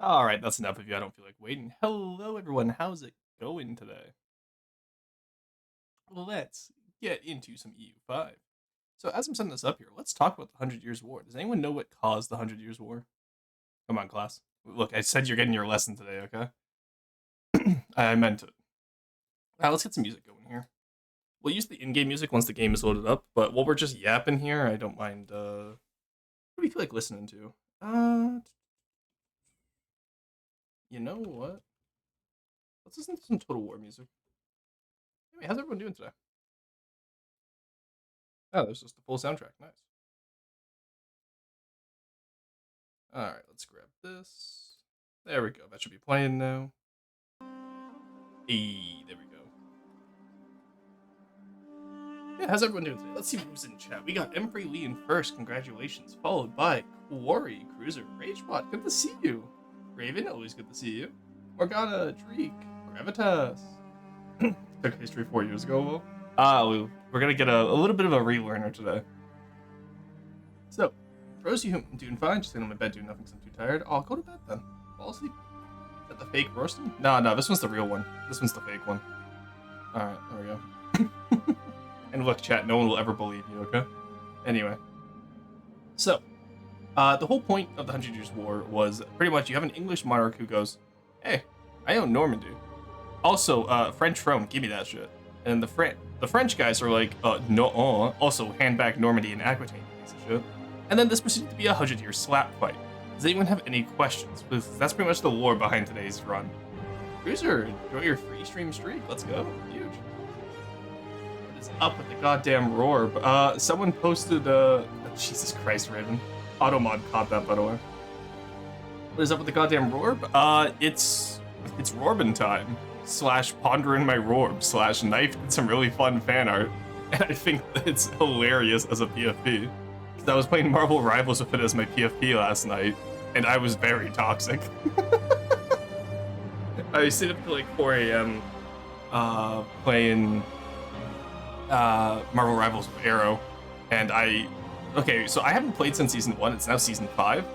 All right, that's enough of you. I don't feel like waiting. Hello, everyone. How's it going today? Let's get into some EU5. So, as I'm setting this up here, let's talk about the 100 Years' War. Does anyone know what caused the 100 Years' War? Come on, class. Look, I said you're getting your lesson today, okay? I meant it. Let's get some music going here. We'll use the in-game music once the game is loaded up, but while we're just yapping here, I don't mind, what do we feel like listening to? You know what? Let's listen to some Total War music. Anyway, how's everyone doing today? Oh, there's just the full soundtrack. Nice. All right, let's grab this. There we go. That should be playing now. Hey, there we go. Yeah, how's everyone doing today? Let's see who's in chat. We got Emfrey Lee in first. Congratulations. Followed by Quarry, Cruiser, Ragebot. Good to see you. Raven, always good to see you. Morgana, Dreek, Gravitas. Took history 4 years ago. We're gonna get a little bit of a relearner today. So, for those of you who I'm doing fine, just sitting on my bed doing nothing because I'm too tired. I'll go to bed then. Fall asleep. Is that the fake roasting? No, this one's the real one. This one's the fake one. Alright, there we go. And look, chat, no one will ever believe you, okay? Anyway. So, the whole point of the 100 Years' War was pretty much you have an English monarch who goes, hey, I own Normandy. Also, French Rome, give me that shit. And the French guys are like, no, also hand back Normandy and Aquitaine, piece of shit. And then this proceeded to be a 100-year slap fight. Does anyone have any questions? Because that's pretty much the lore behind today's run. Cruiser, enjoy your free stream streak. Let's go. Huge. What is up with the goddamn roar? Someone posted, Jesus Christ, Raven. Automod caught that, by the way. What is up with the goddamn roar? It's Rorbin time. / pondering my Rorb / knife did some really fun fan art. And I think that it's hilarious as a PFP. Because I was playing Marvel Rivals with it as my PFP last night, and I was very toxic. I stayed up till like 4 a.m. Playing Marvel Rivals with Arrow, and okay, so I haven't played since season 1, it's now season 5.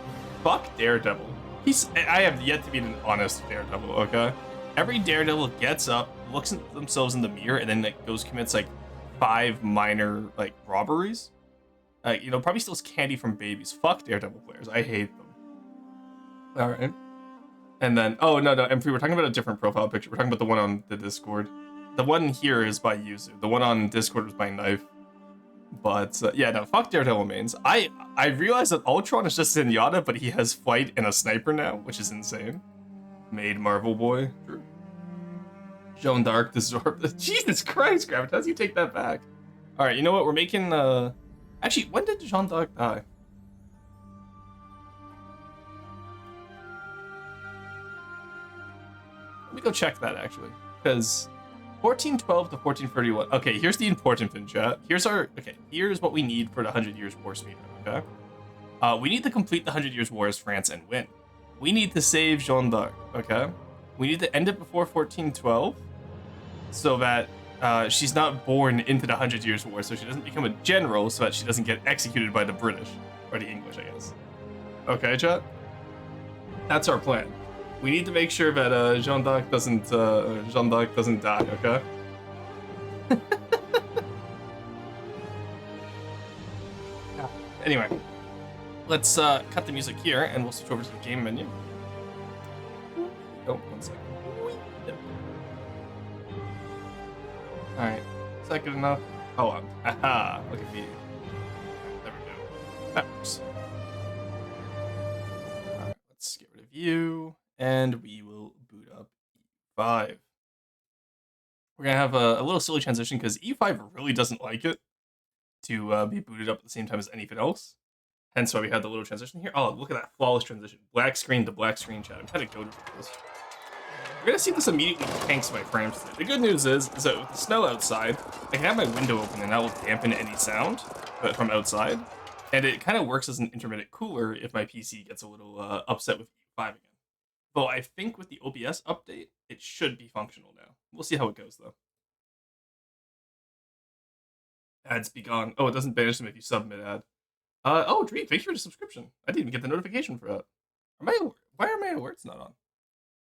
Fuck Daredevil. I have yet to be an honest Daredevil, okay? Every Daredevil gets up, looks at themselves in the mirror, and then like goes commits like 5 minor like robberies. Probably steals candy from babies. Fuck Daredevil players. I hate them. All right. And then, oh no, M3, we're talking about a different profile picture. We're talking about the one on the Discord. The one here is by Yuzu. The one on Discord was by Knife. But yeah, no, fuck Daredevil mains. I realized that Ultron is just Zenyatta, but he has flight and a sniper now, which is insane. Made Marvel boy. True. Joan d'Arc deserved. Jesus Christ, Gravitas, you take that back. All right, you know what? We're making. Actually, when did Jeanne d'Arc die? Let me go check that actually, because 1412 to 1431. Okay, here's the important thing, chat. Here's what we need for the 100 Years' War speedrun. Okay. We need to complete the 100 Years' War as France and win. We need to save Jeanne d'Arc. Okay. We need to end it before 1412, so that she's not born into the 100 Years' War, so she doesn't become a general, so that she doesn't get executed by the British or the English, I guess. Okay, chat. That's our plan. We need to make sure that Jeanne d'Arc doesn't die. Okay. Anyway, let's cut the music here, and we'll switch over to the game menu. Oh, 1 second. All right, is that good enough? Oh, haha! Look at me. There we go. That works. All right, let's get rid of you, and we will boot up E5. We're gonna have a little silly transition because E5 really doesn't like it to be booted up at the same time as anything else. Hence why we had the little transition here. Oh, look at that flawless transition. Black screen to black screen, chat. I'm kind of goated for this. We're gonna see this immediately tanks my frames today. The good news is that with the snow outside, I can have my window open and that will dampen any sound from outside. And it kind of works as an intermittent cooler if my PC gets a little upset with E5 again. Though I think with the OBS update, it should be functional now. We'll see how it goes though. Ads be gone. Oh, it doesn't banish them if you sub mid-ad. Oh, Dream, thank you for the subscription. I didn't even get the notification for that. Why are my alerts not on?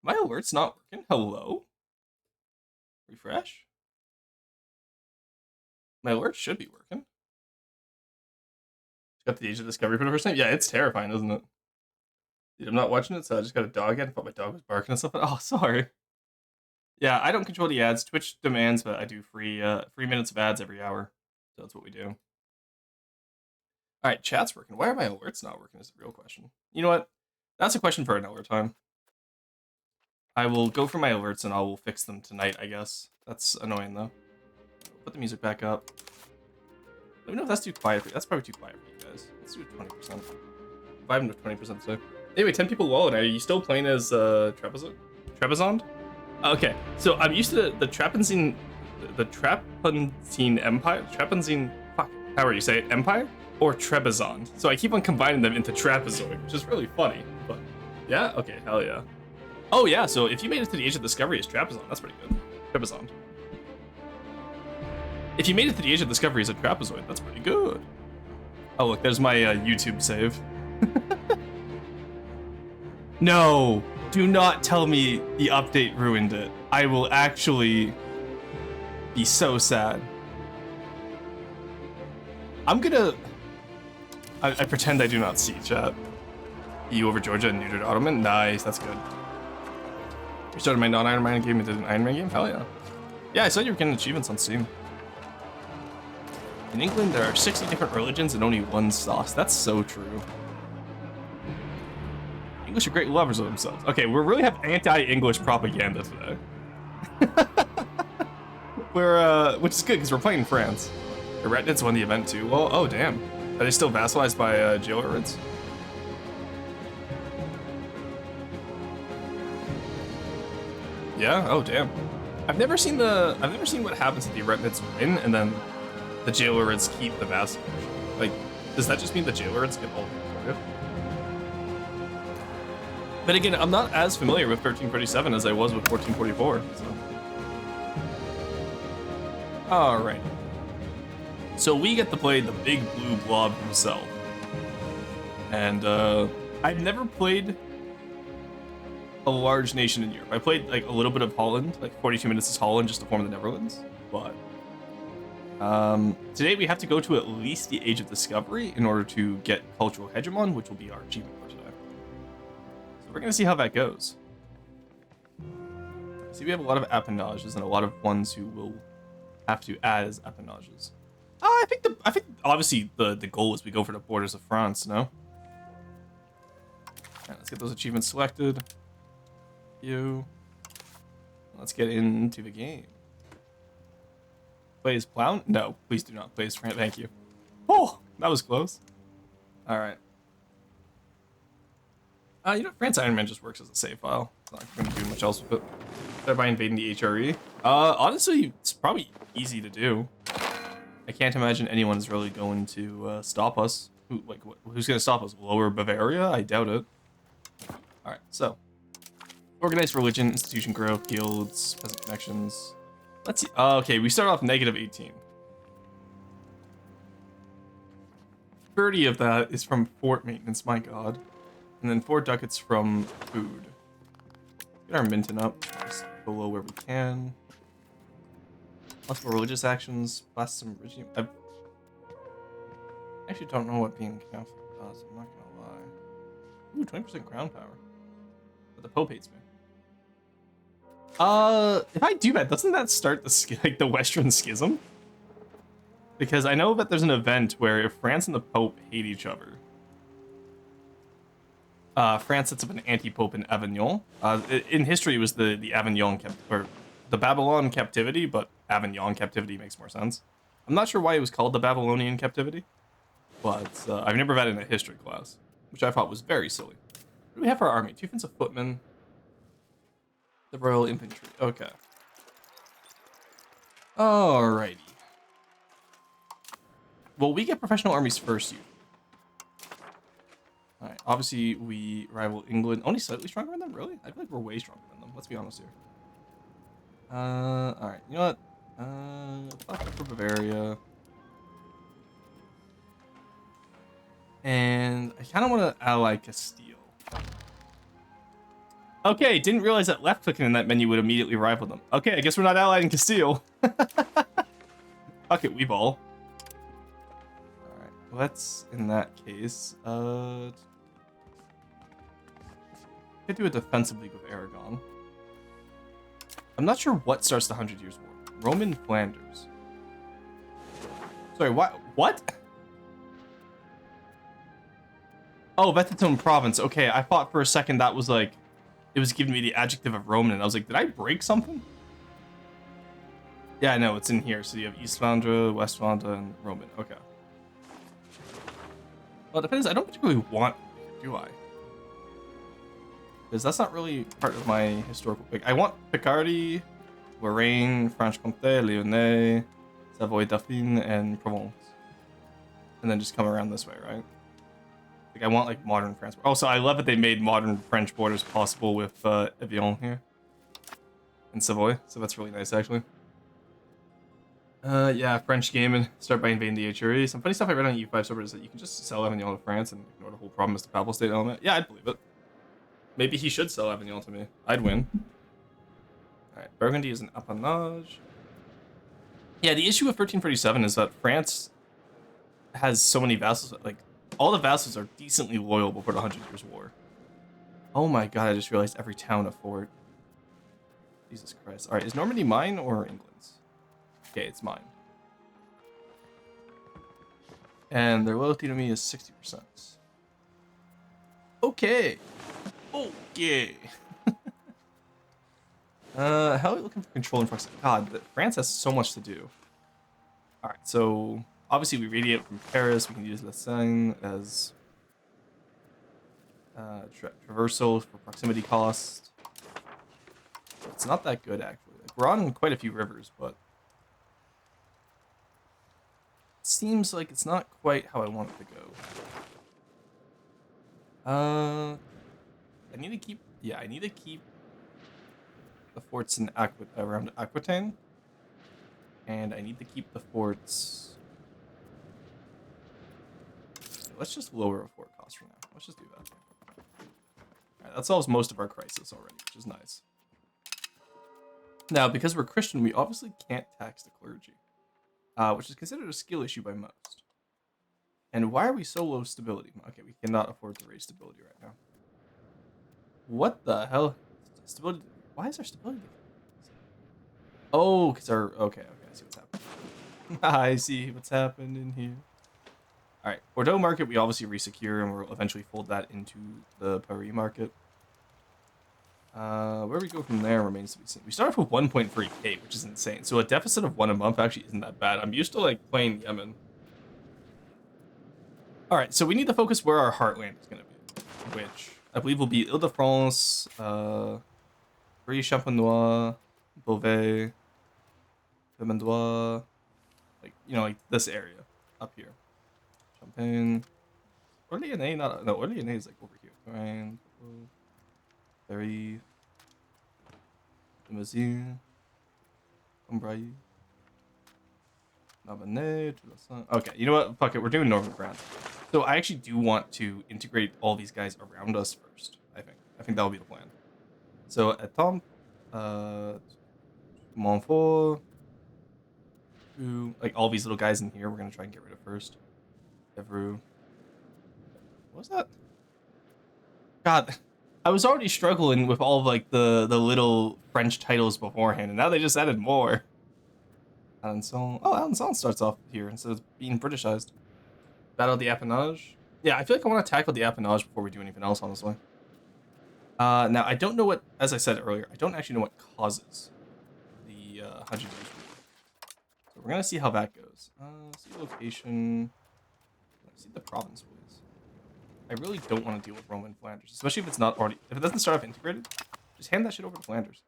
My alerts not working? Hello? Refresh? My alerts should be working. Got the Age of Discovery for the first time? Yeah, it's terrifying, isn't it? Dude, I'm not watching it, so I just got a dog in. I thought my dog was barking and stuff. Oh, sorry. Yeah, I don't control the ads. Twitch demands, but I do free 3 minutes of ads every hour. So that's what we do. All right, chat's working. Why are my alerts not working is the real question. You know what? That's a question for another time. I will go for my alerts and I will fix them tonight, I guess. That's annoying, though. Put the music back up. Let me know if that's too quiet for you. That's probably too quiet for you guys. Let's do 20%. Vibing with 20% today. Anyway, 10 people wallowed. Are you still playing as Trebizond? Okay, so I'm used to the Trapezzine Empire. Trapezzine, fuck, however you say it, Empire? Or Trebizond. So I keep on combining them into Trapezoid, which is really funny, but yeah, okay, hell yeah. Oh yeah, so if you made it to the Age of Discovery as Trapezoid, that's pretty good. Trebizond. If you made it to the Age of Discovery as a Trapezoid, that's pretty good. Oh look, there's my YouTube save. No, do not tell me the update ruined it. I will actually be so sad. I'm gonna... I pretend I do not see, chat. EU over Georgia and neutered Ottoman? Nice, that's good. You started my non-Iron Man game and did an Iron Man game? Hell yeah. Yeah, I saw you were getting achievements on Steam. In England, there are 60 different religions and only one sauce. That's so true. English are great lovers of themselves. Okay, we really have anti-English propaganda today. Which is good because we're playing in France. The Retinids won the event too. Well, oh damn. Are they still vassalized by Jailerids? Yeah. Oh damn. I've never seen what happens if the Retinids win and then the Jailerids keep the vassalage. Like, does that just mean the Jailerids get all the victory? But again, I'm not as familiar with 1347 as I was with 1444. So. All right. So we get to play the big blue blob himself. And I've never played a large nation in Europe. I played like a little bit of Holland, like 42 minutes is Holland just to form the Netherlands. But today we have to go to at least the Age of Discovery in order to get Cultural Hegemon, which will be our achievement for today. So we're gonna see how that goes. See, we have a lot of appendages and a lot of ones who will have to add as appendages. I think obviously the goal is we go for the borders of France, no? Alright, let's get those achievements selected. Let's get into the game. Play as Plow? No, please do not play as France. Thank you. Oh, that was close. Alright. You know, France Iron Man just works as a save file. It's not going to do much else with it. Thereby invading the HRE. Honestly, it's probably easy to do. I can't imagine anyone is really going to stop us. Who's going to stop us? Lower Bavaria? I doubt it. Alright, so. Organized religion, institution growth, guilds, peasant connections. Let's see. Okay, we start off -18. 30 of that is from fort maintenance, my god. And then 4 ducats from food. Get our minting up, just below where we can. Possible religious actions, blast some regime. I actually don't know what being Catholic does, I'm not gonna lie. Ooh, 20% crown power. But the Pope hates me. If I do that, doesn't that start the Western Schism? Because I know that there's an event where if France and the Pope hate each other, France sets up an anti-pope in Avignon. In history, it was the Avignon or the Babylon captivity, but Avignon captivity makes more sense. I'm not sure why it was called the Babylonian captivity, but I've never had it in a history class, which I thought was very silly. What do we have for our army? 2 defensive footmen. The Royal Infantry. Okay. Alrighty. Well, we get professional armies first, you. Alright, obviously we rival England. Only slightly stronger than them? Really? I feel like we're way stronger than them. Let's be honest here. Alright, you know what? Fuck up for Bavaria. And I kind of want to ally Castile. Okay, didn't realize that left clicking in that menu would immediately rival them. Okay, I guess we're not allied in Castile. Fuck it, we ball. Alright, let's, in that case, could do a defensive league with Aragon. I'm not sure what starts the 100 Years' War. Roman Flanders. Sorry, what? What? Oh, Veneto province. Okay, I thought for a second that was like, it was giving me the adjective of Roman, and I was like, did I break something? Yeah, I know, it's in here. So you have East Flandre, West Flandre, and Roman. Okay. Well, it depends. I don't particularly want, do I? Because that's not really part of my historical pick. I want Picardy, Lorraine, Franche-Comté, Lyonnais, Savoy, Dauphine, and Provence. And then just come around this way, right? Like, I want, like, modern France. Also, I love that they made modern French borders possible with Evian here. And Savoy. So that's really nice, actually. Yeah, French gaming. Start by invading the HRE. Some funny stuff I read on EU5 servers is that you can just sell Avignon to France and ignore the whole problem as the Papal State element. Yeah, I'd believe it. Maybe he should sell Avignon to me. I'd win. Alright, Burgundy is an appanage. Yeah, the issue with 1337 is that France has so many vassals. Like, all the vassals are decently loyal before the 100 Years' War. Oh my god, I just realized every town a fort. Jesus Christ. Alright, is Normandy mine or England's? Okay, it's mine. And their loyalty to me is 60%. Okay. Okay. How are we looking for control and proximity? God, France has so much to do. Alright, so obviously we radiate from Paris. We can use Lausanne as traversal for proximity cost. It's not that good, actually. Like, we're on quite a few rivers, but it seems like it's not quite how I want it to go. I need to keep... Yeah, I need to keep the forts in around Aquitaine. And I need to keep the forts... Let's just lower a fort cost for now. Let's just do that. Alright, that solves most of our crisis already, which is nice. Now, because we're Christian, we obviously can't tax the clergy. Which is considered a skill issue by most. And why are we so low stability? Okay, we cannot afford to raise stability right now. What the hell? Stability... Why is our stability... Oh, because our... Okay, I see what's happening. I see what's happening here. Alright, Bordeaux market we obviously resecure, and we'll eventually fold that into the Paris market. Where we go from there remains to be seen. We start off with 1.3k, which is insane. So a deficit of 1 a month actually isn't that bad. I'm used to, like, playing Yemen. Alright, so we need to focus where our heartland is going to be, which I believe will be Ile-de-France, Champenois, Beauvais, Vermandois, like, you know, like this area up here. Champagne, Orléanais, no, Orléanais is like over here. Touraine, Paris, Limousin, Cambrai, Narbonnais, Toulouse. Okay, you know what? Fuck it, we're doing Northern France. So I actually do want to integrate all these guys around us first, I think. I think that'll be the plan. So Étampes, Montfort, like all these little guys in here, we're gonna try and get rid of first. Evreux. What was that? God, I was already struggling with all of like the little French titles beforehand, and now they just added more. Alençon. Oh, Alençon starts off here instead of being Britishized. Battle of the Appanage. Yeah, I feel like I want to tackle the Appanage before we do anything else, honestly. Now, I don't know what, as I said earlier, I don't actually know what causes the 100 Years' War. So we're going to see how that goes. See location. Let's see the province, please. I really don't want to deal with Roman Flanders, especially if it's not already, if it doesn't start off integrated, just hand that shit over to Flanders.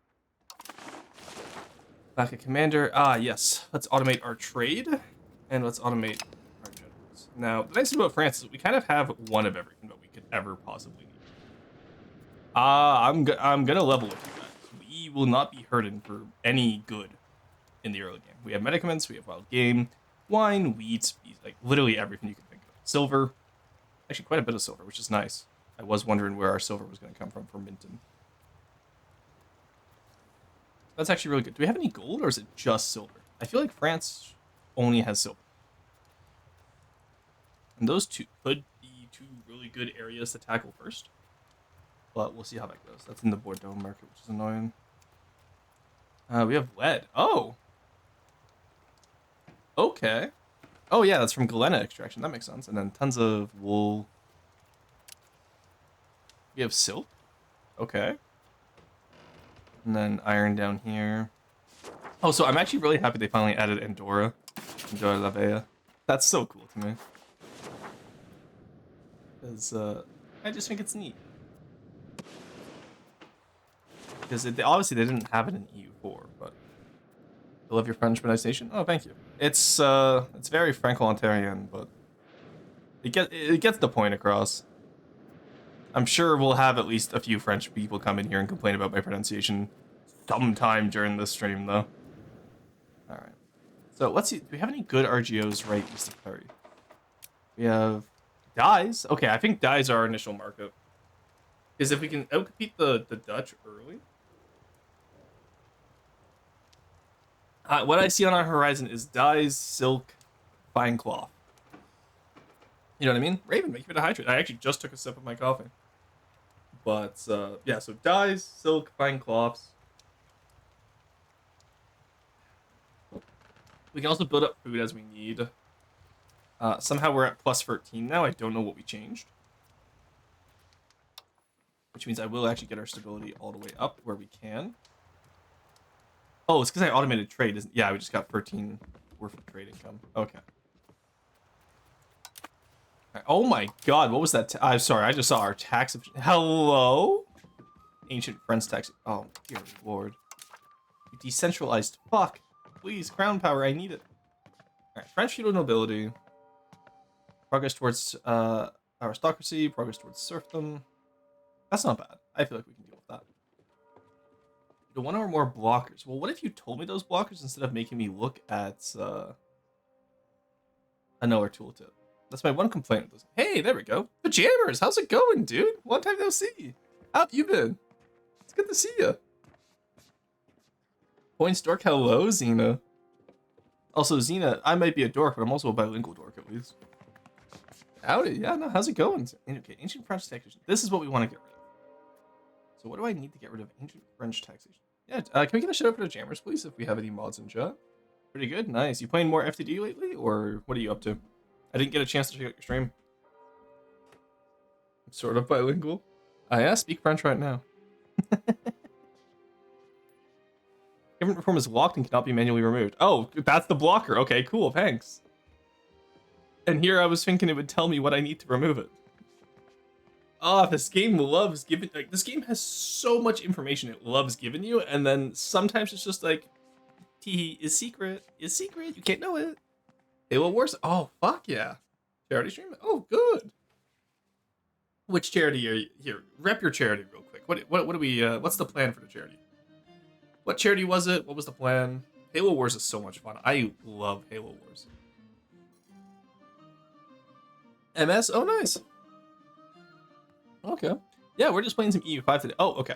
Back at commander. Yes. Let's automate our trade, and let's automate our generals. Now, the nice thing about France is we kind of have one of everything that we could ever possibly need. I'm gonna level with you guys. We will not be hurting for any good in the early game. We have medicaments, we have wild game, wine, wheat, like literally everything you can think of. Silver, actually quite a bit of silver, which is nice. I was wondering where our silver was going to come from for Minton. That's actually really good. Do we have any gold, or is it just silver? I feel like France only has silver. And those two could be two really good areas to tackle first. But we'll see how that goes. That's in the Bordeaux market, which is annoying. We have lead. Oh! Okay. Oh, yeah, that's from Galena extraction. That makes sense. And then tons of wool. We have silk. Okay. And then iron down here. Oh, so I'm actually really happy they finally added Andorra. Andorra la Vella. That's so cool to me. Because I just think it's neat. Because obviously they didn't have it in EU4, but I love your French pronunciation. Oh, thank you. It's very Franco-Ontarian, but it gets the point across. I'm sure we'll have at least a few French people come in here and complain about my pronunciation sometime during this stream, though. All right. So let's see. Do we have any good RGOs right east of Paris? We have dyes. Okay, I think dyes are our initial markup. Because if we can outcompete the Dutch early. What I see on our horizon is dyes, silk, fine cloth. You know what I mean? Raven, make me to hydrate. I actually just took a sip of my coffee. But, yeah, so dyes, silk, fine cloths. We can also build up food as we need. Somehow we're at plus 13 now. I don't know what we changed. Which means I will actually get our stability all the way up where we can. Oh, it's because I automated trade, isn't? Yeah, we just got 13 worth of trade income. Okay. Right. Oh my god, what was that? I'm sorry, I just saw our tax. Hello? Ancient French tax. Oh, dear lord. You decentralized fuck. Please, crown power, I need it. Alright, French feudal nobility. Progress towards aristocracy, progress towards serfdom. That's not bad. I feel like we can deal with that. The one or more blockers. Well, what if you told me those blockers instead of making me look at another tooltip? That's my one complaint. Hey, there we go. Pajammers, how's it going, dude? Long time no see. How have you been? It's good to see you. Points dork, hello, Xena. Also, Xena, I might be a dork, but I'm also a bilingual dork at least. Howdy, yeah, no, how's it going? Okay, ancient French taxation. This is what we want to get rid of. So what do I need to get rid of ancient French taxation? Yeah, can we get a shout out for the jammers, please, if we have any mods in chat? Pretty good, nice. You playing more FTD lately, or what are you up to? I didn't get a chance to check out your stream. I'm sort of bilingual. I speak French right now. Government reform is locked and cannot be manually removed. Oh, that's the blocker. Okay, cool, thanks. And here I was thinking it would tell me what I need to remove it. Oh, this game loves giving... Like, this game has so much information it loves giving you, and then sometimes it's just like, T is secret, you can't know it. Halo Wars? Oh, fuck yeah. Charity stream? Oh, good. Which charity are you... Here, rep your charity real quick. What do we... what's the plan for the charity? What charity was it? What was the plan? Halo Wars is so much fun. I love Halo Wars. MS? Oh, nice. Okay. Yeah, we're just playing some EU5 today. Oh, okay.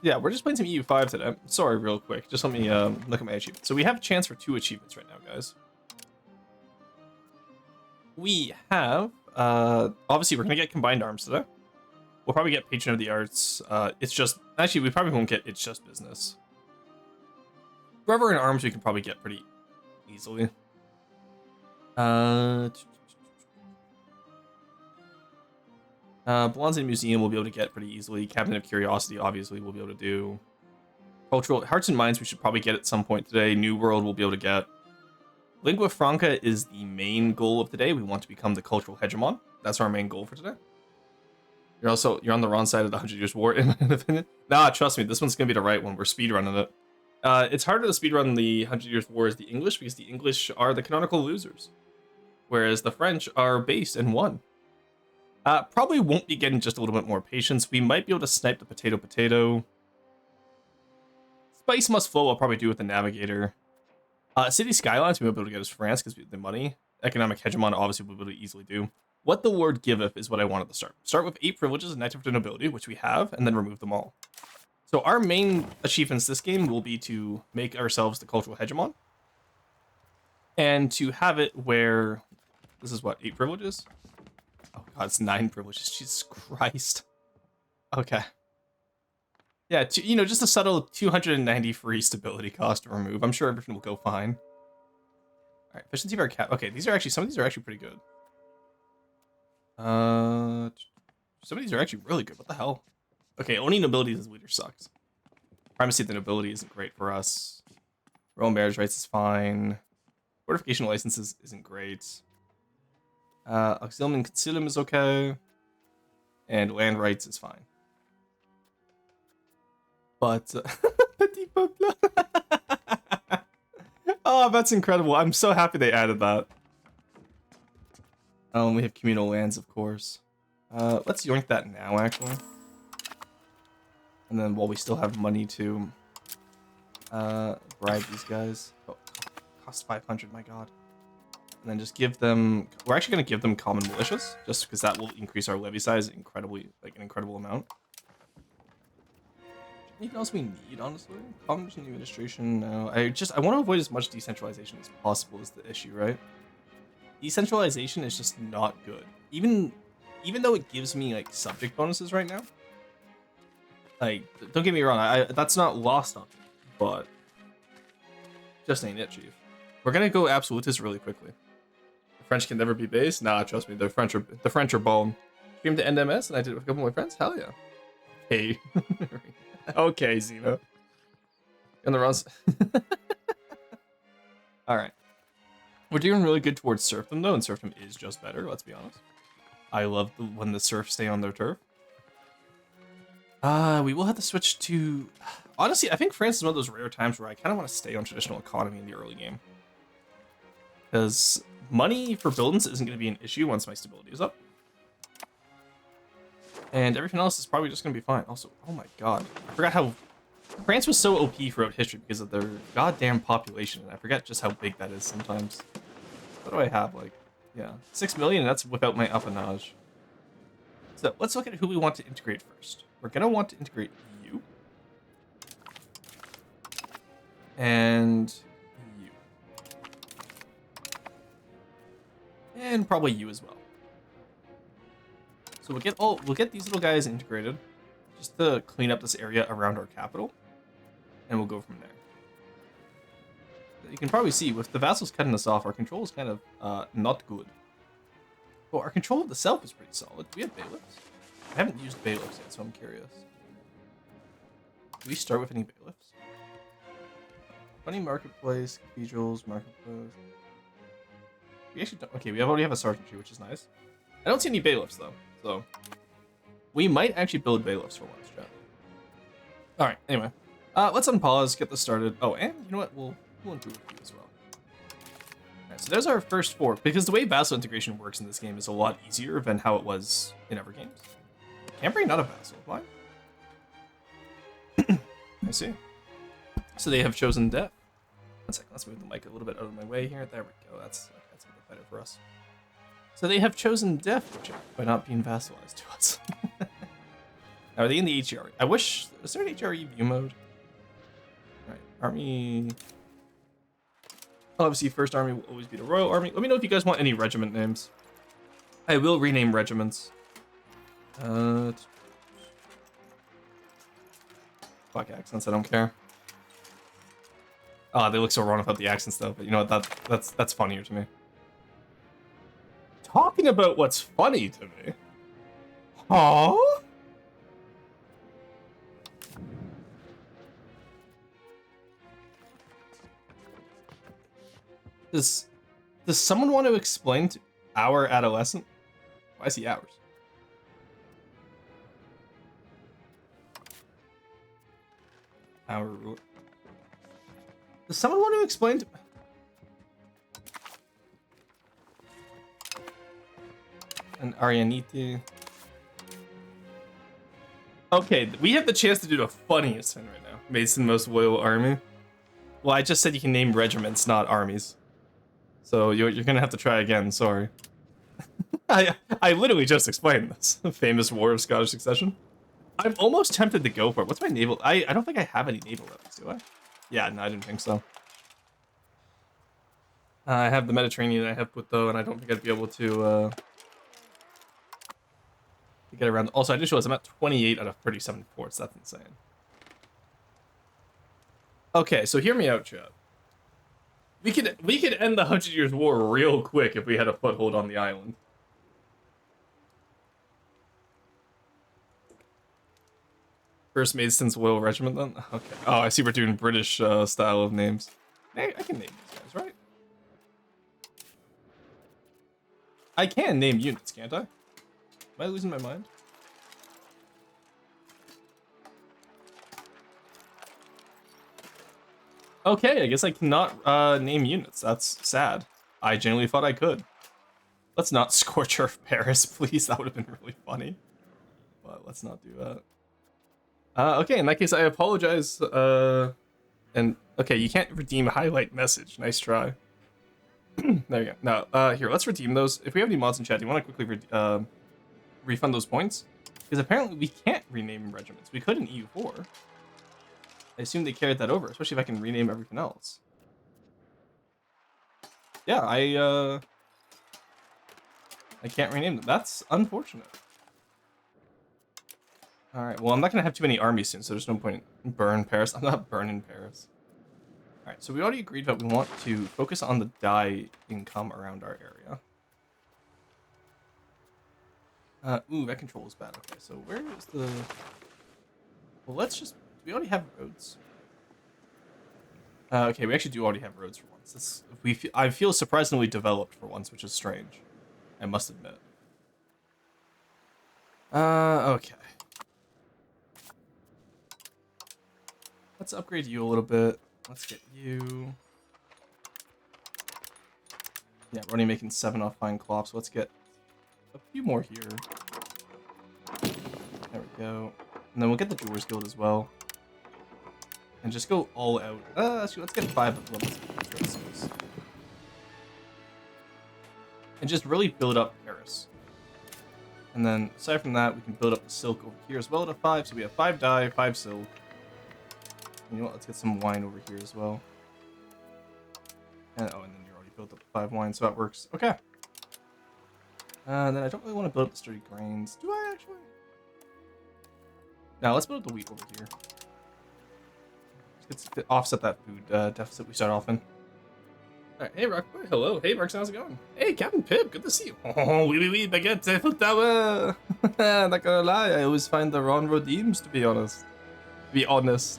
Yeah, we're just playing some EU5 today. Sorry, real quick. Just let me look at my achievements. So we have a chance for 2 achievements right now, guys. We have... obviously, we're going to get Combined Arms today. We'll probably get Patron of the Arts. It's just... Actually, we probably won't get It's Just Business. Forever in Arms we can probably get pretty easily. Belongs in a Museum we'll be able to get pretty easily. Cabinet of Curiosity, obviously, we'll be able to do. Cultural Hearts and Minds we should probably get at some point today. New World we'll be able to get. Lingua Franca is the main goal of today. We want to become the cultural hegemon. That's our main goal for today. You're on the wrong side of the 100 Years War, in my opinion. Nah, trust me, this one's gonna be the right one. We're speedrunning it. It's harder to speedrun the 100 Years War as the English because the English are the canonical losers, whereas the French are based and won. Probably won't be getting just a little bit more patience. We might be able to snipe the potato. Spice Must Flow I'll probably do with the Navigator. City Skylines we'll be able to get as France because we have the money. Economic Hegemon obviously we'll be able to easily do. What the Lord giveth is what I wanted to start. Start with 8 privileges and active to nobility, which we have, and then remove them all. So our main achievements this game will be to make ourselves the cultural hegemon, and to have it where this is what, 8 privileges? Oh god, it's 9 privileges. Jesus Christ. Okay. Yeah, just a subtle 290 free stability cost to remove. I'm sure everything will go fine. All right, efficiency of our cap. Okay, some of these are actually pretty good. Some of these are actually really good. What the hell? Okay, owning nobilities as leader sucks. Primacy of the nobility isn't great for us. Royal marriage rights is fine. Fortification licenses isn't great. Auxilium and concilium is okay. And land rights is fine. But Petit Peuple. Oh, that's incredible. I'm so happy they added that. We have communal lands, of course. Let's yoink that now, actually. And then while we still have money to bribe these guys. Oh, cost 500, my god. And then just give them... We're actually going to give them common militias, just because that will increase our levy size incredibly, like an incredible amount. Anything else we need, honestly? Common administration, no. I want to avoid as much decentralization as possible is the issue, right? Decentralization is just not good. Even though it gives me, like, subject bonuses right now. Like, don't get me wrong, that's not lost on me, but just ain't it, Chief. We're gonna go absolutist really quickly. The French can never be base? Nah, trust me, the French are bone. Streamed to NMS and I did it with a couple of my friends? Hell yeah. Hey. Okay, Zeno. And the runs. Alright. We're doing really good towards serfdom, though, and serfdom is just better, let's be honest. I love when the serfs stay on their turf. We will have to switch to... Honestly, I think France is one of those rare times where I kind of want to stay on traditional economy in the early game. Because money for buildings isn't going to be an issue once my stability is up. And everything else is probably just going to be fine. Also, oh my god. I forgot how... France was so OP throughout history because of their goddamn population. And I forget just how big that is sometimes. What do I have? Like, yeah, 6 million, and that's without my appanage. So let's look at who we want to integrate first. We're going to want to integrate you. And you. And probably you as well. So we'll get these little guys integrated just to clean up this area around our capital. And we'll go from there. You can probably see with the vassals cutting us off, our control is kind of not good. Well, our control of the self is pretty solid. Do we have bailiffs? I haven't used bailiffs yet, so I'm curious. Do we start with any bailiffs? Funny marketplace, cathedrals, marketplace. We actually don't. Okay, we already have a sergeantry, which is nice. I don't see any bailiffs though, so we might actually build bailiffs for once, chat. All right. Anyway, let's unpause, get this started. Oh, and you know what? We'll improve with you as well. All right, so there's our first 4. Because the way vassal integration works in this game is a lot easier than how it was in other games. Cambrai, not a vassal. Why? I see. So they have chosen death. One second, let's move the mic a little bit out of my way here. There we go. That's a bit better for us. So they have chosen death by not being vassalized to us. Now, are they in the HRE? I wish... Is there an HRE view mode? Alright, army... Obviously, first army will always be the royal army. Let me know if you guys want any regiment names. I will rename regiments. Fuck accents, I don't care. Oh, they look so wrong without the accents though, but you know what, that's funnier to me. Talking about what's funny to me. Huh? Does someone want to explain to our adolescent? Why is he ours? Our ruler. Does someone want to explain to... And Arianiti. Okay, we have the chance to do the funniest thing right now. Mason most loyal army. Well, I just said you can name regiments, not armies. So you're gonna have to try again, sorry. I literally just explained this. Famous War of Scottish Succession. I'm almost tempted to go for it. What's my naval? I don't think I have any naval weapons, do I? Yeah, no, I didn't think so. I have the Mediterranean, I have Puto, and I don't think I'd be able to get around. Also, I just realized I'm at 28 out of 37 forts. That's insane. Okay, so hear me out, chat. We could end the 100 Years' War real quick if we had a foothold on the island. First made since Royal Regiment, then? Okay. Oh, I see we're doing British style of names. Hey, I can name these guys, right? I can name units, can't I? Am I losing my mind? Okay, I guess I cannot name units. That's sad. I genuinely thought I could. Let's not scorch Earth Paris, please. That would have been really funny. But let's not do that. Okay, in that case, I apologize. And okay, you can't redeem highlight message. Nice try. There you go. Now, here, let's redeem those. If we have any mods in chat, do you want to quickly refund those points? Because apparently we can't rename regiments. We could in EU4. I assume they carried that over, especially if I can rename everything else. Yeah, I can't rename them. That's unfortunate. Alright, well, I'm not going to have too many armies soon, so there's no point in burn Paris. I'm not burning Paris. Alright, so we already agreed that we want to focus on the dye income around our area. Ooh, that control is bad. Okay, so where is the... Well, let's just... We already have roads. Okay, we actually do already have roads for once. I feel surprisingly developed for once, which is strange. I must admit. Okay. Let's upgrade you a little bit. Let's get you... Yeah, we're only making 7 off fine cloth, so let's get a few more here. There we go. And then we'll get the Jewelers Guild as well. And just go all out. Let's get 5 of them. And just really build up Paris. And then, aside from that, we can build up the silk over here as well to 5. So we have 5 dye, 5 silk. You know what? Let's get some wine over here as well. And then you already built up 5 wine, so that works. Okay. And then I don't really want to build up the sturdy grains. Do I actually? Now let's build up the wheat over here. Let's offset that food deficit we start off in. Alright, hey Rockboy, hello. Hey Marks, how's it going? Hey Captain Pip, good to see you. Oh, oui, baguette, Eiffel Tower. Not gonna lie, I always find the wrong redeems, to be honest. To be honest.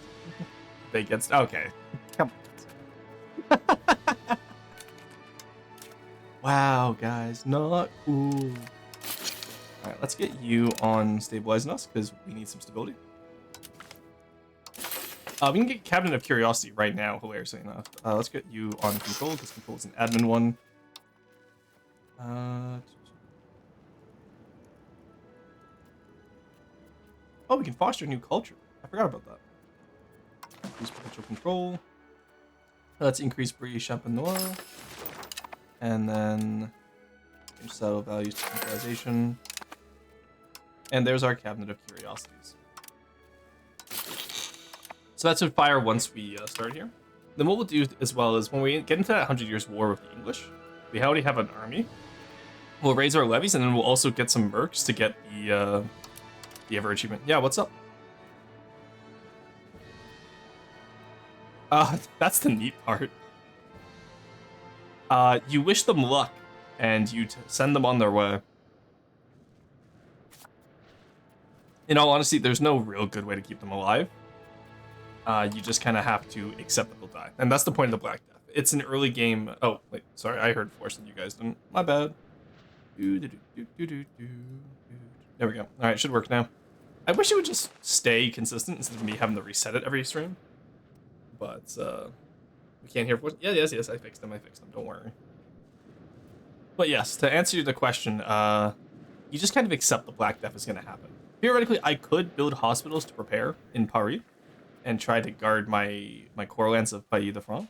Baguettes, okay. Come on. Wow, guys, not cool. Alright, let's get you on stabilizing us, because we need some stability. We can get Cabinet of Curiosity right now, hilariously enough. Let's get you on control, because control is an admin one. Oh, we can foster a new culture. I forgot about that. Increase potential control. Let's increase Brie Champenois. And then change settle values to centralization. And there's our Cabinet of Curiosities. So that should fire once we start here. Then what we'll do as well is when we get into that 100 Years War with the English, we already have an army. We'll raise our levies, and then we'll also get some mercs to get the ever achievement. Yeah, what's up? That's the neat part. You wish them luck, and you send them on their way. In all honesty, there's no real good way to keep them alive. You just kind of have to accept that they'll die. And that's the point of the Black Death. It's an early game... Oh, wait, sorry, I heard Force and you guys didn't. My bad. There we go. Alright, should work now. I wish it would just stay consistent instead of me having to reset it every stream. But, we can't hear Force... Yeah, yes, I fixed them, don't worry. But yes, to answer the question, you just kind of accept the Black Death is going to happen. Theoretically, I could build hospitals to prepare in Paris and try to guard my core lands of Pays de France.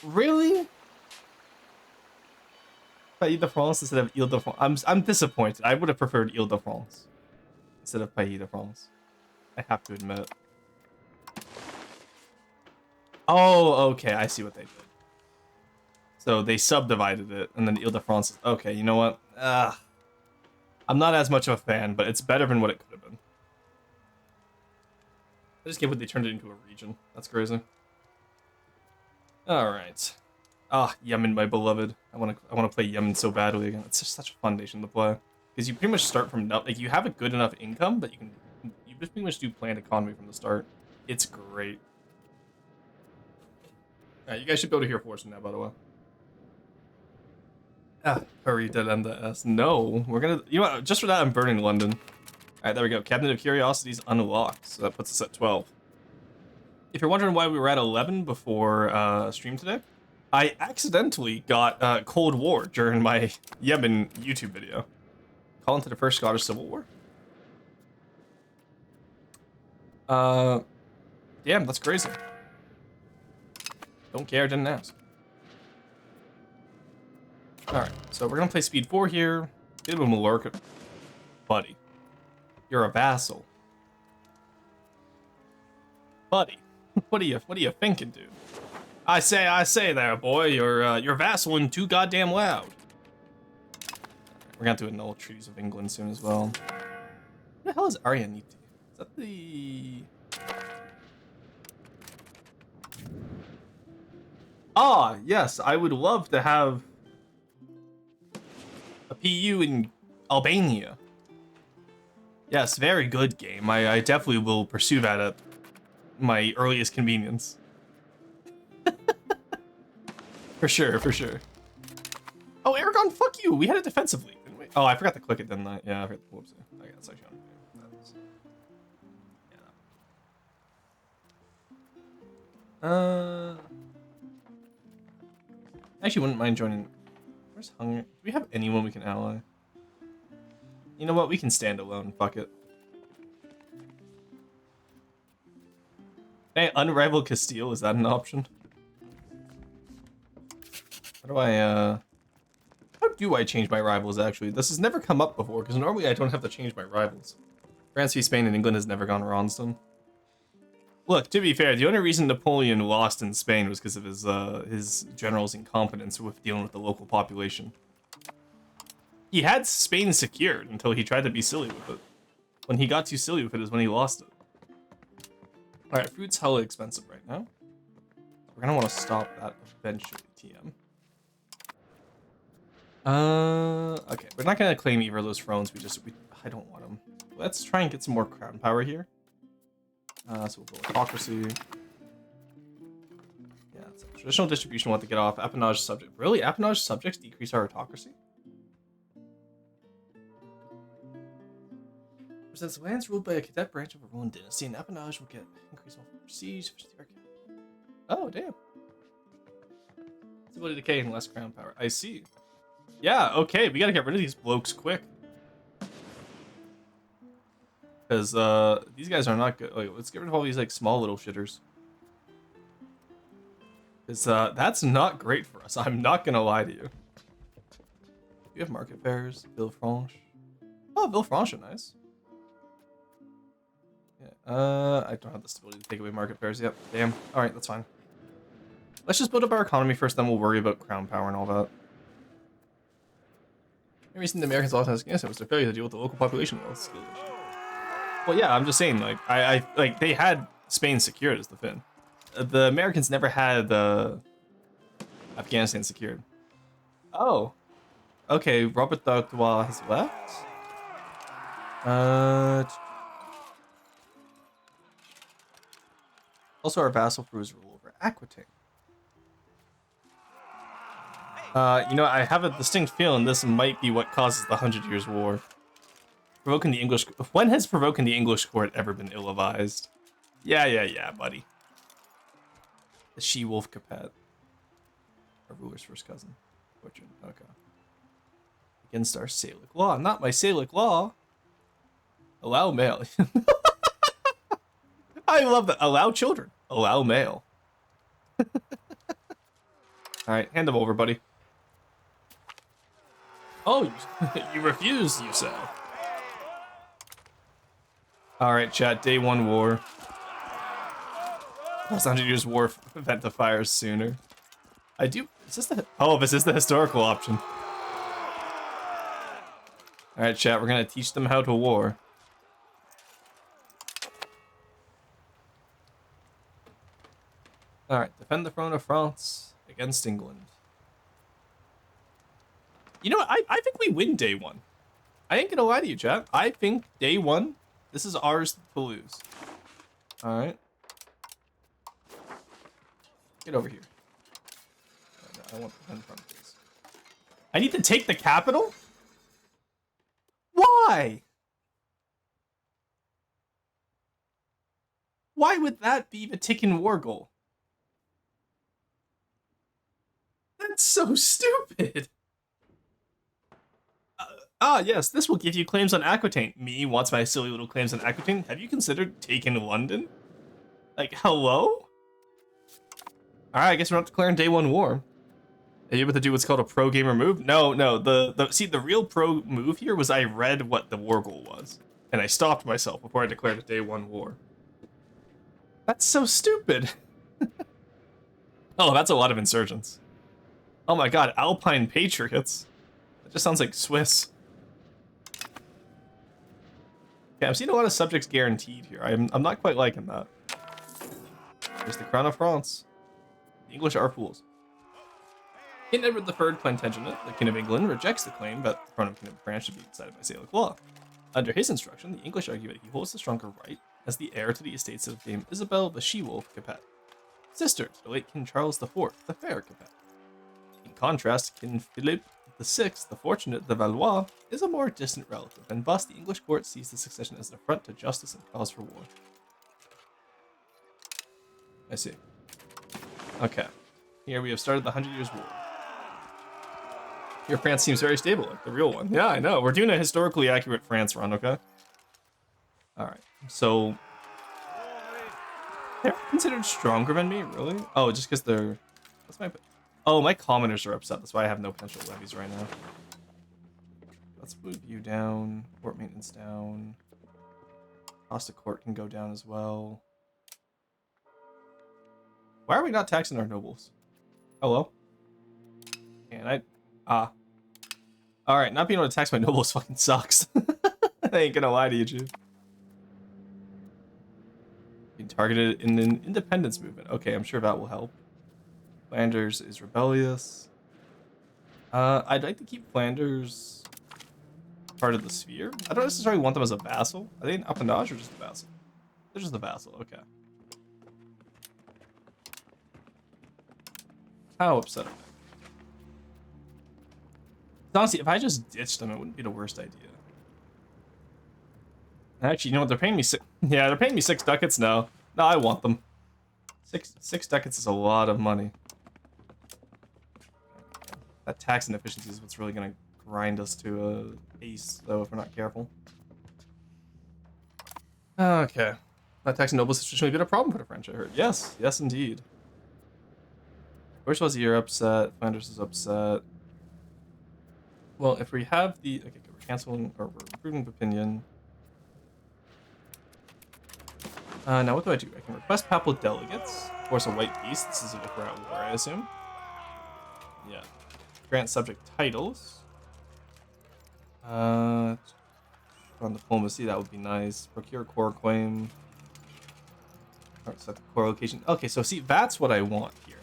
Really? Pays de France instead of Ile de France. I'm disappointed. I would have preferred Ile de France instead of Pays de France. I have to admit. Oh, okay, I see what they did. So they subdivided it, and then Ile-de-France is... Okay, you know what? I'm not as much of a fan, but it's better than what it could have been. I just can't believe they turned it into a region. That's crazy. Alright. Ah, Yemen, my beloved. I want to play Yemen so badly again. It's just such a fun nation to play. Because you pretty much start from... Like, you have a good enough income that you can... You just pretty much do planned economy from the start. It's great. Alright, you guys should be able to hear force now, by the way. Hurry, dead end the S. No, we're gonna... You know what? Just for that, I'm burning London. Alright, there we go. Cabinet of Curiosities unlocked. So that puts us at 12. If you're wondering why we were at 11 before stream today, I accidentally got Cold War during my Yemen YouTube video. Call into the First Scottish Civil War. Damn, that's crazy. Don't care, didn't ask. Alright, so we're gonna play Speed 4 here. Get him a lurk. Buddy. You're a vassal. Buddy. What are you thinking, dude? I say there, boy, you're vassailing too goddamn loud. We're gonna do a null treaties of England soon as well. What the hell is Arianiti? Is that the... Ah, yes, I would love to have a PU in Albania. Yes, very good game. I definitely will pursue that at my earliest convenience. For sure, for sure. Oh, Aragon, fuck you! We had it defensively, didn't we? Oh, I forgot to click it, didn't I? Yeah, I forgot. Whoopsie. Okay, that's actually on. Yeah. I actually wouldn't mind joining. Where's Hungary? Do we have anyone we can ally? You know what? We can stand alone. Fuck it. Hey, unrivaled Castile, is that an option? How do how do I change my rivals, actually? This has never come up before, because normally I don't have to change my rivals. France v Spain and England has never gone Ronston. Look, to be fair, the only reason Napoleon lost in Spain was because of his general's incompetence with dealing with the local population. He had Spain secured until he tried to be silly with it. When he got too silly with it is when he lost it. Alright, food's hella expensive right now. We're gonna want to stop that eventually, TM. Okay, we're not gonna claim either of those thrones. I don't want them. Let's try and get some more crown power here. So we'll go autocracy. Yeah, so traditional distribution. Want to get off appanage subject. Really, appanage subjects decrease our autocracy? Since lands ruled by a cadet branch of a ruling dynasty, an appanage will get increased prestige. Oh, damn. Stability decay and less crown power. I see. Yeah, okay, we gotta get rid of these blokes quick. Because these guys are not good. Like, let's get rid of all these like small little shitters. Because that's not great for us. I'm not gonna lie to you. We have market fairs, Villefranche. Oh, Villefranche are nice. Yeah, I don't have the stability to take away market fairs. Yep, damn. All right, that's fine. Let's just build up our economy first, then we'll worry about crown power and all that. The reason the Americans lost against it was their failure to deal with the local population well. Well, yeah, I'm just saying, like, like, they had Spain secured as the Finn. The Americans never had Afghanistan secured. Oh. Okay, Robert d'Artois has left. Also, our vassal crews rule over Aquitaine. You know, I have a distinct feeling this might be what causes the 100 Years' War. Provoking the English... When has provoking the English court ever been ill-advised? Yeah, buddy. The she-wolf Capet. Our ruler's first cousin. Fortune. Okay. Against our Salic law. Not my Salic law. Allow male. I love that. Allow children. Allow male. Alright, hand them over, buddy. Oh, you refuse, you say. All right, chat. Day 1 war. Last 100 years war event to fire sooner. I do. Is this the? Oh, this is the historical option. All right, chat. We're gonna teach them how to war. All right, defend the throne of France against England. You know what? I think we win day 1. I ain't gonna lie to you, chat. I think day 1, this is ours to lose. All right. Get over here. I want to defend front, please. I need to take the capital? Why? Why would that be the ticking war goal? That's so stupid. Yes, this will give you claims on Aquitaine. Me wants my silly little claims on Aquitaine. Have you considered taking London? Like, hello? Alright, I guess we're not declaring day 1 war. Are you able to do what's called a pro gamer move? No. See, the real pro move here was I read what the war goal was. And I stopped myself before I declared a day 1 war. That's so stupid. Oh, that's a lot of insurgents. Oh my god, Alpine Patriots. That just sounds like Swiss. Yeah, I'm seeing a lot of subjects guaranteed here. I'm not quite liking that. There's the Crown of France. The English are fools. King Edward III Plantagenet, the King of England, rejects the claim that the throne of King of France should be decided by Salic law. Under his instruction, the English argue that he holds the stronger right as the heir to the estates of Dame Isabel the She-Wolf Capet, sister to the late King Charles IV, the Fair Capet. In contrast, King Philippe VI, the Fortunate the Valois, is a more distant relative, and thus the English court sees the succession as an affront to justice and cause for war. I see. Okay. Here we have started the 100 Years' War. Your France seems very stable, like the real one. Yeah, I know. We're doing a historically accurate France run, okay? Alright, so... They're considered stronger than me, really? Oh, just because they're... What's my... Oh, my commoners are upset. That's why I have no potential levies right now. Let's move you down. Court maintenance down. Cost of court can go down as well. Why are we not taxing our nobles? Hello? And I... Alright, not being able to tax my nobles fucking sucks. I ain't gonna lie to you, dude. Being targeted in an independence movement. Okay, I'm sure that will help. Flanders is rebellious. I'd like to keep Flanders part of the sphere. I don't necessarily want them as a vassal. Are they an appanage or just a vassal? They're just a vassal, okay. How upset am I? Honestly, if I just ditched them, it wouldn't be the worst idea. Actually, you know what? They're paying me yeah, they're paying me 6 ducats now. No, I want them. Six ducats is a lot of money. That tax inefficiency is what's really gonna grind us to a ace, though, if we're not careful. Okay. That tax nobles has traditionally been a problem for the French, I heard. Yes, yes, indeed. Bourgeoisie are upset. Flanders is upset. Well, if we have the... Okay, we're canceling, or we're improving opinion. Now what do? I can request papal delegates. Force a white peace. This is if we're at war, I assume. Yeah. Grant subject titles. On diplomacy, that would be nice. Procure core claim. Alright, set the core location. Okay, so see, that's what I want here.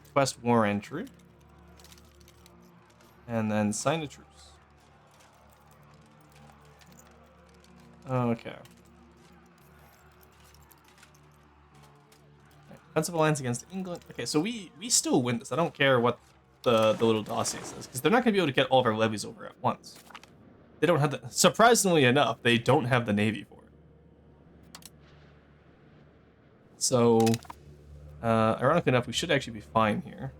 Request war entry. And then sign a truce. Okay. Defensive alliance against England. Okay, so we still win this. I don't care what the little dossier says, because they're not going to be able to get all of our levies over at once. They don't have the... Surprisingly enough, they don't have the navy for it. So, ironically enough, we should actually be fine here.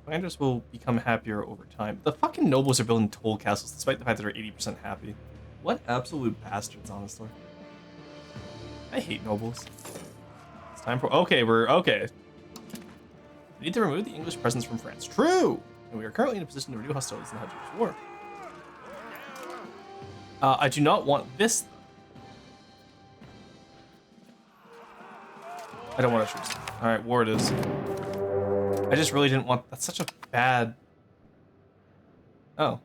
Flanders will become happier over time. The fucking nobles are building toll castles despite the fact that they're 80% happy. What absolute bastards, honestly. I hate nobles. It's time for... Okay, we're... Okay. We need to remove the English presence from France. True! And we are currently in a position to renew hostilities in the 100 Years' War. I do not want this. I don't want to choose. All right, war it is. I just really didn't want. That's such a bad. Oh.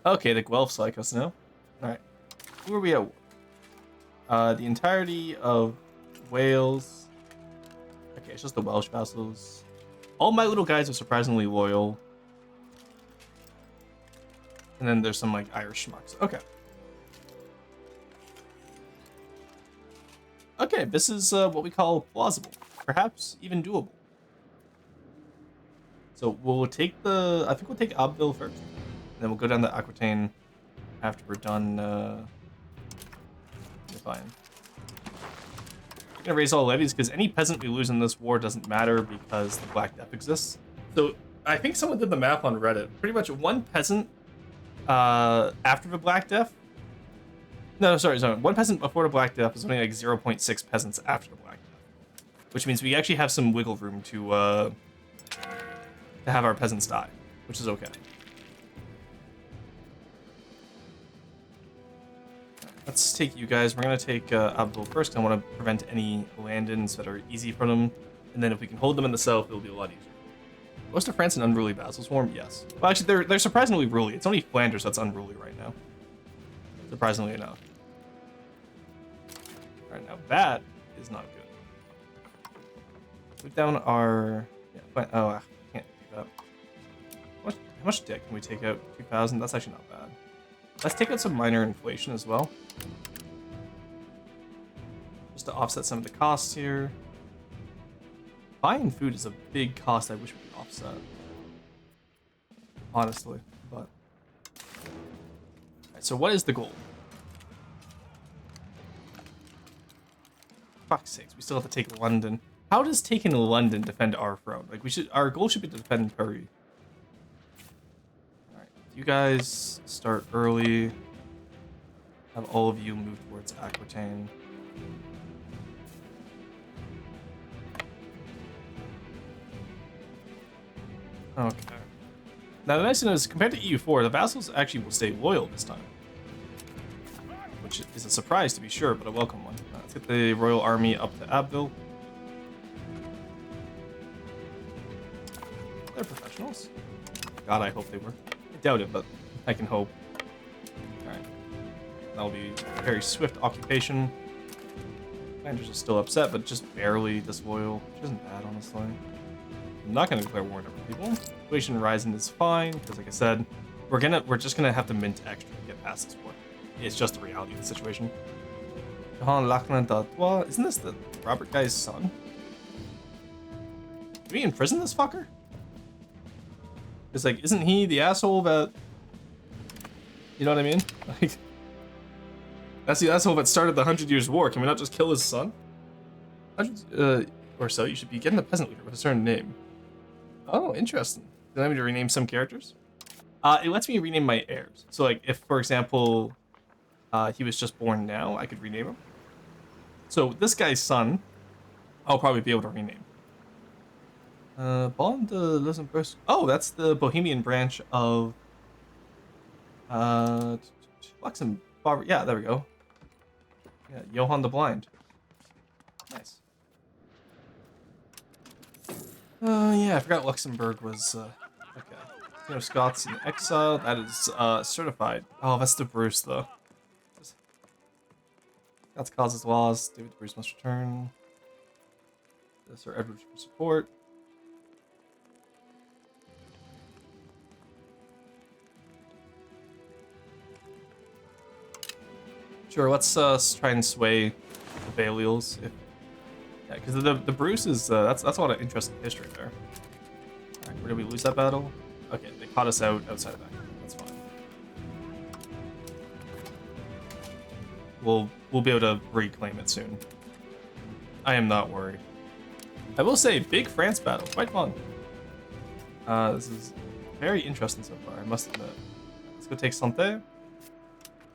Okay, the Guelphs like us now. All right, who are we at? The entirety of Wales. Okay, it's just the Welsh vassals. All my little guys are surprisingly loyal. And then there's some like Irish schmucks. Okay. Okay, this is what we call plausible. Perhaps even doable. So we'll take the... I think we'll take Abbeville first. Then we'll go down to Aquitaine after we're done... Fine. We're gonna raise all levies because any peasant we lose in this war doesn't matter because the Black Death exists. So I think someone did the math on Reddit. Pretty much one peasant after the Black Death. No, sorry. One peasant before the Black Death is only like 0.6 peasants after the Black Death, which means we actually have some wiggle room to have our peasants die, which is okay. Let's take you guys. We're gonna take Abbeville first because I want to prevent any land-ins that are easy for them, and then if we can hold them in the south, it'll be a lot easier. Most of France in unruly vassals form, yes. Well, actually, they're surprisingly ruly. It's only Flanders that's unruly right now. Surprisingly enough. All right, now that is not good. Put down our... Yeah, oh, I can't do that. How much debt can we take out? 2,000? That's actually not bad. Let's take out some minor inflation as well. Just to offset some of the costs here. Buying food is a big cost I wish we could offset. Honestly, but... Alright, so what is the goal? Fuck's sakes, we still have to take London. How does taking London defend our throne? Like, our goal should be to defend Paris. Alright, you guys start early. Have all of you move towards Aquitaine. Okay. Now the nice thing is, compared to EU4, the vassals actually will stay loyal this time. Which is a surprise to be sure, but a welcome one. Let's get the royal army up to Abbeville. They're professionals. God, I hope they were. I doubt it, but I can hope. Alright. That'll be a very swift occupation. Flanders are still upset, but just barely disloyal, which isn't bad, honestly. I'm not going to declare war on other people. Inflation rising is fine, because like I said, we're just gonna have to mint extra to get past this war. It's just the reality of the situation. Isn't this the Robert guy's son? Do we imprison this fucker? It's like, isn't he the asshole that... You know what I mean? Like, that's the asshole that started the 100 Years' War. Can we not just kill his son? 100 or so, you should be getting a peasant leader with a certain name. Oh, interesting. Does that mean to rename some characters? It lets me rename my heirs. So, like, if, for example, he was just born now, I could rename him. So, this guy's son, I'll probably be able to rename. Bond de Luxembourg. Oh, that's the Bohemian branch of Luxembourg. Yeah, there we go. Yeah, Johann the Blind. Nice. Yeah, I forgot Luxembourg was okay. You know, Scots in exile. That is certified. Oh, that's the Bruce though. Scots causes laws. David Bruce must return. Sir Edward for support. Sure, let's try and sway the Balials. Yeah, because the Bruce is that's a lot of interesting history there. All right, where did we lose that battle? Okay, they caught us outside of that. That's fine. We'll be able to reclaim it soon. I am not worried. I will say, big France battle, quite fun. This is very interesting so far, I must admit. Let's go take Santé.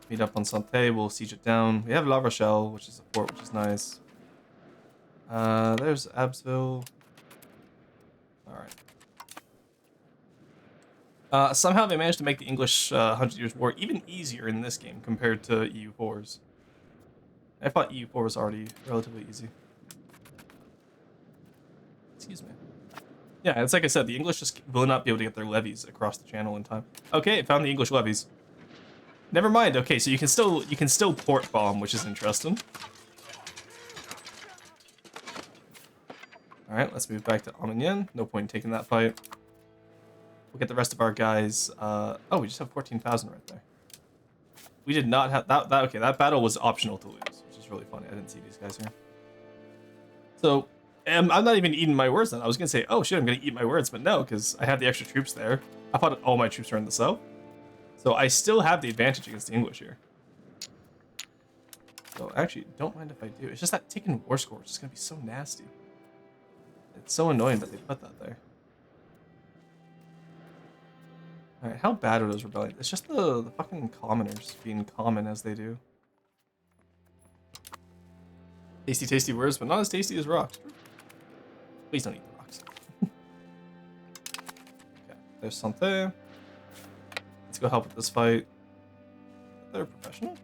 Meet up on Santé, we'll siege it down. We have La Rochelle, which is a fort, which is nice. There's Abbeville. Alright. Somehow they managed to make the English 100 Years' War even easier in this game compared to EU4's. I thought EU4 was already relatively easy. Excuse me. Yeah, it's like I said, the English just will not be able to get their levies across the channel in time. Okay, found the English levies. Never mind. Okay, so you can still port bomb, which is interesting. All right, let's move back to Amenyen. No point in taking that fight. We'll get the rest of our guys. Oh, we just have 14,000 right there. We did not have that. Okay, that battle was optional to lose, which is really funny. I didn't see these guys here. So, I'm not even eating my words then. I was gonna say, oh shit, I'm gonna eat my words, but no, because I have the extra troops there. I thought all my troops are in the south. So I still have the advantage against the English here. So actually, don't mind if I do. It's just that taking war score is just gonna be so nasty. It's so annoying that they put that there. Alright, how bad are those rebellions? It's just the fucking commoners being common as they do. Tasty, tasty words, but not as tasty as rocks. Please don't eat the rocks. Okay, there's something. Let's go help with this fight. They're professional?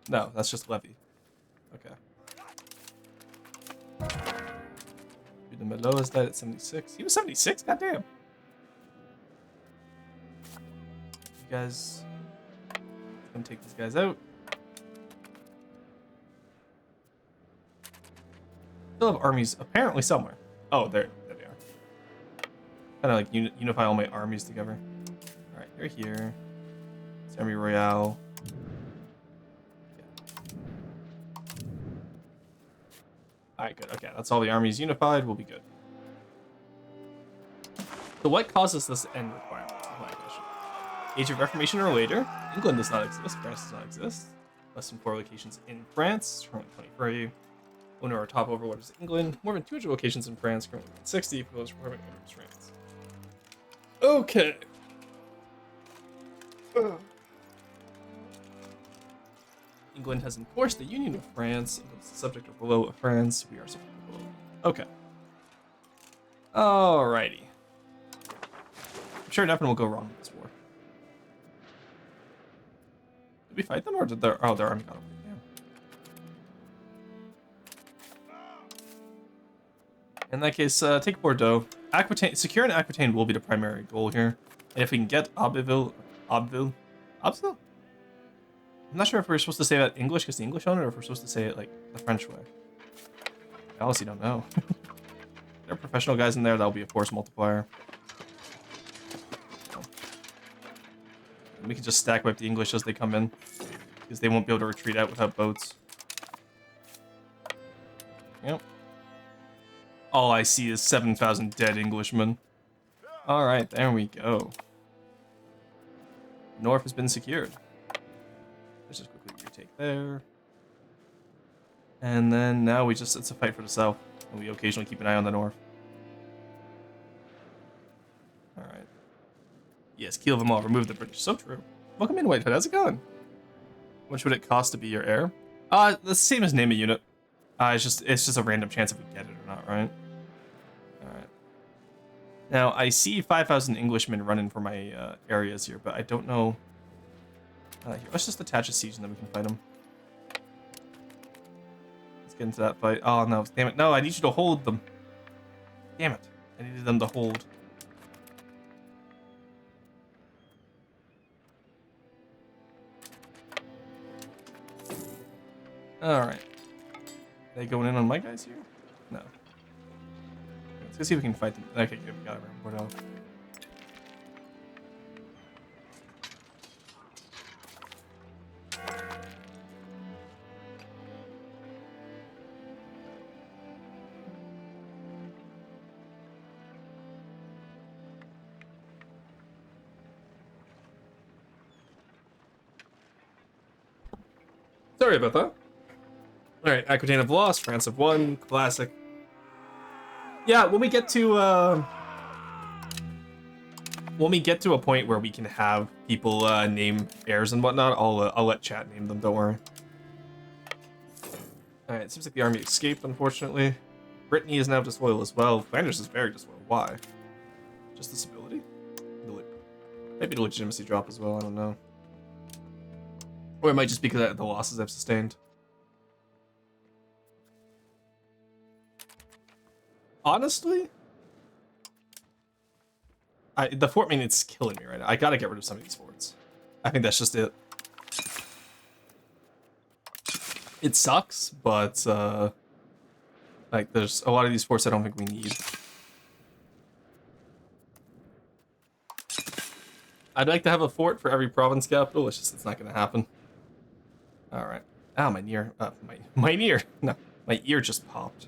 No, that's just levy. Okay. Dude, the Melo is dead at 76. He was 76? Goddamn. You guys... I'm gonna take these guys out. Still have armies apparently somewhere. Oh, there they are. Kind of like unify all my armies together. All right, you're here. It's Army Royale. Yeah. All right, good. Okay, that's all the armies unified. We'll be good. So what causes this end requirement? Age of Reformation or later. England does not exist. France does not exist. Less than 4 locations in France. Currently 23. Owner or top overlord is England. More than 200 locations in France. Currently 60. Proposed requirement owner is France. Okay. England has enforced the Union of France. England is the subject of below of France. We are subject of below. Okay. Alrighty. I'm sure nothing will go wrong in this war. Did we fight them or did their army got away? In that case, take Bordeaux. Aquitaine, secure an Aquitaine will be the primary goal here. And if we can get Abbeville? I'm not sure if we're supposed to say that English because the English own it, or if we're supposed to say it like the French way. I honestly don't know. There are professional guys in there. That'll be a force multiplier. And we can just stack wipe the English as they come in, because they won't be able to retreat out without boats. Yep. All I see is 7,000 dead Englishmen. Alright, there we go. North has been secured. Let's just quickly retake there. And then now it's a fight for the south. And we occasionally keep an eye on the north. Alright. Yes, kill them all, remove the British. So true. Welcome in, Whitehead, how's it going? How much would it cost to be your heir? The same as name a unit. It's just a random chance if we get it or not, right? Alright. Now, I see 5,000 Englishmen running for my areas here, but I don't know... let's just attach a siege and then we can fight them. Let's get into that fight. Oh, no. Damn it. No, I need you to hold them. Damn it. I needed them to hold. Alright. Are they going in on my guys here? No. Let's go see if we can fight them. Okay, good. We got it right. Bordeaux. Sorry about that. Alright, Aquitaine have lost, France have won, classic. Yeah, when we get to a point where we can have people name heirs and whatnot, I'll let chat name them, don't worry. Alright, it seems like the army escaped, unfortunately. Brittany is now disloyal as well. Flanders is very disloyal. Why? Just disability? Maybe the legitimacy drop as well, I don't know. Or it might just be because of the losses I've sustained. Honestly, the fort maintenance is killing me right now. I gotta get rid of some of these forts. I think that's just it. It sucks, but like there's a lot of these forts I don't think we need. I'd like to have a fort for every province capital. It's not gonna happen. All right. Ah, my ear. My ear. No, my ear just popped.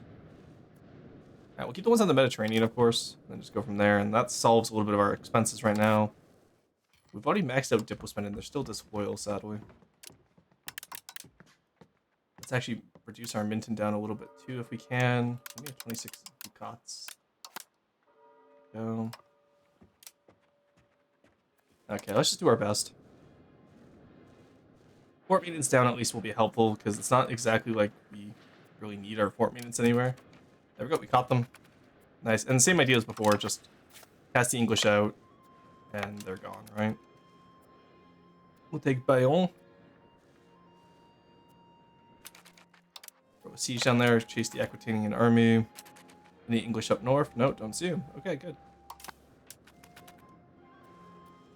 All right, we'll keep the ones on the Mediterranean, of course, and then just go from there. And that solves a little bit of our expenses right now. We've already maxed out diplo spending. There's still disloyal, sadly. Let's actually reduce our minting down a little bit too, if we can. We have 26 ducats. Go. Okay, let's just do our best. Fort maintenance down at least will be helpful, because it's not exactly like we really need our fort maintenance anywhere. There we go, we caught them. Nice, and the same idea as before, just cast the English out, and they're gone, right? We'll take Bayonne. Throw a siege down there, chase the Aquitanian army. Any English up north? No, don't see him. Okay, good.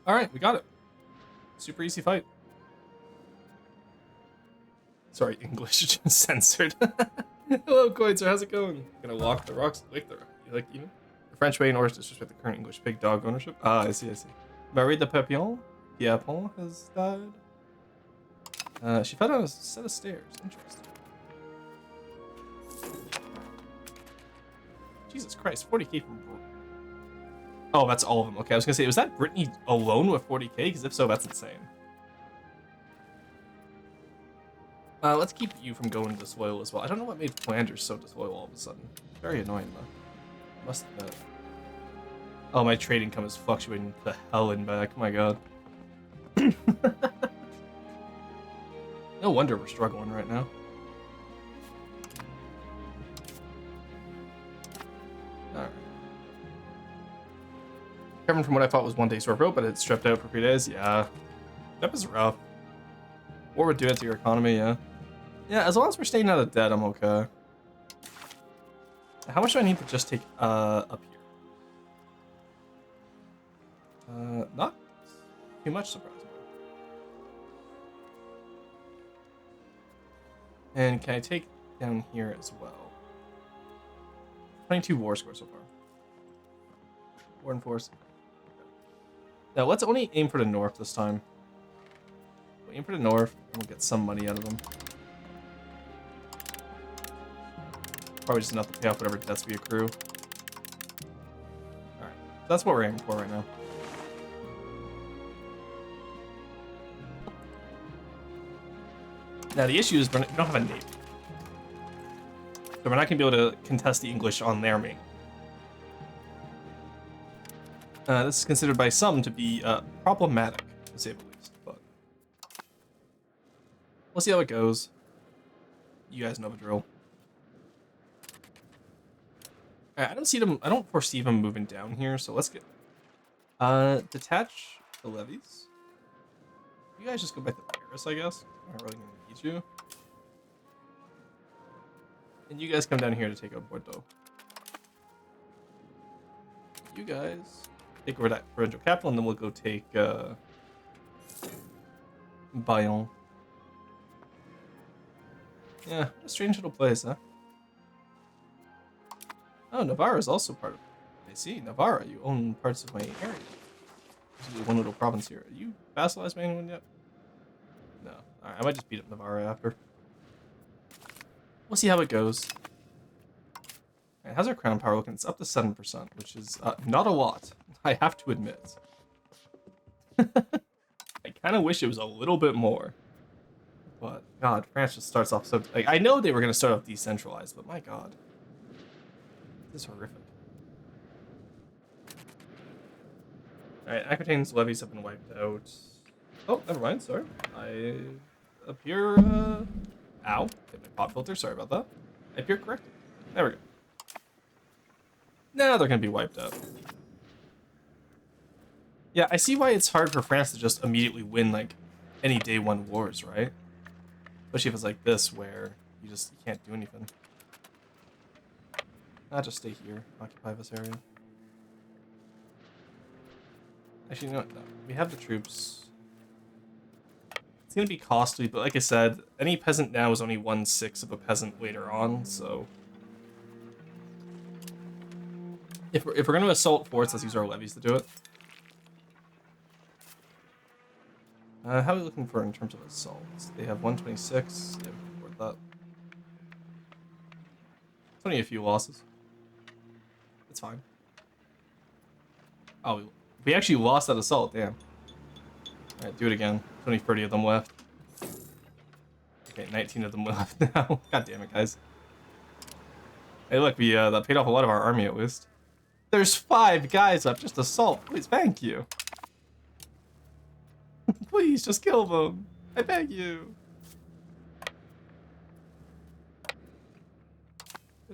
Alright, we got it. Super easy fight. Sorry, English just censored. Hello, Koitzer, how's it going? Gonna walk the rocks like the you like even? The French way in order to disrespect the current English big dog ownership. Ah, I see. Marie de Papillon? Pierpont has died. She fell down a set of stairs. Interesting. Jesus Christ, 40k from oh, that's all of them. Okay, I was gonna say, was that Brittany alone with 40k? Because if so, that's insane. Let's keep you from going disloyal as well. I don't know what made Flanders so disloyal all of a sudden. Very annoying though. Must have been. Oh, my trade income is fluctuating to hell and back. My god. No wonder we're struggling right now. Alright. Kevin, from what I thought was one day sore throat, but it's stripped out for 3 days. Yeah. That was rough. What would do it to your economy, yeah. Yeah, as long as we're staying out of debt, I'm okay. How much do I need to just take up here? Not too much, surprisingly. And can I take down here as well? 22 war score so far. War and force. Now let's only aim for the north this time. We'll aim for the north, and we'll get some money out of them. Probably just enough to pay off whatever debts we accrue. Alright, that's what we're aiming for right now. Now the issue is we don't have a navy. So we're not going to be able to contest the English on their main. This is considered by some to be problematic, to say the least. But we'll see how it goes. You guys know the drill. Right, I don't foresee them moving down here, so let's get detach the levies. You guys just go back to Paris, I guess. I'm not really gonna need you. And you guys come down here to take out Bordeaux. You guys take over that provincial capital, and then we'll go take Bayonne. Yeah, a strange little place, huh? Oh, Navarra is also part of it. I see. Navarra, you own parts of my area. There's one little province here. Are you vassalized by anyone yet? No. Alright, I might just beat up Navarra after. We'll see how it goes. Alright, how's our crown power looking? It's up to 7%, which is not a lot, I have to admit. I kind of wish it was a little bit more. But, God, France just starts off so... Like, I know they were going to start off decentralized, but my God. This is horrific. Alright, Aquitaine's levies have been wiped out. Oh, never mind, sorry. I appear, ow. Hit my pop filter, sorry about that. I appear corrected. There we go. Now they're gonna be wiped out. Yeah, I see why it's hard for France to just immediately win, like, any day one wars, right? Especially if it's like this, where you can't do anything. I'll just stay here, occupy this area. Actually, you know what? No, we have the troops. It's gonna be costly, but like I said, any peasant now is only 1/6 of a peasant later on, so... If we're gonna assault forts, let's use our levies to do it. How are we looking for in terms of assaults? They have 126. Yeah, we can afford that. It's only a few losses. It's fine. Oh, we actually lost that assault, damn. Alright, do it again. There's only 30 of them left. Okay, 19 of them left now. God damn it, guys. Hey, look, we that paid off a lot of our army at least. There's 5 guys left. Just assault, please. Thank you. Please, just kill them. I beg you.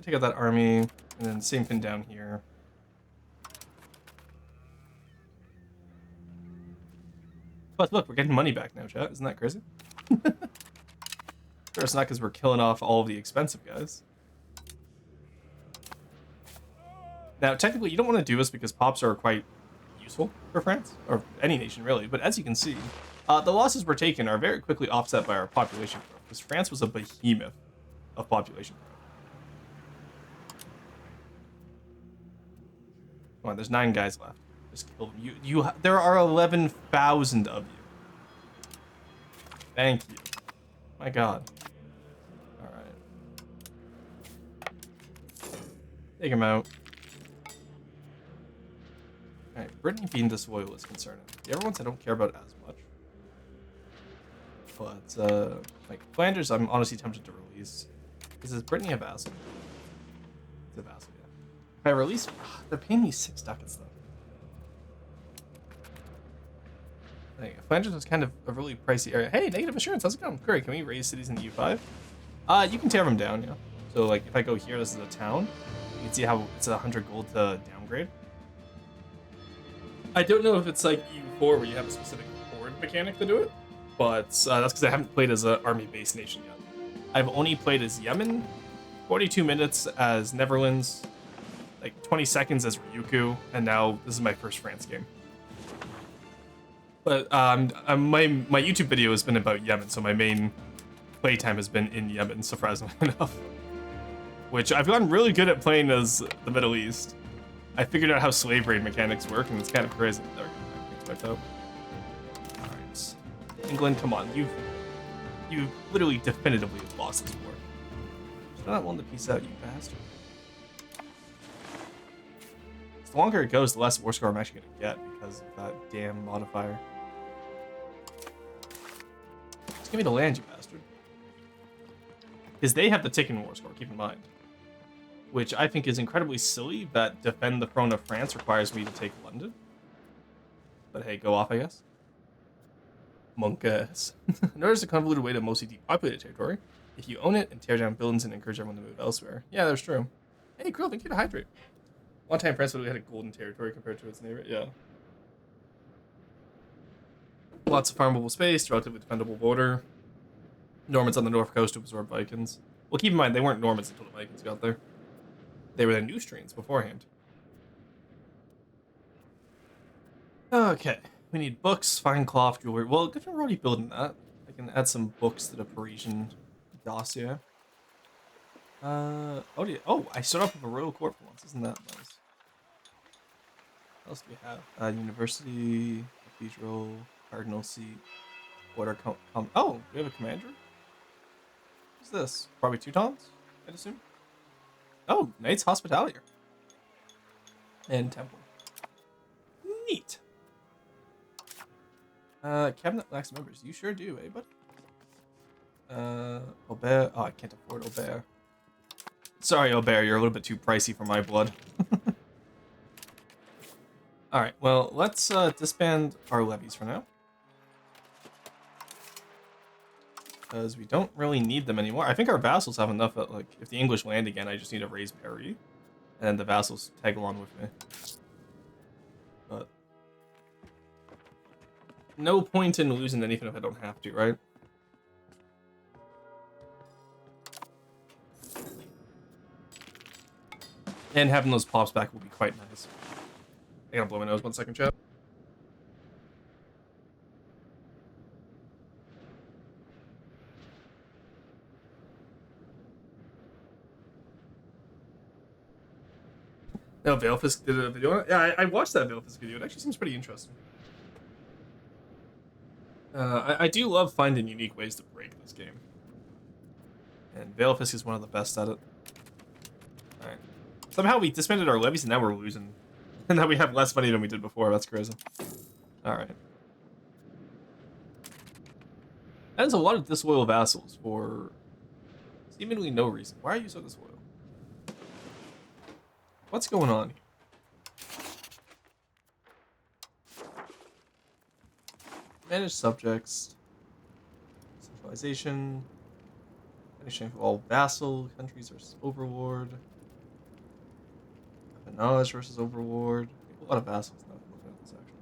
Take out that army, and then same thing down here. But look, we're getting money back now, chat. Isn't that crazy? Sure, it's not because we're killing off all of the expensive guys. Now, technically, you don't want to do this because pops are quite useful for France, or any nation, really. But as you can see, the losses we're taking are very quickly offset by our population growth, because France was a behemoth of population growth. Come on, there's 9 guys left. Just kill them. There are 11,000 of you. Thank you. My God. All right. Take him out. All right, Brittany being disloyal is concerning. The other ones I don't care about as much. But like Flanders, I'm honestly tempted to release. Does Brittany a vassal? It's a vassal, yeah. If I release, they're paying me 6 ducats though. Flanders is kind of a really pricey area. Hey, negative assurance, how's it going? Great, can we raise cities in the U5? You can tear them down, yeah. So like if I go here, this is a town. You can see how it's 100 gold to downgrade. I don't know if it's like U4 where you have a specific horde mechanic to do it, but that's because I haven't played as an army-based nation yet. I've only played as Yemen, 42 minutes as Netherlands, like 20 seconds as Ryukyu, and now this is my first France game. But my YouTube video has been about Yemen, so my main playtime has been in Yemen, surprisingly enough. Which I've gotten really good at playing as the Middle East. I figured out how slave raid mechanics work, and it's kind of crazy. There we go. Alright. England, come on. You've literally definitively lost this war. You're not willing to peace out, you bastard. The longer it goes, the less war score I'm actually going to get because of that damn modifier. Just give me the land, you bastard. Because they have the ticking war score, keep in mind. Which I think is incredibly silly that defend the throne of France requires me to take London. But hey, go off, I guess. Monk-ass. Notice a convoluted way to mostly depopulate a territory. If you own it and tear down buildings and encourage everyone to move elsewhere. Yeah, that's true. Hey, Krill, thank you to hydrate. One time France literally had a golden territory compared to its neighbor. Yeah. Lots of farmable space, relatively defendable border. Normans on the north coast to absorb Vikings. Well, keep in mind, they weren't Normans until the Vikings got there. They were the Neustrians beforehand. Okay. We need books, fine cloth, jewelry. Well, good thing we're already building that. I can add some books to the Parisian dossier. Oh, I start off with a royal court for once. Isn't that nice? What else do we have? University, cathedral, cardinal seat, water. Oh, we have a commander. What's this? Probably Teutons, I'd assume. Oh, Knights Hospitalier and Temple. Neat. Cabinet lacks members. You sure do, eh, buddy? Aubert. Oh, I can't afford Aubert. Sorry, Aubert, you're a little bit too pricey for my blood. Alright, well, let's disband our levies for now. Because we don't really need them anymore. I think our vassals have enough that, like, if the English land again, I just need to raise parity. And then the vassals tag along with me. But no point in losing anything if I don't have to, right? And having those pops back will be quite nice. I gotta blow my nose 1 second, chat. No, Veilfisk did a video on it. Yeah, I watched that Veilfisk video. It actually seems pretty interesting. I do love finding unique ways to break this game. And Veilfisk is one of the best at it. Alright. Somehow we disbanded our levies and now we're losing. And now we have less money than we did before. That's crazy. Alright. That is a lot of disloyal vassals for seemingly no reason. Why are you so disloyal? What's going on here? Manage subjects. Centralization. Finishing all vassal countries versus overlord. Knowledge versus overlord. A lot of vassals now. Looking at this actually.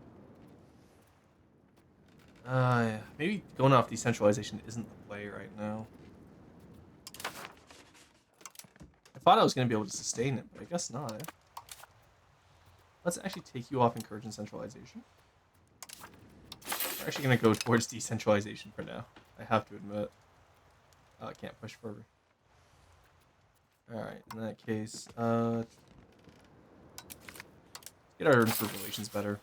Yeah. Maybe going off decentralization isn't the play right now. I thought I was going to be able to sustain it, but I guess not. Eh? Let's actually take you off encouraging centralization. We're actually going to go towards decentralization for now. I have to admit. I can't push further. Alright, in that case, get our improved relations better.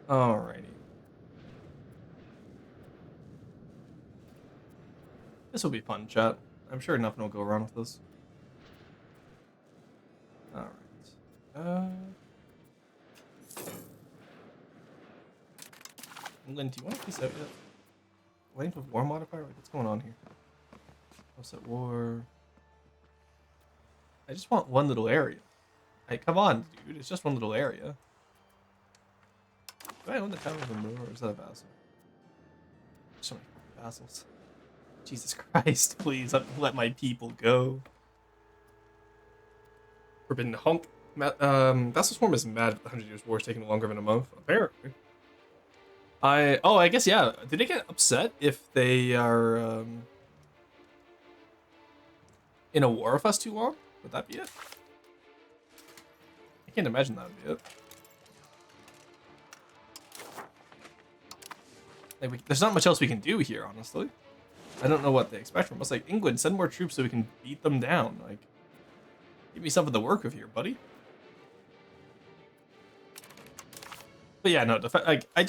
Alrighty. This will be fun, chat. I'm sure nothing will go wrong with this. Alright. England, do you want to piece out yet? Waiting for war modifier? Like, what's going on here? What's at war? I just want one little area. Hey, come on, dude. It's just one little area. Do I own the town of Limur, or is that a vassal? So many vassals. Jesus Christ, please let my people go. Forbidden Hunk. Vassal Swarm is mad at the 100 Years' War is taking longer than a month, apparently. I guess, yeah. Did they get upset if they are in a war with us too long? Would that be it? I can't imagine that would be it. Like, there's not much else we can do here, honestly. I don't know what they expect from us. Like, England, send more troops so we can beat them down. Like, give me something to work with here, buddy. But yeah, no, like, I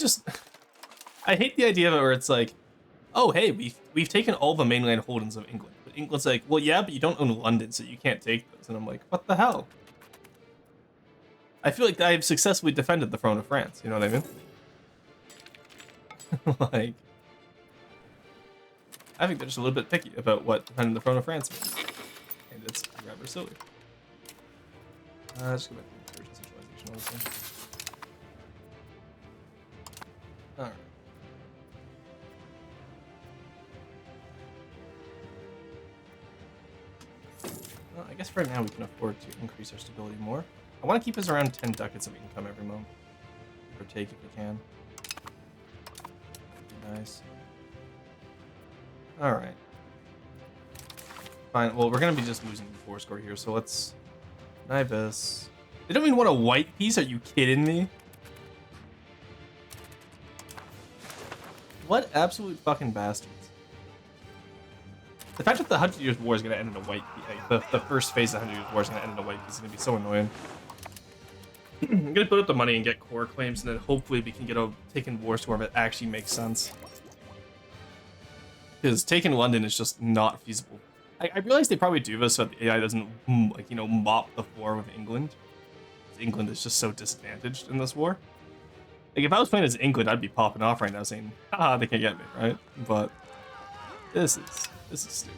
hate the idea of it where it's like, oh, hey, we've taken all the mainland holdings of England. But England's like, well, yeah, but you don't own London, so you can't take those. And I'm like, what the hell? I feel like I've successfully defended the throne of France. You know what I mean? Like, I think they're just a little bit picky about what defending the throne of France means. And it's rather silly. Just go back to the centralization, honestly. Alright. Well, I guess for now we can afford to increase our stability more. I want to keep us around 10 ducats of income every month. Or take if we can. Nice. Alright. Fine. Well, we're going to be just losing the 4 score here, so let's deny this. They don't even want a white piece? Are you kidding me? What absolute fucking bastards. The fact that the 100 Years' War is going to end in a white piece, like the first phase of the 100 Years' War is going to end in a white piece, is going to be so annoying. I'm going to put up the money and get core claims, and then hopefully we can get a taken war score that actually makes sense. Because taking London is just not feasible. I realize they probably do this so that the AI doesn't, like, you know, mop the floor with England. England is just so disadvantaged in this war. Like, if I was playing as England, I'd be popping off right now saying, haha, they can't get me, right? But this is stupid.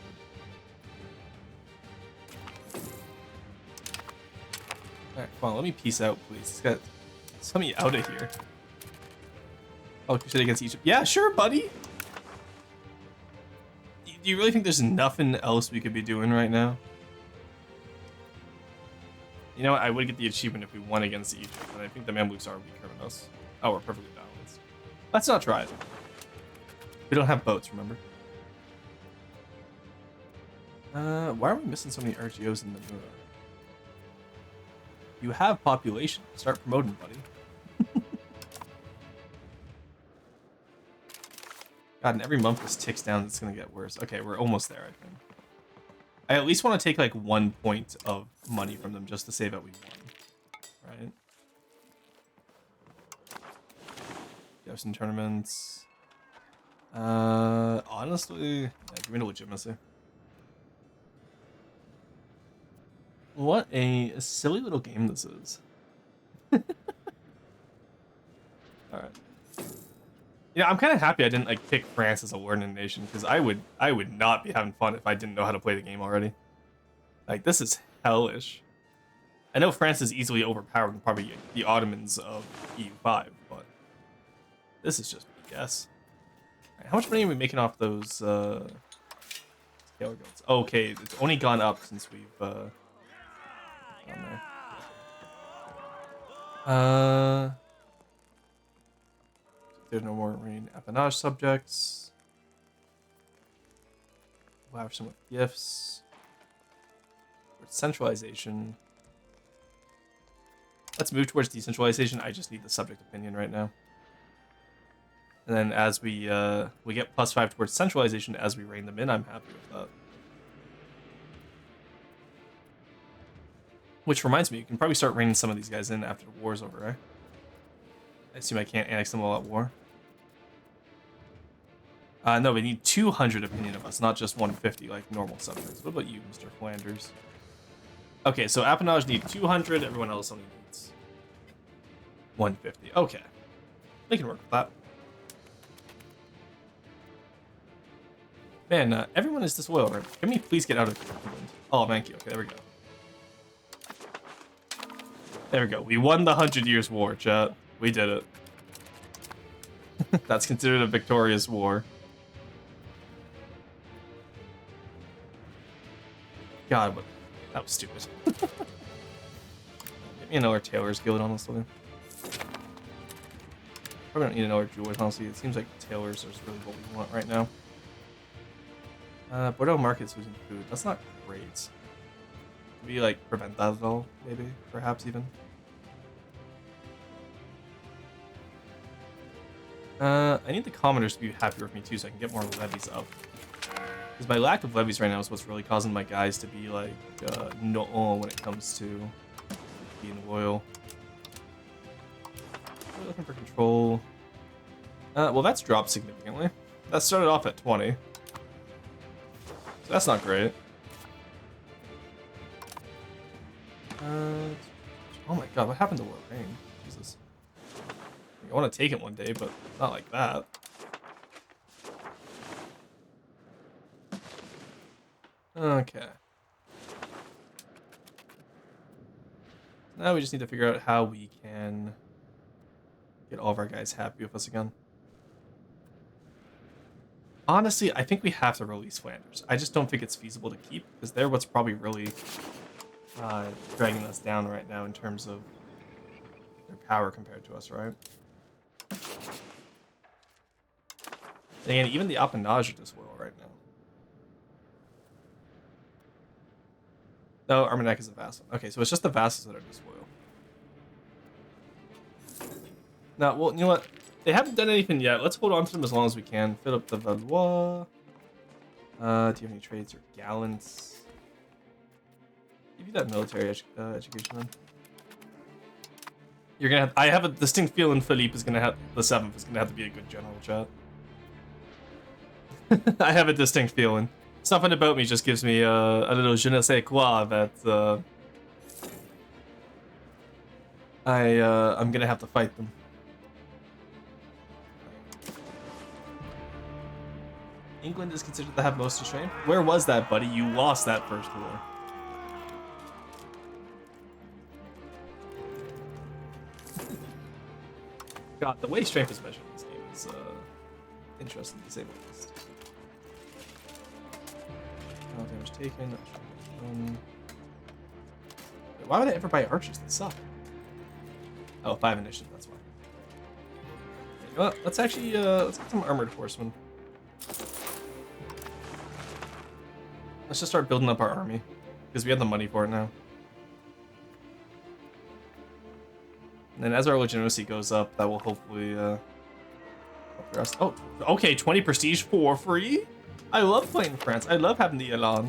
Alright, come on, let me peace out, please. Let me out of here. Oh, crusade against Egypt. Yeah, sure, buddy. Do you really think there's nothing else we could be doing right now? You know what? I would get the achievement if we won against Egypt, and I think the Mamluks are weaker than us. Oh, we're perfectly balanced. Let's not try it. We don't have boats, remember? Why are we missing so many RGOs in the Mura? You have population. Start promoting, buddy. God, and every month this ticks down, it's gonna get worse. Okay, we're almost there, I think. I at least want to take like 1 point of money from them just to say that we won. Right? You have some tournaments. Honestly, yeah, give me the legitimacy. What a silly little game this is. Alright. Yeah, I'm kind of happy I didn't like pick France as a learning nation, because I would not be having fun if I didn't know how to play the game already. Like, this is hellish. I know France is easily overpowered and probably the Ottomans of EU5, but this is just BS. Right, how much money are we making off those scale goats? Okay, it's only gone up since we've gone there. There's no more marine appanage subjects. We'll have some with gifts. Towards centralization. Let's move towards decentralization. I just need the subject opinion right now. And then as we get +5 towards centralization as we rein them in, I'm happy with that. Which reminds me, you can probably start reining some of these guys in after the war's over, right? I assume I can't annex them all at war. No, we need 200 opinion of us, not just 150 like normal subjects. What about you, Mr. Flanders? Okay, so appanage need 200, everyone else only needs 150. Okay. They can work with that. Man, everyone is disloyal, right? Can we please get out of England? Oh, thank you. Okay, there we go. There we go. We won the 100 Years' War, chat. We did it. That's considered a victorious war. God, but that was stupid. Get me another Tailor's Guild, honestly. Probably don't need another Jewelers, honestly. It seems like Tailors is really what we want right now. Bordeaux Market's losing food. That's not great. Maybe, like, prevent that at all, maybe? Perhaps, even? I need the commoners to be happier with me, too, so I can get more levies up. Because my lack of levies right now is what's really causing my guys to be, like, no when it comes to being loyal. We're looking for control. Well, that's dropped significantly. That started off at 20. So that's not great. Oh my god, what happened to Lorraine? Jesus. I want to take it one day, but not like that. Okay. Now we just need to figure out how we can get all of our guys happy with us again. Honestly, I think we have to release Flanders. I just don't think it's feasible to keep, because they're what's probably really dragging us down right now in terms of their power compared to us, right? And even the appanage are disloyal right now. No, Armagnac is a vassal. Okay, so it's just the vassals that are disloyal. Now, well, you know what? They haven't done anything yet. Let's hold on to them as long as we can. Philip de Valois. Do you have any trades or gallants? Give you that military education then. You're gonna have, I have a distinct feeling Philippe is gonna have, the 7th is gonna have to be a good general, chat. I have a distinct feeling. Something about me just gives me a little je ne sais quoi that I'm gonna have to fight them. England is considered to have most strength. Where was that, buddy? You lost that first war. God, the way strength is measured in this game is interesting to say the least. No damage taken. Why would I ever buy archers? They suck. Oh, 5 initiative, that's why. You know what? Let's actually, let's get some armored horsemen. Let's just start building up our army. Because we have the money for it now. And then as our legitimacy goes up, that will hopefully, help the rest. Oh, okay, 20 prestige for free? I love playing France. I love having the Elan.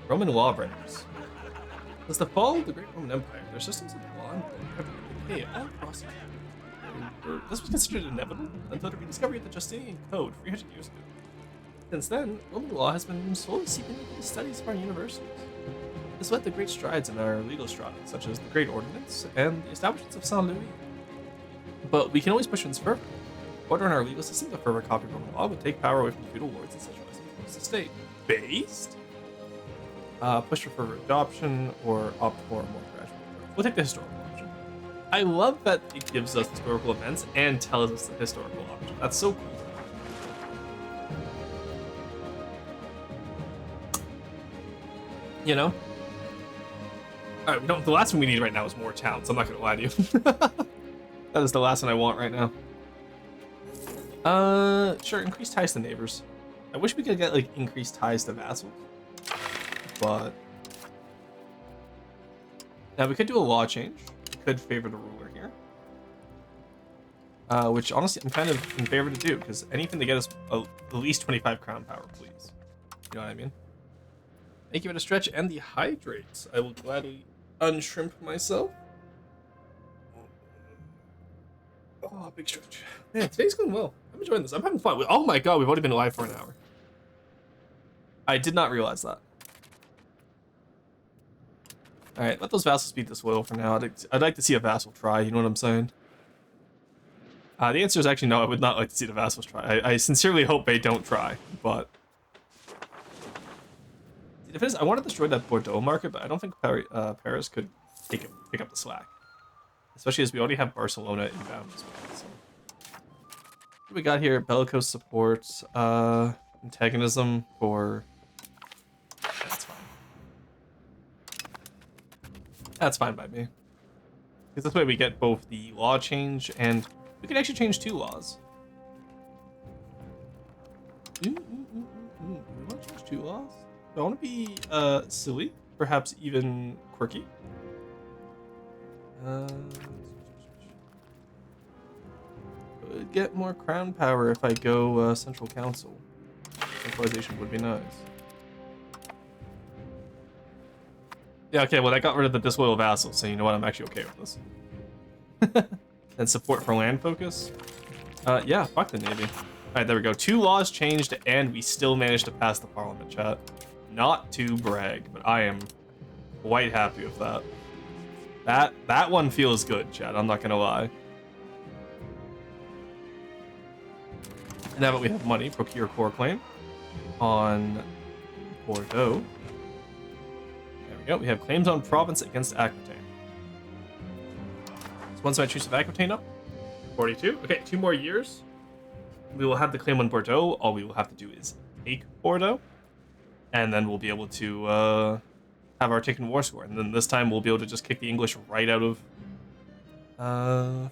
Roman lawbreakers. Since the fall of the Great Roman Empire, their systems of law and order all across Europe. This was considered inevitable until the rediscovery of the Justinian Code 300 years ago. Since then, Roman law has been slowly seeping into the studies of our universities. This led to great strides in our legal strata, such as the Great Ordinance and the establishments of Saint Louis. But we can always push things further. Order in our legal system, the further copy of Roman law would take power away from feudal lords and centralize the state. Based? Push for further adoption or opt for a more gradual approach. We'll take the historical option. I love that it gives us historical events and tells us the historical option. That's so cool. You know? Alright, we don't. The last one we need right now is more towns. I'm not gonna lie to you. That is the last one I want right now. Sure, increased ties to neighbors. I wish we could get like increased ties to vassals. But now we could do a law change. We could favor the ruler here. Which honestly I'm kind of in favor to do, because anything to get us at least 25 crown power, please. You know what I mean? Thank you for the stretch and the hydrates. I will gladly unshrimp myself. Oh, big stretch. Man, today's going well. I'm enjoying this. I'm having fun. Oh my god, we've only been live for an hour. I did not realize that. Alright, let those vassals beat this oil for now. I'd like to see a vassal try, you know what I'm saying? The answer is actually no, I would not like to see the vassals try. I sincerely hope they don't try, but... If it is, I want to destroy that Bordeaux market, but I don't think Paris could pick up the slack. Especially as we already have Barcelona inbound as well. So. What we got here? Bellicose support, antagonism for... That's fine. That's fine by me. Because this way we get both the law change and we can actually change 2 laws. We want to change 2 laws? Do I want to be silly? Perhaps even quirky? Would get more crown power if I go central council. Centralization would be nice. Yeah, okay, well, I got rid of the disloyal vassal, so you know what? I'm actually okay with this. And support for land focus? Yeah, fuck the Navy. Alright, there we go. 2 laws changed, and we still managed to pass the parliament, chat. Not to brag, but I am quite happy with that. That one feels good, chat. I'm not gonna lie. Now that we have money, procure core claim on Bordeaux. There we go. We have claims on province against Aquitaine. So once I choose of Aquitaine up, 42. Okay, 2 more years. We will have the claim on Bordeaux. All we will have to do is take Bordeaux. And then we'll be able to have our taken war score. And then this time we'll be able to just kick the English right out of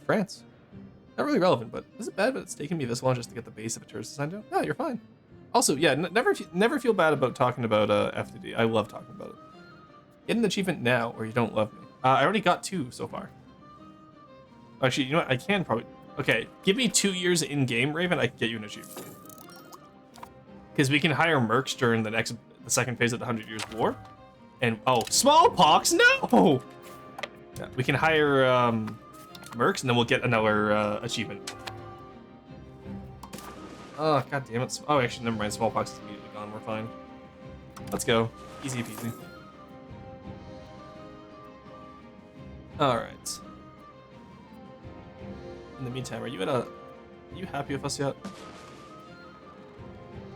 France. Not really relevant, but is it bad that it's taken me this long just to get the base of a tourist assigned to? No, you're fine. Also, yeah, never feel bad about talking about FTD. I love talking about it. Get an achievement now, or you don't love me. I already got 2 so far. Actually, you know what? I can probably... Okay, give me 2 years in-game, Raven, I can get you an achievement. Because we can hire mercs during the second phase of the 100 Years' War. And, oh, smallpox, no! Yeah, we can hire mercs, and then we'll get another achievement. Oh, god damn it. Oh, actually, never mind. Smallpox is immediately gone. We're fine. Let's go. Easy peasy. Alright. In the meantime, are you happy with us yet?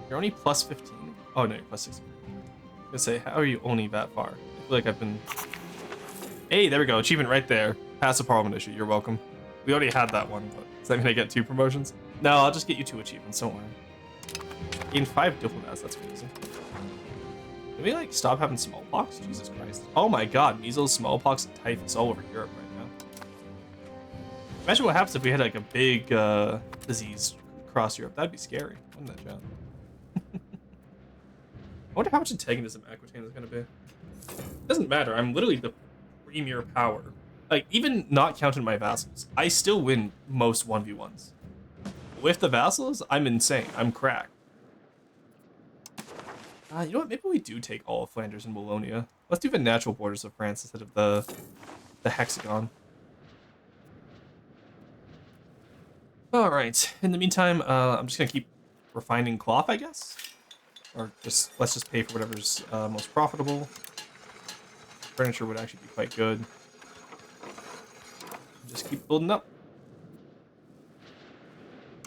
You're only plus 15. Oh no, you're plus 16. I was gonna say, how are you only that far? I feel like I've been... Hey, there we go. Achievement right there. Pass the parliament issue. You're welcome. We already had that one, but does that mean I get 2 promotions? No, I'll just get you 2 achievements. Don't worry. Gain 5 diplomats. That's crazy. Can we like stop having smallpox? Jesus Christ. Oh my god, measles, smallpox, and typhus all over Europe right now. Imagine what happens if we had like a big disease across Europe. That'd be scary, wouldn't that, John? I wonder how much antagonism Aquitaine is going to be. It doesn't matter. I'm literally the premier power. Like, even not counting my vassals, I still win most 1v1s. With the vassals, I'm insane. I'm cracked. You know what? Maybe we do take all of Flanders and Wallonia. Let's do the natural borders of France instead of the hexagon. All right. In the meantime, I'm just gonna keep refining cloth, I guess, or let's just pay for whatever's most profitable. Furniture would actually be quite good. Just keep building up.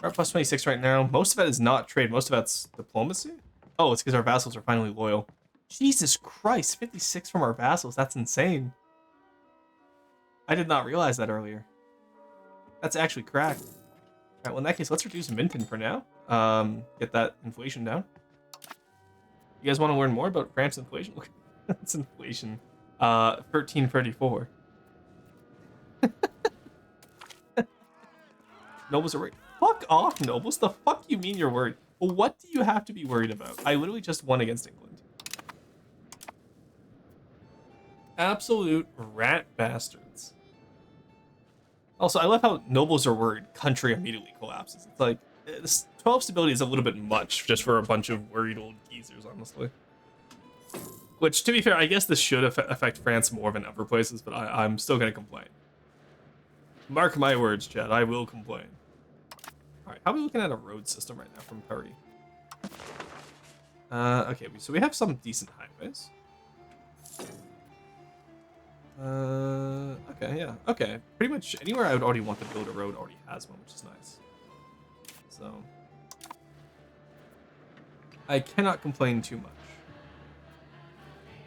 We're at plus 26 right now. Most of that is not trade. Most of that's diplomacy. Oh, it's because our vassals are finally loyal. Jesus Christ, 56 from our vassals. That's insane. I did not realize that earlier. That's actually cracked. All right, well, in that case, let's reduce Minton for now. Get that inflation down. You guys want to learn more about France inflation? Look, that's inflation. 1334. Nobles are worried. Fuck off, nobles. The fuck you mean you're worried? Well, what do you have to be worried about? I literally just won against England. Absolute rat bastards. Also, I love how nobles are worried. Country immediately collapses. It's like, 12 stability is a little bit much just for a bunch of worried old geezers, honestly. Which, to be fair, I guess this should affect France more than other places, but I'm still going to complain. Mark my words, Chad. I will complain. Alright, how are we looking at a road system right now from Puri? Okay, so we have some decent highways. Okay, yeah. Okay, pretty much anywhere I would already want to build a road already has one, which is nice. So, I cannot complain too much.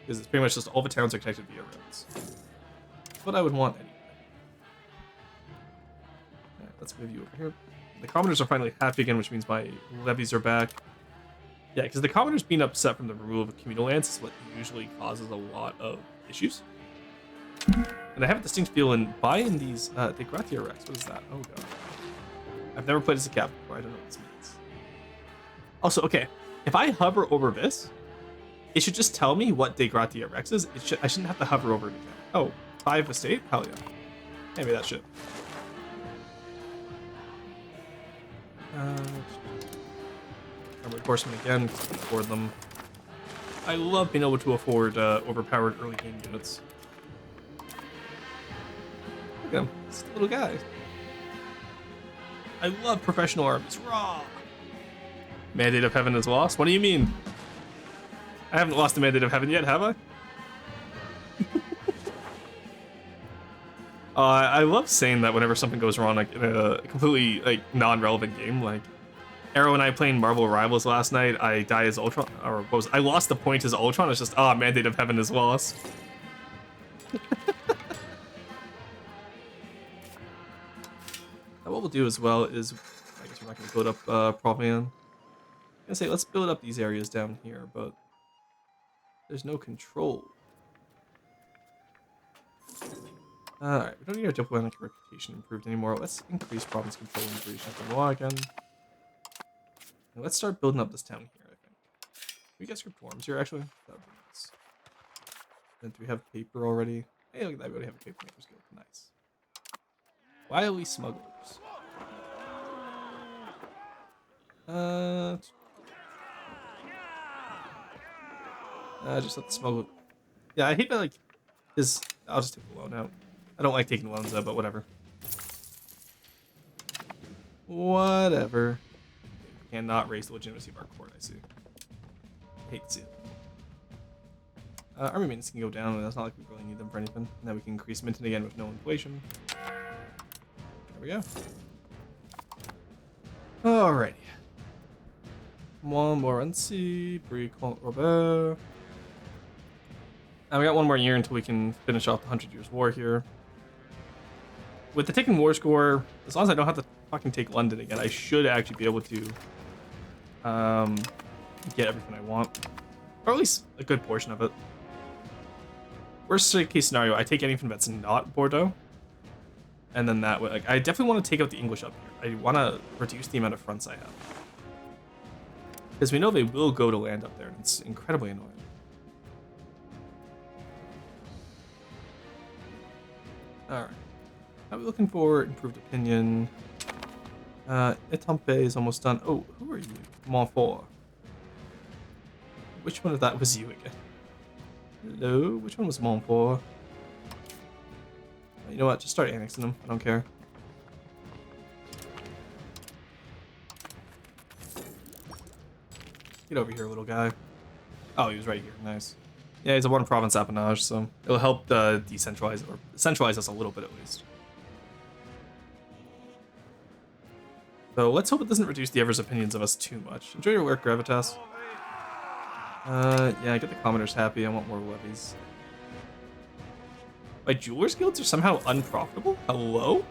Because it's pretty much just all the towns are connected via roads. That's what I would want anyway. Alright, let's move you over here. The commoners are finally happy again, which means my levies are back. Yeah, because the commoners being upset from the removal of communal lands is what usually causes a lot of issues. And I have a distinct feeling buying these De Gratia Rex. What is that? Oh god. I've never played as a cap before. I don't know what this means. Also, okay, if I hover over this, it should just tell me what De Gratia Rex is. I shouldn't have to hover over it again. Oh, 5 estate? Hell yeah. Maybe that should. Armored horsemen again, because I can afford them. I love being able to afford overpowered early game units. Look at him, this little guy. I love professional armies. Raw! Mandate of Heaven is lost? What do you mean? I haven't lost the Mandate of Heaven yet, have I? I love saying that whenever something goes wrong, like in a completely like non-relevant game. Like Arrow and I playing Marvel Rivals last night. I die as Ultron, or what was I lost the point as Ultron. It's just Mandate of Heaven is lost. Now what we'll do as well is, I guess we're not going to build up Provian. I'm gonna say let's build up these areas down here, but there's no control. Alright, we don't need our diplomatic reputation improved anymore. Let's increase province control in British law again. And let's start building up this town here, I think. Can we get scriptoriums here, actually? That would be nice. And do we have paper already? Hey, look at that, we already have a papermaker's guild. Nice. Wily smugglers. Just let the smuggler... Yeah, I hate that, like, this... I'll just take the loan out. I don't like taking loans out, but whatever. Whatever. Cannot raise the legitimacy of our court, I see. I hate to see it. Army maintenance can go down, and that's not like we really need them for anything. And then we can increase Minton again with no inflation. There we go. Alrighty. Montmorency, Brie-Comte-Robert. And we got one more year until we can finish off the 100 Years' War here. With the taking war score, as long as I don't have to fucking take London again, I should actually be able to get everything I want. Or at least a good portion of it. Worst case scenario, I take anything that's not Bordeaux. And then that way, like, I definitely want to take out the English up here. I want to reduce the amount of fronts I have. Because we know they will go to land up there, and it's incredibly annoying. Alright. Now we're looking for improved opinion. Etampe is almost done. Oh, who are you? Montfort. Which one of that was you again? Hello? Which one was Montfort? You know what? Just start annexing them. I don't care. Get over here, little guy. Oh, he was right here. Nice. Yeah, he's a one province appanage, so it'll help decentralize or centralize us a little bit at least. So let's hope it doesn't reduce the Ever's opinions of us too much. Enjoy your work, Gravitas. Yeah, get the commoners happy. I want more levies. My jewelers guilds are somehow unprofitable? Hello?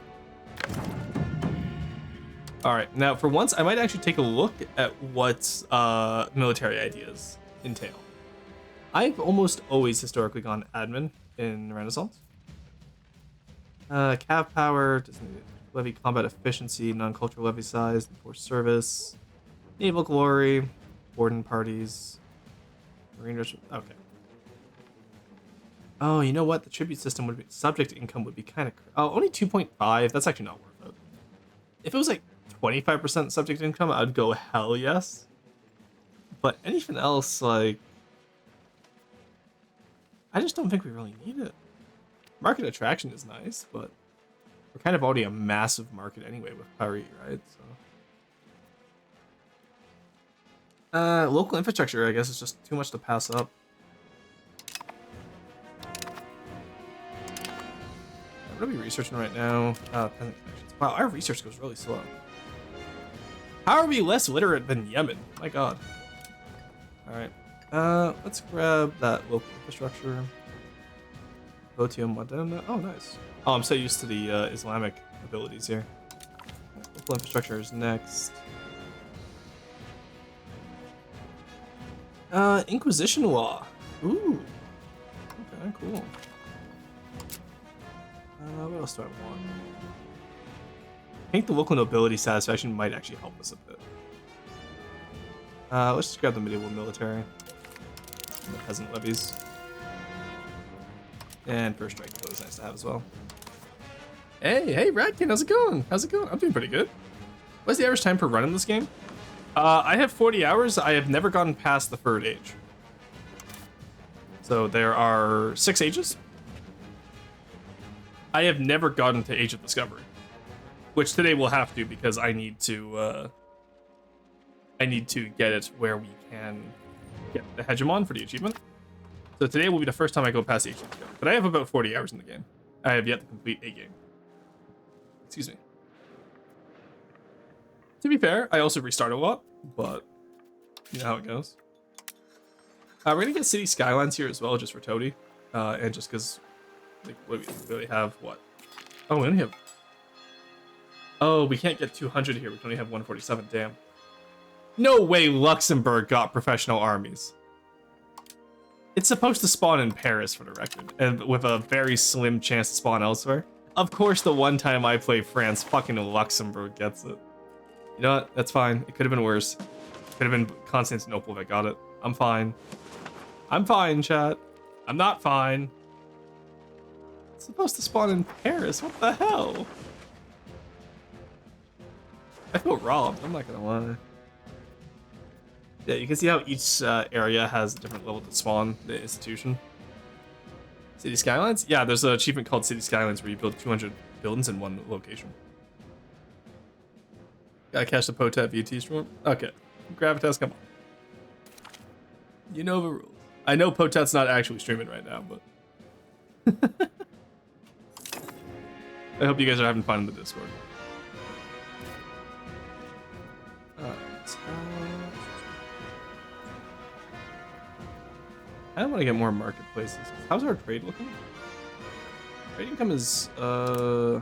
Alright, now for once, I might actually take a look at what military ideas entail. I've almost always historically gone admin in Renaissance. Cav power, doesn't levy combat efficiency, non-cultural levy size, force service, naval glory, warden parties, marine okay. Oh, you know what? The tribute system would be subject income would be kind of. Oh, only 2.5. That's actually not worth it. If it was like 25% subject income, I'd go hell yes. But anything else, like, I just don't think we really need it. Market attraction is nice, but we're kind of already a massive market anyway with Paris, right? So, local infrastructure, I guess, is just too much to pass up. What are we researching right now? Peasant connections. Wow, our research goes really slow. How are we less literate than Yemen? My god. Alright. Let's grab that local infrastructure. Votium Moderna. Oh, nice. Oh, I'm so used to the Islamic abilities here. Local infrastructure is next. Inquisition law. Ooh. Okay, cool. What else do I want? I think the local nobility satisfaction might actually help us a bit. Let's just grab the medieval military. And the peasant levies. And first strike code is nice to have as well. Hey, Radkin, how's it going? How's it going? I'm doing pretty good. What's the average time per run in this game? I have 40 hours. I have never gotten past the third age. So there are 6 ages. I have never gotten to Age of Discovery, which today we'll have to because I need to get it where we can get the hegemon for the achievement. So today will be the first time I go past Age of Discovery, but I have about 40 hours in the game. I have yet to complete a game. Excuse me. To be fair, I also restart a lot, but you know how it goes. We're gonna get City Skylines here as well, just for Toady, and just because. Like, what do we really have? What? Oh, we only have. Oh, we can't get 200 here. We can only have 147. Damn. No way Luxembourg got professional armies. It's supposed to spawn in Paris, for the record, and with a very slim chance to spawn elsewhere. Of course, the one time I play France, fucking Luxembourg gets it. You know what? That's fine. It could have been worse. Could have been Constantinople that got it. I'm fine. I'm fine, chat. I'm not fine. It's supposed to spawn in Paris. What the hell? I feel robbed. I'm not gonna lie. Yeah, you can see how each area has a different level to spawn the institution. City Skylines? Yeah, there's an achievement called City Skylines where you build 200 buildings in one location. Gotta catch the Potat VT stream. Okay, Gravitas, come on. You know the rules. I know Potat's not actually streaming right now, but. I hope you guys are having fun in the Discord. Alright. I want to get more marketplaces. How's our trade looking? Trade income is trade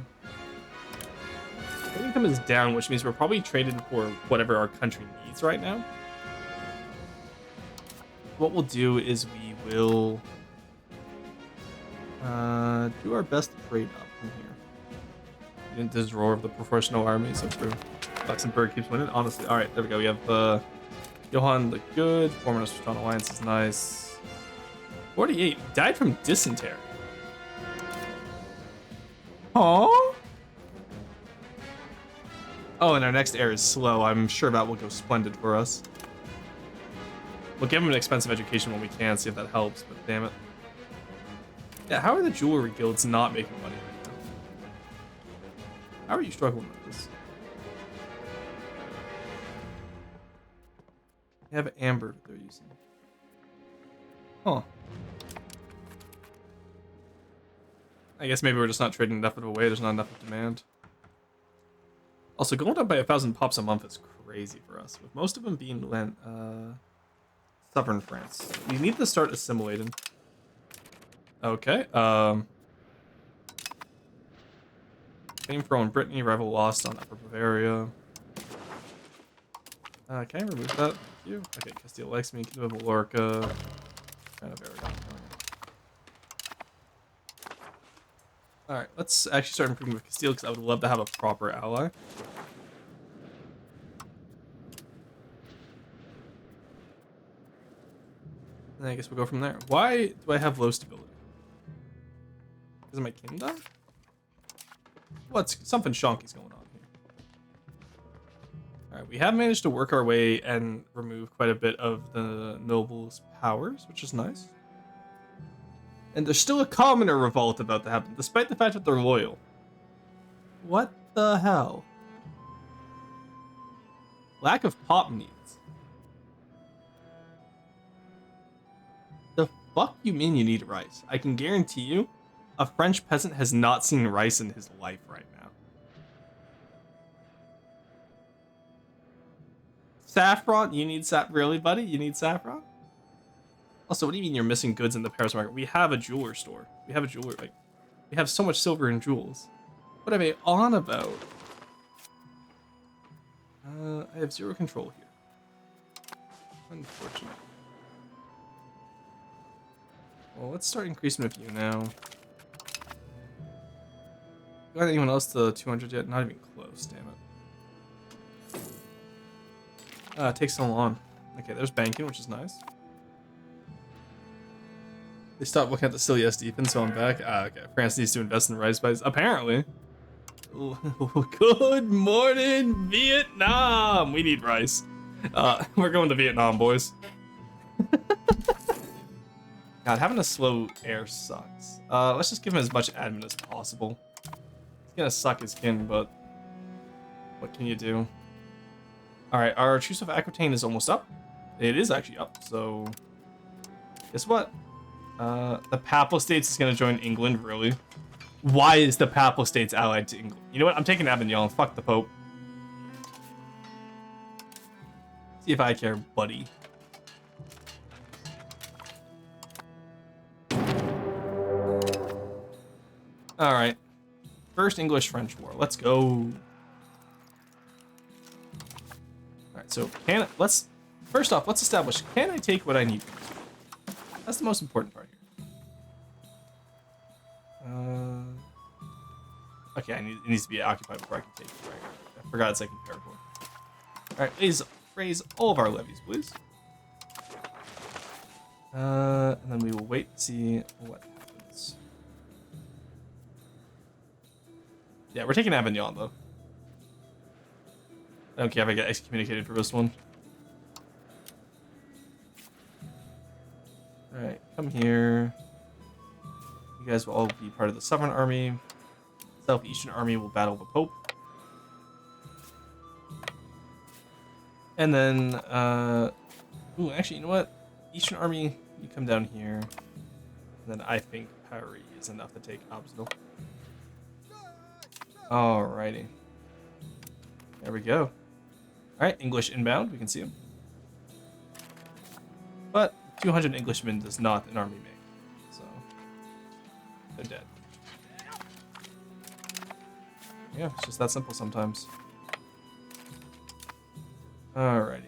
income is down, which means we're probably traded for whatever our country needs right now. what we'll do is we will do our best to trade up from here. Into this roar of the professional army, so true. Luxembourg keeps winning. Honestly, all right, there we go. We have Johann the Good, forming a strong alliance is nice. 48 died from dysentery. Huh? Oh, and our next heir is slow. I'm sure that will go splendid for us. We'll give him an expensive education when we can, see if that helps, but damn it. Yeah, how are the jewelry guilds not making money right now? How are you struggling with this? They have amber that they're using. Huh. I guess maybe we're just not trading enough of it away. There's not enough of demand. Also, going up by 1,000 pops a month is crazy for us, with most of them being southern France. We need to start assimilating. Okay. Fame pro in Brittany, rival lost on Upper Bavaria. Can I remove that? Thank you. Okay, Castile likes me. Can do a Mallorca. Kind of Aragon. Alright, let's actually start improving with Castile because I would love to have a proper ally. And I guess we'll go from there. Why do I have low stability? Because of my kingdom? What's something shonky's going on here? Alright, we have managed to work our way and remove quite a bit of the nobles' powers, which is nice. And there's still a commoner revolt about to happen, despite the fact that they're loyal. What the hell? Lack of pop needs. The fuck you mean you need rice? I can guarantee you, a French peasant has not seen rice in his life right now. Saffron? You need really, buddy? You need saffron? Also, what do you mean you're missing goods in the Paris market? We have a jeweler store. We have a jeweler, like, we have so much silver and jewels. What are they on about? I have zero control here. Unfortunate. Well, let's start increasing with you now. Got anyone else to 200 yet? Not even close, damn it. It takes so long. Okay, there's banking, which is nice. They stopped looking at the still yes defense, so I'm back. Okay. France needs to invest in rice spice. Apparently. Good morning, Vietnam. We need rice. We're going to Vietnam, boys. God, having a slow air sucks. Let's just give him as much admin as possible. It's gonna suck his kin, but what can you do? Alright, our Truce of Aquitaine is almost up. It is actually up, so guess what? The Papal States is gonna join England, really? Why is the Papal States allied to England? You know what? I'm taking Avignon. Fuck the Pope. See if I care, buddy. Alright. First English-French War. Let's go. Alright, so first off, let's establish, can I take what I need? That's the most important part here. Okay, it needs to be occupied before I can take it. Right. I forgot it's second territory. Alright, raise all of our levies, please. And then we will wait to see what happens. Yeah, we're taking Avignon, though. I don't care if I get excommunicated for this one. Alright, come here. You guys will all be part of the Southern Army. Southeastern Army will battle the Pope. And then, ooh, actually, you know what? Eastern Army, you come down here. And then I think Paris is enough to take Obstacle. Alrighty. There we go. Alright, English inbound, we can see them. But 200 Englishmen does not an army make. So, they're dead. Yeah, it's just that simple sometimes. Alrighty.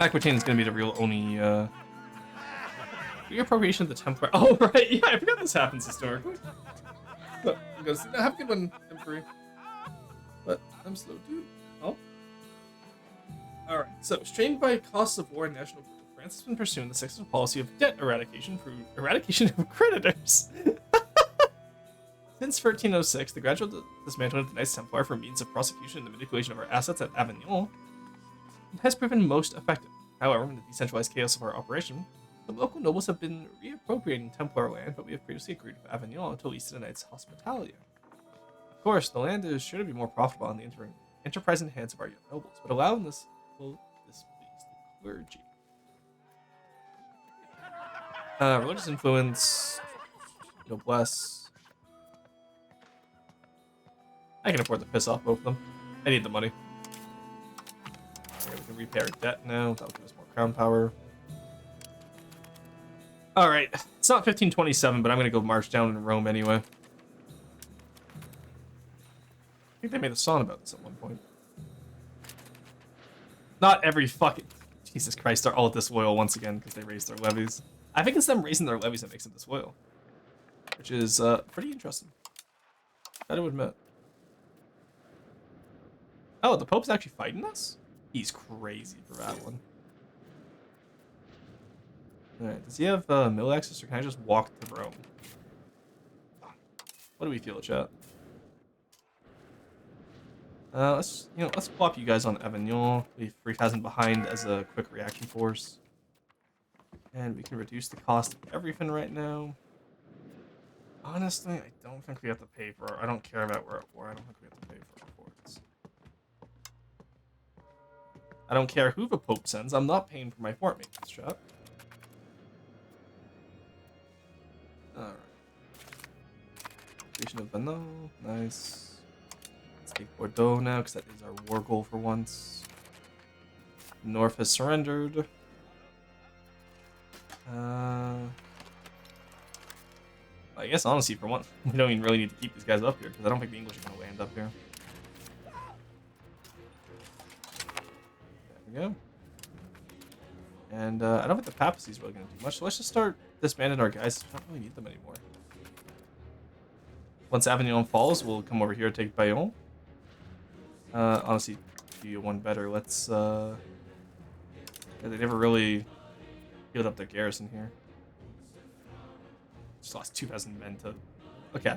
Aquitaine is gonna be the real Oni. Reappropriation of the Templar. Oh right, yeah, I forgot this happens historically. But because have a good one, Emperor. But I'm slow, dude. Oh. All right. So, strained by costs of war and national growth, France has been pursuing the successful policy of debt eradication through eradication of creditors. Since 1306, the gradual dismantling of the Knights Templar for means of prosecution and the manipulation of our assets at Avignon has proven most effective. However, in the decentralized chaos of our operation, the local nobles have been reappropriating Templar land, but we have previously agreed with Avignon to lease to the Knights Hospitalia. Of course, the land is sure to be more profitable on the enterprising hands of our young nobles, but allowing this will displease the clergy. Religious influence, noblesse. I can afford to piss off both of them. I need the money. Okay, we can repay our debt now. That'll give us more crown power. Alright, it's not 1527, but I'm gonna go march down in Rome anyway. I think they made a song about this at one point. Not every fucking... Jesus Christ, they're all disloyal once again because they raised their levies. I think it's them raising their levies that makes them disloyal. Which is pretty interesting. Gotta admit. Oh, the Pope's actually fighting us? He's crazy for that one. Alright, does he have mill access or can I just walk to Rome? What do we feel, chat? Let's plop you guys on Avignon. Leave 3,000 behind as a quick reaction force. And we can reduce the cost of everything right now. Honestly, I don't think we have to pay for I don't care about we're at war. I don't think we have to pay for our forts. I don't care who the Pope sends. I'm not paying for my fort maintenance, chat. Alright. Creation of Bano. Nice. Let's take Bordeaux now, because that is our war goal for once. North has surrendered. I guess honestly, for once, we don't even really need to keep these guys up here, because I don't think the English are going to land up here. There we go. And I don't think the papacy's really going to do much, so let's just start disbanding our guys. We don't really need them anymore. Once Avignon falls, we'll come over here and take Bayonne. Honestly, do one better. Let's, yeah, they never really healed up their garrison here. Just lost 2,000 men to... Okay.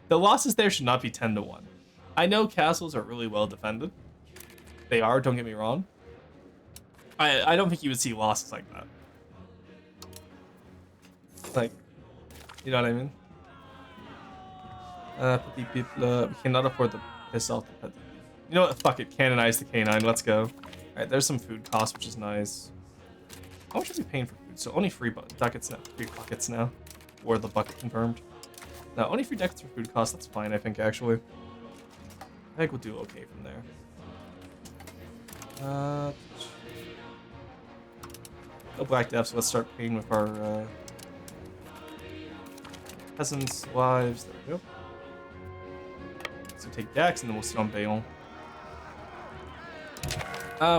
The losses there should not be 10-1. I know castles are really well defended. They are, don't get me wrong. I don't think you would see losses like that. Like, you know what I mean? Petit people, we cannot afford to piss off the petit. You know what? Fuck it. Canonize the canine. Let's go. Alright, there's some food costs, which is nice. How much are we paying for food? So only free buckets now. Free buckets now. Or the bucket confirmed. No, only free buckets for food costs. That's fine, I think, actually. I think we'll do okay from there. No Black Death, so let's start paying with our peasants' wives. There we go. So take Dax, and then we'll sit on Bayonne.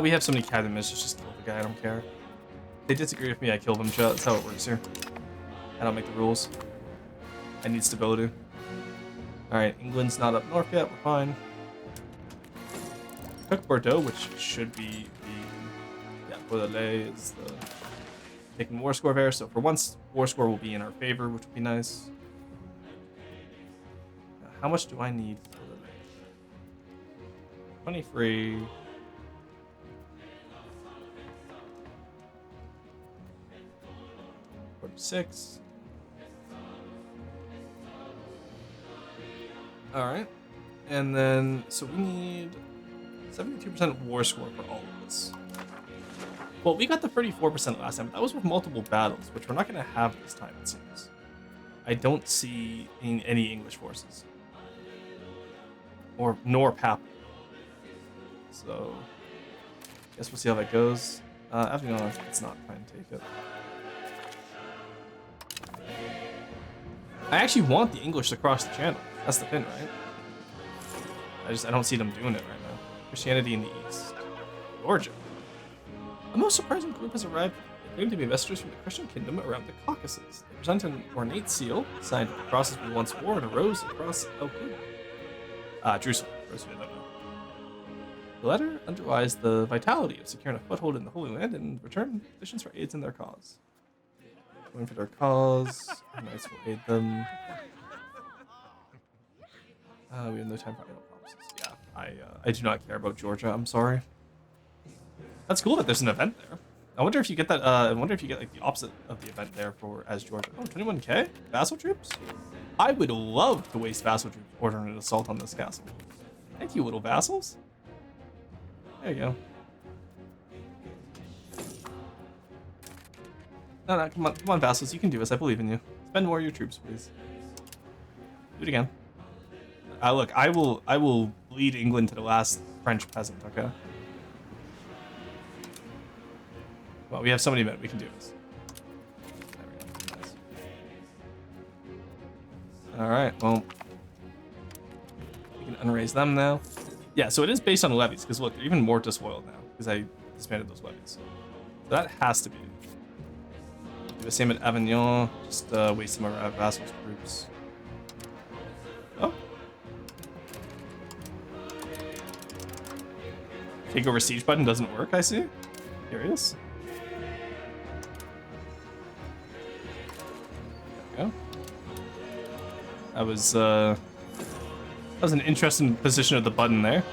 We have so many academies, just kill the guy, I don't care. If they disagree with me, I kill them, chat. That's how it works here. I don't make the rules. I need stability. Alright, England's not up north yet, we're fine. Took Bordeaux, which should be the... Yeah, Bordeaux is the... taking war score there, so for once, war score will be in our favor, which would be nice. How much do I need for the 23... 46. Alright. And then, so we need 72% war score for all of this. Well, we got the 34% last time, but that was with multiple battles, which we're not going to have this time, it seems. I don't see any English forces. Nor Papal. So, guess we'll see how that goes. Avignon, it's not trying to take it. I actually want the English to cross the channel. That's the pin, right? I don't see them doing it right now. Christianity in the East. Georgia. A most surprising group has arrived. They claim to be messengers from the Christian kingdom around the Caucasus. They present an ornate seal, signed with the crosses we once wore, and a rose across Jerusalem. The letter underlies the vitality of securing a foothold in the Holy Land and return conditions for aids in their cause. Going for their cause, knights will aid them. We have no time for idle promises. Yeah, I do not care about Georgia. I'm sorry. That's cool that there's an event there. I wonder if you get that. I wonder if you get like the opposite of the event there for as Georgia. Oh, 21k vassal troops. I would love to waste vassal troops ordering an assault on this castle. Thank you, little vassals. There you go. No, come on, vassals. You can do this. I believe in you. Spend more of your troops, please. Do it again. Look, I will bleed England to the last French peasant. Okay. Well, we have so many men. We can do this. There we go. Nice. All right. Well, we can unraise them now. Yeah. So it is based on levies because look, they're even more disloyal now because I disbanded those levies. So that has to be. Do the same at Avignon. Just waste some of our vassals groups. Oh. Take over siege button doesn't work. I see. Curious. There we go. That was an interesting position of the button there.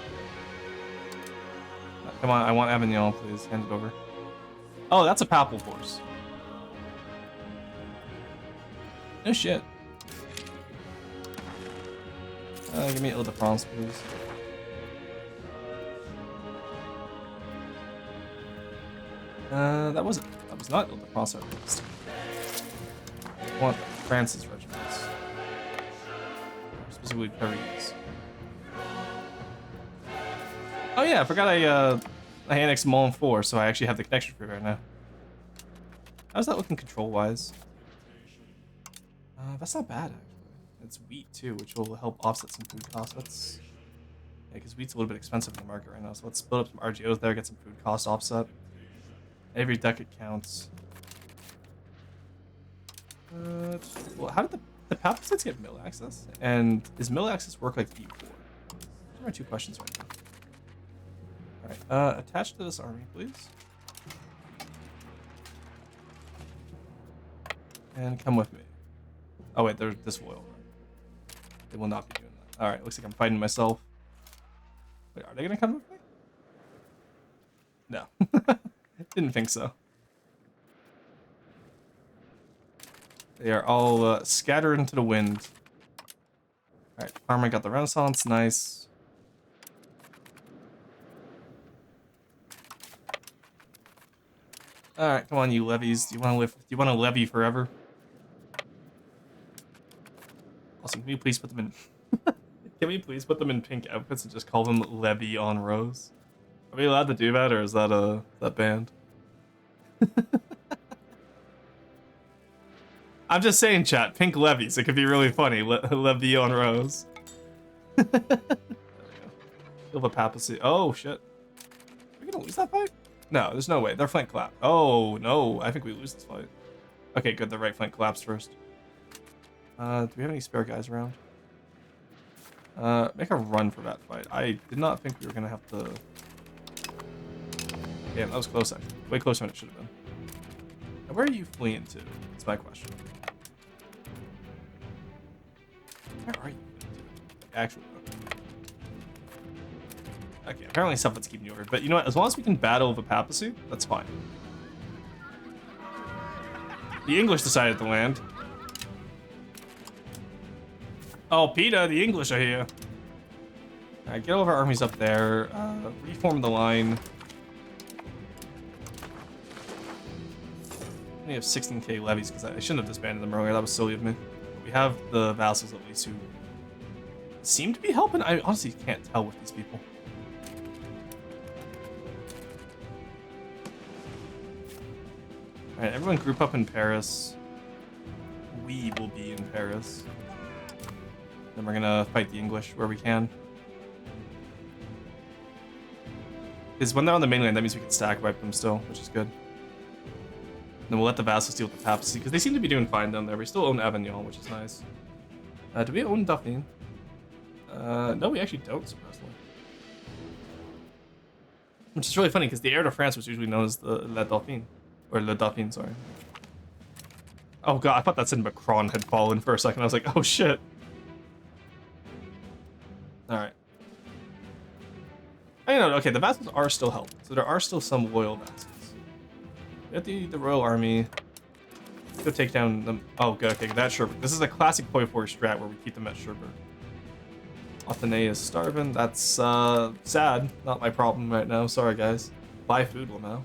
Come on, I want Avignon, please. Hand it over. Oh, that's a papal force. No shit. Give me Ile-de-France, please. That was not Ile-de-France at least. I want France's regiments. Specifically Paris. Oh yeah, I forgot I annexed Montfort, so I actually have the connection for it right now. How's that looking control-wise? That's not bad, actually. It's wheat, too, which will help offset some food costs. That's... Yeah, because wheat's a little bit expensive in the market right now, so let's split up some RGOs there, get some food cost offset. Every ducat counts. Well, how did the Papal States get mill access? And does mill access work like E4? Those are my two questions right now. Alright, attach to this army, please. And come with me. Oh wait, they're disloyal. They will not be doing that. Alright, looks like I'm fighting myself. Wait, are they gonna come with me? No. Didn't think so. They are all scattered into the wind. Alright, Parma got the Renaissance, nice. Alright, come on, you levies. Do you want to levy forever? Also, can we please put them in can we please put them in pink outfits and just call them Levy on Rose? Are we allowed to do that, or is that banned? I'm just saying, chat. Pink levies. It could be really funny. Levy on Rose. There we go. Kill the papacy. Oh shit. Are we gonna lose that fight? No, there's no way. They're flank collapse. Oh no, I think we lose this fight. Okay, good. The right flank collapsed first. Do we have any spare guys around? Make a run for that fight. I did not think we were gonna have to. Damn, that was close actually. Way closer than it should have been. Now, where are you fleeing to? That's my question. Where are you fleeing to? Actually. Okay, apparently something's keeping you over. But you know what? As long as we can battle the papacy, that's fine. The English decided to land. Oh, Peter, the English are here. Alright, get all of our armies up there. Reform the line. We only have 16k levies because I shouldn't have disbanded them earlier. That was silly of me. But we have the vassals at least who seem to be helping. I honestly can't tell with these people. Alright, everyone group up in Paris. We will be in Paris. Then we're gonna fight the English where we can. Because when they're on the mainland, that means we can stack wipe them still, which is good. Then we'll let the vassals deal with the papacy, because they seem to be doing fine down there. We still own Avignon, which is nice. Do we own Dauphine? No, we actually don't, surprisingly. Which is really funny, because the heir to France was usually known as the La Dauphine. Or Le Dauphine, sorry. Oh god, I thought that said Macron had fallen for a second. I was like, oh shit. Alright. I know, okay, the vassals are still helping, so there are still some loyal vassals. We have the Royal Army. Go take down them. Oh, good, okay, that's Sherbert. This is a classic Poi 4 strat where we keep them at Sherbert. Athene is starving. That's sad. Not my problem right now. Sorry, guys. Buy food, Lamau.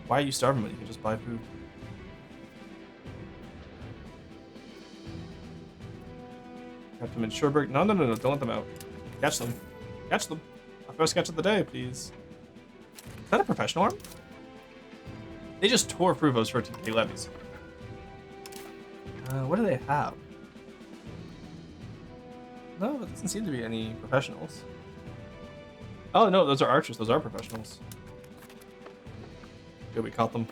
Why are you starving when you can just buy food? Kept them in Sherbert. No, don't let them out. Catch them. Catch them. Our first catch of the day, please. Is that a professional arm? They just tore Pruvos for 2k levies. What do they have? No, it doesn't seem to be any professionals. Oh no, those are archers. Those are professionals. Good, we caught them.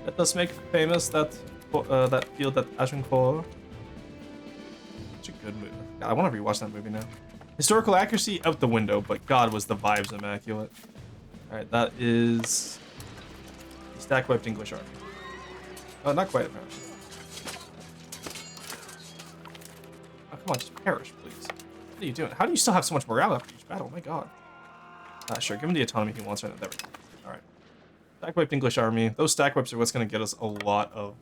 Let us make famous that field at Agincourt. Such a good movie. God, I want to rewatch that movie now. Historical accuracy out the window, but God, was the vibes immaculate. All right, that is stack wiped English army. Oh, not quite apparently. Oh, come on, just perish, please. What are you doing? How do you still have so much morale after each battle? Oh my God. Sure, give him the autonomy he wants right now. There we go. All right. Stack wiped English army. Those stack wipes are what's going to get us a lot of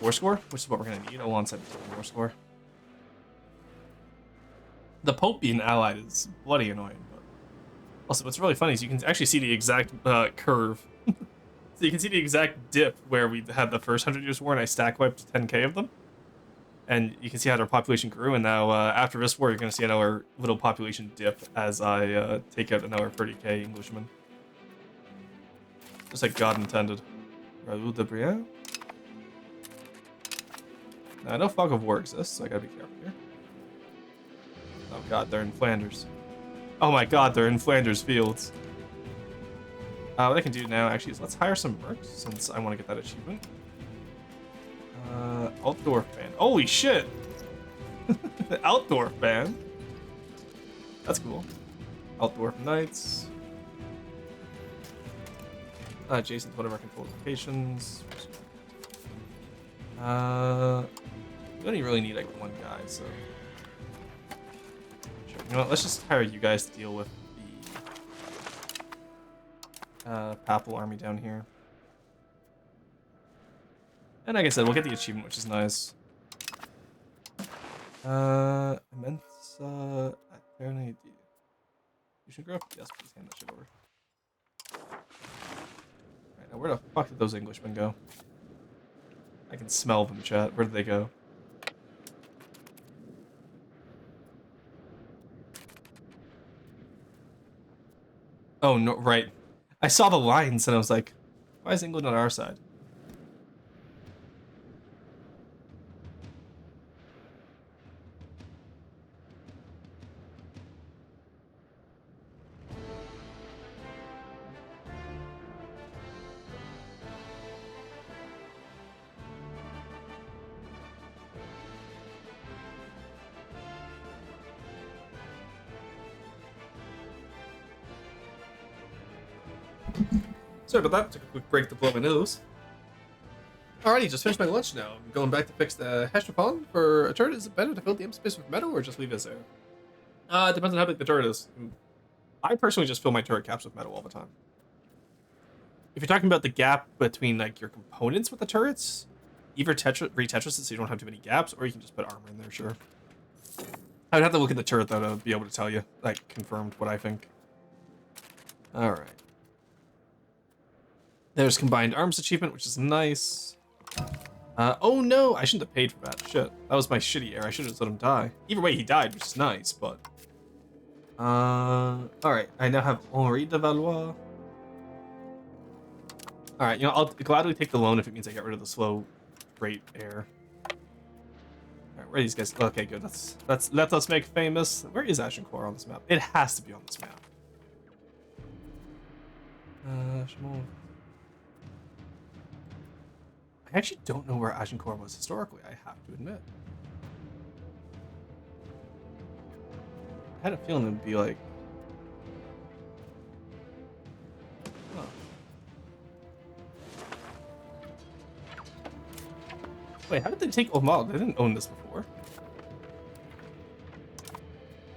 war score, which is what we're going to need. A 117 war score. The Pope being allied is bloody annoying, but also what's really funny is you can actually see the exact curve. So you can see the exact dip where we had the first 100 Years' War and I stack wiped 10k of them. And you can see how their population grew, and now after this war, you're going to see another little population dip as I take out another 30k Englishman. Just like God intended. Raoul de Brienne. Now, I know Fog of War exists, so I gotta be careful here. Oh God, they're in Flanders. Oh my God, they're in Flanders fields. What I can do now, actually, is let's hire some mercs, since I want to get that achievement. Outdoor fan. Holy shit! Outdoor fan. That's cool. Outdoor Knights. Adjacent to one of our controlled locations. We only really need like one guy, so. Sure. You know what? Let's just hire you guys to deal with the Papal army down here. And like I said, we'll get the achievement, which is nice. Immense Attorney. You should grow up. Yes, please hand that shit over. Alright, now where the fuck did those Englishmen go? I can smell them, chat. Where did they go? Oh, no, right. I saw the lines and I was like, why is England on our side? Sorry about that. Took a quick break to blow my nose. Alrighty, just finished my lunch now. I'm going back to fix the hash pond for a turret. Is it better to fill the empty space with metal or just leave it there? It depends on how big the turret is. I personally just fill my turret caps with metal all the time. If you're talking about the gap between like your components with the turrets, either re-Tetris it so you don't have too many gaps, or you can just put armor in there, sure. I would have to look at the turret though to be able to tell you, like, confirmed what I think. Alright. There's Combined Arms achievement, which is nice. Oh no, I shouldn't have paid for that. Shit, that was my shitty error. I should have just let him die. Either way, he died, which is nice, but... Alright, I now have Henri de Valois. Alright, you know, I'll gladly take the loan if it means I get rid of the slow rate error. Alright, Alright, where are these guys? Okay, good. Let's let us make famous. Where is Agincourt on this map? It has to be on this map. Shimon. I actually don't know where Agincourt was historically, I have to admit. I had a feeling it'd be like... Huh. Wait, how did they take Omag? They didn't own this before.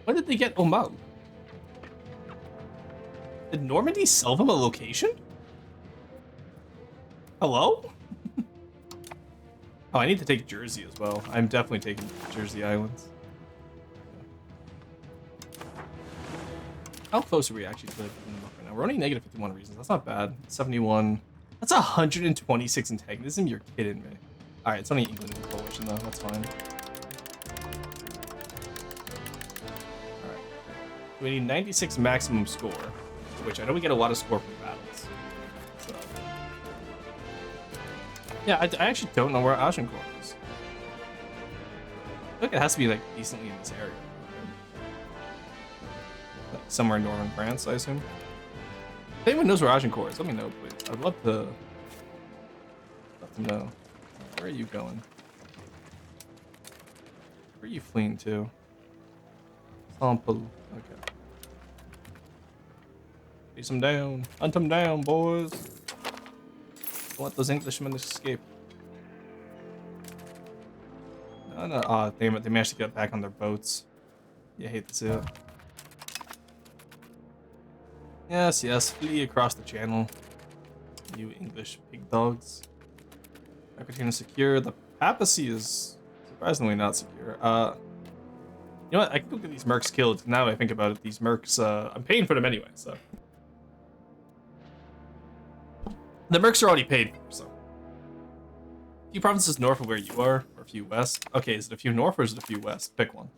When did they get Omag? Did Normandy sell them a location? Hello? Oh, I need to take Jersey as well. I'm definitely taking Jersey Islands. How close are we actually to putting them up right now? We're only negative 51 reasons. That's not bad. 71. That's 126 antagonism? You're kidding me. Alright, it's only England in coalition though. That's fine. Alright. We need 96 maximum score, which I know we get a lot of score from battles. So. Yeah, I actually don't know where Agincourt is. I feel like it has to be like decently in this area. Like somewhere in northern France, I assume. If anyone knows where Agincourt is, let me know, please. I'd love to let them know. Where are you going? Where are you fleeing to? Sample. Okay. Chase them down. Hunt them down, boys. Don't let those Englishmen escape. No, no. Ah, damn it. They managed to get back on their boats. You hate to see it. Yes, yes. Flee across the channel. You English pig dogs. Aquitaine is secure. The papacy is surprisingly not secure. You know what? I can go get these mercs killed. Now that I think about it, these mercs, I'm paying for them anyway, so. The mercs are already paid for, so. A few provinces north of where you are, or a few west. Okay, is it a few north or is it a few west? Pick one.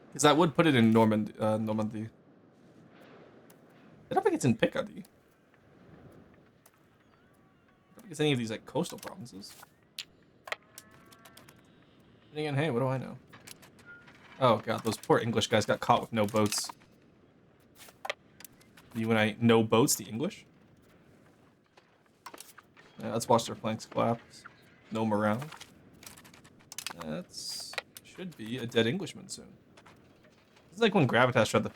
Because that would put it in Normandy. I don't think it's in Picardy. I don't think it's any of these like coastal provinces. And again, hey, what do I know? Oh god, those poor English guys got caught with no boats. You and I, no boats, the English? Yeah, let's watch their flanks collapse. No morale. That's should be a dead Englishman soon. This is like when Gravitas tried to...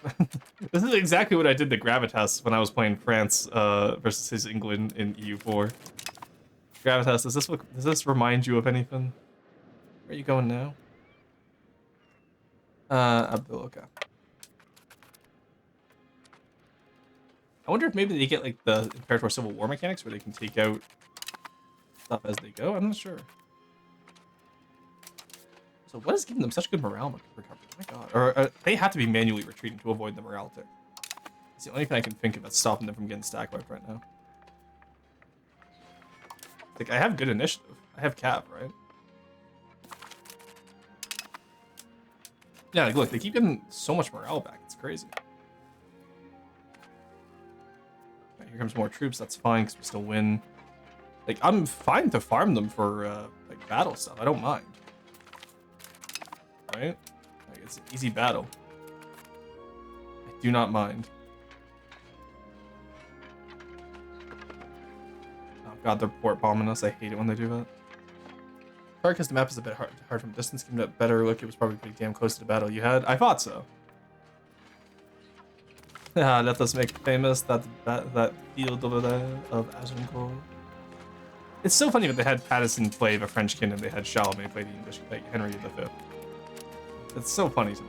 This is exactly what I did to Gravitas when I was playing France versus his England in EU4. Gravitas, does this remind you of anything? Where are you going now? Abdul, okay. I wonder if maybe they get like the Imperator Civil War mechanics where they can take out stuff as they go. I'm not sure. So what is giving them such good morale recovery? Oh my god. Or they have to be manually retreating to avoid the morale tick. It's the only thing I can think of that's stopping them from getting stack wiped right now. Like, I have good initiative. I have cap, right? Yeah, like, look, they keep getting so much morale back. It's crazy. Right, here comes more troops. That's fine, because we still win. Like, I'm fine to farm them for, like, battle stuff. I don't mind. Right? Like, it's an easy battle. I do not mind. Oh god, they're port bombing us. I hate it when they do that. Probably because the map is a bit hard from distance. Given a better look, it was probably pretty damn close to the battle you had. I thought so. Let us make famous that field over there of Agincourt. It's so funny that they had Patterson play the French king and they had Charlemagne play the English, like Henry V. It's so funny to me.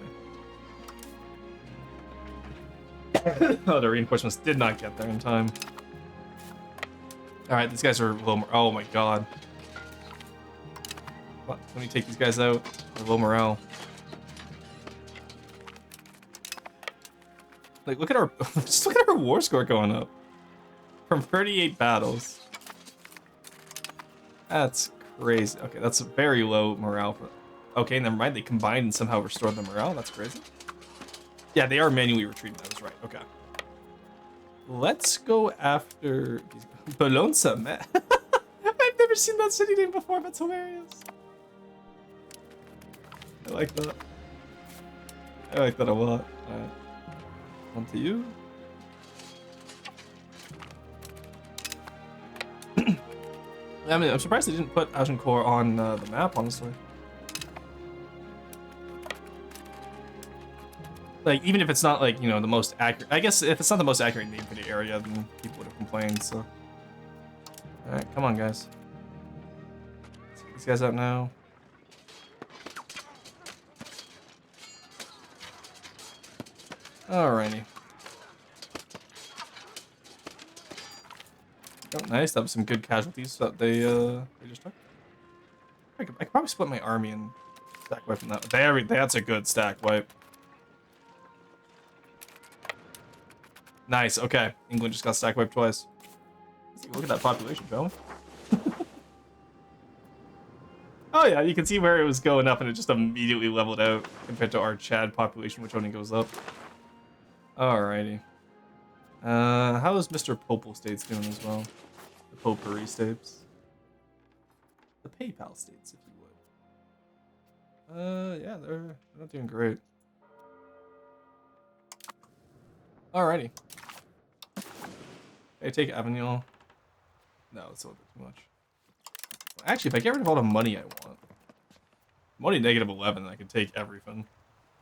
Oh, the reinforcements did not get there in time. Alright, these guys are a little more... Oh my god. What? Let me take these guys out. They're low morale. Like, look at our... Just look at our war score going up. From 38 battles. That's crazy. Okay, that's a very low morale for... Okay, never mind. They combined and somehow restored the morale. That's crazy. Yeah, they are manually retreating. That was right. Okay. Let's go after... Bologna, man. I've never seen that city name before. That's hilarious. like that. I like that a lot. Alright. On to you. I mean, I'm surprised they didn't put Agincourt on the map, honestly. Like, even if it's not, like, you know, the most accurate... I guess if it's not the most accurate name for the area, then people would have complained, so... Alright, come on, guys. Let's get these guys out now. Alrighty. Oh, nice. That was some good casualties that they just took. I could probably split my army and stack wipe from that. That's a good stack wipe. Nice. Okay, England just got stack wiped twice. Look at that population, shall we? Oh yeah, you can see where it was going up, and it just immediately leveled out compared to our Chad population, which only goes up. Alrighty. How is Mr. Popal States doing as well? The Potpourri States. The PayPal States, if you would. Yeah, they're not doing great. Alrighty. Can I take Avignon? No, it's a little bit too much. Actually, if I get rid of all the money I want, money negative 11, I could take everything,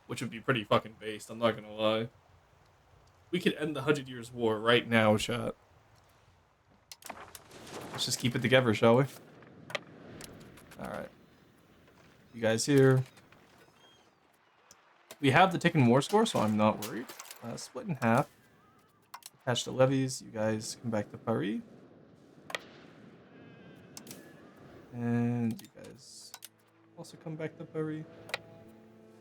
which would be pretty fucking based. I'm not gonna lie. We could end the 100 Years' War right now, chat. Let's just keep it together, shall we? Alright. You guys here. We have the ticking war score, so I'm not worried. Split in half. Attach the levies. You guys come back to Paris. And you guys also come back to Paris.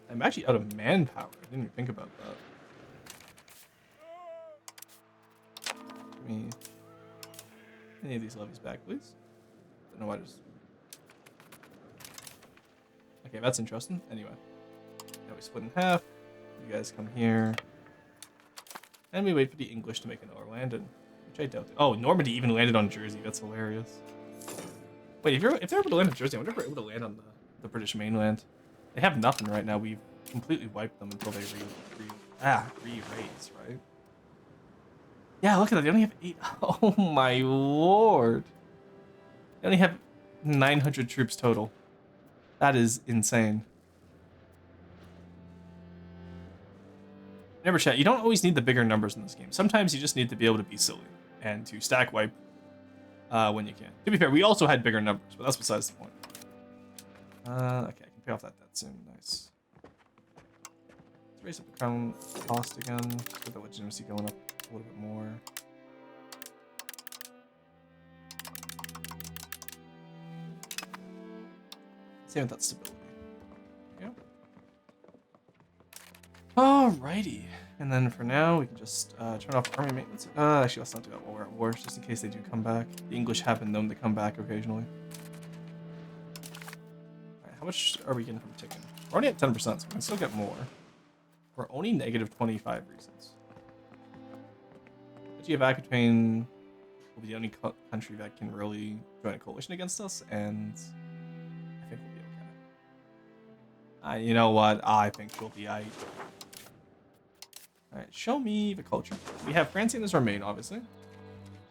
I'm actually out of manpower. I didn't even think about that. Give me any of these levies back, please. Don't know why there's... Okay, that's interesting. Anyway. Now we split in half. You guys come here. And we wait for the English to make another landing. Which I doubt. Oh, Normandy even landed on Jersey. That's hilarious. Wait, if they're able to land on Jersey, I wonder if we're able to land on the British mainland. They have nothing right now. We've completely wiped them until they re-raise, right? Yeah, look at that. They only have 8. Oh my lord. They only have 900 troops total. That is insane. Remember, chat, you don't always need the bigger numbers in this game. Sometimes you just need to be able to be silly and to stack wipe when you can. To be fair, we also had bigger numbers, but that's besides the point. Okay, I can pay off that debt soon. Nice. Let's raise up the crown cost again. Get the legitimacy going up a little bit more. Same with that stability. There we go. Alrighty. And then for now, we can just turn off army maintenance. Actually, let's not do that while we're at war, just in case they do come back. The English have been known to come back occasionally. Alright, how much are we getting from ticking? We're already at 10%, so we can still get more. We're only negative 25 reasons. But Aquitaine will be the only country that can really join a coalition against us, and I think we'll be okay. You know what? I think we'll be aight. Alright, show me the culture. We have Francian as our main, obviously.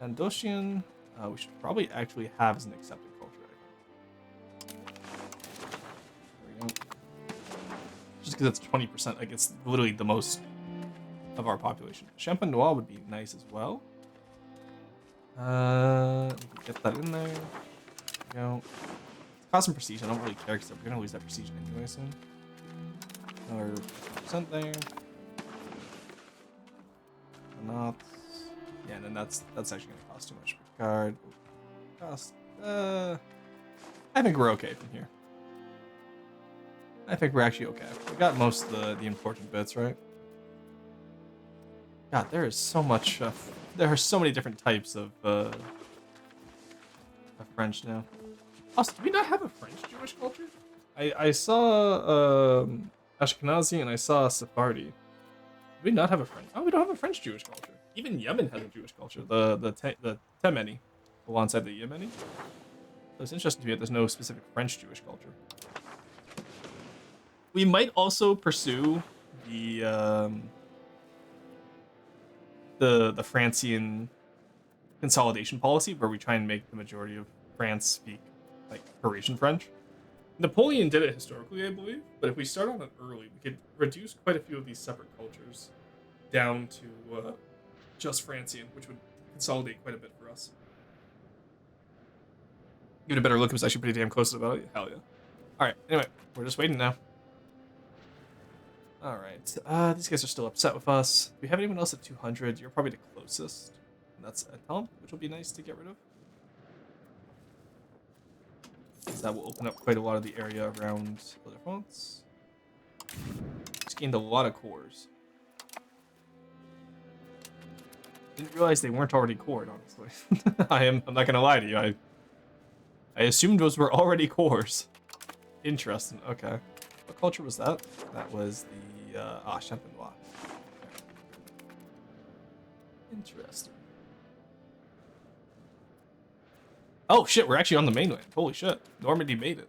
Andosian, we should probably actually have as an accepted culture, I think. There we go. Just because it's 20%, like it's literally the most of our population. Champenois would be nice as well. We can get that in there. There we go. Cost and prestige, I don't really care because we're going to lose that prestige anyway soon. Another percent there. Not. Yeah, and then that's actually going to cost too much. Card. Cost. I think we're okay from here. I think we're actually okay. We got most of the important bits, right? God, there is so much. There are so many different types of French now. Also, do we not have a French Jewish culture? I saw Ashkenazi and I saw Sephardi. Do we not have a French? Oh, we don't have a French Jewish culture. Even Yemen has a Jewish culture. The Temeni, alongside the Yemeni. So it's interesting to me that there's no specific French Jewish culture. We might also pursue the Francian consolidation policy, where we try and make the majority of France speak like Parisian French. Napoleon did it historically, I believe, but if we start on it early, we could reduce quite a few of these separate cultures down to just Francian, which would consolidate quite a bit for us. Give it a better look. It was actually pretty damn close to the value. Hell yeah. All right. Anyway, we're just waiting now. All right. These guys are still upset with us. Do we have anyone else at 200? You're probably the closest. And that's a Tom, which will be nice to get rid of. So that will open up quite a lot of the area around other fonts. Just gained a lot of cores. Didn't realize they weren't already cored, honestly. I'm not gonna lie to you. I assumed those were already cores. Interesting. Okay. What culture was that? That was the Champenois. Interesting. Oh shit, we're actually on the mainland. Holy shit. Normandy made it.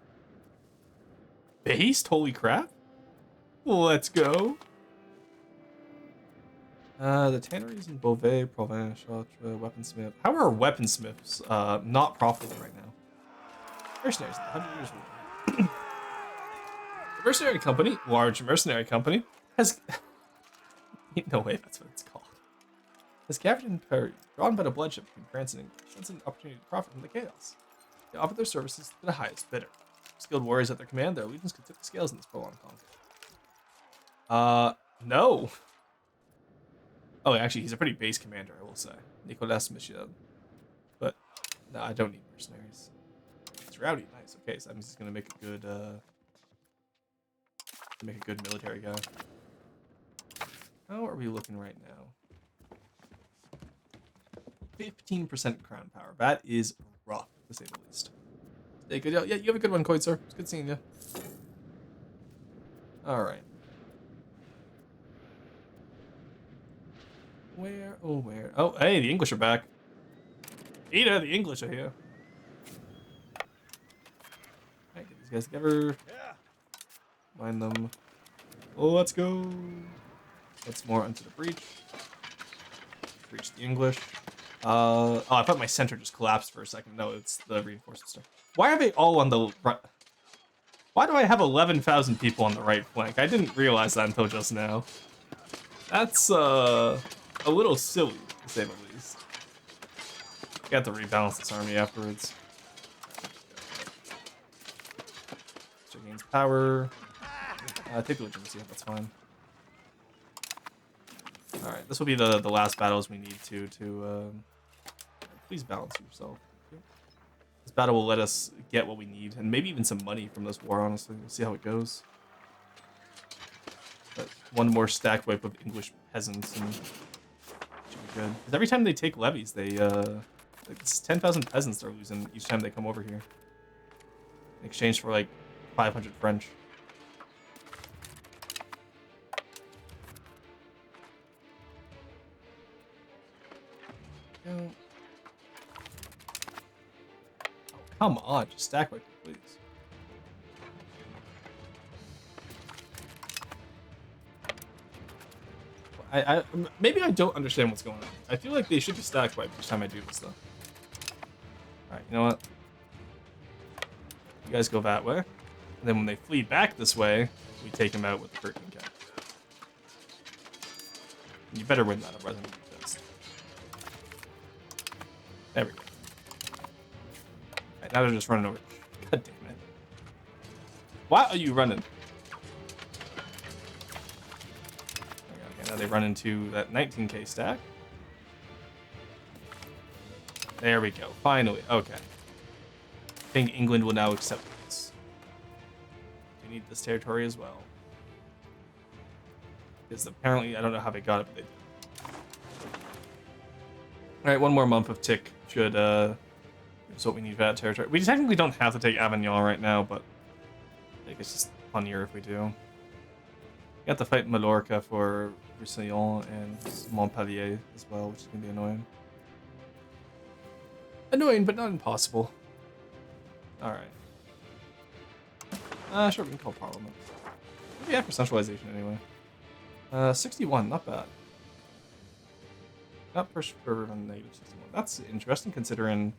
Based? Holy crap. Let's go. The tanneries in Beauvais, Provence, Chartres, weaponsmith. How are weaponsmiths not profitable right now? Mercenaries, 100 years old. The mercenary company, large mercenary company, has... No way, that's what it's called. Has gathered in Paris, drawn by the bloodshed between France and England, since an opportunity to profit from the chaos. They offer their services to the highest bidder. Skilled warriors at their command, their allegiance could tip the scales in this prolonged conflict. No. Oh, actually, he's a pretty base commander, I will say. Nicolas Michel. But, no, I don't need mercenaries. It's rowdy, nice. Okay, so that means he's gonna make a good military guy. How are we looking right now? 15% crown power. That is rough, to say the least. Hey, good. Yeah, you have a good one, Coit, sir. It's good seeing you. All right. Where? Oh, where? Oh, hey, the English are back. Ada, the English are here. All right, get these guys together. Mind them. Oh, let's go. Let's more onto the breach. Breach the English. Oh, I thought my center just collapsed for a second. No, it's the reinforcement stuff. Why are they all on the right? Why do I have 11,000 people on the right flank? I didn't realize that until just now. That's a little silly, to say the least. Got to rebalance this army afterwards. So gains power. Take the legitimacy, that's fine. Alright, this will be the last battles we need to please balance yourself. This battle will let us get what we need, and maybe even some money from this war, honestly. We'll see how it goes. But one more stack wipe of English peasants, and should be good. Because every time they take levies, they, it's 10,000 peasants they're losing each time they come over here. In exchange for, like, 500 French. Oh, come on, just stack wipe it, please. Maybe I don't understand what's going on. I feel like they should be stack wiped each time I do this though. Alright, you know what? You guys go that way. And then when they flee back this way, we take them out with the curtain cap. You better win that, otherwise I'm gonna be pissed. There we go. Alright, now they're just running over. God damn it. Why are you running? Okay, now they run into that 19k stack. There we go. Finally. Okay. I think England will now accept this. They need this territory as well. Because apparently, I don't know how they got it, but they did. Alright, one more month of tick should give us what we need for that territory. We technically don't have to take Avignon right now, but I think it's just funnier if we do. We have to fight Mallorca for Roussillon and Montpellier as well, which is going to be annoying. Annoying, but not impossible. Alright. Sure, we can call Parliament. Yeah, for centralization anyway. 61, not bad. Not push for negative 61. That's interesting considering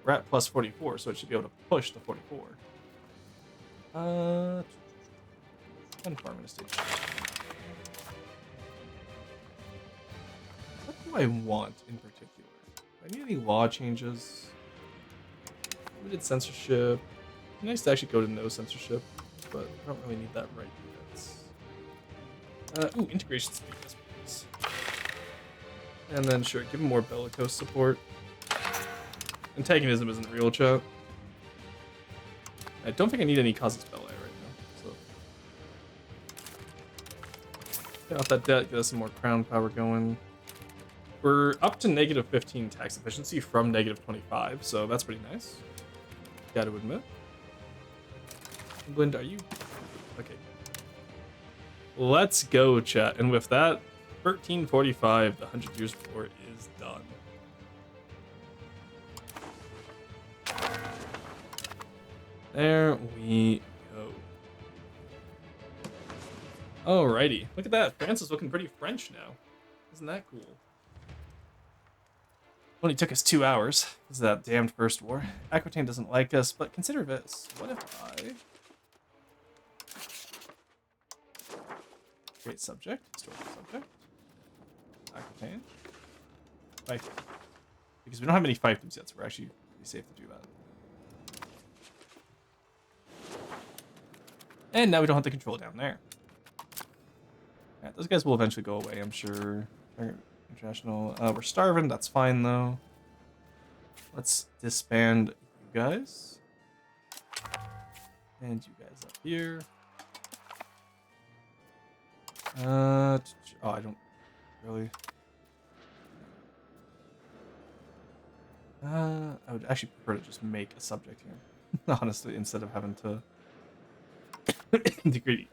we're at plus 44, so it should be able to push the 44. One farming estate. What do I want in particular? Do I need any law changes? Limited censorship. It'd be nice to actually go to no censorship, but I don't really need that right yet. Ooh, integration speed, please. And then sure, give him more bellicose support. Antagonism isn't real, chat. I don't think I need any casus belli right now. So get off that debt, get us some more crown power going. We're up to negative 15 tax efficiency from negative 25, so that's pretty nice. Gotta admit. England, are you okay? Let's go, chat. And with that, 1345, the 100 Years' War is done. There we go. Alrighty. Look at that. France is looking pretty French now. Isn't that cool? Only took us 2 hours. This is that damned first war. Aquitaine doesn't like us, but consider this. What if I create subject, historical subject, Aquitaine, fiefdom. Because we don't have any fiefdoms yet, so we're actually pretty safe to do that. And now we don't have to control down there. Alright, those guys will eventually go away, I'm sure. International. We're starving, that's fine though. Let's disband you guys. And you guys up here. Oh, I don't really. I would actually prefer to just make a subject here, honestly, instead of having to integrate.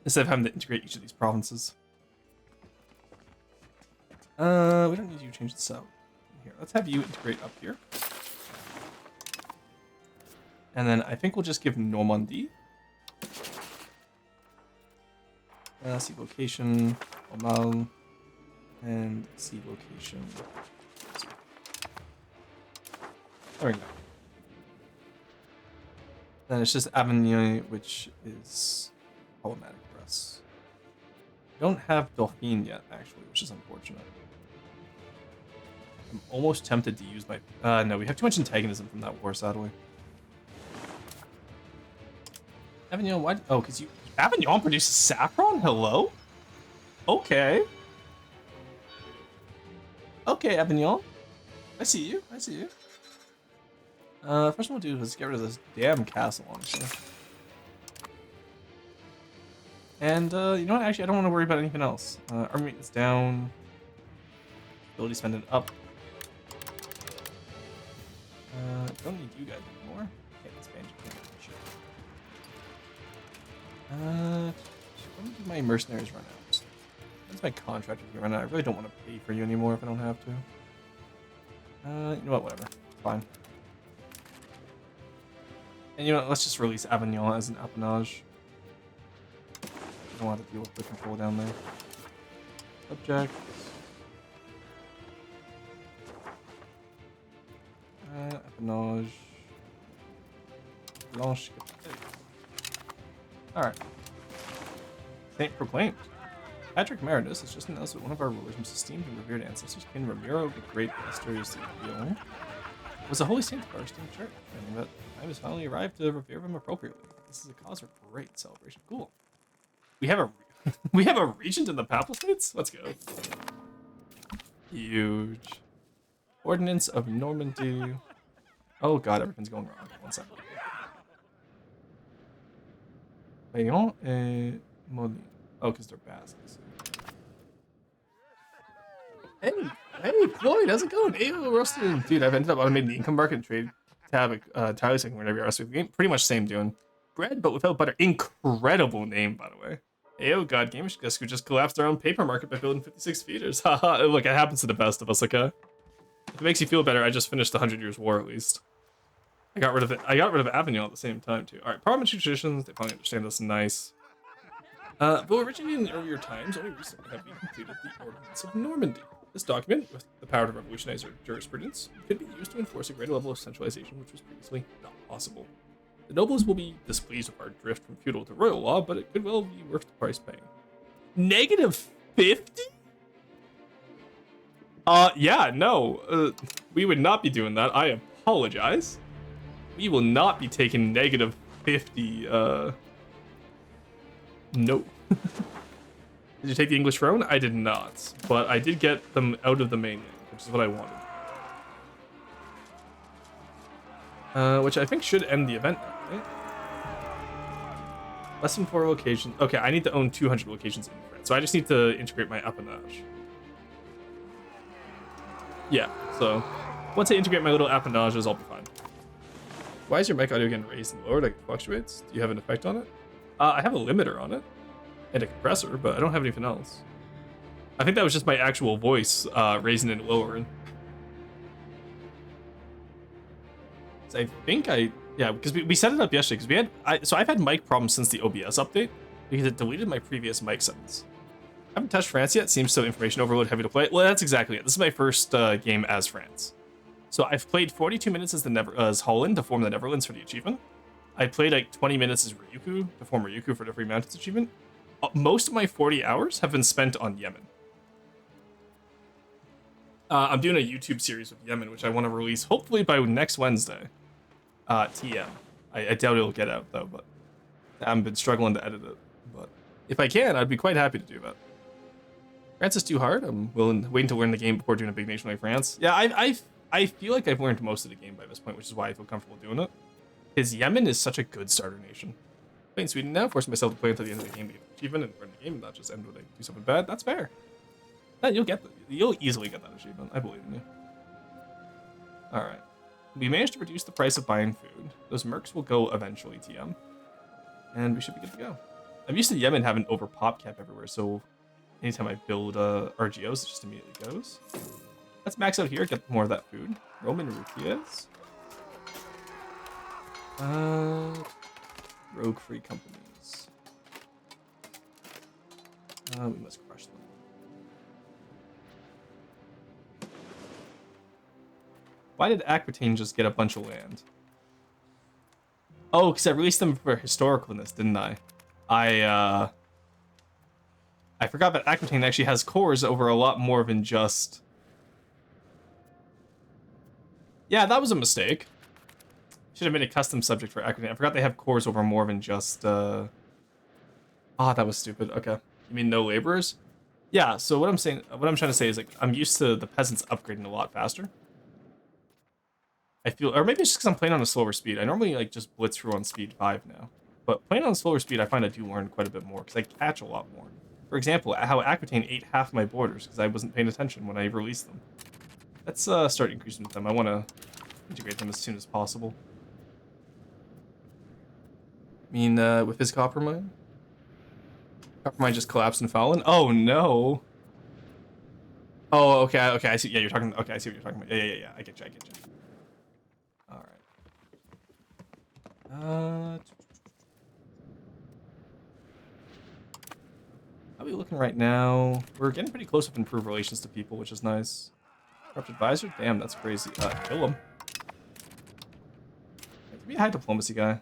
Instead of having to integrate each of these provinces. We don't need you to change this out. Here, let's have you integrate up here. And then I think we'll just give Normandy. See location, Omal, and see location. There we go. Then it's just Avignon, which is problematic for us. We don't have Dauphine yet, actually, which is unfortunate. I'm almost tempted to use my... no, we have too much antagonism from that war, sadly. Avignon, why... Oh, because you... Avignon produces saffron? Hello? Okay. Okay, Avignon. I see you. I see you. First thing we'll do is get rid of this damn castle, honestly. And, you know what? Actually, I don't want to worry about anything else. Army maintenance down. Ability spending up. Don't need you guys anymore. Can't expand you. When do my mercenaries run out? When's my contract with you run out? I really don't want to pay for you anymore if I don't have to. You know what? Whatever. It's fine. And you know what? Let's just release Avignon as an appanage. I don't want to deal with the control down there. Subject. Appanage. Blanche. Alright. Saint proclaimed. Patrick Marinus has just announced that one of our rulers, most esteemed and revered ancestors, King Ramiro the Great Mysterious Reveal, was a holy saint of our esteemed church, and that time has finally arrived to revere him appropriately. This is a cause for great celebration. Cool. We have a we have a regent in the Papal States? Let's go. Huge. Ordinance of Normandy. Oh god, everything's going wrong. 1 second. Léon and Molin. Oh, because they're Basques. Hey, Floyd, how's it going? Hey, Rustin. Dude, I've ended up automating the income market and trade tab entirely so I can win every rest of the game. Pretty much same doing. Bread, but without butter. Incredible name, by the way. Hey, oh god, Gamers who just collapsed our own paper market by building 56 feeders. Haha, look, it happens to the best of us, okay? If it makes you feel better, I just finished the 100 Years' War, at least. I got rid of it. I got rid of Avignon at the same time too. All right, parliamentary traditions. They probably understand this. Nice. Though originating in earlier times, only recently have we completed the Ordinance of Normandy. This document, with the power to revolutionize our jurisprudence, could be used to enforce a greater level of centralization, which was previously not possible. The nobles will be displeased with our drift from feudal to royal law, but it could well be worth the price paying. -50? Yeah, no. We would not be doing that. I apologize. We will not be taking -50, no. Did you take the English throne? I did not, but I did get them out of the mainland, which is what I wanted. Which I think should end the event now, right? Less than 4 locations. Okay, I need to own 200 locations in France, so I just need to integrate my appanage. Yeah, so once I integrate my little appanages, I'll be fine. Why is your mic audio getting raised and lowered? Like it fluctuates? Do you have an effect on it? I have a limiter on it and a compressor, but I don't have anything else. I think that was just my actual voice raising and lowering. So I think yeah, because we set it up yesterday because so I've had mic problems since the OBS update because it deleted my previous mic settings. I haven't touched France yet. Seems so information overload, heavy to play. Well, that's exactly it. This is my first game as France. So I've played 42 minutes as Holland to form the Netherlands for the achievement. I played like 20 minutes as Ryukyu to form Ryukyu for the Free Mountains achievement. Most of my 40 hours have been spent on Yemen. I'm doing a YouTube series with Yemen, which I want to release hopefully by next Wednesday. TM. I doubt it'll get out though, but I've been struggling to edit it. But if I can, I'd be quite happy to do that. France is too hard. I'm waiting to learn the game before doing a big nation like France. Yeah, I feel like I've learned most of the game by this point, which is why I feel comfortable doing it. Because Yemen is such a good starter nation. Playing Sweden now, forcing myself to play until the end of the game to get the achievement and learn the game, and not just end when I do something bad. That's fair. Then you'll easily get that achievement. I believe in you. All right. We managed to reduce the price of buying food. Those mercs will go eventually, TM. And we should be good to go. I'm used to Yemen having over pop cap everywhere, so anytime I build RGOs, it just immediately goes. Let's max out here, get more of that food. Roman rupias. Rogue-free companies. We must crush them. Why did Aquitaine just get a bunch of land? Oh, because I released them for historicalness, didn't I? I forgot that Aquitaine actually has cores over a lot more than just... Yeah, that was a mistake. Should have made a custom subject for Aquitaine. I forgot they have cores over more than just... that was stupid. Okay. You mean no laborers? Yeah, so what I'm trying to say is, like, I'm used to the peasants upgrading a lot faster. I feel, or maybe it's just because I'm playing on a slower speed. I normally like just blitz through on speed 5 now, but playing on slower speed, I find I do learn quite a bit more because I catch a lot more. For example, how Aquitaine ate half my borders because I wasn't paying attention when I released them. Let's start increasing with them. I want to integrate them as soon as possible. I mean, with his copper mine? Copper mine just collapsed and fallen? Oh no! Oh, okay, I see. Yeah, you're talking. Okay, I see what you're talking about. Yeah. I get you. All right. How are we looking right now? We're getting pretty close with improved relations to people, which is nice. Corrupt advisor? Damn, that's crazy. Kill him. Give me a high diplomacy guy.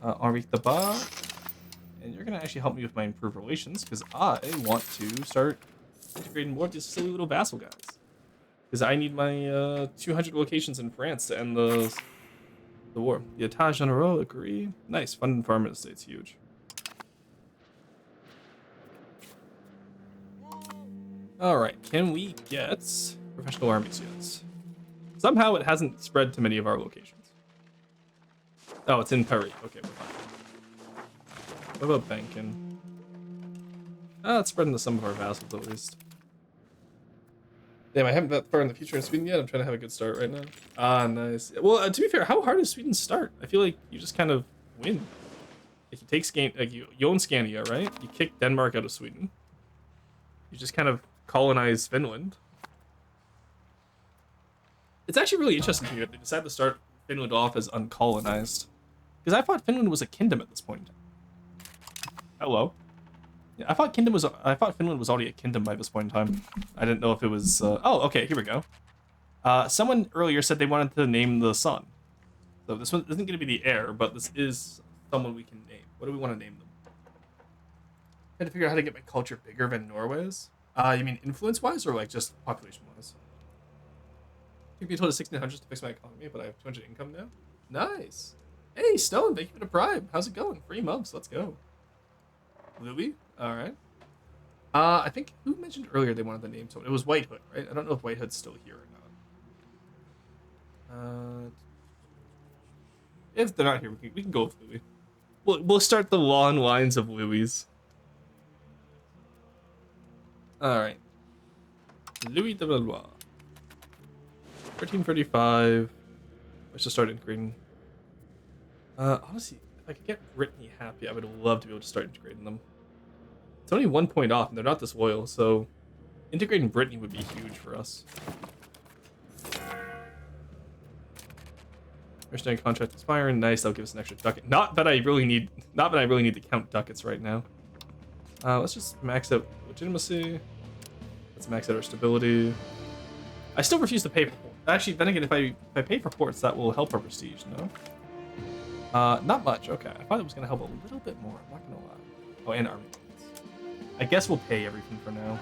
Henri the Ba. And you're gonna actually help me with my improved relations, because I want to start integrating more of these silly little vassal guys. Because I need my 200 locations in France to end the war. The État Généraux agree. Nice. Fund and farm estate's huge. Alright, can we get professional armies yet? Somehow it hasn't spread to many of our locations. Oh, it's in Paris. Okay, we're fine. What about Bankin? It's spreading to some of our vassals at least. Damn, I haven't that far in the future in Sweden yet. I'm trying to have a good start right now. Nice. Well, to be fair, how hard does Sweden start? I feel like you just kind of win. If you take you own Scania, right? You kick Denmark out of Sweden. You just kind of colonize Finland. It's actually really interesting here. They decided to start Finland off as uncolonized. Because I thought Finland was a kingdom at this point. Hello. Yeah, I thought Finland was already a kingdom by this point in time. I didn't know if it was. Oh, okay. Here we go. Someone earlier said they wanted to name the son. So this one isn't going to be the heir, but this is someone we can name. What do we want to name them? I had to figure out how to get my culture bigger than Norway's. You mean influence-wise or like just population-wise? Took me a total of 1,600 to fix my economy, but I have 200 income now. Nice. Hey, Stone, thank you for the prime. How's it going? 3 months. Let's go. Louis? All right. I think who mentioned earlier they wanted to name someone? It was White Hood, right? I don't know if White Hood's still here or not. If they're not here, we can go with Louis. We'll start the long lines of Louis. All right. Louis de Valois. 1335. Let's just start integrating. Honestly, if I could get Brittany happy, I would love to be able to start integrating them. It's only 1 point off, and they're not this loyal, so integrating Brittany would be huge for us. Mercenary contract expiring. Nice, that'll give us an extra ducat. Not that I really need to count ducats right now. Let's just max out legitimacy. Let's max out our stability. I still refuse to pay for ports. Actually, then again, if I pay for ports, that will help our prestige, no? Not much. Okay, I thought it was gonna help a little bit more. I'm not gonna lie. Oh, and army points. I guess we'll pay everything for now.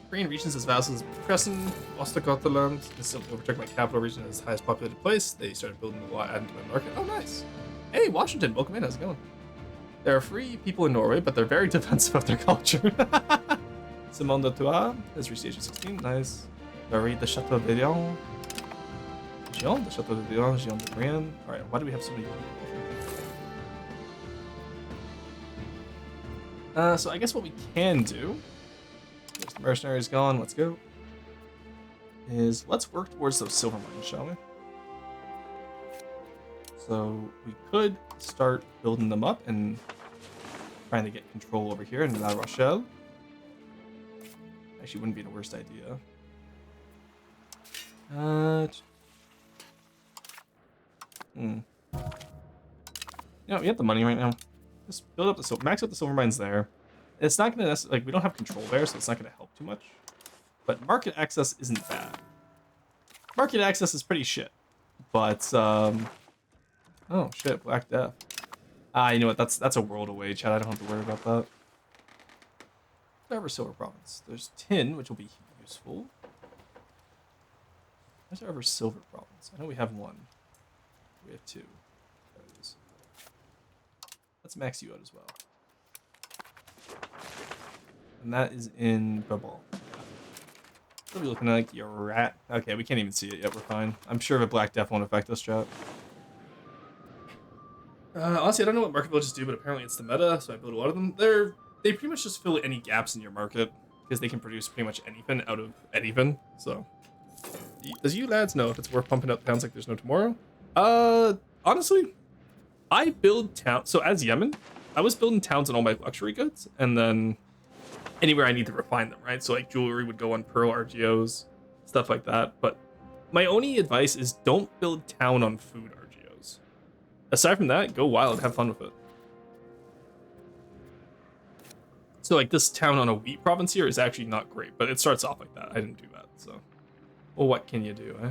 Green regions as vassals Crescent, Ostergotland. This will protect my capital region as the highest populated place. They started building the law adding to my market. Oh, nice. Hey, Washington, welcome in. How's it going? There are free people in Norway, but they're very defensive of their culture. Simone de Tois has reached age of 16. Nice. Marie de Chateaubriand. Jean de Chateaubriand. Jean de Brienne. Alright, why do we have so many people? So I guess what we can do, there's the mercenaries gone, let's go, is let's work towards those silver mines, shall we? So we could start building them up and trying to get control over here in La Rochelle. Actually, wouldn't be the worst idea. You know, we have the money right now. Just build up the max out the silver mines there. It's not gonna necessarily, like, we don't have control there, so it's not gonna help too much. But market access isn't bad. Market access is pretty shit. But oh shit, Black Death. You know what? That's a world away, Chad. I don't have to worry about that. Whatever silver province. There's tin, which will be useful. Where's our ever silver province? I know we have one. We have 2. There it is. Let's max you out as well. And that is in Brabant. What are we looking like? You're a rat. Okay, we can't even see it yet. We're fine. I'm sure the Black Death won't affect us, chat. Honestly, I don't know what market villages do, but apparently it's the meta, so I build a lot of them. They pretty much just fill any gaps in your market because they can produce pretty much anything out of anything. So, as you lads know, if it's worth pumping out towns like there's no tomorrow. Honestly, I build towns. So as Yemen, I was building towns on all my luxury goods, and then anywhere I need to refine them, right? So like jewelry would go on pearl RGOs, stuff like that. But my only advice is don't build town on food RGOs. Aside from that, go wild, have fun with it. So like this town on a wheat province here is actually not great, but it starts off like that. I didn't do that, so. Well, what can you do, eh?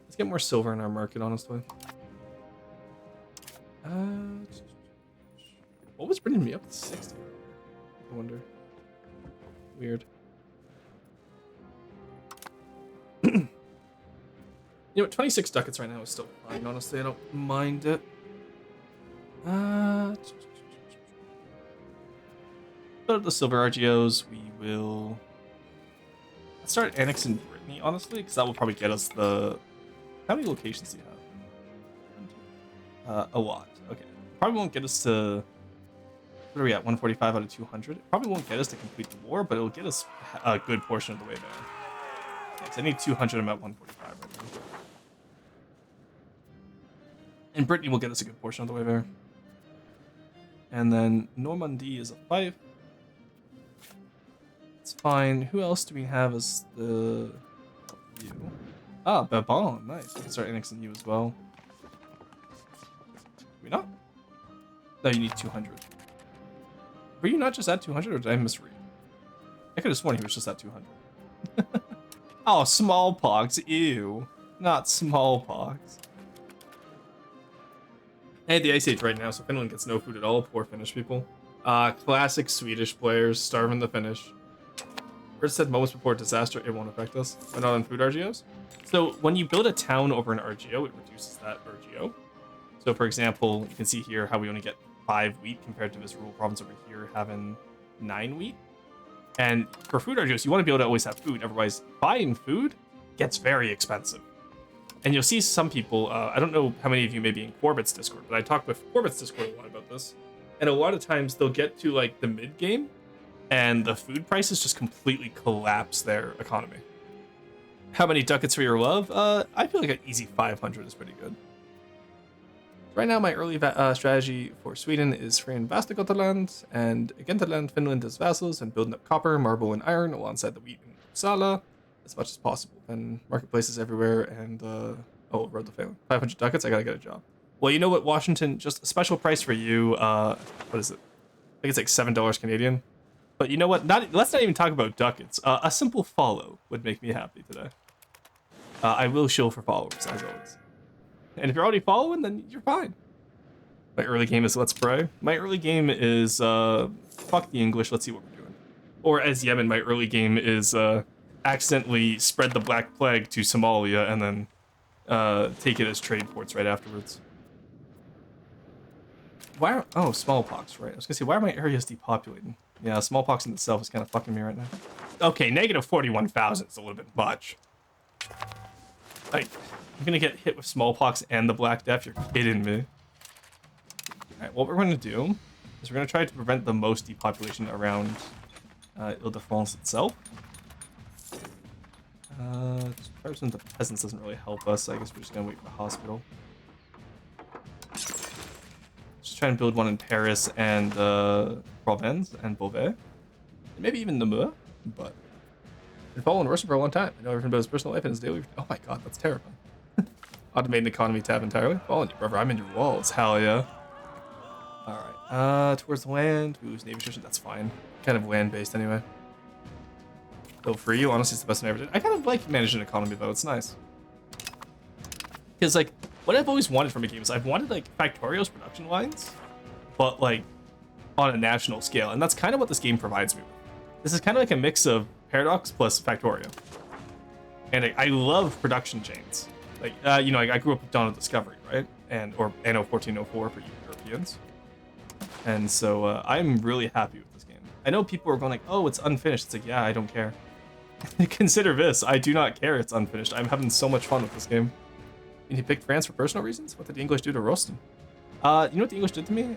Let's get more silver in our market, honestly. What was bringing me up to 60? I wonder. Weird. You know what, 26 ducats right now is still fine, honestly. I don't mind it. But the silver RGOs, we will... Let's start annexing Brittany, honestly, because that will probably get us the... How many locations do you have? A lot. Okay. Probably won't get us to... What are we at? 145 out of 200? It probably won't get us to complete the war, but it'll get us a good portion of the way there. Yeah, 'cause I need 200, I'm at 145 right now. And Brittany will get us a good portion of the way there. And then Normandy is a 5. It's fine. Who else do we have as the you? Ah, Babon, nice. We can start annexing you as well. Do we not? No, you need 200. Were you not just at 200, or did I misread? I could have sworn he was just at 200. Oh, smallpox, ew. Not smallpox. I had the Ice Age right now, so Finland gets no food at all. Poor Finnish people. Classic Swedish players, starving the Finnish. First said moments before disaster, it won't affect us. But not on food RGOs. So when you build a town over an RGO, it reduces that RGO. So for example, you can see here how we only get 5 wheat compared to this rural province over here having 9 wheat. And for food RGOs, you want to be able to always have food. Otherwise, buying food gets very expensive. And you'll see some people, I don't know how many of you may be in Corbet's Discord, but I talk with Corbet's Discord a lot about this. And a lot of times they'll get to like the mid game and the food prices just completely collapse their economy. How many ducats for your love? I feel like an easy 500 is pretty good. Right now, my early strategy for Sweden is freeing Västergötaland and Genterland, Finland as vassals, and building up copper, marble, and iron alongside the wheat in Uppsala as much as possible. And marketplaces everywhere, and road to failing. 500 ducats, I gotta get a job. Well, you know what, Washington? Just a special price for you. What is it? I think it's like $7 Canadian. But you know what? Let's not even talk about ducats. A simple follow would make me happy today. I will shill for followers, as always. And if you're already following, then you're fine. My early game is Let's Pray. My early game is fuck the English, let's see what we're doing. Or as Yemen, my early game is accidentally spread the Black Plague to Somalia and then take it as trade ports right afterwards. Oh, smallpox, right. I was gonna say, why are my areas depopulating? Yeah, smallpox in itself is kind of fucking me right now. Okay, negative 41,000 is a little bit much. Like, I'm gonna get hit with smallpox and the Black Death, you're kidding me. Alright, what we're gonna do is we're gonna try to prevent the most depopulation around Ile-de-France itself. Person the peasants doesn't really help us, so I guess we're just gonna wait for the hospital. Just try and build one in Paris and Provence and Beauvais. And maybe even Namur, but been following Russia for a long time. I know everything about his personal life and his daily. Oh my god, that's terrifying. Automated economy tab entirely. Following you, brother. I'm in your walls. Hell yeah. Alright. Towards the land. We lose navy attrition. That's fine. Kind of land based anyway. Though for you, honestly, it's the best I ever did. I kind of like managing an economy though. It's nice. Because like what I've always wanted from a game is I've wanted like Factorio's production lines, but like on a national scale, and that's kind of what this game provides me with. This is kind of like a mix of Paradox plus Factorio, and I love production chains. Like you know, I grew up with Dawn of Discovery, right, or Anno 1404 for you Europeans, and so I'm really happy with this game. I know people are going like, oh, it's unfinished. It's like, yeah, I don't care. Consider this, I do not care. It's unfinished. I'm having so much fun with this game. And he picked France for personal reasons? What did the English do to roast him? You know what the English did to me?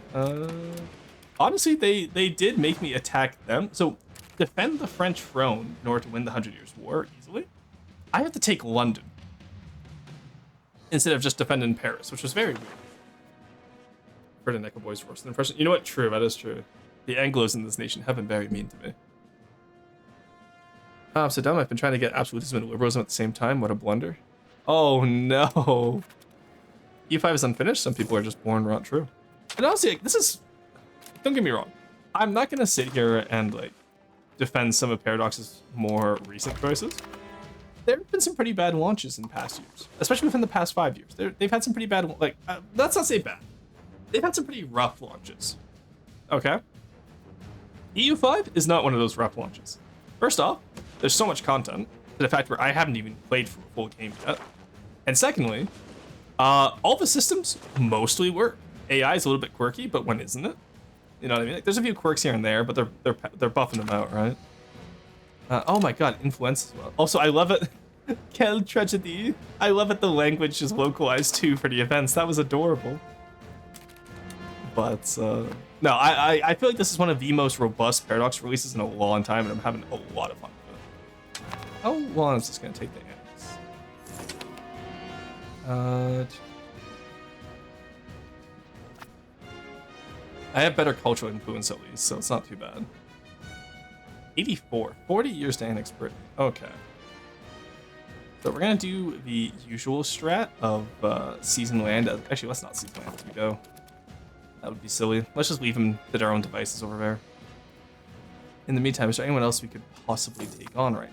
Honestly, they did make me attack them. So, defend the French throne in order to win the 100 Years' War easily, I have to take London instead of just defending Paris, which was very weird. For the Necker boys worse than French. You know what? True, that is true. The Anglos in this nation have been very mean to me. I'm so dumb. I've been trying to get absolutism and liberalism at the same time. What a blunder. Oh no. E5 is unfinished. Some people are just born not true. And honestly, like, this is, don't get me wrong, I'm not gonna sit here and like defend some of Paradox's more recent choices. There have been some pretty bad launches in past years, especially within the past 5 years. They've had some pretty bad, like, let's not say bad. They've had some pretty rough launches. Okay. EU5 is not one of those rough launches. First off, there's so much content to the fact where I haven't even played for a full game yet. And secondly, all the systems mostly work. AI is a little bit quirky, but when isn't it? You know what I mean? Like, there's a few quirks here and there, but they're buffing them out, right? Oh my god, influence as well. Also, I love it. Quelle tragedy. I love it. The language is localized too for the events. That was adorable. But no, I feel like this is one of the most robust Paradox releases in a long time, and I'm having a lot of fun with it. How long is this going to take to annex? I have better cultural influence at least, so it's not too bad. 84. 40 years to annex Britain. Okay. So we're going to do the usual strat of season land. Actually, let's not season land as we go. That would be silly. Let's just leave them to their own devices over there. In the meantime, is there anyone else we could possibly take on right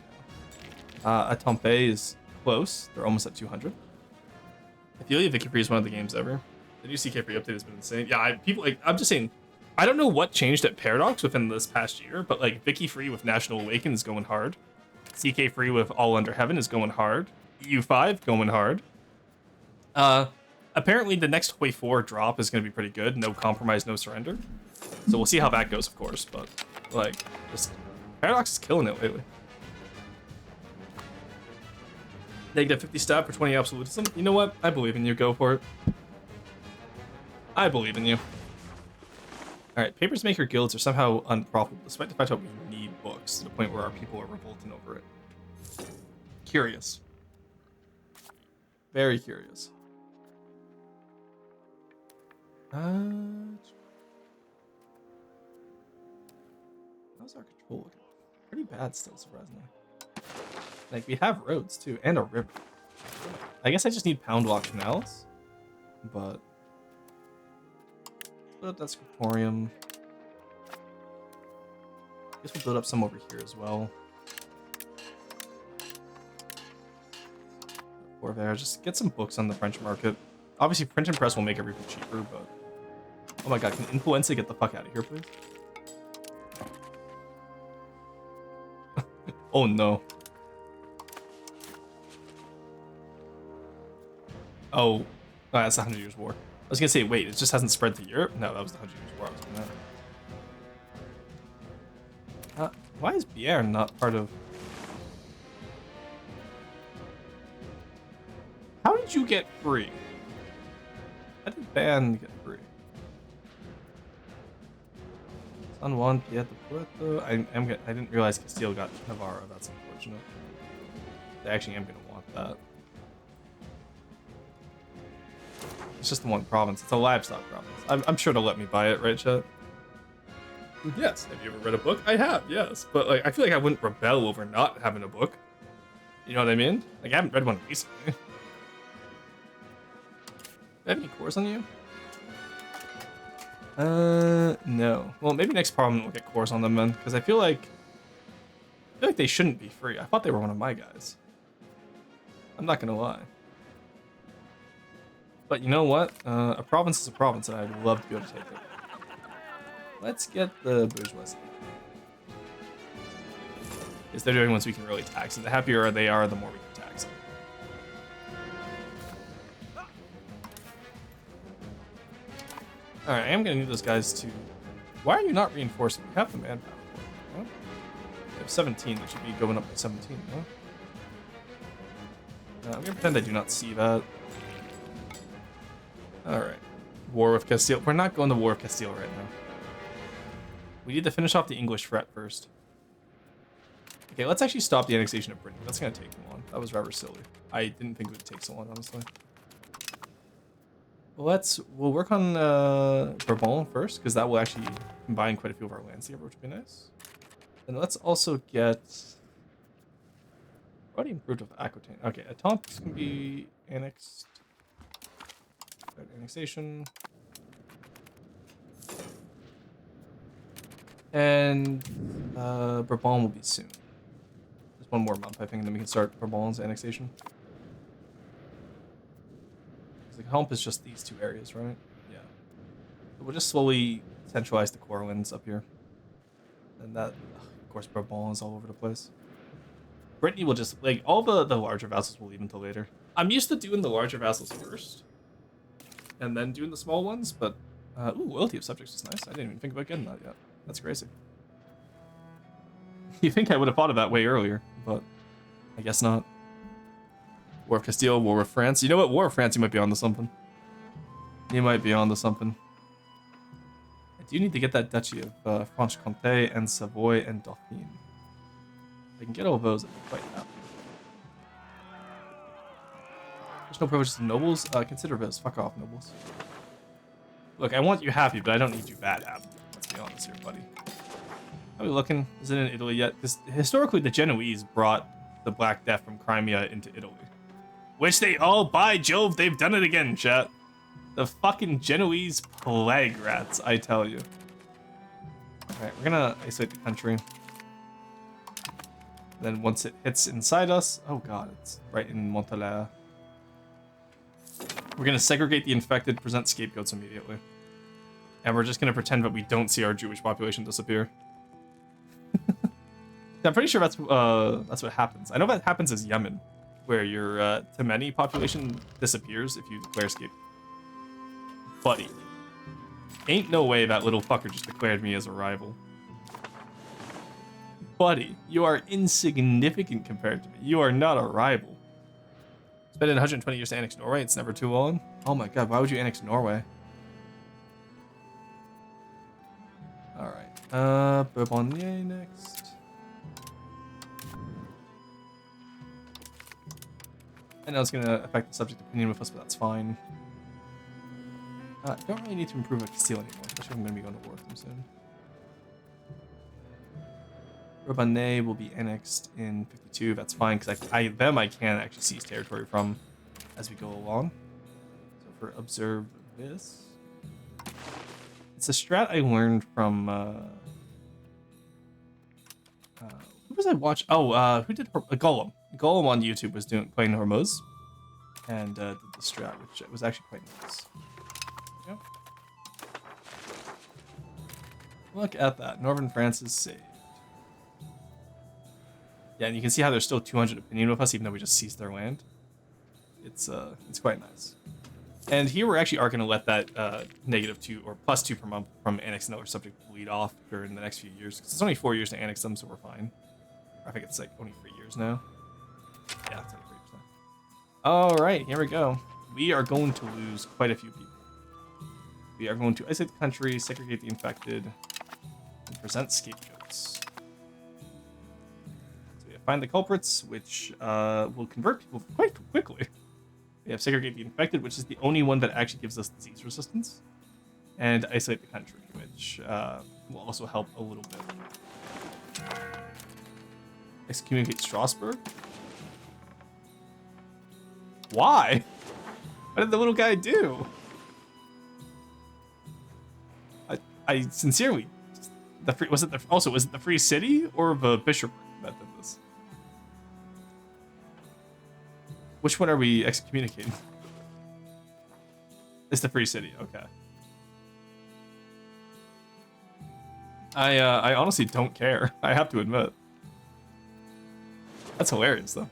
now? Atompe is close. They're almost at 200. I feel like Vicky Free is one of the games ever. The new CK Free update has been insane. Yeah, I'm just saying, I don't know what changed at Paradox within this past year, but like Vicky Free with National Awaken is going hard. CK Free with All Under Heaven is going hard. EU5 going hard. Apparently the next Hoi 4 drop is going to be pretty good. No Compromise, No Surrender. So we'll see how that goes, of course, but like, just Paradox is killing it lately. Negative 50 stat for 20 absolutism. You know what? I believe in you. Go for it. I believe in you. Alright, Papers Maker guilds are somehow unprofitable, despite the fact that we need books to the point where our people are revolting over it. Curious. Very curious. How's our control looking? Pretty bad still, surprisingly. Like, we have roads, too, and a river. I guess I just need Pound Lock Canals, but that's Scriptorium. I guess we'll build up some over here as well. Or there, just get some books on the French market. Obviously, print and press will make everything cheaper, but... Oh my god, can Influenza get the fuck out of here, please? Oh no. Oh, that's the 100 Years' War. I was gonna say, wait, it just hasn't spread to Europe? No, that was the 100 Years' War I was looking at. Why is Bière not part of... How did you get free? How did Ban get free? San Juan, Pieta, Puerto... I didn't realize Castile got Navarro. That's unfortunate. I actually am gonna want that. It's just the one province. It's a livestock province. I'm sure they'll let me buy it, right, chat? Yes. Have you ever read a book? I have, yes. But like, I feel like I wouldn't rebel over not having a book. You know what I mean? Like, I haven't read one recently. Do I have any cores on you? No. Well, maybe next Parliament we'll get cores on them then, because I feel like they shouldn't be free. I thought they were one of my guys. I'm not gonna lie. But you know what? A province is a province, and I'd love to be able to take it. Let's get the bourgeoisie. Because they're doing ones we can really tax, and the happier they are, the more we can tax them. Alright, I am going to need those guys to... Why are you not reinforcing? You have the manpower. Huh? You have 17, they should be going up by 17, huh? I'm going to pretend I do not see that. Alright. War with Castile. We're not going to War with Castile right now. We need to finish off the English threat first. Okay, let's actually stop the annexation of Britain. That's going to take too long. That was rather silly. I didn't think it would take so long, honestly. We'll work on Bourbon first, because that will actually combine quite a few of our lands together, which would be nice. And let's also get... Already improved with Aquitaine. Okay, Étampes can be annexed. Annexation. And Bourbon will be soon. Just one more month, I think, and then we can start Bourbon's annexation. Because the Help is just these two areas, right? Yeah. So we'll just slowly centralize the core lands up here. And that, of course, Bourbon is all over the place. Brittany will just, like, all the larger vassals will leave until later. I'm used to doing the larger vassals first. And then doing the small ones, but... ooh, loyalty of subjects is nice. I didn't even think about getting that yet. That's crazy. You think I would have thought of that way earlier, but I guess not. War of Castile, War of France. You know what? War of France, you might be onto something. You might be onto something. I do need to get that Duchy of Franche-Comté and Savoy and Dauphine. If I can get all those, I'd be quite happy. There's no privileges to nobles. Consider those. Fuck off, nobles. Look, I want you happy, but I don't need you bad happy. Let's be honest here, buddy. How are we looking? Is it in Italy yet? Because historically, the Genoese brought the Black Death from Crimea into Italy. Which they, oh, by Jove, they've done it again, chat. The fucking Genoese plague rats, I tell you. Alright, we're gonna isolate the country. Then once it hits inside us, oh god, it's right in Montpellier. We're gonna segregate the infected, present scapegoats immediately. And we're just gonna pretend that we don't see our Jewish population disappear. I'm pretty sure that's what happens. I know that happens as Yemen, where your Temeni population disappears if you declare scapegoat. Buddy. Ain't no way that little fucker just declared me as a rival. Buddy, you are insignificant compared to me. You are not a rival. It's been 120 years to annex Norway. It's never too long. Oh my god, why would you annex Norway? Alright. Bourbonnier next. I know it's going to affect the subject opinion with us, but that's fine. Don't really need to improve at Castile anymore, especially if I'm going to be going to war with them soon. Bourbonnais will be annexed in 52. That's fine, because I can actually seize territory from as we go along. So for observe this. It's a strat I learned from... who was I watching? Oh, who did Golem? Golem on YouTube was playing Hormuz, and did the strat, which was actually quite nice. Yep. Look at that. Northern France is saved. Yeah, and you can see how there's still 200 opinion with us, even though we just seized their land. It's quite nice. And here we're actually going to let that -2 or +2 per month from annexing another subject bleed off during the next few years. Because it's only 4 years to annex them, so we're fine. I think it's like only 3 years now. Yeah, it's only 3 years now. Alright, here we go. We are going to lose quite a few people. We are going to isolate the country, segregate the infected, and present scapegoats. So we have find the culprits, which will convert people quite quickly. We have segregate the infected, which is the only one that actually gives us disease resistance. And isolate the country, which will also help a little bit. Excommunicate Strasbourg? Why? What did the little guy do? I sincerely, was it the Free City or the bishopric that did this? Which one are we excommunicating? It's the Free City, okay. I honestly don't care. I have to admit. That's hilarious, though.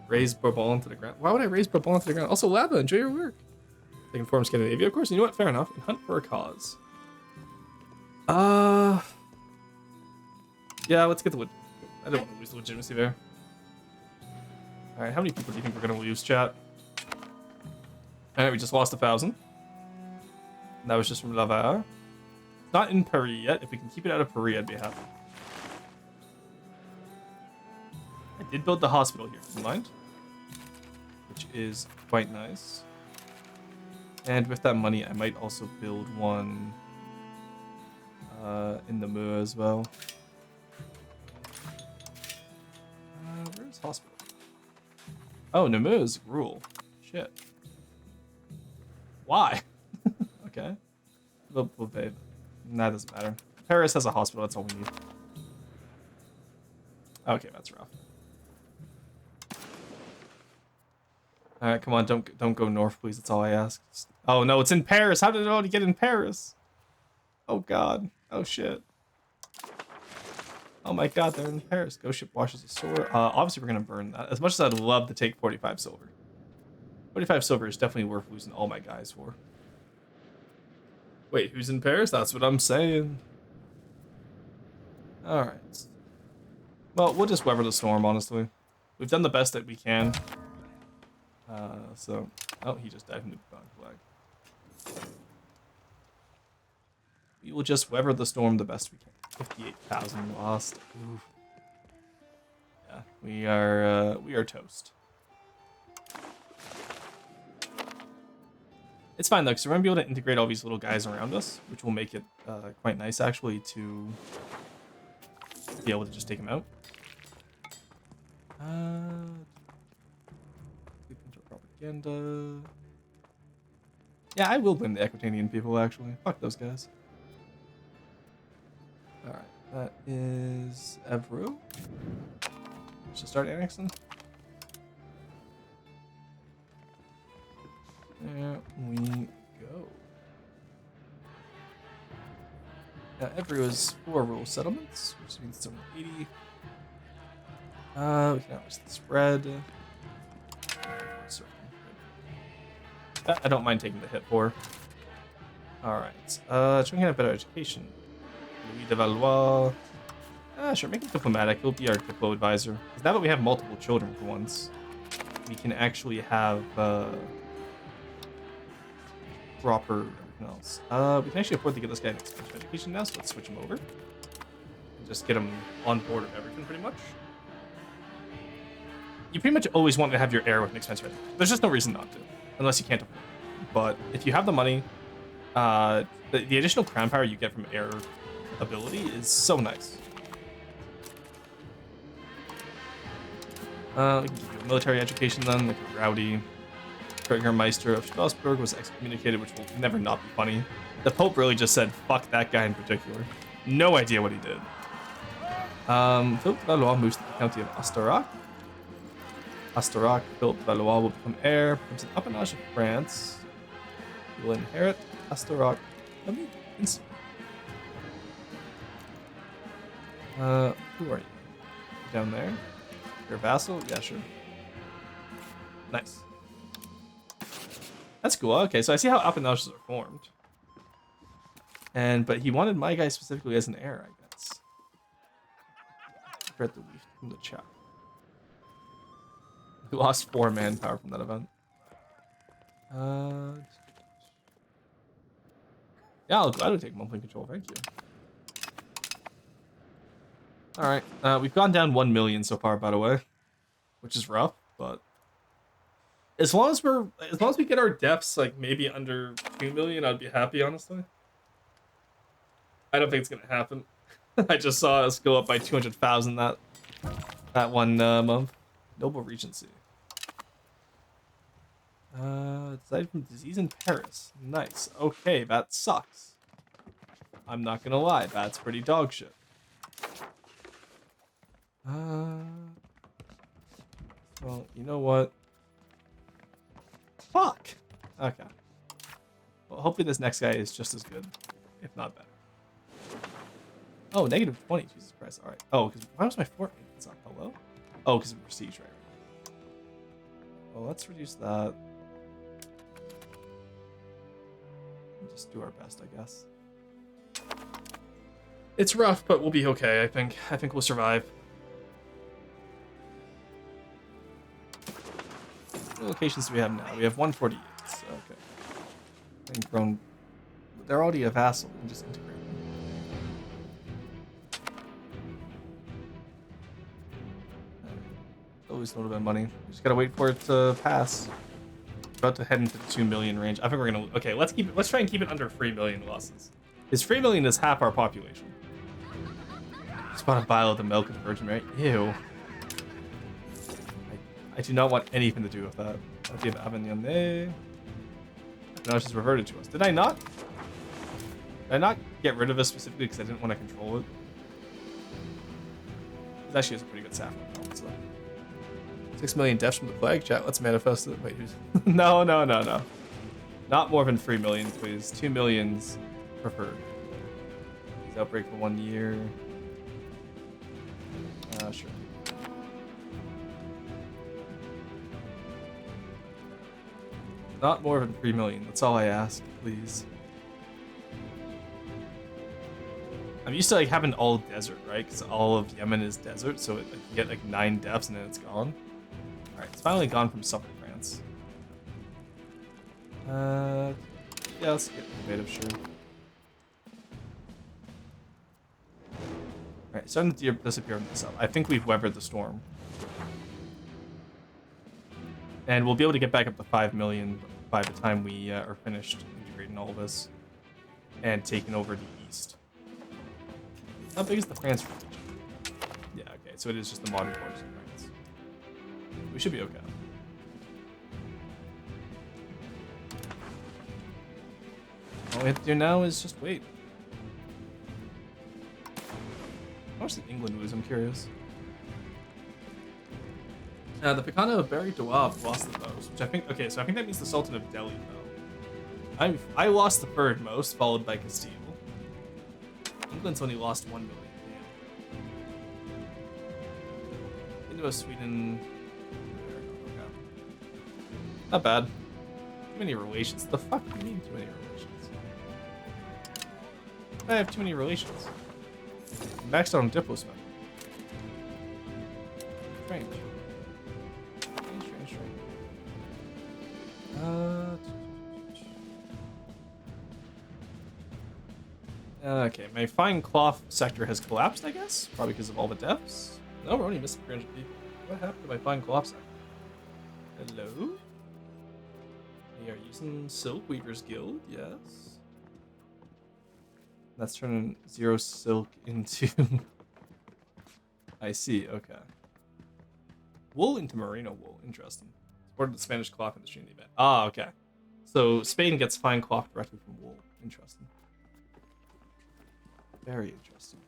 Raise Bourbon to the ground. Why would I raise Bourbon to the ground? Also, Lava, enjoy your work. They can form Scandinavia, of course. And you know what? Fair enough. And hunt for a cause. Yeah, let's get the wood. I don't want to lose the legitimacy there. Alright, how many people do you think we're going to lose, chat? Alright, we just lost 1,000. That was just from Lavar. Not in Paris yet. If we can keep it out of Paris, I'd be happy. I did build the hospital here, keep in mind. Which is quite nice. And with that money, I might also build one in the Namur as well. Where's hospital? Oh, Namur is rural. Shit. Why? Okay. We'll pay. That doesn't matter. Paris has a hospital, that's all we need. Okay, that's rough. Alright, come on, don't go north, please. That's all I ask. Oh no, it's in Paris. How did it already get in Paris? Oh god. Oh shit. Oh my god, they're in Paris. Ghost ship washes a sword. Obviously we're gonna burn that. As much as I'd love to take 45 silver. 45 silver is definitely worth losing all my guys for. Wait, who's in Paris? That's what I'm saying. Alright. Well, we'll just weather the storm, honestly. We've done the best that we can. Oh, he just died from the flag. We will just weather the storm the best we can. 58,000 lost. Oof. Yeah, we are toast. It's fine though, because we're gonna be able to integrate all these little guys around us, which will make it quite nice actually to be able to just take him out. Propaganda. Yeah, I will blame the Equitanian people, actually. Fuck those guys. Alright, that is Evru. Should start annexing. There we go. Now, Evru is 4 rural settlements, which means 780. We can outreach the spread. I don't mind taking the hit for. Alright. Trying to get a better education. Louis de Valois. Sure, make him diplomatic. He'll be our diplo advisor. Because now that we have multiple children for once, we can actually have proper everything else. We can actually afford to get this guy an expensive education now, so let's switch him over. And just get him on board with everything, pretty much. You pretty much always want to have your heir with an expensive education. There's just no reason not to, unless you can't afford it. But if you have the money, the additional crown power you get from heir ability is so nice. We can give you a military education then, like a Rowdy. Meister of Strasbourg was excommunicated, which will never not be funny. The Pope really just said, fuck that guy in particular. No idea what he did. Philip de Valois moves to the county of Astarac. Astarac, Philip de Valois will become heir, becomes an appanage of France. He will inherit Astarac. Let me instantly. Who are you? Down there? You're a vassal? Yeah, sure. Nice. That's cool. Okay, so I see how appanages are formed. But he wanted my guy specifically as an heir, I guess. Regret the leaf from the chat. We lost 4 manpower from that event. Yeah, I'll gladly take monthly control. Thank you. All right, we've gone down 1 million so far, by the way, which is rough, but as long as we get our deaths like maybe under 2 million, I'd be happy, honestly. I don't think it's gonna happen. I just saw us go up by 200,000 that one month. Noble Regency. Decided from disease in Paris. Nice. Okay, that sucks. I'm not gonna lie, that's pretty dog shit. Well, you know what? Fuck! Okay. Well, hopefully this next guy is just as good, if not better. Oh, negative 20, Jesus Christ. Alright. Oh, because why was my fort making suck? Hello? Oh, because of prestige, right? Well, let's reduce that. We'll just do our best, I guess. It's rough, but we'll be okay, I think. I think we'll survive. What locations do we have now? We have 148. So okay. And grown. They're already a vassal. We can just integrate them. Always a little bit of money. We just gotta wait for it to pass. About to head into the 2 million range. I think we're gonna. Okay, let's keep it. Let's try and keep it under 3 million losses. Because 3 million is half our population. Spot a vial of the milk of the Virgin Mary. Ew. I do not want anything to do with that. County of Avignon. No, it's just reverted to us. Did I not? Did I not get rid of it specifically because I didn't want to control it? It actually has a pretty good saffron problem, so. 6 million deaths from the plague. Chat, let's manifest it. Wait, who's... No. Not more than 3 million, please. 2 millions preferred. Please outbreak for 1 year. Sure. Not more than 3 million. That's all I ask, please. I'm used to like having all desert, right? Because all of Yemen is desert, so it, like, you get like 9 deaths and then it's gone. All right, it's finally gone from southern France. Yeah, let's get innovative, sure. All right, starting to disappear from the south. I think we've weathered the storm. And we'll be able to get back up to 5 million by the time we are finished integrating all of this and taking over the east. How big is the France region? so it is just the modern borders of France. We should be okay. All we have to do now is just wait. How much did England lose? I'm curious. The Pikana of Berry Dawab lost the most, which I think. Okay, so I think that means the Sultan of Delhi fell. I lost the third most, followed by Castile. England's only lost 1 million. Into Sweden. Not bad. Too many relations. The fuck do you mean too many relations? I have too many relations. Maxed out on Diplosmith. Strange. Strange. Okay, my fine cloth sector has collapsed, I guess? Probably because of all the deaths. No, we're only missing 300 people. What happened to my fine cloth sector? Hello? We are using Silk Weaver's Guild, yes. That's turning 0 silk into... I see, okay. Wool into merino wool, interesting. Supported the Spanish cloth industry in the event. Ah, okay. So Spain gets fine cloth directly from wool. Interesting. Very interesting.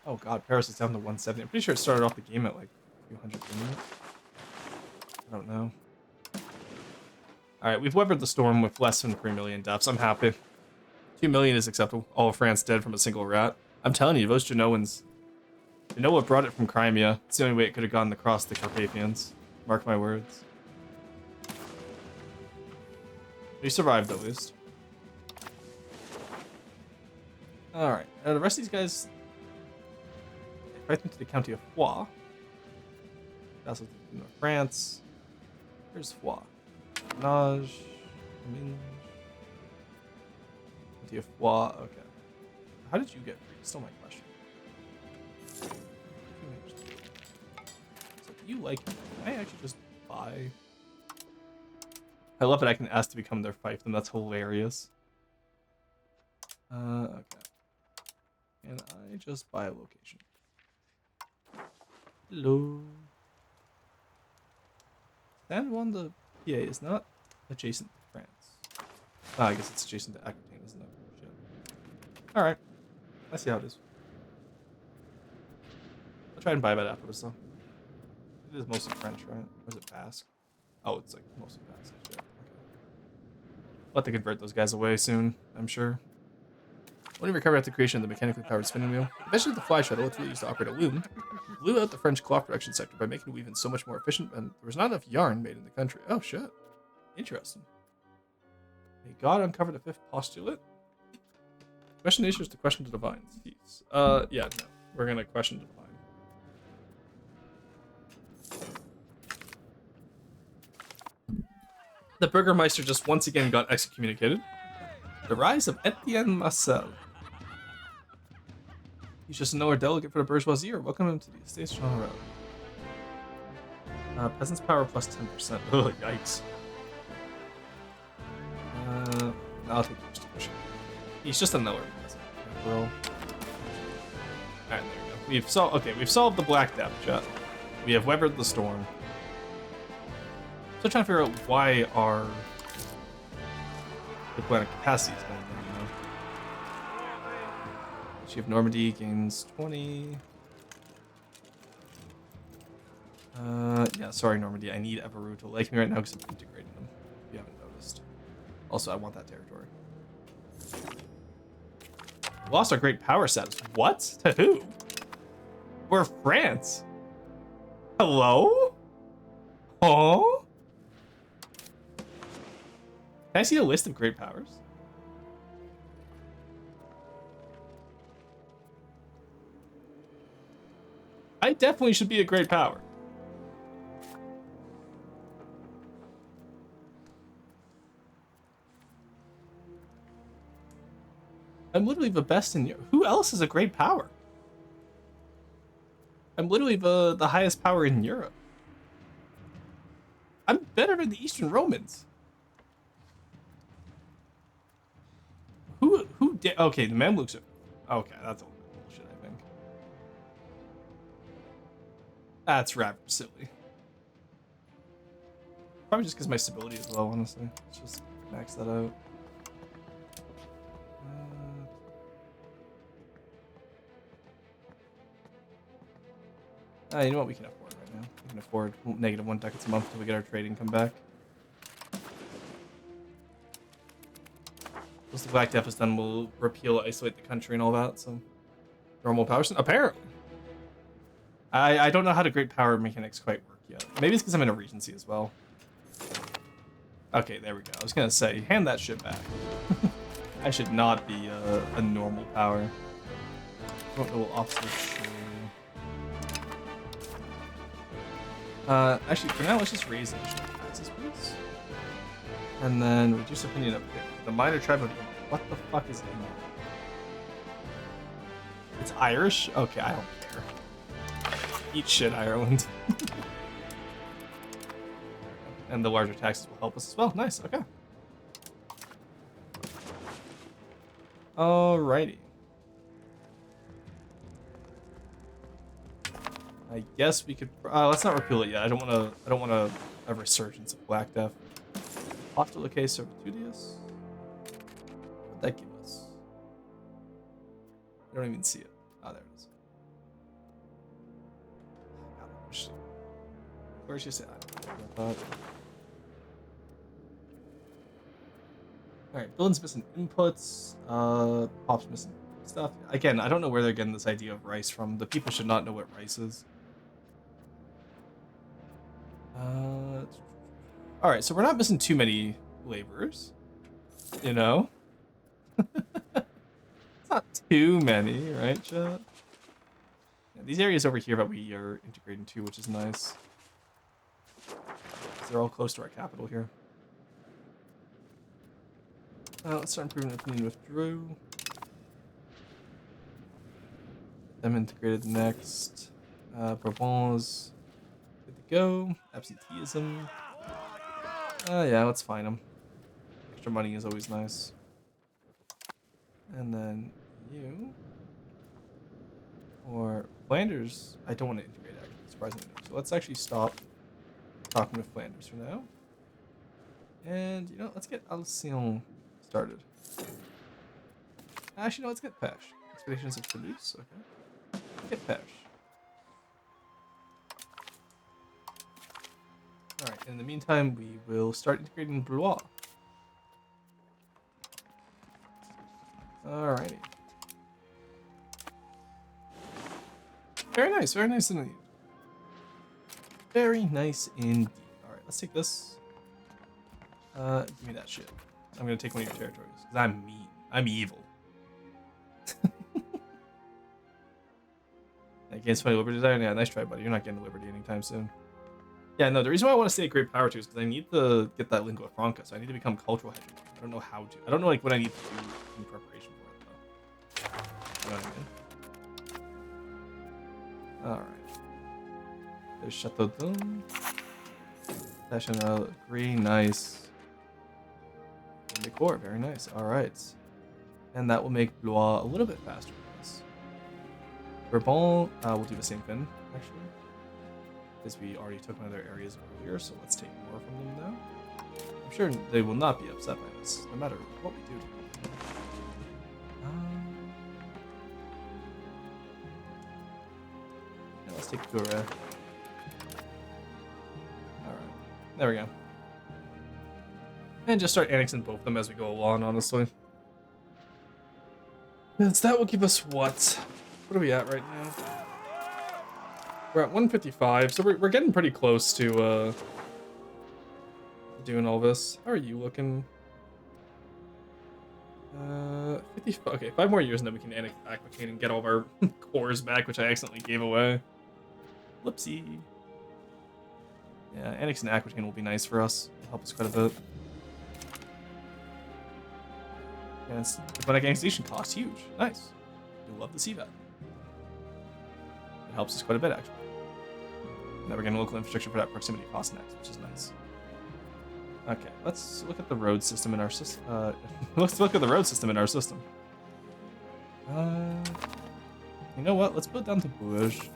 Oh god, Paris is down to 170. I'm pretty sure it started off the game at like a few hundred million. I don't know. Alright, we've weathered the storm with less than 3 million deaths. I'm happy. 2 million is acceptable. All of France dead from a single rat. I'm telling you, those Genoans... Genoa brought it from Crimea. It's the only way it could have gone across the Carpathians. Mark my words. We survived, at least. Alright, the rest of these guys... Right into the county of Foix. That's what the North France. Here's Foix. Nage. County of Foix, okay. How did you get free? Still my question. So you like it? Can I actually just buy? I love that I can ask to become their fiefdom. That's hilarious. Okay. And I just buy a location. Hello. San Juan de PA is not adjacent to France. I guess it's adjacent to Aquitaine, isn't it? Shit. Alright. I see how it is. I'll try and buy that afterwards, though. It is mostly French, right? Or is it Basque? Oh, it's like mostly Basque. Shit. Okay. We'll have to convert those guys away soon, I'm sure. When we recovered after the creation of the mechanically powered spinning wheel, eventually the fly shuttle, it's really used to operate a loom, blew out the French cloth production sector by making weaving so much more efficient, and there was not enough yarn made in the country. Oh shit. Interesting. May God uncover the fifth postulate? Question the issues to question the divines. Jeez. Yeah, no. We're gonna question the divine. The Burgermeister just once again got excommunicated. The rise of Etienne Marcel. He's just a lower delegate for the bourgeoisie, or welcome him to the Estates General. Peasants' power plus 10%. Ugh, yikes. I'll take the distinguished. He's just a lower peasant. Alright, there we go. We've solved the Black Death, chat. We have weathered the storm. So trying to figure out why our diplomatic capacity is going down, you know. Chief of Normandy gains 20. Yeah, sorry, Normandy. I need Eberru to like me right now because I'm integrating them. If you haven't noticed. Also, I want that territory. We lost our great power status. What? To who? We're France. Hello? Oh? Can I see a list of great powers? I definitely should be a great power. I'm literally the best in Europe. Who else is a great power? I'm literally the highest power in Europe. I'm better than the Eastern Romans. Okay, the Mamluks are... Okay, that's a little bit bullshit, I think. That's rather silly. Probably just because my stability as well, honestly. Let's just max that out. You know what? We can afford right now. We can afford -1 ducats a month until we get our trading come back. Once the Black Death is done, we'll repeal, isolate the country and all that, so... Normal power... Apparently. I don't know how the great power mechanics quite work yet. Maybe it's because I'm in a regency as well. Okay, there we go. I was gonna say, hand that shit back. I should not be a normal power. What will officer show? Actually, for now, let's just raise additional taxes, please. And then reduce opinion of the minor tribe of... What the fuck is it? It's Irish? Okay, I don't care. Eat shit, Ireland. And the larger taxes will help us as well. Nice, okay. Alrighty. I guess we could... let's not repeal it yet. I don't want a resurgence of Black Death. Hostile case of Tudius. What'd that give us? I don't even see it. Oh, there it is. Where's she at? Alright, building's missing inputs. Pop's missing stuff. Again, I don't know where they're getting this idea of rice from. The people should not know what rice is. Alright, so we're not missing too many laborers. You know? It's not too many, right, chat? Yeah, these areas over here that we are integrating to, which is nice. They're all close to our capital here. Let's start improving opinion with Drew. Them integrated next. Provence. Good to go. Absenteeism. Yeah, let's find them. Extra money is always nice. And then you. Or Flanders. I don't want to integrate, actually, surprisingly. So let's actually stop talking with Flanders for now. And, you know, let's get Alcyon started. Actually, no, let's get Pesh. Expeditions of Toulouse, okay. Get Pesh. Alright, in the meantime, we will start integrating Blois. Alrighty. Very nice indeed. Very nice indeed. Alright, let's take this. Give me that shit. I'm gonna take one of your territories, because I'm mean. I'm evil. Against my Liberty Desire? Yeah, nice try, buddy. You're not getting Liberty anytime soon. Yeah, no, the reason why I want to stay at Great Power too is because I need to get that Lingua Franca, so I need to become cultural hegemon. I don't know how to. I don't know like what I need to do in preparation for it, though. You know what I mean? Alright. There's Chateau d'Homme. National Green, nice. Decor, very nice. Alright. And that will make Blois a little bit faster for us. Bourbon, we'll do the same thing, actually. Because we already took one of their areas earlier, so let's take more from them now. I'm sure they will not be upset by this, no matter what we do to them. Yeah, let's take Touré. Alright, there we go. And just start annexing both of them as we go along, honestly. And that will give us what? What are we at right now? We're at 155, so we're getting pretty close to doing all this. How are you looking? 50. Okay, 5 more years and then we can annex Aquitaine and get all of our cores back, which I accidentally gave away. Whoopsie. Yeah, annexing Aquitaine will be nice for us. It'll help us quite a bit. Yes, but annexation costs huge. Nice. You'll love to see that. It helps us quite a bit, actually. Now we're getting local infrastructure for that proximity cost next, which is nice. Okay, let's look at the road system in our system. Let's look at the road system in our system. You know what? Let's put it down to Bourges.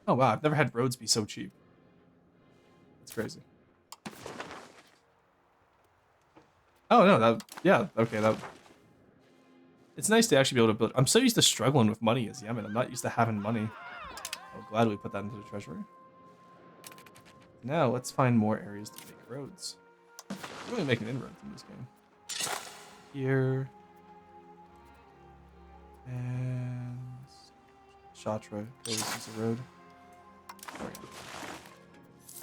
Oh wow, I've never had roads be so cheap. That's crazy. Oh no, that yeah, okay, that. It's nice to actually be able to build. I'm so used to struggling with money as Yemen. I'm not used to having money. Oh, glad we put that into the treasury. Now let's find more areas to make roads. We're really making inroads in this game. Here. And Shatra goes as a road. There we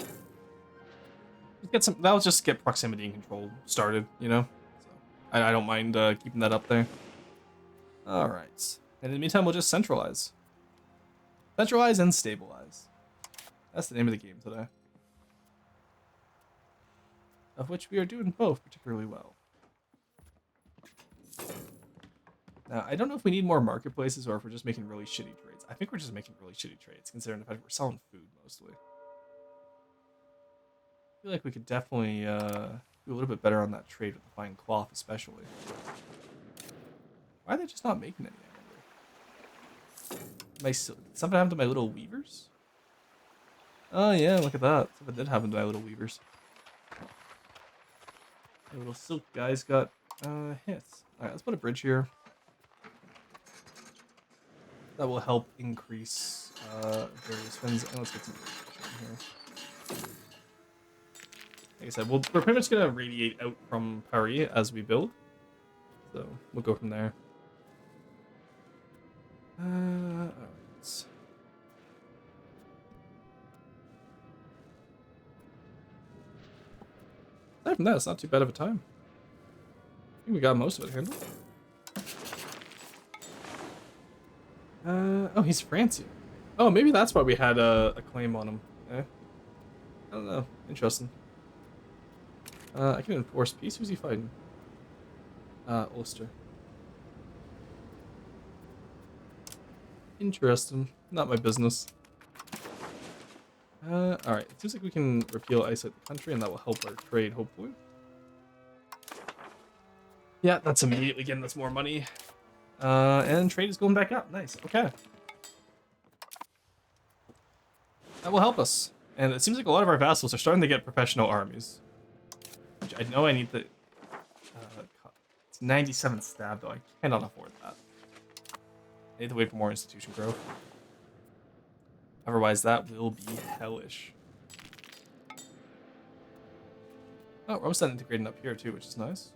go. Get some. That'll just get proximity and control started, you know. So I don't mind keeping that up there. All right. And in the meantime, we'll just centralize. Centralize and stabilize. That's the name of the game today. Of which we are doing both particularly well. Now, I don't know if we need more marketplaces or if we're just making really shitty trades. I think we're just making really shitty trades, considering the fact we're selling food mostly. I feel like we could definitely do a little bit better on that trade with the fine cloth, especially. Why are they just not making any, I wonder? Something happened to my little weavers? Oh yeah, look at that. Something did happen to my little weavers. The little silk guys got hits. Alright, let's put a bridge here. That will help increase various things. And let's get some here. Like I said, we're pretty much going to radiate out from Paris as we build. So we'll go from there. Alright. Aside from that, it's not too bad of a time. I think we got most of it handled. Oh, he's Francian. Oh, maybe that's why we had a claim on him. Eh? I don't know. Interesting. I can enforce peace. Who's he fighting? Ulster. Interesting. Not my business. Alright. It seems like we can repeal isolate the country, and that will help our trade, hopefully. Yeah, that's immediately getting us more money. And trade is going back up. Nice. Okay. That will help us. And it seems like a lot of our vassals are starting to get professional armies. Which I know I need to... it's 97 stab, though. I cannot afford that. I need to wait for more institution growth. Otherwise, that will be hellish. Oh, we're almost done integrating up here, too, which is nice.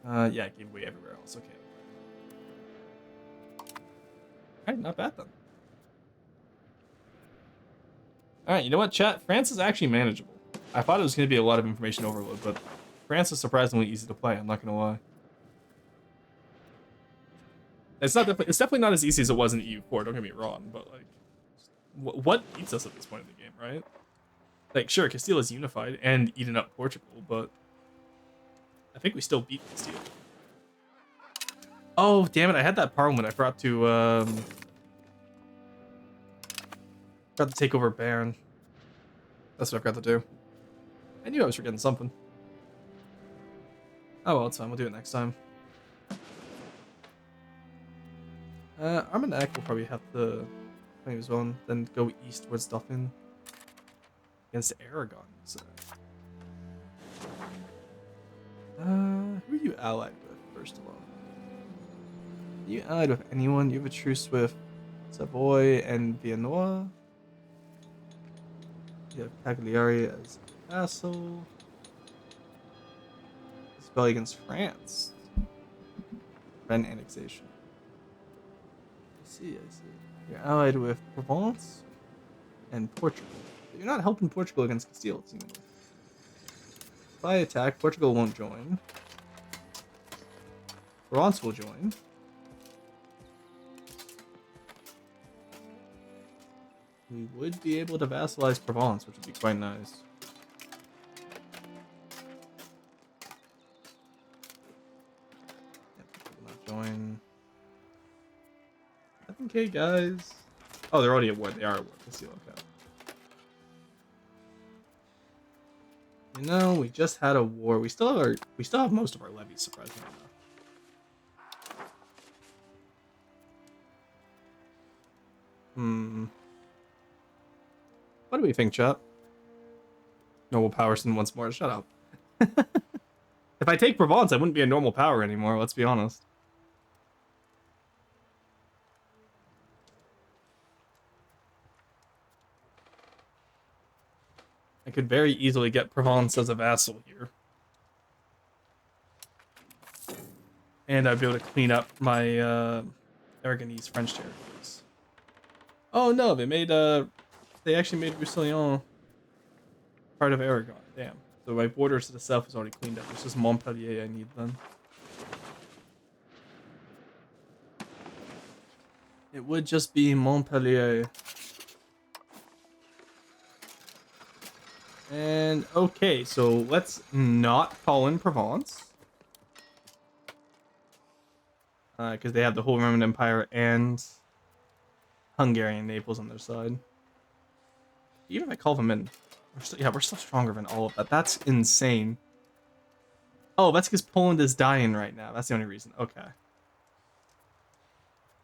Yeah, it gave away everywhere else. Okay. Alright, not bad, then. Alright, you know what, chat? France is actually manageable. I thought it was going to be a lot of information overload, but France is surprisingly easy to play, I'm not going to lie. It's definitely not as easy as it was in EU4, don't get me wrong, but, like, what beats us at this point in the game, right? Like, sure, Castile is unified and eaten up Portugal, but I think we still beat Castile. Oh, damn it, I had that parliament I forgot to take over Bern. That's what I forgot to do. I knew I was forgetting something. Oh well, it's fine, we'll do it next time. Armagnac will probably have to play as well, and then go east towards Dauphin against Aragon. So. Who are you allied with, first of all? Are you allied with anyone? You have a truce with Savoy and Viennois. You have Cagliari as vassal. Spell against France. Prevent annexation. I see. You're allied with Provence and Portugal. But you're not helping Portugal against Castile, seemingly. If I attack, Portugal won't join. Provence will join. We would be able to vassalize Provence, which would be quite nice. Will not join. 7k guys. Oh, they're already at war. They are at war. Let's see. Okay. You know, we just had a war. We still have most of our levies, surprisingly enough. What do we think, chat? Normal Powerson once more. Shut up. If I take Provence, I wouldn't be a normal power anymore, let's be honest. I could very easily get Provence as a vassal here. And I'd be able to clean up my Aragonese French territories. Oh no, they actually made Roussillon part of Aragon. Damn. So my borders to the south is already cleaned up. It's just Montpellier I need then. It would just be Montpellier. And okay, so let's not call in Provence. Because they have the whole Roman Empire and Hungarian Naples on their side. Even if I call them in, we're still stronger than all of that. That's insane. Oh, that's because Poland is dying right now. That's the only reason. Okay.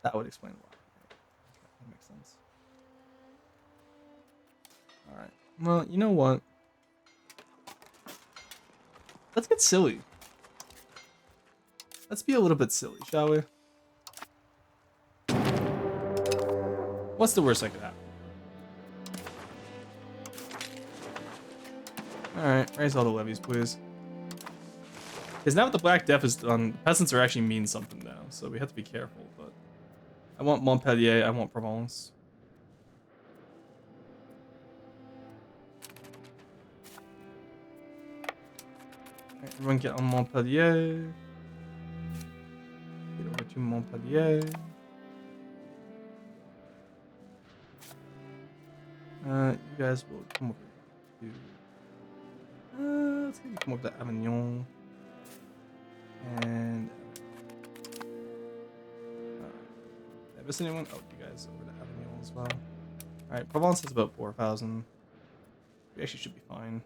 That would explain why. Okay, that makes sense. Alright. Well, you know what? Let's get silly. Let's be a little bit silly, shall we? What's the worst that could happen? Alright, raise all the levies, please. Because now that the Black Death is done, peasants are actually mean something now, so we have to be careful, but... I want Montpellier, I want Provence. Alright, everyone get on Montpellier. Get over to Montpellier. You guys will come over to... let's get you come over to Avignon. And... did I miss anyone? Oh, you guys over to Avignon as well. Alright, Provence is about 4,000. We actually should be fine.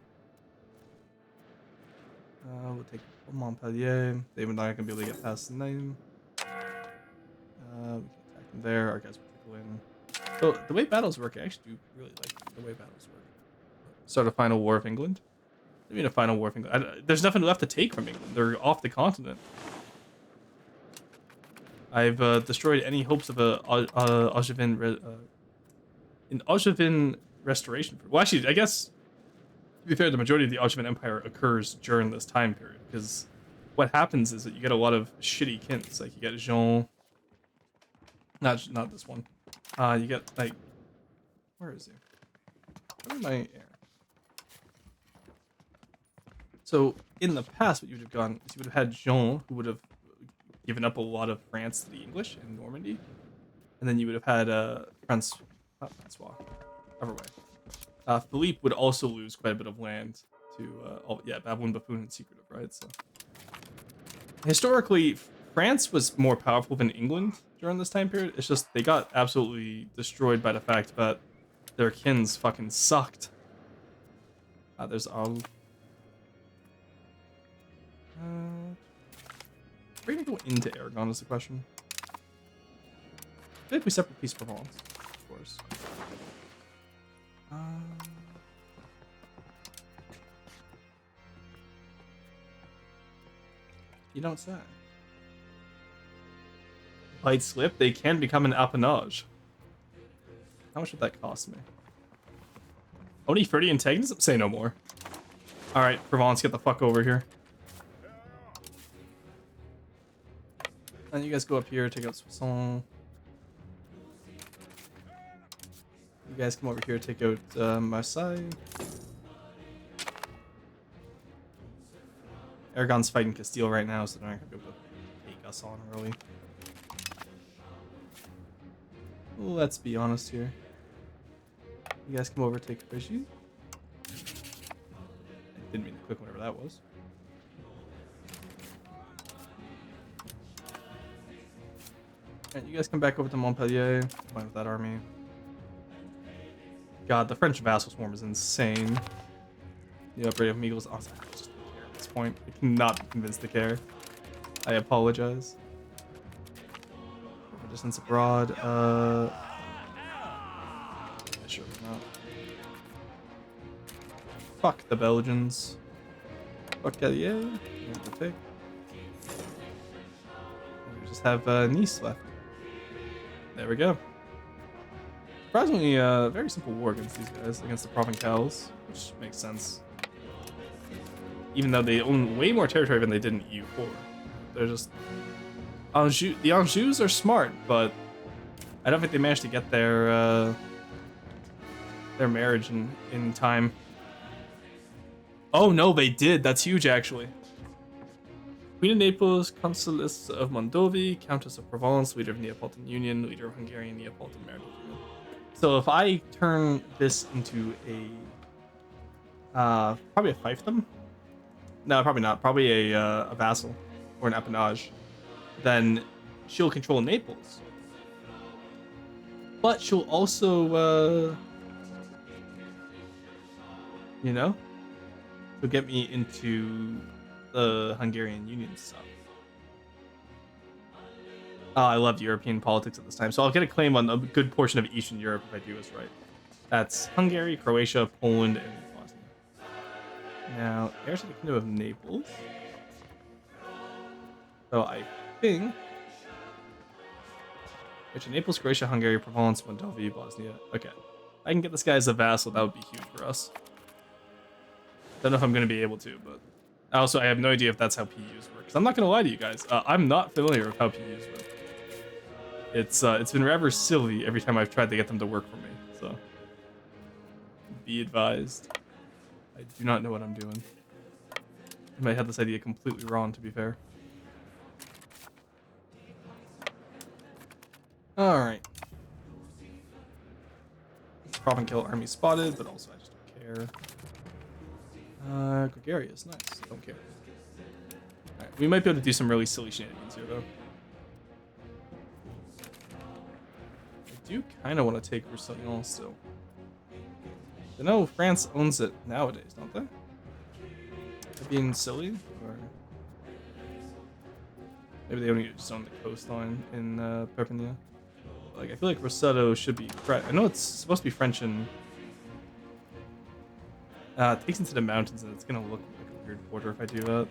We'll take Montpellier. They were not going to be able to get past the 9. We can attack them there. Our guys will trickle in. So, the way battles work, I actually do really like the way battles work. Start a final war of England. I mean, a final war of England. There's nothing left to take from England. They're off the continent. I've destroyed any hopes of an Angevin restoration. Well, actually, I guess, to be fair, the majority of the Angevin Empire occurs during this time period, because what happens is that you get a lot of shitty kins. Like, you get Jean... Not this one. You get, like... Where is he? Where am I? Yeah. So, in the past, what you would have done is you would have had Jean, who would have given up a lot of France to the English in Normandy. And then you would have had not Francois, other way. Philippe would also lose quite a bit of land to, Babylon, Buffoon, and Secretive, right? So, historically, France was more powerful than England during this time period. It's just they got absolutely destroyed by the fact that their kins fucking sucked. There's Al. We're gonna go into Aragon is the question. I think we separate Peace Provence, of course. You don't say. Light slip, they can become an appanage. How much would that cost me? Only 30 antagonism? Say no more. Alright, Provence, get the fuck over here. And you guys go up here, take out Soissons. You guys come over here, take out Marseille. Aragon's fighting Castile right now, so they're not going to be able to take us on early. Let's be honest here. You guys come over, take Frishy. I didn't mean to click whatever that was. Alright, you guys come back over to Montpellier. Fine with that army. God, the French vassal swarm is insane. The upgrade of Meagles. Oh, I just don't care at this point. I cannot be convinced to care. I apologize. Distance abroad. Yeah, sure not. Fuck the Belgians. Fuck yeah. We just have Nice left. There we go. Surprisingly, very simple war against these guys, against the Provençals, which makes sense. Even though they own way more territory than they did in EU4. They're just... the Anjous are smart, but I don't think they managed to get their marriage in time. Oh no, they did. That's huge, actually. Queen of Naples, Consuless of Mondovi, Countess of Provence, leader of Neapolitan Union, leader of Hungarian Neapolitan Marital Union. So if I turn this into a probably a fiefdom? No, probably not. Probably a vassal or an appanage. Then she'll control Naples. But she'll also, you know, she'll get me into the Hungarian Union stuff. Oh, I love European politics at this time. So I'll get a claim on a good portion of Eastern Europe if I do this right. That's Hungary, Croatia, Poland, and Bosnia. Now, here's the Kingdom of Naples. So I think... Which Naples, Croatia, Hungary, Provence, Moldavia, Bosnia. Okay. I can get this guy as a vassal. That would be huge for us. Don't know if I'm going to be able to, but... Also, I have no idea if that's how PUs work. Because I'm not going to lie to you guys. I'm not familiar with how PUs work. It's been rather silly every time I've tried to get them to work for me. So, be advised. I do not know what I'm doing. I might have this idea completely wrong, to be fair. Alright. Provençal army spotted, but also I just don't care. Gregarious, nice. Don't care. Alright, we might be able to do some really silly shenanigans here, though. I do kind of want to take Roussillon still. I know France owns it nowadays, don't they? They're being silly? Or... Maybe they only just own the coastline in Perpignan. Like, I feel like Rossetto should be... I know it's supposed to be French and... it takes into the mountains and it's gonna look like a weird border if I do that.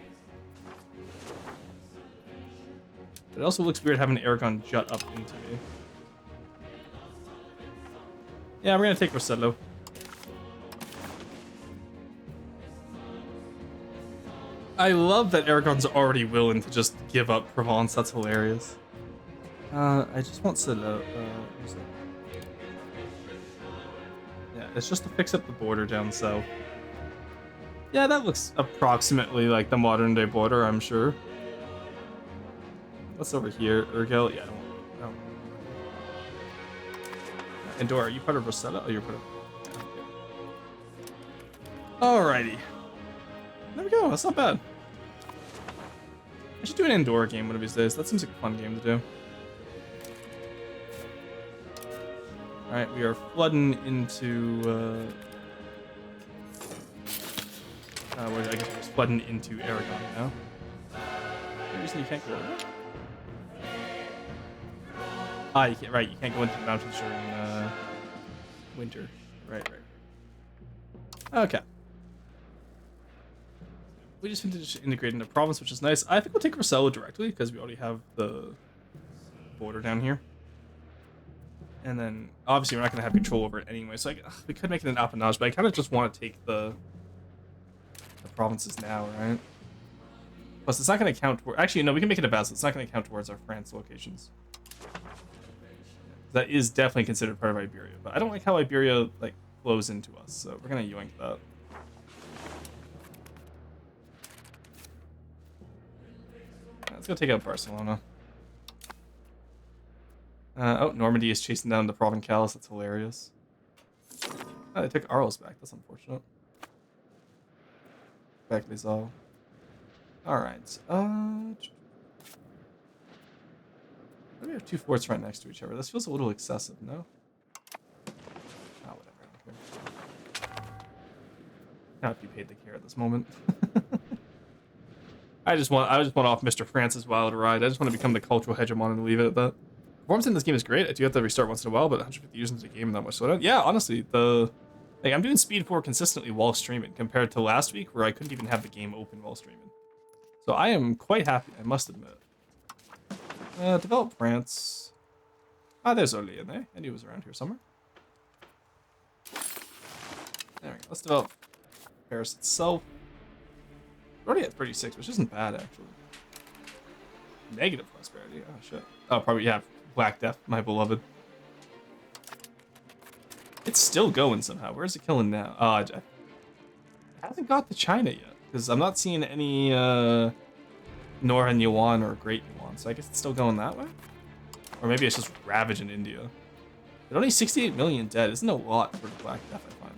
But it also looks weird having Aragon jut up into me. Yeah, we're gonna take Rossello. I love that Aragon's already willing to just give up Provence. That's hilarious. I just want Silo. Yeah, it's just to fix up the border down south. Yeah, that looks approximately like the modern day border, I'm sure. What's over here? Urgel? Yeah, I don't Andorra, are you part of Rosetta? Oh, you're part of... Okay. Alrighty. There we go, that's not bad. I should do an Andorra game one of these days. That seems like a fun game to do. Alright, we are flooding into... I guess we're just flooding into Aragon now. The reason you can't go over? Ah, you can't, right, you can't go into the mountains during winter. Right. Okay. We just finished integrating the province, which is nice. I think we'll take Rossello directly, because we already have the border down here. And then, obviously, we're not going to have control over it anyway, so we could make it an appanage, but I kind of just want to take the provinces now, right? Plus, it's not going to count toward... Actually, no, we can make it a vassal. It's not going to count towards our France locations. That is definitely considered part of Iberia, but I don't like how Iberia, like, flows into us, so we're going to yoink that. Let's go take out Barcelona. Oh, Normandy is chasing down the Provençals. That's hilarious. Oh, they took Arles back. That's unfortunate. Back les all. Alright. We have two forts right next to each other. This feels a little excessive, no? Oh, whatever. Not if you paid the care at this moment. I just want off Mr. France's wild ride. I just want to become the cultural hegemon and leave it at that. Performance in this game is great. I do have to restart once in a while, but 150 users into the game, not much slowdown. Yeah, honestly, I'm doing Speed 4 consistently while streaming compared to last week where I couldn't even have the game open while streaming. So I am quite happy, I must admit. Develop France. Ah, there's Oli in there. I knew he was around here somewhere. There we go. Let's develop Paris itself. We're already at 36, which isn't bad, actually. Negative prosperity. Oh, shit. Oh, probably, yeah. Black Death, my beloved. It's still going somehow. Where's it killing now? Oh, it hasn't got to China yet. Because I'm not seeing any Northern Yuan or Great Yuan. So I guess it's still going that way? Or maybe it's just ravaging India. But only 68 million dead isn't a lot for the Black Death, I find.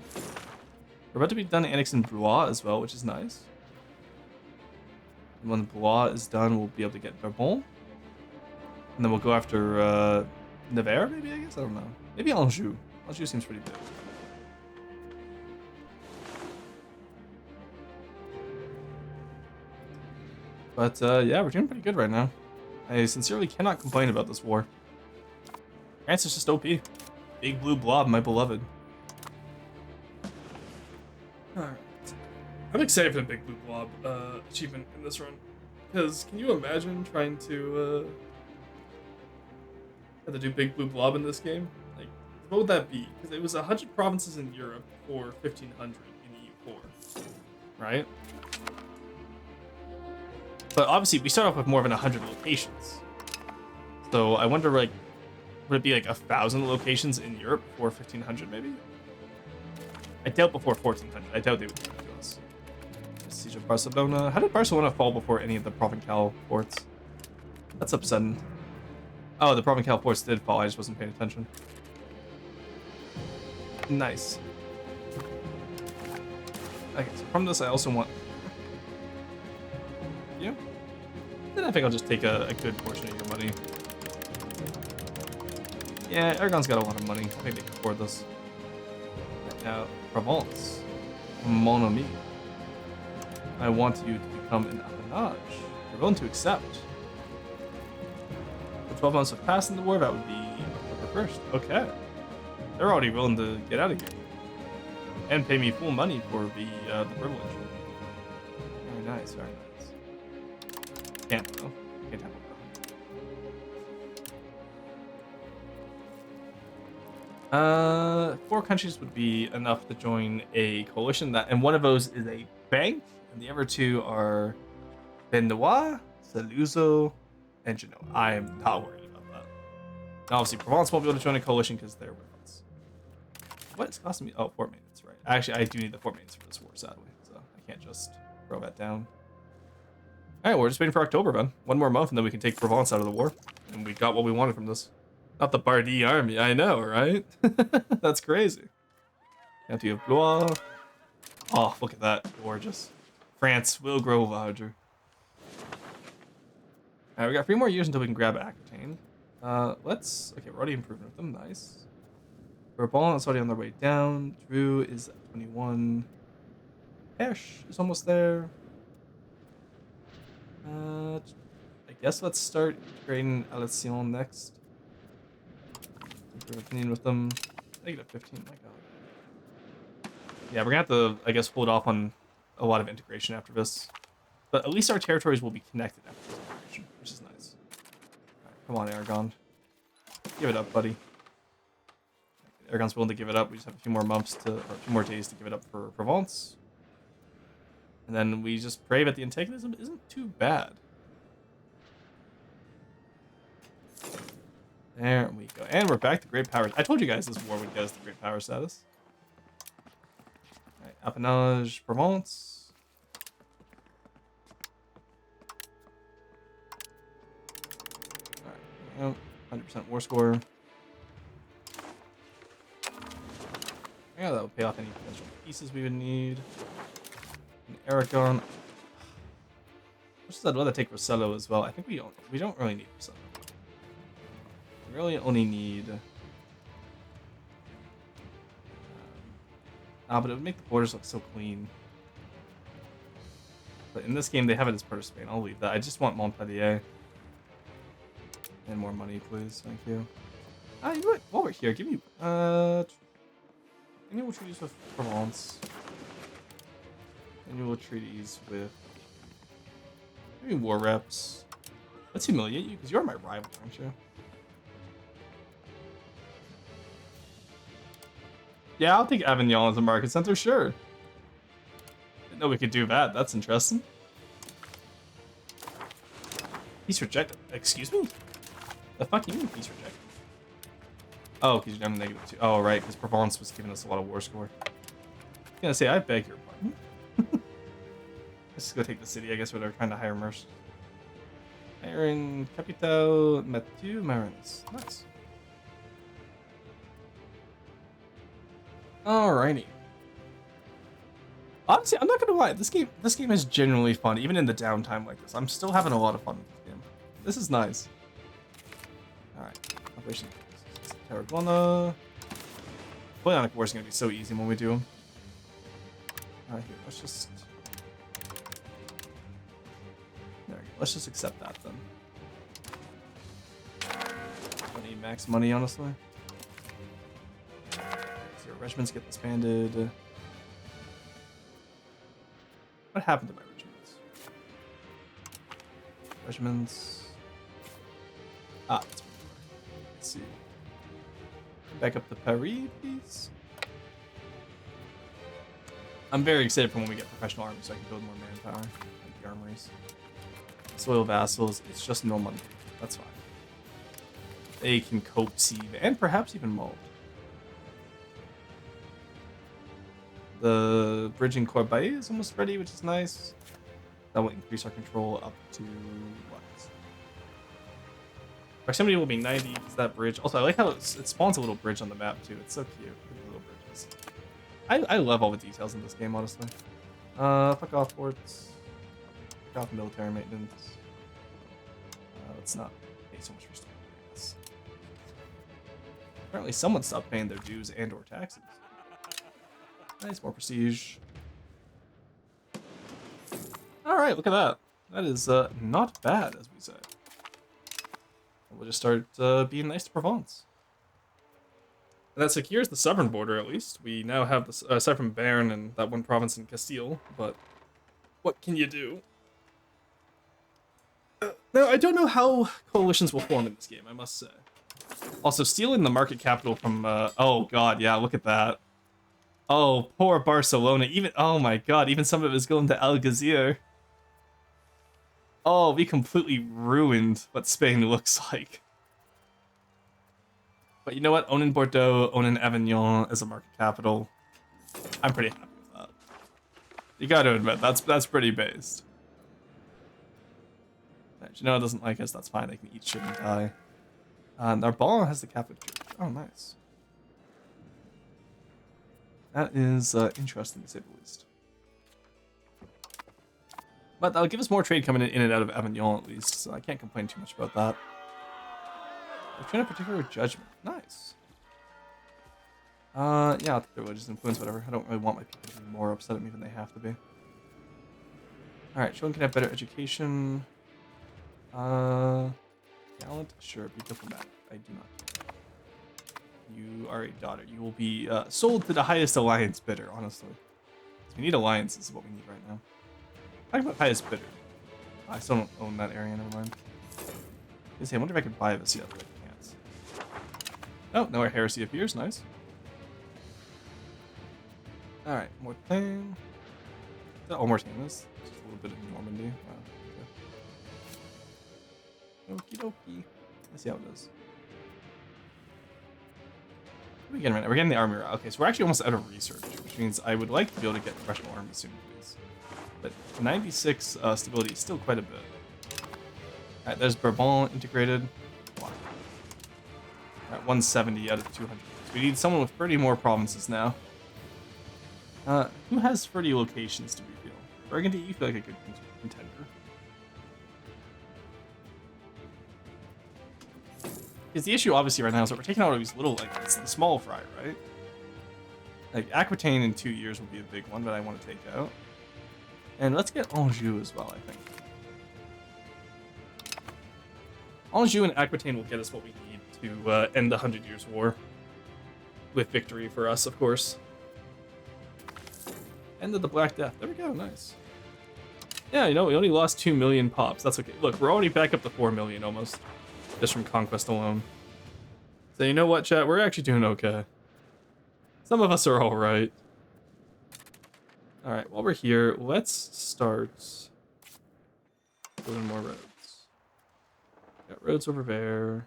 We're about to be done annexing Blois as well, which is nice. And when Blois is done, we'll be able to get Bourbon. And then we'll go after Nevers, maybe, I guess? I don't know. Maybe Anjou. Anjou seems pretty big. But yeah, we're doing pretty good right now. I sincerely cannot complain about this war. France is just OP. Big blue blob, my beloved. Alright. I'm excited for the Big Blue Blob achievement in this run. Because can you imagine trying to have to do Big Blue Blob in this game? Like, what would that be? Because it was 100 provinces in Europe for 1500 in EU4. Right? But obviously, we start off with more than 100 locations. So I wonder, like, would it be like 1,000 locations in Europe for 1,500 maybe? I doubt before 1,400. I doubt they would do it to us. Siege of Barcelona. How did Barcelona fall before any of the Provencal forts? That's upsetting. Oh, the Provencal forts did fall. I just wasn't paying attention. Nice. Okay, so from this, I also want. Yeah. Then I think I'll just take a good portion of your money. Yeah, Aragon's got a lot of money. I think they can afford this. Right now, Provence. Mon ami. I want you to become an appanage. You're willing to accept. The 12 months have passed in the war, that would be October 1st. Okay. They're already willing to get out of here. And pay me full money for the privilege. Very nice, very nice. Can't though. Can't have it. 4 countries would be enough to join a coalition, and one of those is a bank, and the other 2 are Benoit, Saluzzo, and Genoa. I am not worried about that. Now, obviously, Provence won't be able to join a coalition because they're with us. What is costing me? Oh, fort maintenance, right. Actually, I do need the fort maintenance for this war, sadly, so I can't just throw that down. Alright, we're just waiting for October, man. One more month, and then we can take Provence out of the war. And we got what we wanted from this. Not the Bardi army, I know, right? That's crazy. County of Blois. Oh, look at that. Gorgeous. France will grow larger. Alright, we got 3 more years until we can grab Aquitaine. Okay, we're already improving with them. Nice. Bourbon is already on their way down. Drew is at 21. Esch is almost there. I guess let's start creating Alation next. Improve with them. Negative 15, my god. Yeah, we're gonna have to, I guess, hold off on a lot of integration after this. But at least our territories will be connected after this integration, which is nice. Alright, come on, Aragon. Give it up, buddy. Aragon's willing to give it up. We just have a few more months or a few more days to give it up for Provence. And then we just pray that the antagonism isn't too bad. There we go. And we're back to great powers. I told you guys this war would get us the great power status. Alright, Appanage, Provence. Alright, 100% war score. Yeah, that would pay off any potential pieces we would need. And Aragon. I'd rather take Rosello as well. I think we don't really need Rosello. We really only need. But it would make the borders look so clean. But in this game, they have it as part of Spain. I'll leave that. I just want Montpellier. And more money, please. Thank you. Ah, you know what? While we're here, give me... annual treaties with Provence. Annual treaties with... maybe war reps. Let's humiliate you, because you're my rival, aren't you? Yeah, I'll take Avignon as a market center, sure. Didn't know we could do that. That's interesting. Peace rejected. Excuse me? The fuck you mean peace rejected? Oh, because you're down to -2. Oh, right, because Provence was giving us a lot of war score. I was gonna say, I beg your pardon. Let's just go take the city, I guess, where they're trying to hire mercs. Hiring Capital Mathieu Marins. Nice. Alrighty. Honestly, I'm not gonna lie. This game is genuinely fun, even in the downtime like this. I'm still having a lot of fun with this game. This is nice. All right, Operation Tarragona. Napoleonic War is gonna be so easy when we do them. All right, here. Let's just. There we go. Let's just accept that then. Don't need max money, honestly. Your regiments get disbanded. What happened to my regiments? Regiments. Ah, that's where they were. Let's see. Back up to Paris, please. I'm very excited for when we get professional armies so I can build more manpower. Like the armories. Soil vassals, it's just Normandy. That's fine. They can cope, sieve, and perhaps even mold. The bridge in Corbeil is almost ready, which is nice. That will increase our control up to what? Proximity will be 90 because that bridge. Also, I like how it spawns a little bridge on the map too. It's so cute. Little bridges. I love all the details in this game, honestly. Fuck off forts. Fuck off military maintenance. Let's not pay so much for stuff. Apparently, someone stopped paying their dues and/or taxes. Nice, more prestige. Alright, look at that. That is not bad, as we say. We'll just start being nice to Provence. And that secures the southern border, at least. We now have the aside from Béarn and that one province in Castile, but what can you do? Now, I don't know how coalitions will form in this game, I must say. Also, stealing the market capital from... oh, God, yeah, look at that. Oh, poor Barcelona. Oh my god, even some of it is going to Algeciras. Oh, we completely ruined what Spain looks like. But you know what? Owning Bordeaux, owning Avignon as a market capital, I'm pretty happy with that. You gotta admit, that's pretty based. Genoa doesn't like us, that's fine, they can eat shit and die. Narbonne has the Catholic Church. Oh, nice. That is interesting, to say the least. But that'll give us more trade coming in and out of Avignon, at least, so I can't complain too much about that. We're trying a particular judgment. Nice. Yeah, I'll take the religious influence, whatever. I don't really want my people to be more upset at me than they have to be. Alright, children can have better education. Talent? Sure, be diplomatic. I do not care. You are a daughter. You will be sold to the highest alliance bidder, honestly. We need alliances is what we need right now. Talking about highest bidder. I still don't own that area, never mind. I wonder if I can buy this yet, but I can't. Oh, now our heresy appears, nice. Alright, more thing. Oh, more Tamas. Just a little bit of Normandy. Wow, okay. Okie dokie. Let's see how it does. What are we getting right now? We're getting the army. Okay, so we're actually almost out of research, which means I would like to be able to get professional army soon, please. But 96 stability is still quite a bit. Alright, there's Bourbon integrated. Wow. Alright, 170 out of 200. So we need someone with 30 more provinces now. Who has 30 locations, do we feel? Burgundy, you feel like a good contender. Because the issue, obviously, right now is that we're taking out all these little, like, it's the small fry, right? Like, Aquitaine in 2 years will be a big one that I want to take out. And let's get Anjou as well, I think. Anjou and Aquitaine will get us what we need to end the 100 Years' War. With victory for us, of course. End of the Black Death. There we go, nice. Yeah, you know, we only lost 2 million pops. That's okay. Look, we're already back up to 4 million almost. Just from Conquest alone. So you know what, chat? We're actually doing okay. Some of us are alright. Alright, while we're here, let's start building more roads. Got roads over there.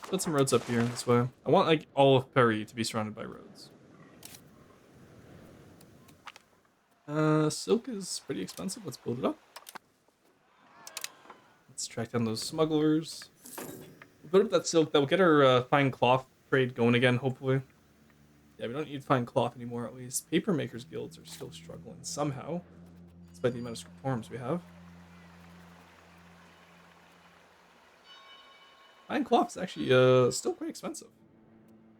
Put some roads up here this way. I want like all of Paris to be surrounded by roads. Silk is pretty expensive. Let's build it up. Let's track down those smugglers. We'll build up that silk. That will get our fine cloth trade going again, hopefully. Yeah, we don't need fine cloth anymore, at least. Paper makers guilds are still struggling somehow, despite the amount of scriptoriums we have. Fine cloth is actually still quite expensive.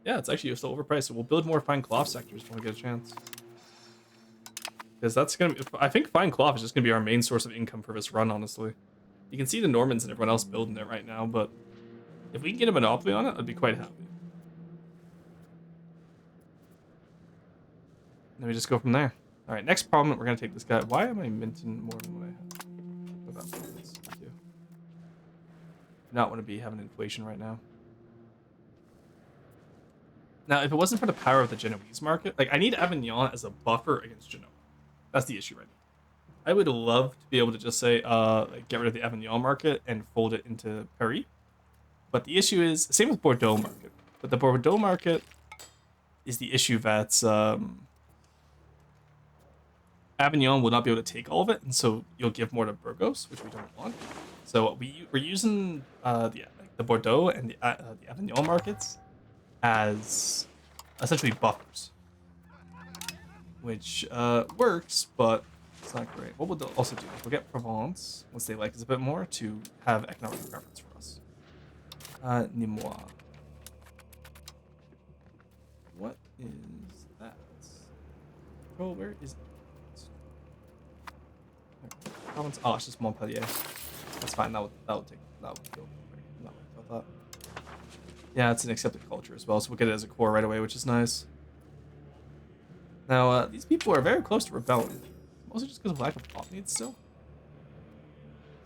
Yeah, it's actually still overpriced, so we'll build more fine cloth sectors when we get a chance. Because that's gonna be, I think fine cloth is just gonna be our main source of income for this run, honestly. You can see the Normans and everyone else building it right now, but if we can get a monopoly on it, I'd be quite happy. Then we just go from there. Alright, next problem, we're gonna take this guy. Why am I minting more than what I have? About this. Thank you. Do not want to be having inflation right now. Now, if it wasn't for the power of the Genoese market, like I need Avignon as a buffer against Genoa. That's the issue right now. I would love to be able to just say, like, get rid of the Avignon market and fold it into Paris. But the issue is, same with Bordeaux market. But the Bordeaux market is the issue that Avignon will not be able to take all of it, and so you'll give more to Burgos, which we don't want. So we're using the Bordeaux and the Avignon markets as essentially buffers, which works, but it's not great. What we'll also do is we'll get Provence, once they like us a bit more, to have economic preference for us. Nîmois. What is that? Oh, where is it? Provence. Oh, it's just Montpellier. That's fine. That would go. Not worried about that. Yeah, it's an accepted culture as well, so we'll get it as a core right away, which is nice. Now, these people are very close to rebelling. Mostly just because of lack of pop needs still.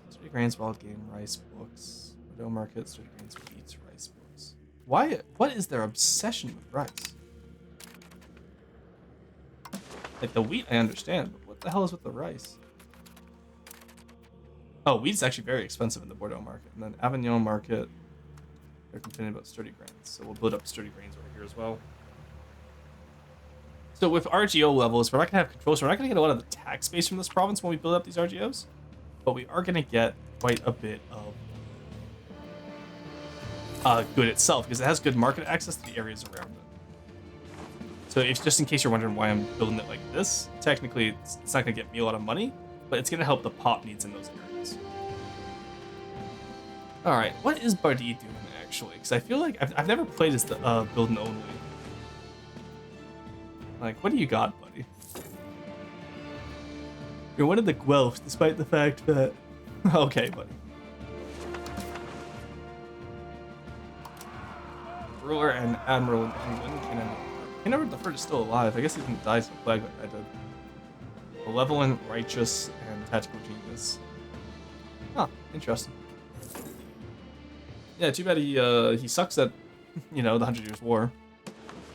Sturdy grains, wild game, rice, books. Bordeaux market, sturdy grains, wheat, rice, books. Why? What is their obsession with rice? Like, the wheat I understand, but what the hell is with the rice? Oh, wheat's actually very expensive in the Bordeaux market. And then Avignon market, they're complaining about sturdy grains. So we'll build up sturdy grains over here as well. So with RGO levels, we're not going to have control. So we're not going to get a lot of the tax base from this province when we build up these RGOs. But we are going to get quite a bit of good itself, because it has good market access to the areas around it. So if just in case you're wondering why I'm building it like this, technically it's not going to get me a lot of money, but it's going to help the pop needs in those areas. All right, what is Bardi doing actually? Because I feel like I've never played as the building only. Like, what do you got, buddy? You're one of the Guelphs, despite the fact that... Okay, buddy. Ruler and Admiral in England. King Edward III is still alive. I guess he didn't die to the plague like I did. Malevolent, righteous, and tactical genius. Huh, interesting. Yeah, too bad he sucks at, you know, the 100 Years' War.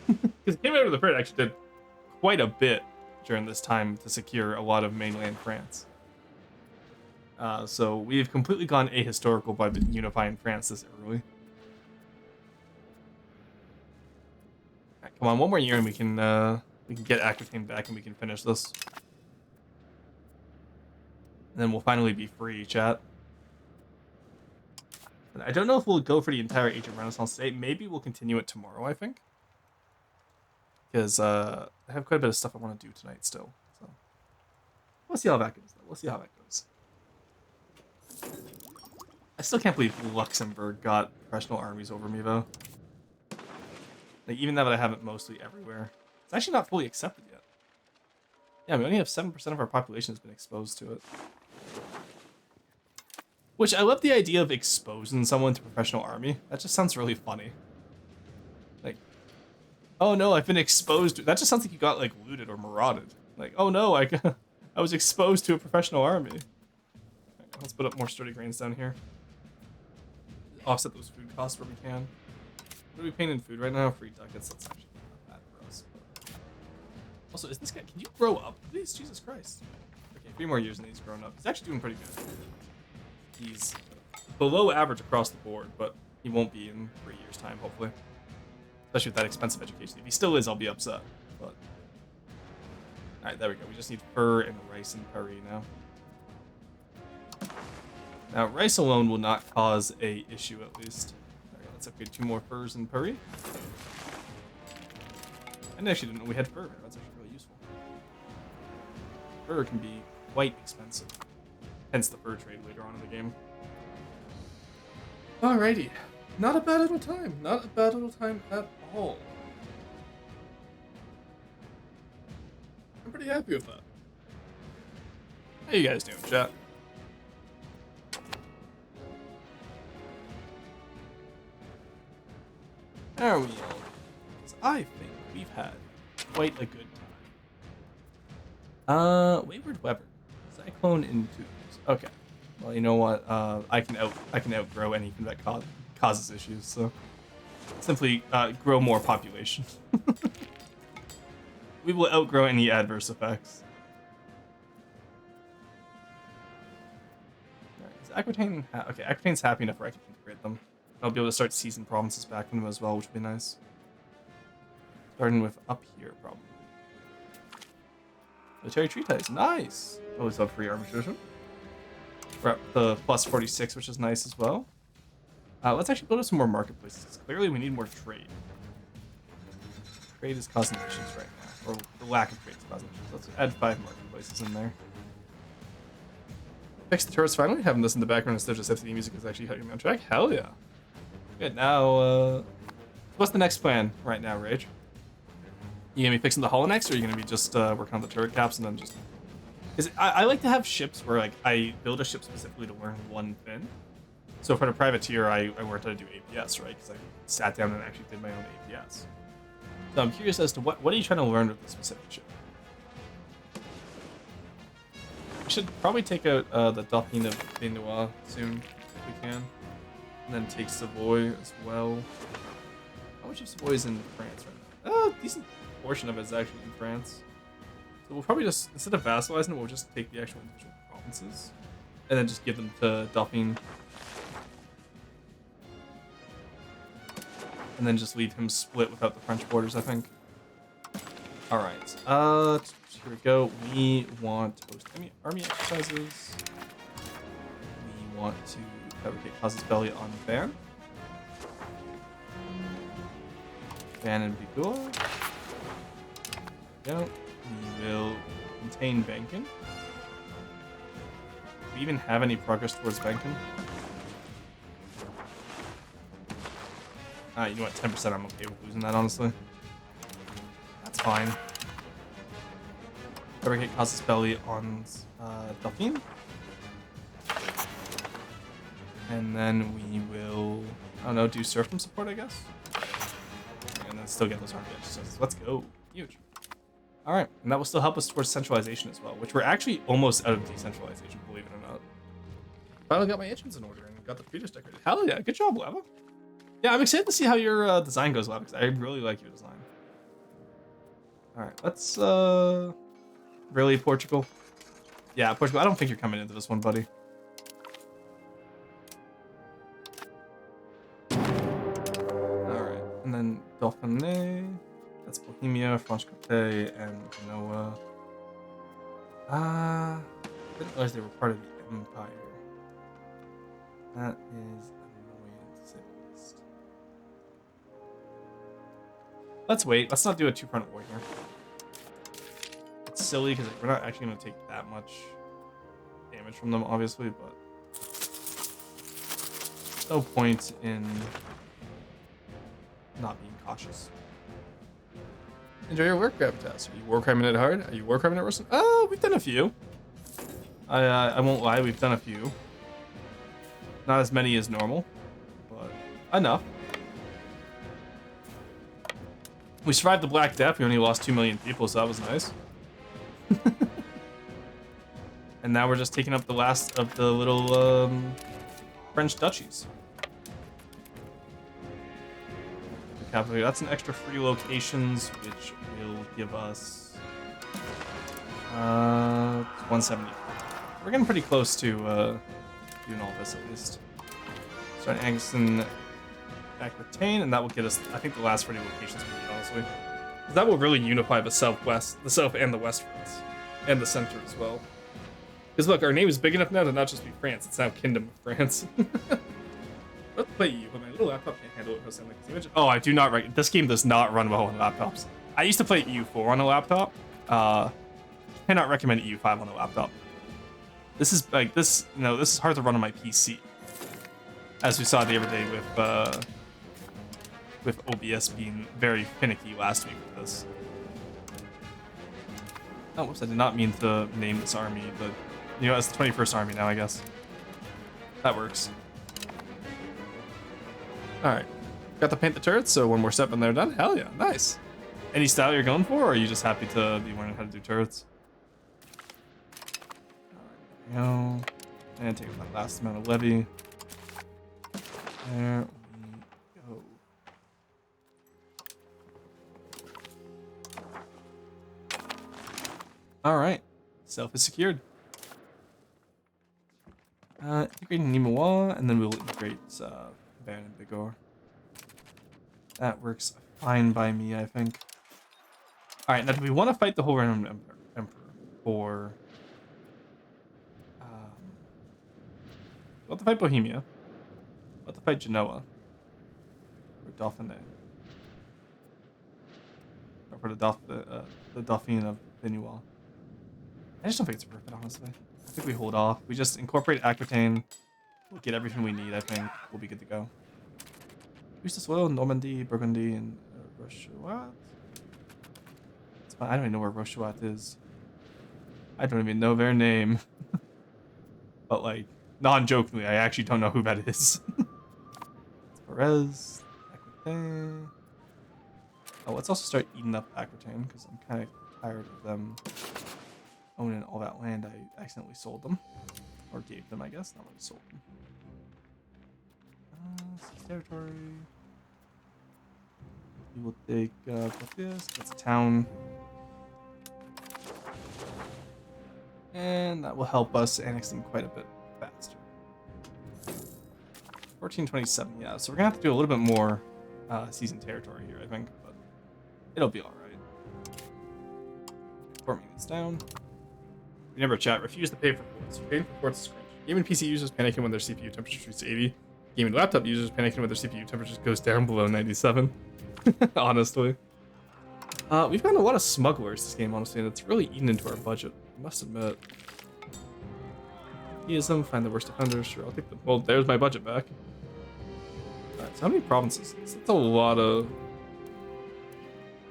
Because King Edward III actually did quite a bit during this time to secure a lot of mainland France. So we've completely gone ahistorical by unifying France this early. Right, come on, one more year and we can get Aquitaine back and we can finish this. And then we'll finally be free, chat. But I don't know if we'll go for the entire Age of Renaissance today. Maybe we'll continue it tomorrow, I think. Because I have quite a bit of stuff I want to do tonight still. So we'll see how that goes, though. We'll see how that goes. I still can't believe Luxembourg got professional armies over me, though. Like, even now that I have it mostly everywhere. It's actually not fully accepted yet. Yeah, we only have 7% of our population has been exposed to it. Which, I love the idea of exposing someone to professional army. That just sounds really funny. Like, oh no, I've been exposed to... That just sounds like you got, like, looted or marauded. Like, oh no, I was exposed to a professional army. Right, let's put up more sturdy grains down here. Offset those food costs where we can. What are we paying in food right now? 3 ducats. That's actually not bad for us. But... Also, is this guy... Can you grow up, please? Jesus Christ. Okay, 3 more years and he's grown up. He's actually doing pretty good. He's below average across the board, but he won't be in 3 years' time, hopefully. Especially with that expensive education. If he still is, I'll be upset. But alright, there we go. We just need fur and rice and curry now. Now, rice alone will not cause a issue, at least. Alright, let's upgrade 2 more furs and curry. I actually didn't know we had fur. That's actually really useful. Fur can be quite expensive. Hence the fur trade later on in the game. Alrighty. Not a bad little time. Not a bad little time at all. I'm pretty happy with that. How you guys doing, chat? How are we all doing? I think we've had quite a good time. Wayward Weather. Cyclone into... Okay. Well, you know what? I can outgrow anything that causes issues. So simply grow more population. We will outgrow any adverse effects. Right, is Aquitaine okay, Aquitaine's happy enough where I can integrate them. I'll be able to start seizing provinces back from them as well, which would be nice. Starting with up here, probably. Military treatise, nice. Always love free arbitration. We're up to plus 46, which is nice as well. Let's actually build up some more marketplaces. Clearly, we need more trade. Trade is causing issues right now, or the lack of trade is causing issues. Let's add 5 marketplaces in there. Fix the turrets finally. Having this in the background instead of just FTD music is actually helping me on track. Hell yeah. Good. Now, what's the next plan right now, Rage? You gonna be fixing the hull next, or are you gonna be just working on the turret caps and then just... I like to have ships where like I build a ship specifically to learn one fin. So for the privateer, I worked how to do APS, right? Because I sat down and actually did my own APS. So I'm curious as to what are you trying to learn with this specific ship? We should probably take out the Dauphine of Benoit soon, if we can. And then take Savoy as well. How much of Savoy is in France right now? A decent portion of it is actually in France. So we'll probably just, instead of vassalizing it, we'll just take the actual individual provinces. And then just give them to Dauphine. And then just leave him split without the French borders, I think. Alright, here we go. We want to host army exercises. We want to fabricate Casus Belli on Van. Van and Bigula. Go. We will contain banking. Do we even have any progress towards banking? You know what, 10% I'm okay with losing that, honestly. That's fine. Fabricate Casus Belli on Dauphine. And then we will, I don't know, do serfdom support, I guess? And then still get those army exercises. Let's go. Huge. Alright, and that will still help us towards centralization as well, which we're actually almost out of decentralization, believe it or not. Finally got my engines in order and got the Peters decorated. Hell yeah, good job, Lava. Yeah, I'm excited to see how your design goes, Lava, because I really like your design. Alright, let's, really, Portugal? Yeah, Portugal, I don't think you're coming into this one, buddy. Alright, and then Dauphiné. That's Bohemia, Franche-Comté, and Genoa. I didn't realize they were part of the Empire. That is annoying to say the least. Let's wait. Let's not do a 2-front war here. It's silly because we're not actually going to take that much damage from them, obviously, but no point in not being cautious. Enjoy your work, Gravitas. Are you war criming it hard? Are you war criming it worse? We've done a few. I won't lie, we've done a few. Not as many as normal, but enough. We survived the Black Death. We only lost 2 million people, so that was nice. And now we're just taking up the last of the little French duchies. That's an extra 3 locations, which will give us 170. We're getting pretty close to doing all this at least. Start Angson Aquitaine, and that will get us, I think, the last 40 locations we need, honestly. That will really unify the Southwest, the South and the West France, and the center as well. Because look, our name is big enough now to not just be France, it's now Kingdom of France. Let's play EU, but my little laptop can't handle it for something like this image. Oh, I do not, this game does not run well on laptops. I used to play EU4 on a laptop. Cannot recommend EU5 on a laptop. This is like, this is hard to run on my PC. As we saw the other day with OBS being very finicky last week with this. Oh, whoops, I did not mean to name this army, but, it's the 21st Army now, I guess. That works. Alright. Got to paint the turrets, so when we're set when they're done, hell yeah, nice. Any style you're going for, or are you just happy to be learning how to do turrets? Alright, there we go. And take that last amount of levy. There we go. Alright. Self is secured. Integrating Nîmois, and then we'll integrate Van and Bigorre. That works fine by me, I think. Alright, now do we want to fight the whole random Emperor for... we'll have to fight Bohemia. We'll have to fight Genoa. Or Dauphiné. Or for the Dauphine of Vinois. I just don't think it's worth it, honestly. I think we hold off. We just incorporate Aquitaine. We'll get everything we need, I think. We'll be good to go. Use this well, Normandy, Burgundy, and Rochouat. It's fine. I don't even know where Rochouat is. I don't even know their name. But, like, non-jokingly, I actually don't know who that is. Perez, Aquitaine. Oh, let's also start eating up Aquitaine, because I'm kind of tired of them owning all that land. I accidentally sold them. Or gave them, I guess. Not really sold them. Territory. We will take this. That's a town. And that will help us annex them quite a bit faster. 1427, yeah. So we're gonna have to do a little bit more season territory here, I think, but it'll be all right. 4 minutes down. Remember, chat. Refuse to pay for ports. Paying for ports is cringe. Gaming PC users panicking when their CPU temperature reaches 80. Gaming laptop users panicking when their CPU temperature goes down below 97. Honestly. We've gotten a lot of smugglers this game, honestly, and it's really eaten into our budget. I must admit. Theism, find the worst offenders. Sure, I'll take them. Well, there's my budget back. Alright, so how many provinces? That's a lot of...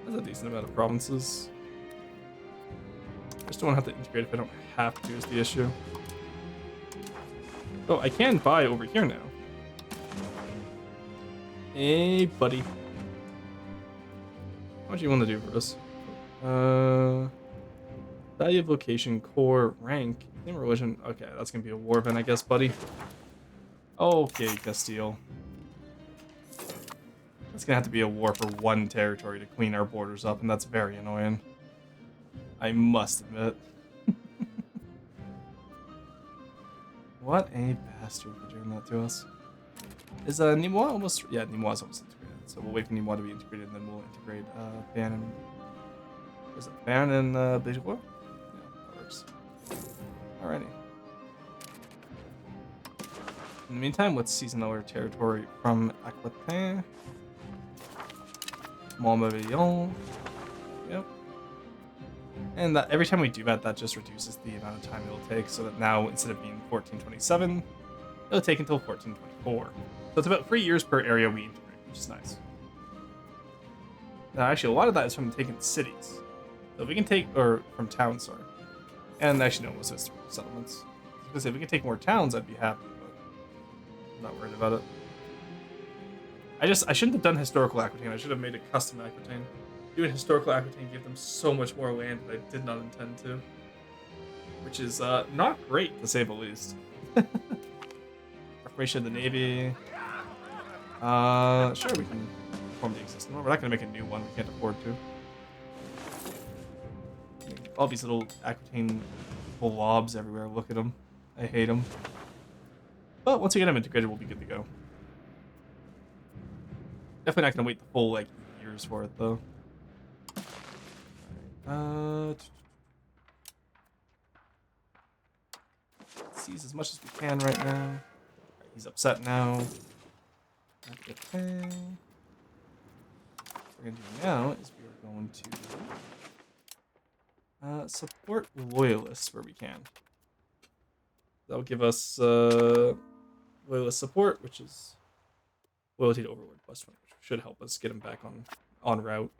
That's a decent amount of provinces. I just don't want to have to integrate if I don't have to, is the issue. Oh, I can buy over here now. Hey, buddy. What do you want to do for us? Value of location, core, rank, name, religion. Okay, that's gonna be a war event, I guess, buddy. Okay, Castile. That's gonna have to be a war for one territory to clean our borders up, and that's very annoying. I must admit. What a bastard for doing that to us. Is Nîmois almost... Yeah, Nîmois is almost integrated. So we'll wait for Nîmois to be integrated, and then we'll integrate Ban and... Is it Ban and Béjois? Yeah, that works. Alrighty. In the meantime, let's seize another territory from Aquitaine. Montmorillon. Yep. And that, every time we do that, that just reduces the amount of time it'll take, so that now, instead of being 1427, it'll take until 1424. So it's about 3 years per area we integrate, which is nice. Actually, a lot of that is from taking cities. So if we can take, or from towns, sorry. And actually, no, most of it's settlements. Because if we can take more towns, I'd be happy, but I'm not worried about it. I shouldn't have done historical Aquitaine. I should have made a custom Aquitaine. Doing historical Aquitaine gave them so much more land that I did not intend to. Which is not great, to say the least. Reformation of the Navy. Sure, we can reform the existing one. We're not going to make a new one. We can't afford to. All these little Aquitaine blobs everywhere. Look at them. I hate them. But once we get them integrated, we'll be good to go. Definitely not going to wait the full, like, years for it, though. Seize as much as we can right now. Right, he's upset now. Okay. What we're going to do now is we are going to support loyalists where we can. That'll give us loyalist support, which is loyalty to Overlord +1, which should help us get him back on route.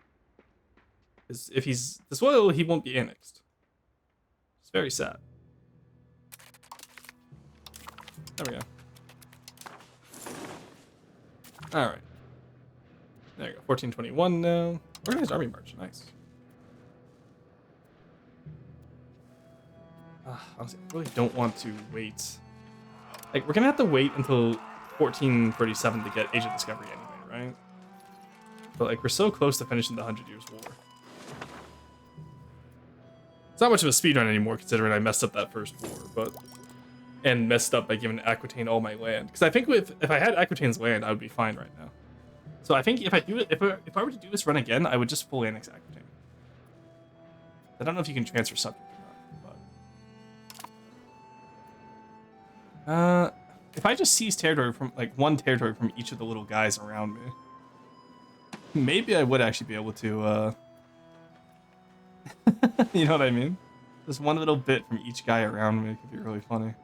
Because if he's disloyal, he won't be annexed. It's very sad. There we go. Alright. There you go. 1421 now. Organized Army March. Nice. Honestly, I really don't want to wait. Like, we're going to have to wait until 1437 to get Age of Discovery anyway, right? But, like, we're so close to finishing the 100 Years' War. It's not much of a speedrun anymore, considering I messed up that first war, but... And messed up by giving Aquitaine all my land. Because I think if I had Aquitaine's land, I would be fine right now. So I think if I do it, if I were to do this run again, I would just full annex Aquitaine. I don't know if you can transfer subject or not, but if I just seize territory from like one territory from each of the little guys around me, maybe I would actually be able to you know what I mean? Just one little bit from each guy around me could be really funny.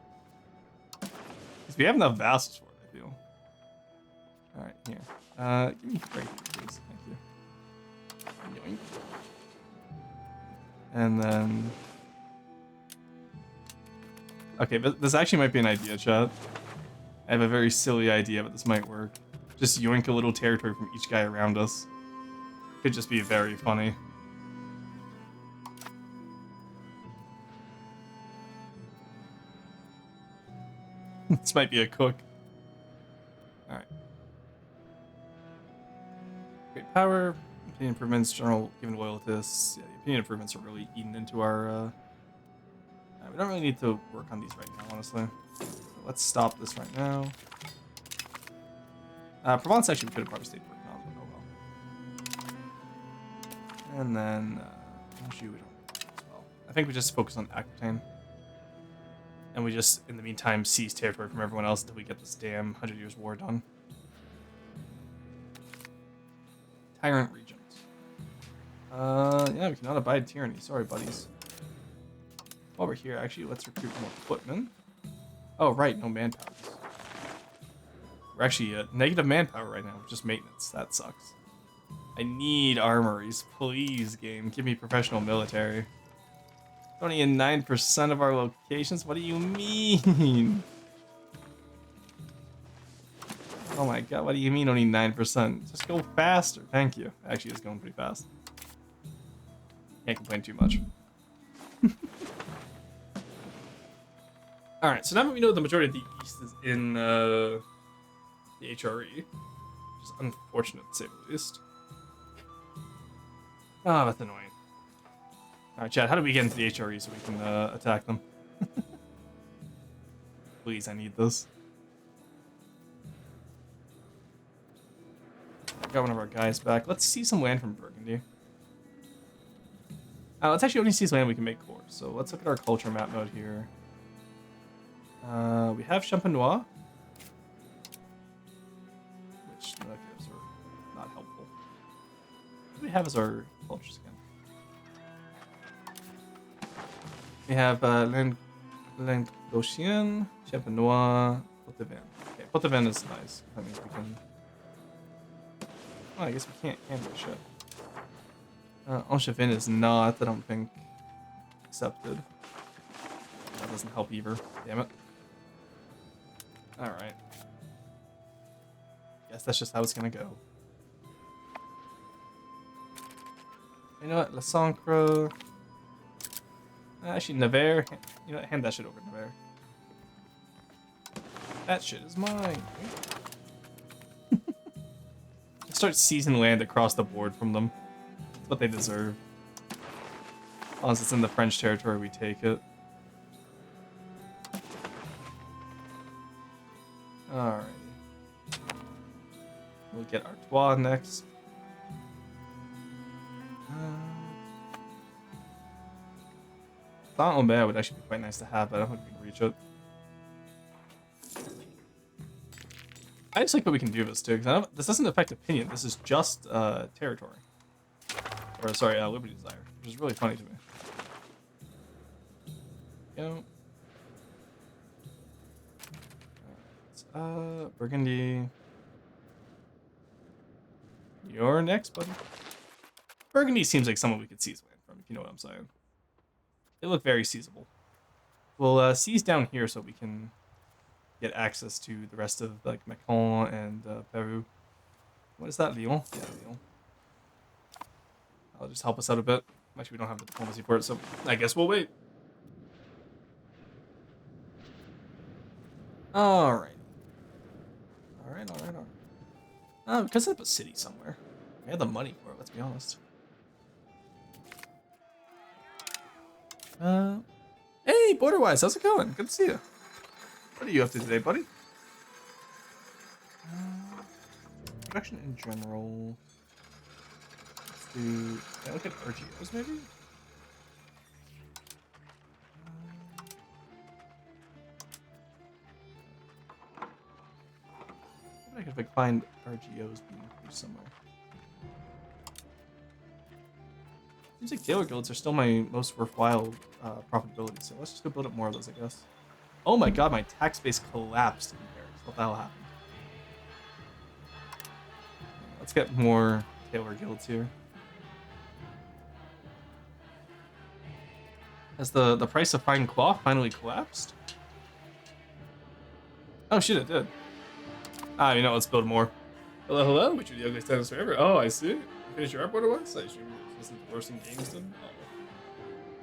Because we have enough vassals for it, I feel. Alright, here. Give me right here, please. Thank you. Yoink. And then... Okay, but this actually might be an idea, chat. I have a very silly idea, but this might work. Just yoink a little territory from each guy around us. Could just be very funny. This might be a cook. Alright. Great power. Opinion improvements. General given loyalists. Yeah, the opinion improvements are really eating into our... we don't really need to work on these right now, honestly. So let's stop this right now. Provence actually we could have probably stayed working on, but oh well. And then... Anjou we don't as well. I think we just focus on Aquitaine. And we just, in the meantime, seize territory from everyone else until we get this damn 100 Years' War done. Tyrant regions. Yeah, we cannot abide tyranny. Sorry, buddies. While we're here, actually, let's recruit more footmen. Oh, right, no manpower. We're actually negative manpower right now, just maintenance. That sucks. I need armories. Please, game. Give me professional military. Only in 9% of our locations? What do you mean? Oh my god, what do you mean only 9%? Just go faster. Thank you. Actually, it's going pretty fast. Can't complain too much. Alright, so now that we know the majority of the East is in the HRE, which is unfortunate to say the least. Ah, that's annoying. Alright, Chad, how do we get into the HRE so we can attack them? Please, I need this. Got one of our guys back. Let's see some land from Burgundy. Let's actually only see some land we can make cores. So let's look at our culture map mode here. We have Champenois, which negatives are not helpful. What do we have as our cultures again? We have Languedocien, Champenois, Poitevin. Okay, Poitevin is nice. That means we can... Oh, I guess we can't handle shit. Angevin is not, I don't think, accepted. That doesn't help either. Damn it. Alright. Guess that's just how it's gonna go. You know what? La Sancre. Actually, Nevers. You know what? Hand that shit over to Nevers. That shit is mine. Start seizing land across the board from them. That's what they deserve. As long as it's in the French territory, we take it. Alright. We'll get Artois next. Saint-Omer would actually be quite nice to have, but I don't think we can reach it. I just like what we can do with this too, because this doesn't affect opinion. This is just territory, or sorry, liberty desire, which is really funny to me. You know, Burgundy. You're next, buddy. Burgundy seems like someone we could seize land from, if you know what I'm saying. They look very seizable. We'll seize down here so we can get access to the rest of like Macon and Peru. What is that, Lyon? Yeah, Lyon. That'll just help us out a bit. Actually, we don't have the diplomacy for it, so I guess we'll wait. Alright. Alright. Because it's a city somewhere. We have the money for it, let's be honest. Hey, Borderwise, how's it going? Good to see you. What are you up to today, buddy? Production in general. Let's do. Can I look at RGOs maybe? I think if I find RGOs being increased somewhere. Seems like Tailor Guilds are still my most worthwhile profitability, so let's just go build up more of those, I guess. Oh my god, my tax base collapsed in Paris. What the hell happened? Let's get more Tailor Guilds here. Has the price of fine cloth finally collapsed? Oh shit, it did. You know, let's build more. Hello, which are the ugliest dinosaur ever? Oh, I see. You finished your art, Borderwise? I assume this isn't the worst in games then? Oh.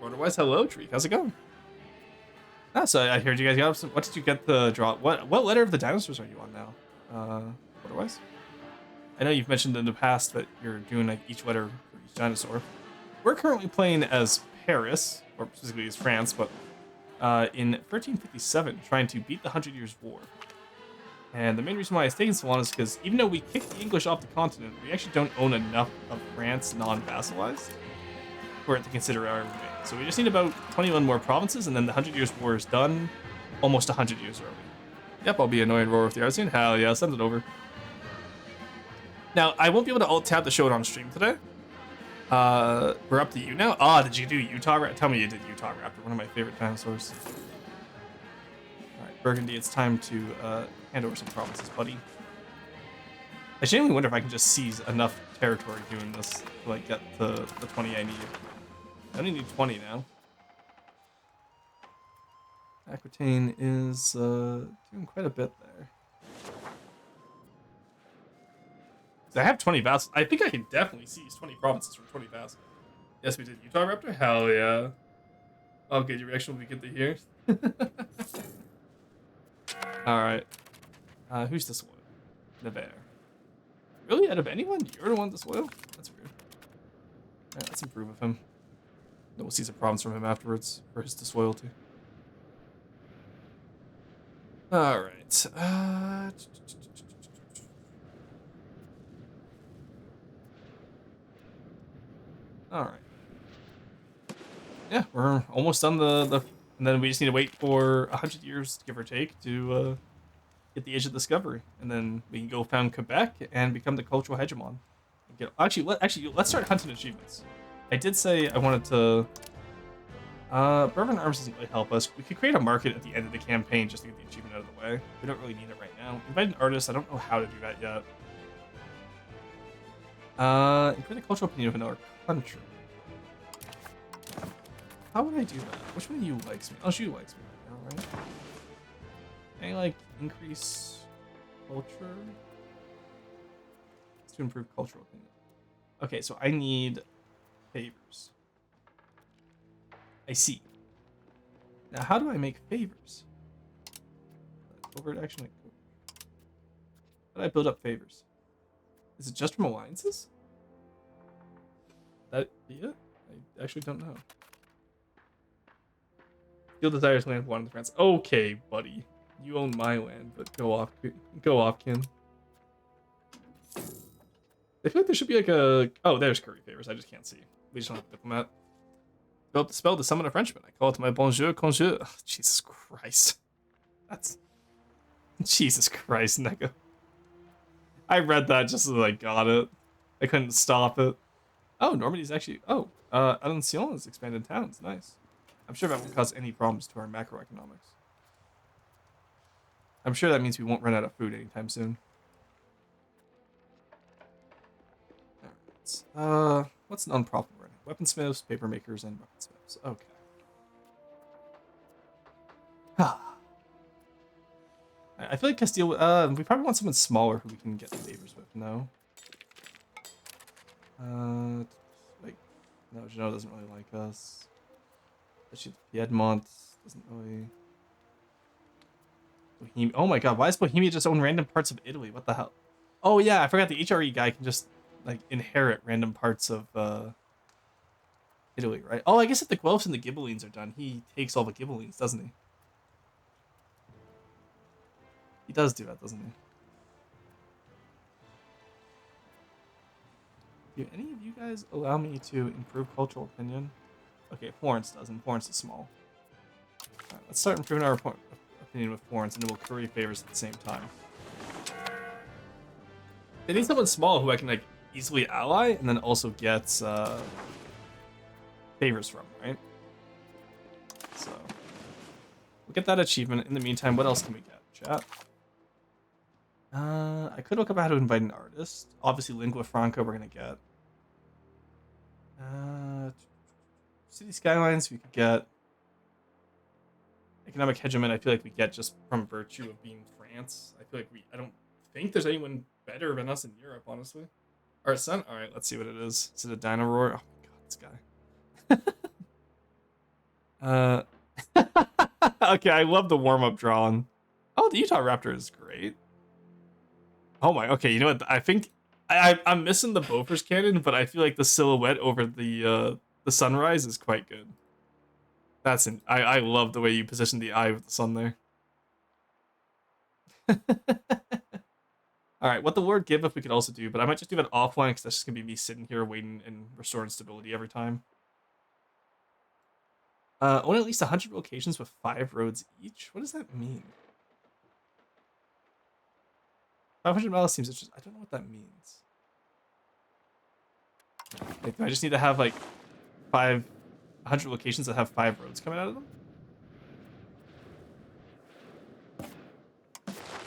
Borderwise, hello, Tree. How's it going? So I heard you guys got some. What did you get the draw? What letter of the dinosaurs are you on now? Otherwise, I know you've mentioned in the past that you're doing like each letter for each dinosaur. We're currently playing as Paris, or specifically as France, but in 1357, trying to beat the 100 Years' War. And the main reason why it's taking so long is because even though we kicked the English off the continent, we actually don't own enough of France non-vassalized for it to consider our domain. So we just need about 21 more provinces, and then the 100 Years' War is done almost 100 years early. Yep, I'll be annoyed roar with the art scene. Hell yeah, send it over. Now, I won't be able to alt-tab to show it on stream today. We're up to you now. Did you do Utah Raptor? Tell me you did Utah Raptor, one of my favorite dinosaurs. Alright, Burgundy, it's time to hand over some provinces, buddy. I genuinely wonder if I can just seize enough territory doing this to like get the 20 I need. I only need 20 now. Aquitaine is doing quite a bit there. I have 20 vassals. I think I can definitely seize 20 provinces from 20 vassals. Yes, we did Utah Raptor? Hell yeah. Okay, your reaction will be good to hear. Alright. Who's disloyal? Nevers. Really? Out of anyone? You're the one disloyal? That's weird. Alright, let's improve with him. Then we'll seize a province from him afterwards for his disloyalty. Alright. Alright. Yeah, we're almost done the and then we just need to wait for 100 years, give or take, to get the Age of Discovery, and then we can go found Quebec and become the cultural hegemon. Let's start hunting achievements. I did say I wanted to. Bourbon Arms doesn't really help us. We could create a market at the end of the campaign just to get the achievement out of the way. We don't really need it right now. Invite an artist. I don't know how to do that yet. Improve the cultural opinion of another country. How would I do that? Which one of you likes me? Oh, she likes me right now, right? Can I, like, increase culture? It's to improve cultural opinion. Okay, so I need favors. I see. Now, how do I make favors? Covert action. How do I build up favors? Is it just from alliances? That be it? I actually don't know. Steel desires land one in France. Okay, buddy. You own my land, but go off, Kin. I feel like there should be like a... Oh, there's curry favors. I just can't see. We just don't have a diplomat. Develop the spell to summon a Frenchman. I call it my bonjour conjure. Oh, Jesus Christ. That's... Jesus Christ, Neko. I read that just as I got it. I couldn't stop it. Oh, Normandy's actually... Oh, Alencion has expanded towns. Nice. I'm sure that won't cause any problems to our macroeconomics. I'm sure that means we won't run out of food anytime soon. Alright. What's an unprofitable right now? Weaponsmiths, paper makers, and weaponsmiths. Okay. I feel like Castile... we probably want someone smaller who we can get favors with. No? Like... No, Genoa doesn't really like us. Actually, Piedmont doesn't really... Bohemia. Oh my god, why does Bohemia just own random parts of Italy? What the hell? Oh yeah, I forgot the HRE guy can just, like, inherit random parts of, Italy, right? Oh, I guess if the Guelphs and the Ghibellines are done, he takes all the Ghibellines, doesn't he? He does do that, doesn't he? Do any of you guys allow me to improve cultural opinion? Okay, Florence doesn't. Florence is small. Alright, let's start improving our opinion with Florence, and then we'll curry favors at the same time. They need someone small who I can, like, easily ally, and then also get favors from, right? So, we'll get that achievement. In the meantime, what else can we get, chat? I could look up how to invite an artist. Obviously, lingua franca we're gonna get. City skylines we could get. Economic hegemon I feel like we get just from virtue of being France. I feel like I don't think there's anyone better than us in Europe, honestly. Our son? Alright, let's see what it is. Is it a dino roar? Oh my god, this guy. Okay, I love the warm-up drawing. Oh, the Utah Raptor is great. Oh my, okay, you know what? I think I'm missing the Bofors cannon, but I feel like the silhouette over the sunrise is quite good. I love the way you position the eye with the sun there. Alright, what the Lord give if we could also do, but I might just do that offline because that's just gonna be me sitting here waiting and restoring stability every time. Own at least 100 locations with 5 roads each? What does that mean? 500 miles seems interesting. I don't know what that means. Like, do I just need to have like 100 locations that have 5 roads coming out of them?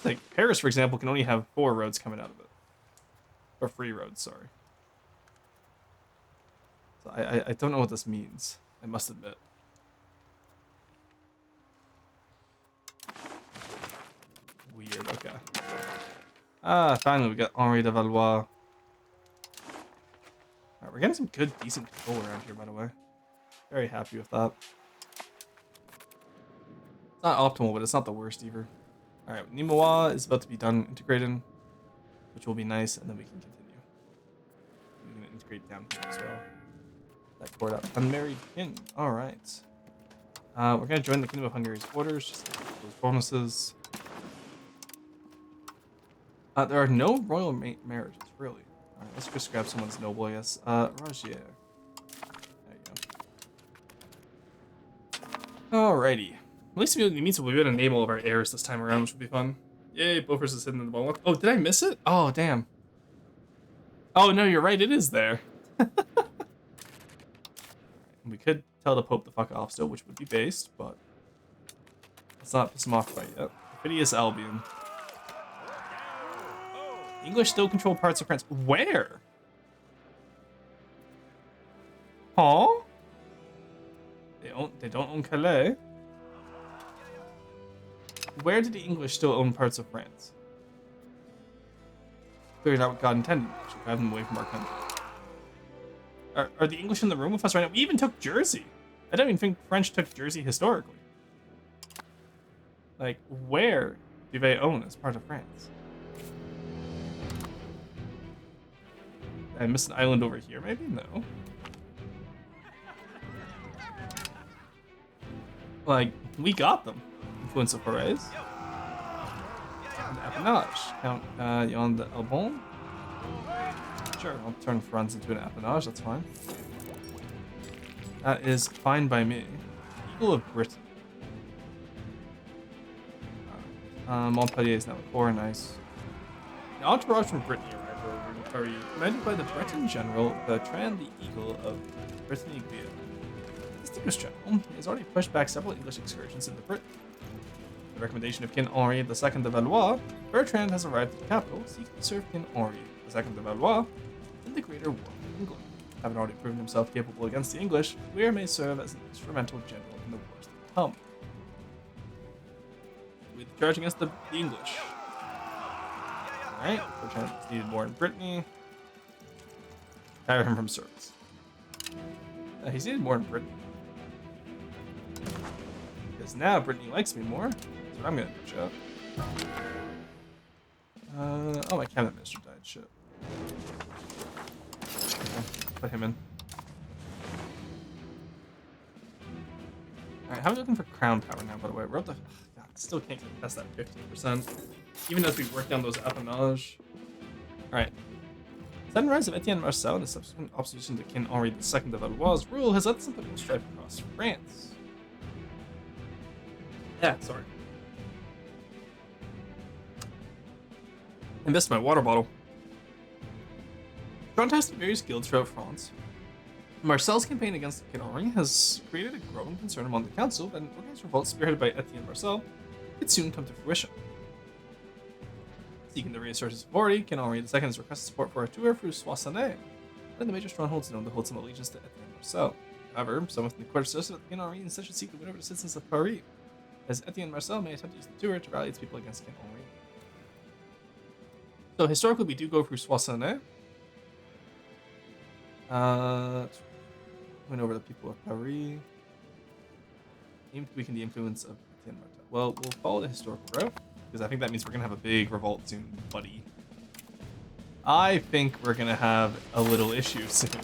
Like Paris, for example, can only have 4 roads coming out of it. Or 3 roads, sorry. So I don't know what this means, I must admit. Weird, okay. Finally we got Henri de Valois. Alright, we're getting some good, decent control around here, by the way. Very happy with that. It's not optimal, but it's not the worst either. Alright, Nimowa is about to be done integrating, which will be nice, and then we can continue. We're going to integrate down here as well. That poured out. Unmarried kin. Alright. We're going to join the Kingdom of Hungary's borders, just to get those bonuses. There are no royal marriages, really. Alright, let's just grab someone's noble, yes. Rogier. There you go. Alrighty. At least it means we'll be able to name all of our heirs this time around, which will be fun. Yay, Bofors is hidden in the ball. Oh, did I miss it? Oh, damn. Oh, no, you're right. It is there. We could tell the Pope to fuck off still, which would be based, but let's not piss him off quite yet. Perfidious Albion. English still control parts of France. Where? Huh? They don't own Calais. Where did the English still own parts of France? Clearly not what God intended. We should drive them away from our country. Are the English in the room with us right now? We even took Jersey. I don't even think French took Jersey historically. Like, where do they own as part of France? I missed an island over here, maybe? No. Like, we got them. Influence of Perez. Appanage. Count Yon de Albon. Sure, I'll turn France into an appanage, that's fine. That is fine by me. Eagle of Britain. Montpellier is now a core, nice. The entourage from Brittany arrived over Paris, commanded by the Breton general Bertrand the Eagle of Brittany-Guienne. This distinguished general has already pushed back several English excursions into Britain. The recommendation of King Henri II de Valois, Bertrand has arrived at the capital, seeking to serve King Henri II de Valois in the Greater War of England. Having already proven himself capable against the English, Lear may serve as an instrumental general in the wars to come. Lead the charge against the English. Alright, Bertrand is needed more in Brittany. Hire him from service. He's needed more in Brittany. Because now Brittany likes me more. That's what I'm gonna do, chat. Oh, my cabinet minister died, shit. Put him in. Alright, how are we looking for crown power now, by the way? We're up to... God, still can't get past that 15%. Even as we work down those appanage. Alright. Sudden rise of Etienne Marcel and the subsequent opposition to King Henri II de Valois' rule has led to some political strife across France. Yeah, sorry. I missed my water bottle. Front tested various guilds throughout France. Marcel's campaign against King Henri has created a growing concern among the council that an organized revolt spearheaded by Etienne Marcel could soon come to fruition. Seeking to reassert his authority, King Henri II has requested support for a tour through Soissonnais, one of the major strongholds known to hold some allegiance to Etienne Marcel. However, some within the court suggested that King Henri instead should seek to win over the citizens of Paris, as Etienne Marcel may attempt to use the tour to rally its people against King Henri. So historically, we do go through Soissonnais. Win over the people of Paris. Aim to weaken the influence of Etienne Marcel. Well, we'll follow the historical route, because I think that means we're gonna have a big revolt soon, buddy. I think we're gonna have a little issue soon.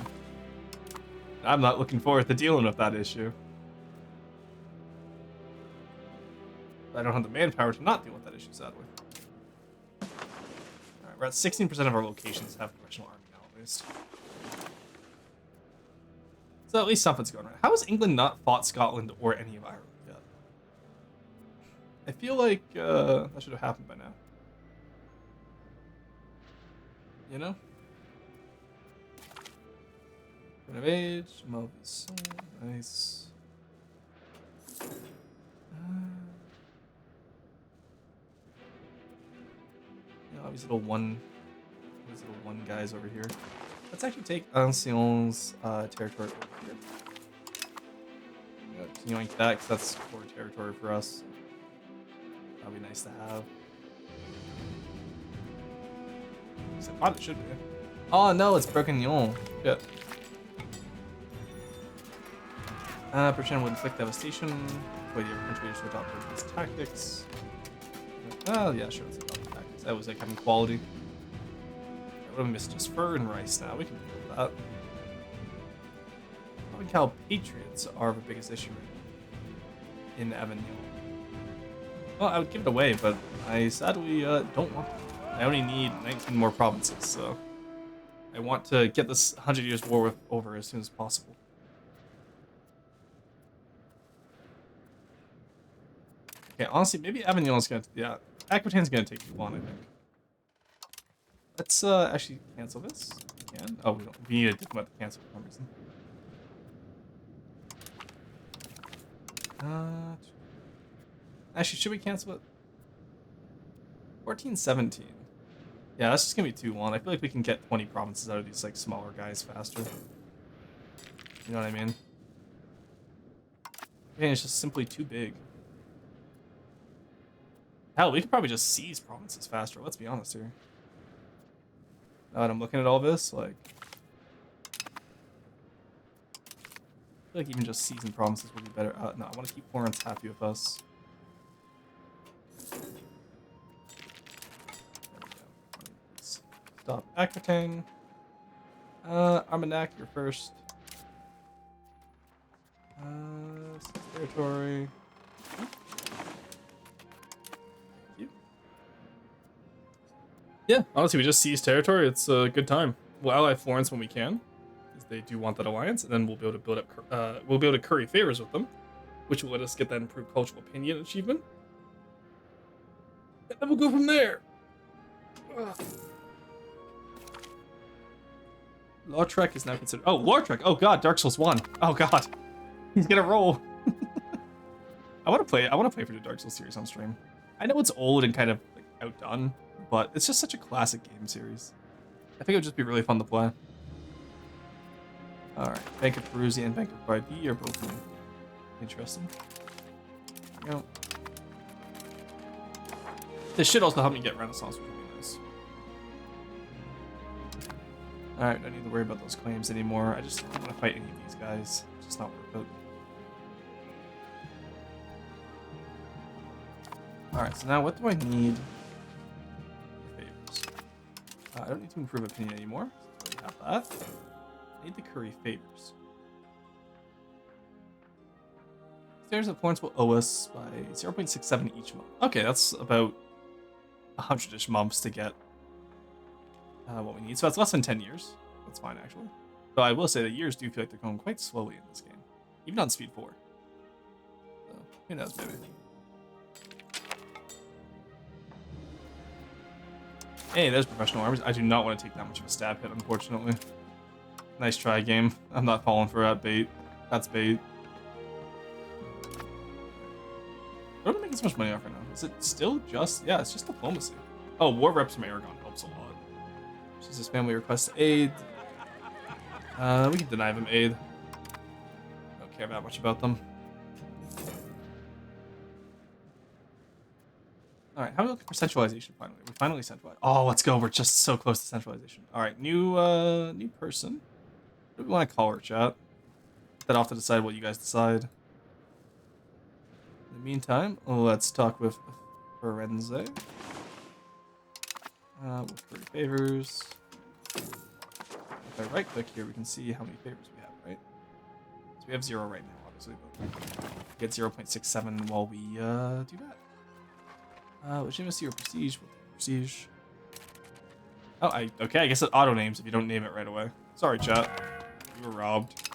I'm not looking forward to dealing with that issue. I don't have the manpower to not deal with that issue, sadly. Alright, we're at 16% of our locations have professional army now, at least. So at least something's going right. How has England not fought Scotland or any of Ireland yet? I feel like that should have happened by now. You know? Point of age, Melvis, nice. You know, these little one guys over here. Let's actually take Ancien's territory over here. Can you like that? Because that's core territory for us. That'd be nice to have. I thought it should be. Oh no, it's Bourguignon. Shit. Pretend would inflict devastation. Wait, your country to adopt these tactics. Oh yeah, sure, let's adopt the tactics. That was like having quality. What have we missed? Just fur and rice now. We can deal with that. I think how patriots are the biggest issue in Avignon. Well, I would give it away, but I sadly don't want to. I only need 19 more provinces, so I want to get this 100 Years' War over as soon as possible. Okay, honestly, maybe Avignon's gonna... Yeah, Aquitaine's gonna take too long, I think. Let's actually cancel this. We can. Oh, we don't. We need a diplomat to cancel for some reason. Actually, should we cancel it? 1417. Yeah, that's just gonna be too long. I feel like we can get 20 provinces out of these like smaller guys faster. You know what I mean? Man, it's just simply too big. Hell, we could probably just seize provinces faster. Let's be honest here. Now that I'm looking at all this, like, I feel like even just seizing provinces would be better. No, I want to keep Florence happy with us. There we go. Let's stop Aquitaine. Armagnac, you're first. Territory. Thank you. Yeah, honestly, we just seize territory. It's a good time. We'll ally Florence when we can, because they do want that alliance, and then we'll be able to build up. We'll be able to curry favors with them, which will let us get that improved cultural opinion achievement, and then we'll go from there. Lautrec is now considered. Oh, Lautrec. Oh god, Dark Souls 1. Oh god, he's gonna roll. I want to play for the Dark Souls series on stream. I know it's old and kind of like outdone, but it's just such a classic game series. I think it would just be really fun to play. All right, Bank of Perusia and Bank of Bardi are both interesting. There we go. This should also help me get Renaissance, which would be nice. All right, I don't need to worry about those claims anymore. I just don't want to fight any of these guys. It's just not worth it. Alright, so now what do I need for favors? I don't need to improve opinion anymore. So I have that. I need to curry favors. Stairs of Florence will owe us by 0.67 each month. Okay, that's about 100-ish months to get what we need. So that's less than 10 years. That's fine, actually. Though I will say that years do feel like they're going quite slowly in this game. Even on Speed 4. So, who knows, maybe. Hey, there's professional armies. I do not want to take that much of a stab hit, unfortunately. Nice try, game. I'm not falling for that bait. That's bait. What am I making so much money off right now? Is it still just... Yeah, it's just diplomacy. Oh, war reps from Aragon helps a lot. This is his family requests aid. We can deny them aid. Don't care that much about them. All right, how are we looking for centralization finally? We finally centralized. Oh, let's go. We're just so close to centralization. All right, new person. What do we want to call her, chat? That off to decide what you guys decide. In the meantime, let's talk with Firenze. With 3 favors. If I right click here, we can see how many favors we have, right? So we have 0 right now, obviously, but we get 0.67 while we do that. Legitimacy or prestige? We'll take prestige. Oh, okay, I guess it auto names if you don't name it right away. Sorry, chat. You were robbed.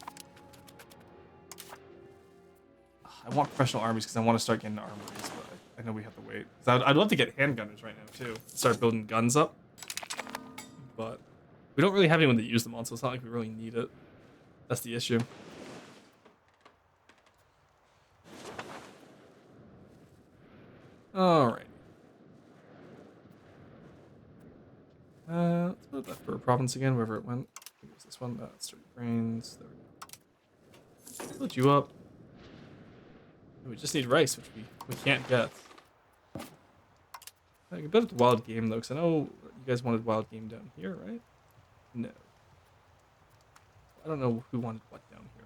I want professional armies because I want to start getting armories, but I know we have to wait. I'd love to get handgunners right now, too. Start building guns up. But we don't really have anyone to use them on, so it's not like we really need it. That's the issue. Alright. Let's put that for a province again, wherever it went. I think it was this one. Let's start brains. There we go. Build you up. We just need rice, which we can't get. I can build up the wild game though, because I know you guys wanted wild game down here, right? No. I don't know who wanted what down here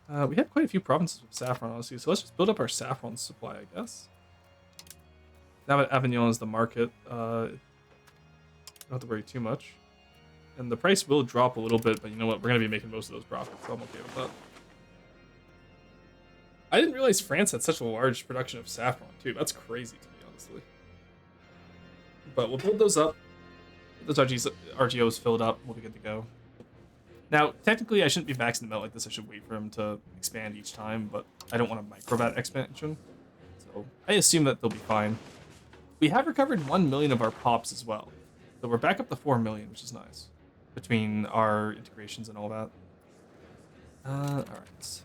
then. We have quite a few provinces with saffron, honestly, so let's just build up our saffron supply, I guess. Now that Avignon is the market, don't have to worry too much. And the price will drop a little bit, but you know what? We're going to be making most of those profits, so I'm okay with that. I didn't realize France had such a large production of saffron, too. That's crazy to me, honestly. But we'll build those up. Those RGOs filled up. We'll be good to go. Now, technically, I shouldn't be maxing them out like this. I should wait for them to expand each time, but I don't want a microbat expansion. So I assume that they'll be fine. We have recovered 1 million of our pops as well. So we're back up to 4 million, which is nice. Between our integrations and all that. Alright.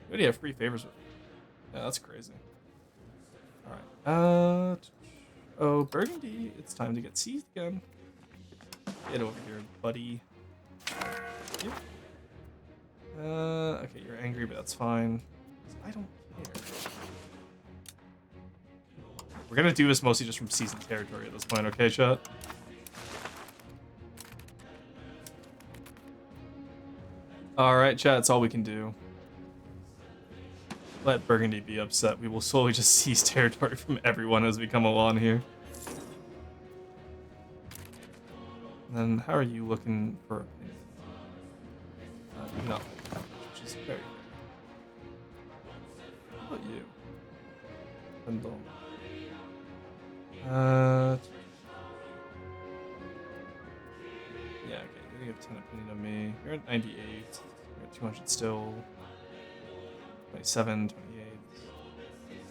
We already have free favors with. Yeah, that's crazy. Alright. Oh, Burgundy. It's time to get seized again. Get over here, buddy. Yep. Okay, you're angry, but that's fine. I don't care. We're gonna do this mostly just from season territory at this point, okay, chat? Alright, chat, that's all we can do. Let Burgundy be upset. We will slowly just seize territory from everyone as we come along here. And then, how are you looking for opinion? No, which is very good. How about you? Pendulum. Yeah, okay, you have 10 opinion of me. You're at 98. You're at 200 still. 27, 28,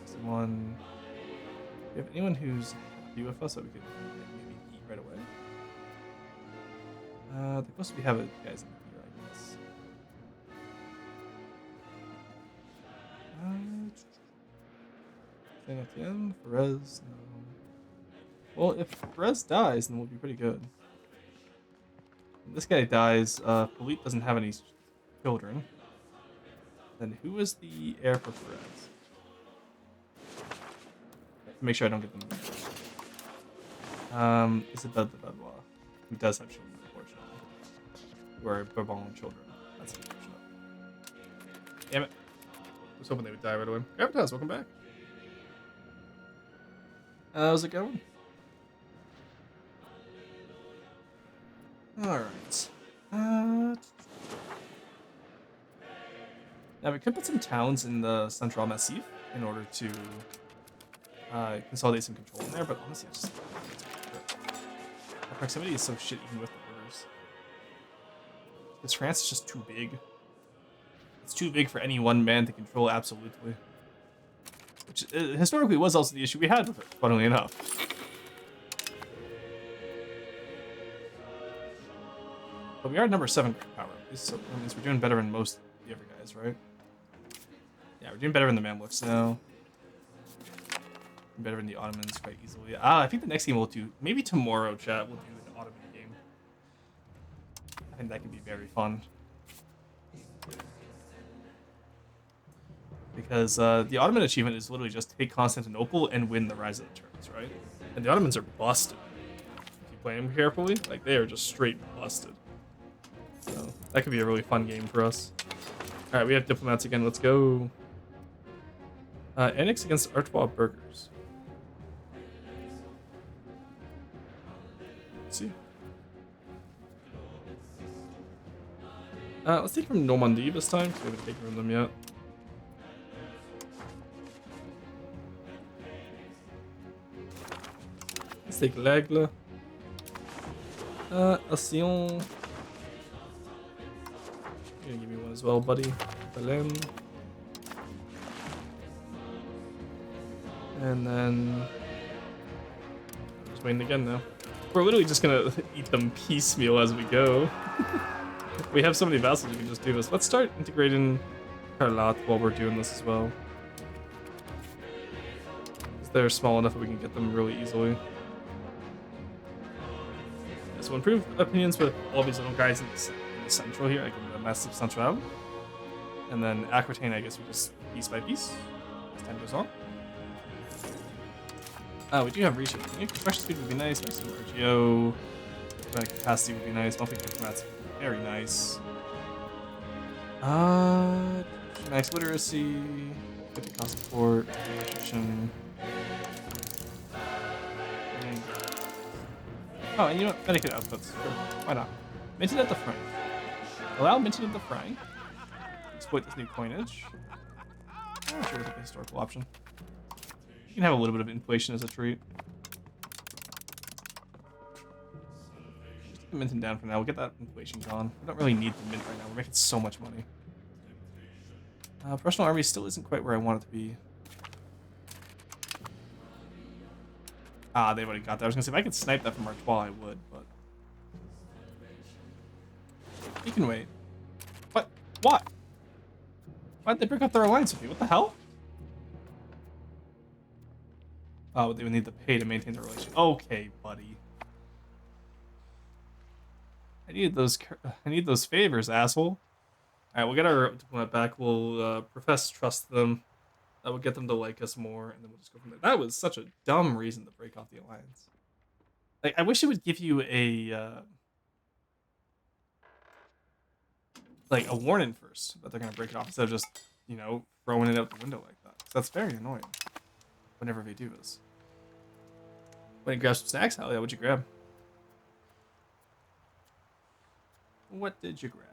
61. Do you have anyone who's happy with us that we could maybe eat right away? The closest we have it, guys, in here, I guess. Saint Etienne, Perez, no. Well, if Perez dies, then we'll be pretty good. If this guy dies. Philippe doesn't have any children. Then who is the heir for Perez? Make sure I don't get them. Isabelle de Valois, who does have children, unfortunately. Who are Bourbon children. That's unfortunate. Damn it. I was hoping they would die right away. Gravitas, welcome back. How's it going? Alright. Now we could put some towns in the Central Massif in order to consolidate some control in there, but honestly, I just the proximity is so shit even with the borders. Because France is just too big. It's too big for any one man to control absolutely. Which historically was also the issue we had with it, funnily enough. But we are number 7 power, so that means we're doing better than most of the other guys, right? Yeah, we're doing better than the Mamluks now. Better than the Ottomans quite easily. I think the next game we'll do, maybe tomorrow, chat, we'll do an Ottoman game. I think that could be very fun. Because the Ottoman achievement is literally just take Constantinople and win the Rise of the Turks, right? And the Ottomans are busted. If you play them carefully, like they are just straight busted. So that could be a really fun game for us. Alright, we have diplomats again, let's go. Annex against Archbald Burgers. Let's see. Let's take from Normandy this time, because we haven't taken from them yet. Let's take L'Aigle. Alcyon. You're gonna give me one as well, buddy. Belen. And then... just waiting again now. We're literally just gonna eat them piecemeal as we go. We have so many vassals, we can just do this. Let's start integrating Carlat while we're doing this as well. They're small enough that we can get them really easily. Yeah, so improve opinions with all these little guys in the central here, like in the Massive Central. And then Aquitaine, I guess we just piece by piece as time goes on. We do have reach. Compression speed would be nice. Some RGO. Capacity would be nice. Monthly diplomats very nice. Max literacy. 50 cost support. Nutrition. Oh, and you know what? Medicaid outputs. Sure. Why not? Minted at the front. Allow minted at the front. Exploit this new coinage. I'm sure it's a historical option. You can have a little bit of inflation as a treat. Just minting down for now. We'll get that inflation gone. We don't really need the mint right now. We're making so much money. Professional army still isn't quite where I want it to be. They've already got that. I was gonna say if I could snipe that from Artois, I would, but you can wait. What? What? Why'd they break up their alliance with me? What the hell? Oh, they would need to pay to maintain the relation. Okay, buddy. I need those favors, asshole. All right, we'll get our diplomat back. We'll profess trust them. That will get them to like us more, and then we'll just go from there. That was such a dumb reason to break off the alliance. Like, I wish it would give you a like a warning first that they're gonna break it off instead of just, you know, throwing it out the window like that. That's very annoying. Whenever they do this. When you grab some snacks, hell yeah, what'd you grab? What did you grab?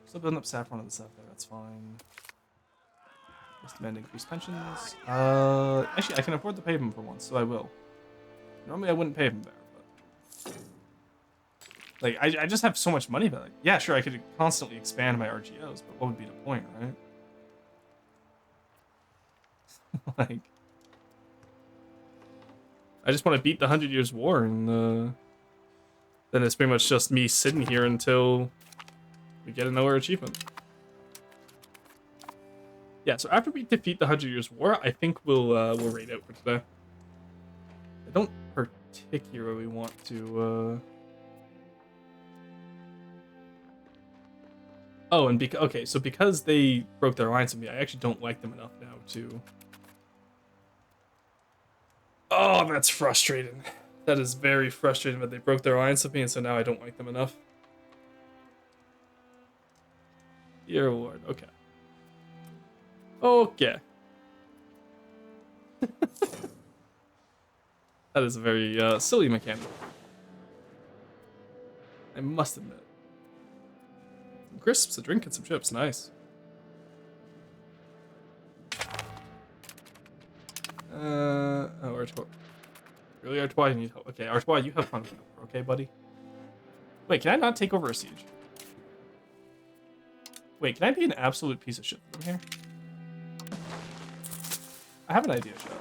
Still building up saffron on the stuff there. That's fine. Just demand increased pensions. Actually, I can afford to pay them for once, so I will. Normally, I wouldn't pay them there, but like, I just have so much money. But like, yeah, sure, I could constantly expand my RGOs, but what would be the point, right? Like, I just want to beat the 100 Years' War, and then it's pretty much just me sitting here until we get another achievement. Yeah, so after we defeat the 100 Years' War, I think we'll raid out for today. I don't particularly want to. Oh, and okay, so because they broke their alliance with me, I actually don't like them enough now to. Oh, that's frustrating. That is very frustrating that they broke their alliance with me, and so now I don't like them enough. Dear Lord, okay. Okay. That is a very silly mechanic. I must admit. Some crisps, a drink, and some chips. Nice. Oh, Artois. Really, Artois, you need help. Okay, Artois, you have fun with it. Okay, buddy? Wait, can I not take over a siege? Wait, can I be an absolute piece of shit from here? I have an idea, Shot.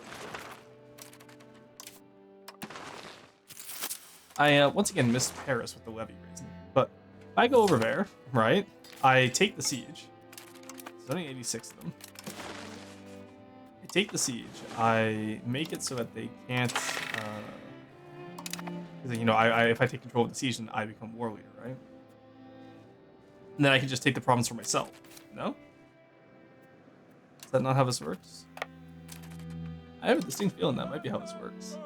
I, once again, missed Paris with the levy reason. But if I go over there, right, I take the siege. There's only 86 of them. I take the siege. I make it so that they can't... you know, if I take control of the siege, then I become war leader, right? And then I can just take the province for myself. No? Is that not how this works? I have a distinct feeling that might be how this works.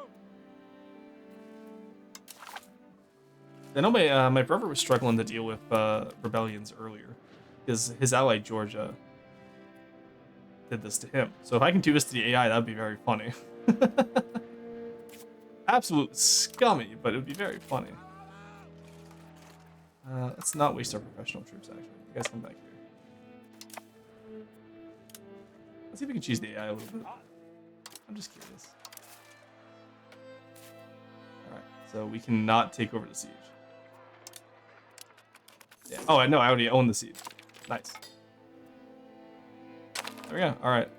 I know my brother was struggling to deal with rebellions earlier because his ally Georgia did this to him. So if I can do this to the AI, that would be very funny. Absolute scummy, but it would be very funny. Let's not waste our professional troops, actually. You guys come back here. Let's see if we can cheese the AI a little bit. I'm just curious. Alright, so we cannot take over the siege. Yeah. Oh, no, I already own the siege. Nice. There we go. Alright.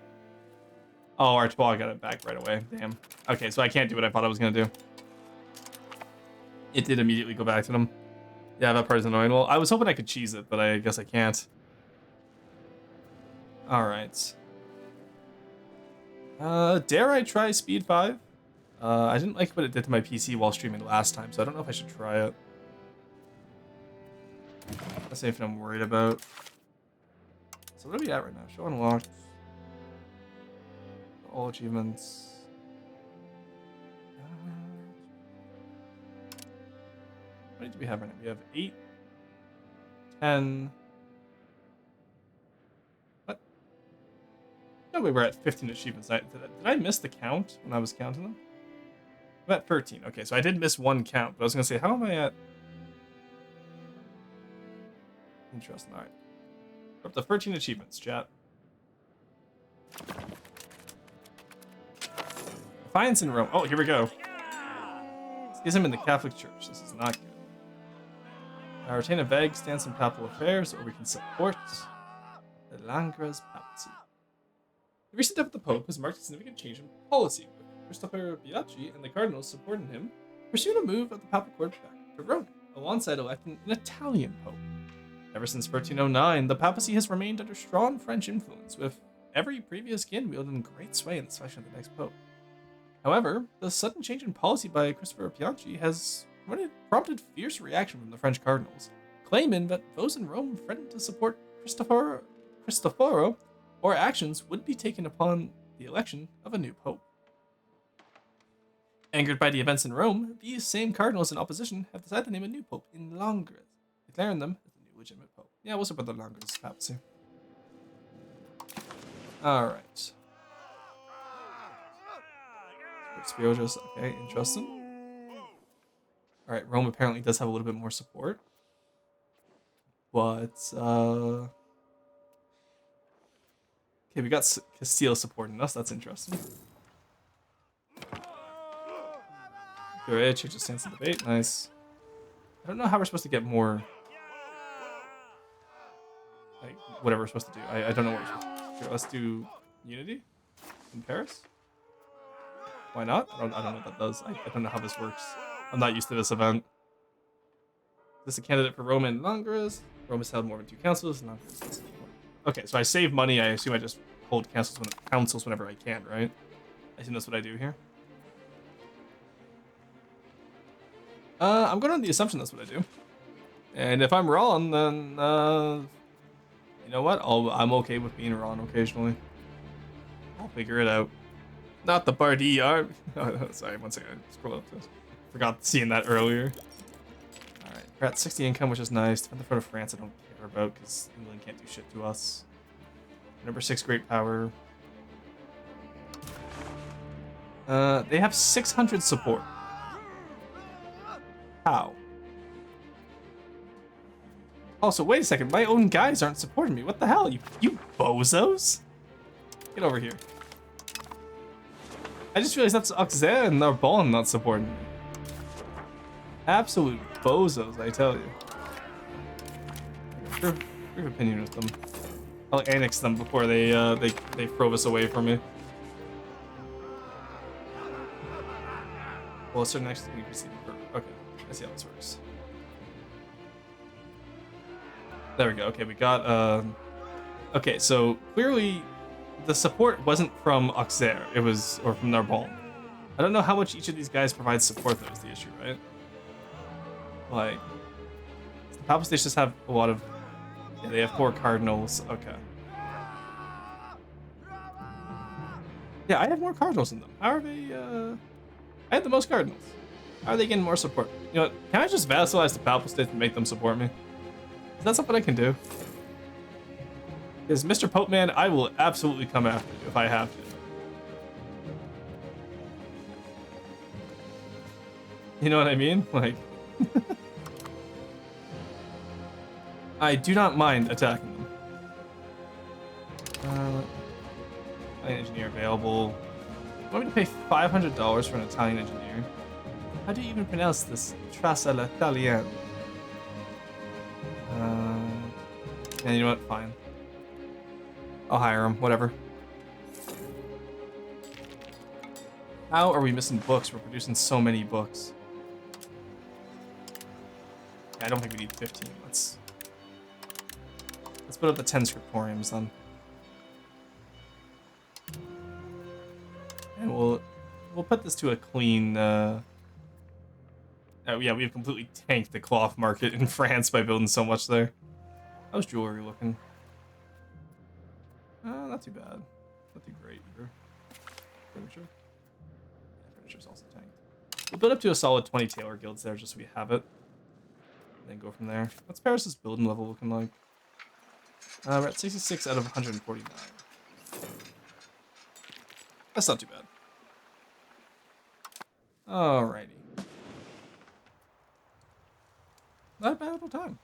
Oh, Archibald got it back right away. Damn. Okay, so I can't do what I thought I was going to do. It did immediately go back to them. Yeah, that part is annoying. Well, I was hoping I could cheese it, but I guess I can't. Alright. Dare I try Speed 5? I didn't like what it did to my PC while streaming last time, so I don't know if I should try it. That's something I'm worried about. So what are we at right now? Show unlocked. All achievements. How many do we have right now? We have 8, 10. What? No, we were at 15 achievements. Did I miss the count when I was counting them? I'm at 13. Okay, so I did miss one count, but I was going to say, how am I at? Interesting. All right. We're up to 13 achievements, chat. Defiance in Rome. Oh, here we go. Schism in the Catholic Church. This is not good. Retain a vague stance in papal affairs, or we can support the Langres papacy. The recent death of the Pope has marked a significant change in policy, with Christopher Biaggi and the cardinals supporting him, pursuing a move of the papal court back to Rome, alongside electing an Italian Pope. Ever since 1309, the papacy has remained under strong French influence, with every previous king wielding great sway in the selection of the next Pope. However, the sudden change in policy by Christopher Biaggi has prompted fierce reaction from the French cardinals, claiming that those in Rome threatened to support Cristoforo or actions would be taken upon the election of a new pope. Angered by the events in Rome, these same cardinals in opposition have decided to name a new pope in Langres, declaring them as the new legitimate pope. Yeah, we'll support the Langres papacy. Alright. Spirituals, okay, interesting. Alright, Rome apparently does have a little bit more support. But, okay, we got Castile supporting us, that's interesting. Good, change the stance of debate, nice. I don't know how we're supposed to get more, like, whatever we're supposed to do. I don't know what we're supposed to do. Here, let's do Unity in Paris. Why not? I don't know what that does. I don't know how this works. I'm not used to this event. Is this a candidate for Rome and Langres? Rome has held more than 2 councils. Okay, so I save money. I assume I just hold councils whenever I can, right? I assume that's what I do here. I'm going on the assumption that's what I do. And if I'm wrong, then, you know what? I'm okay with being wrong occasionally. I'll figure it out. Not the Bardi arm. Oh, sorry, one second. Scroll up this. Forgot seeing that earlier. Alright, we're at 60 income, which is nice. Defend the front of France, I don't care about because England can't do shit to us. Number 6, great power. They have 600 support. How? Also, wait a second. My own guys aren't supporting me. What the hell? You bozos? Get over here. I just realized that's Auxerre and Narbonne not supporting me. Absolute bozos, I tell you. Brief opinion with them. I'll annex them before they throw us away from me. Well, so next we proceed. Okay, I see how this works. There we go. Okay, we got okay, so clearly the support wasn't from Auxerre, it was, or from Narbonne. I don't know how much each of these guys provides support, though, is the issue, right? Like, the Papal States just have a lot of, yeah, they have 4 cardinals, okay. Yeah, I have more cardinals than them. How are they, I have the most cardinals. How are they getting more support? You know what, can I just vassalize the Papal States and make them support me? Is that something I can do? Because Mr. Pope Man, I will absolutely come after you if I have to. You know what I mean? Like, I do not mind attacking them. Italian engineer available. You want me to pay $500 for an Italian engineer? How do you even pronounce this? Trace l'Italien. And you know what? Fine. I'll hire him. Whatever. How are we missing books? We're producing so many books. Yeah, I don't think we need 15. Let's put up the 10 scriptoriums then. And we'll put this to a clean. Oh yeah, we have completely tanked the cloth market in France by building so much there. How's jewelry looking? Not too bad. Not too great either. Furniture? Yeah, furniture's also tanked. We'll build up to a solid 20 tailor guilds there just so we have it. And then go from there. What's Paris's building level looking like? We're at 66 out of 149. That's not too bad. Alrighty. Not a bad little time.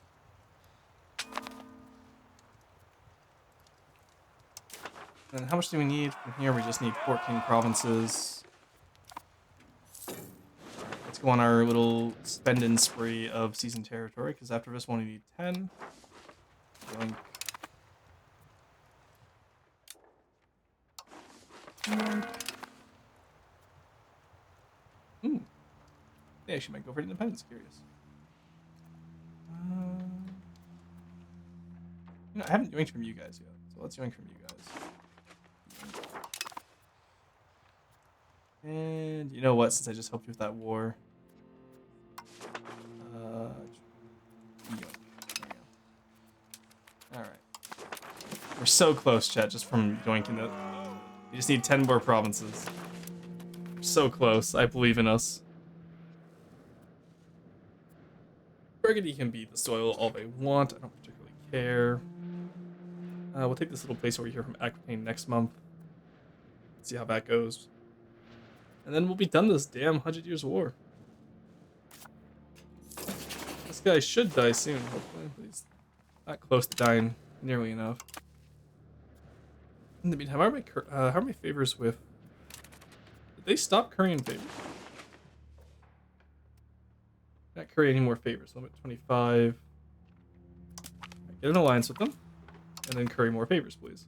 And how much do we need from here? We just need 14 provinces. Let's go on our little spending spree of season territory, because after this one we need 10. Yoink. They actually might go for independence, curious. You know, I haven't yoinked from you guys yet, so let's yoink from you guys. And you know what, since I just helped you with that war, yoink. so close, chat, just from yoinking it. You just need 10 more provinces. We're so close. I believe in us. Burgundy can be the soil all they want. I don't particularly care. We'll take this little place over here from Aquitaine next month. See how that goes. And then we'll be done this damn 100 Years War. This guy should die soon, hopefully. He's not close to dying nearly enough. In the meantime, how are my favors with... Did they stop currying favors? Not curry any more favors. Limit 25. Get an alliance with them. And then curry more favors, please.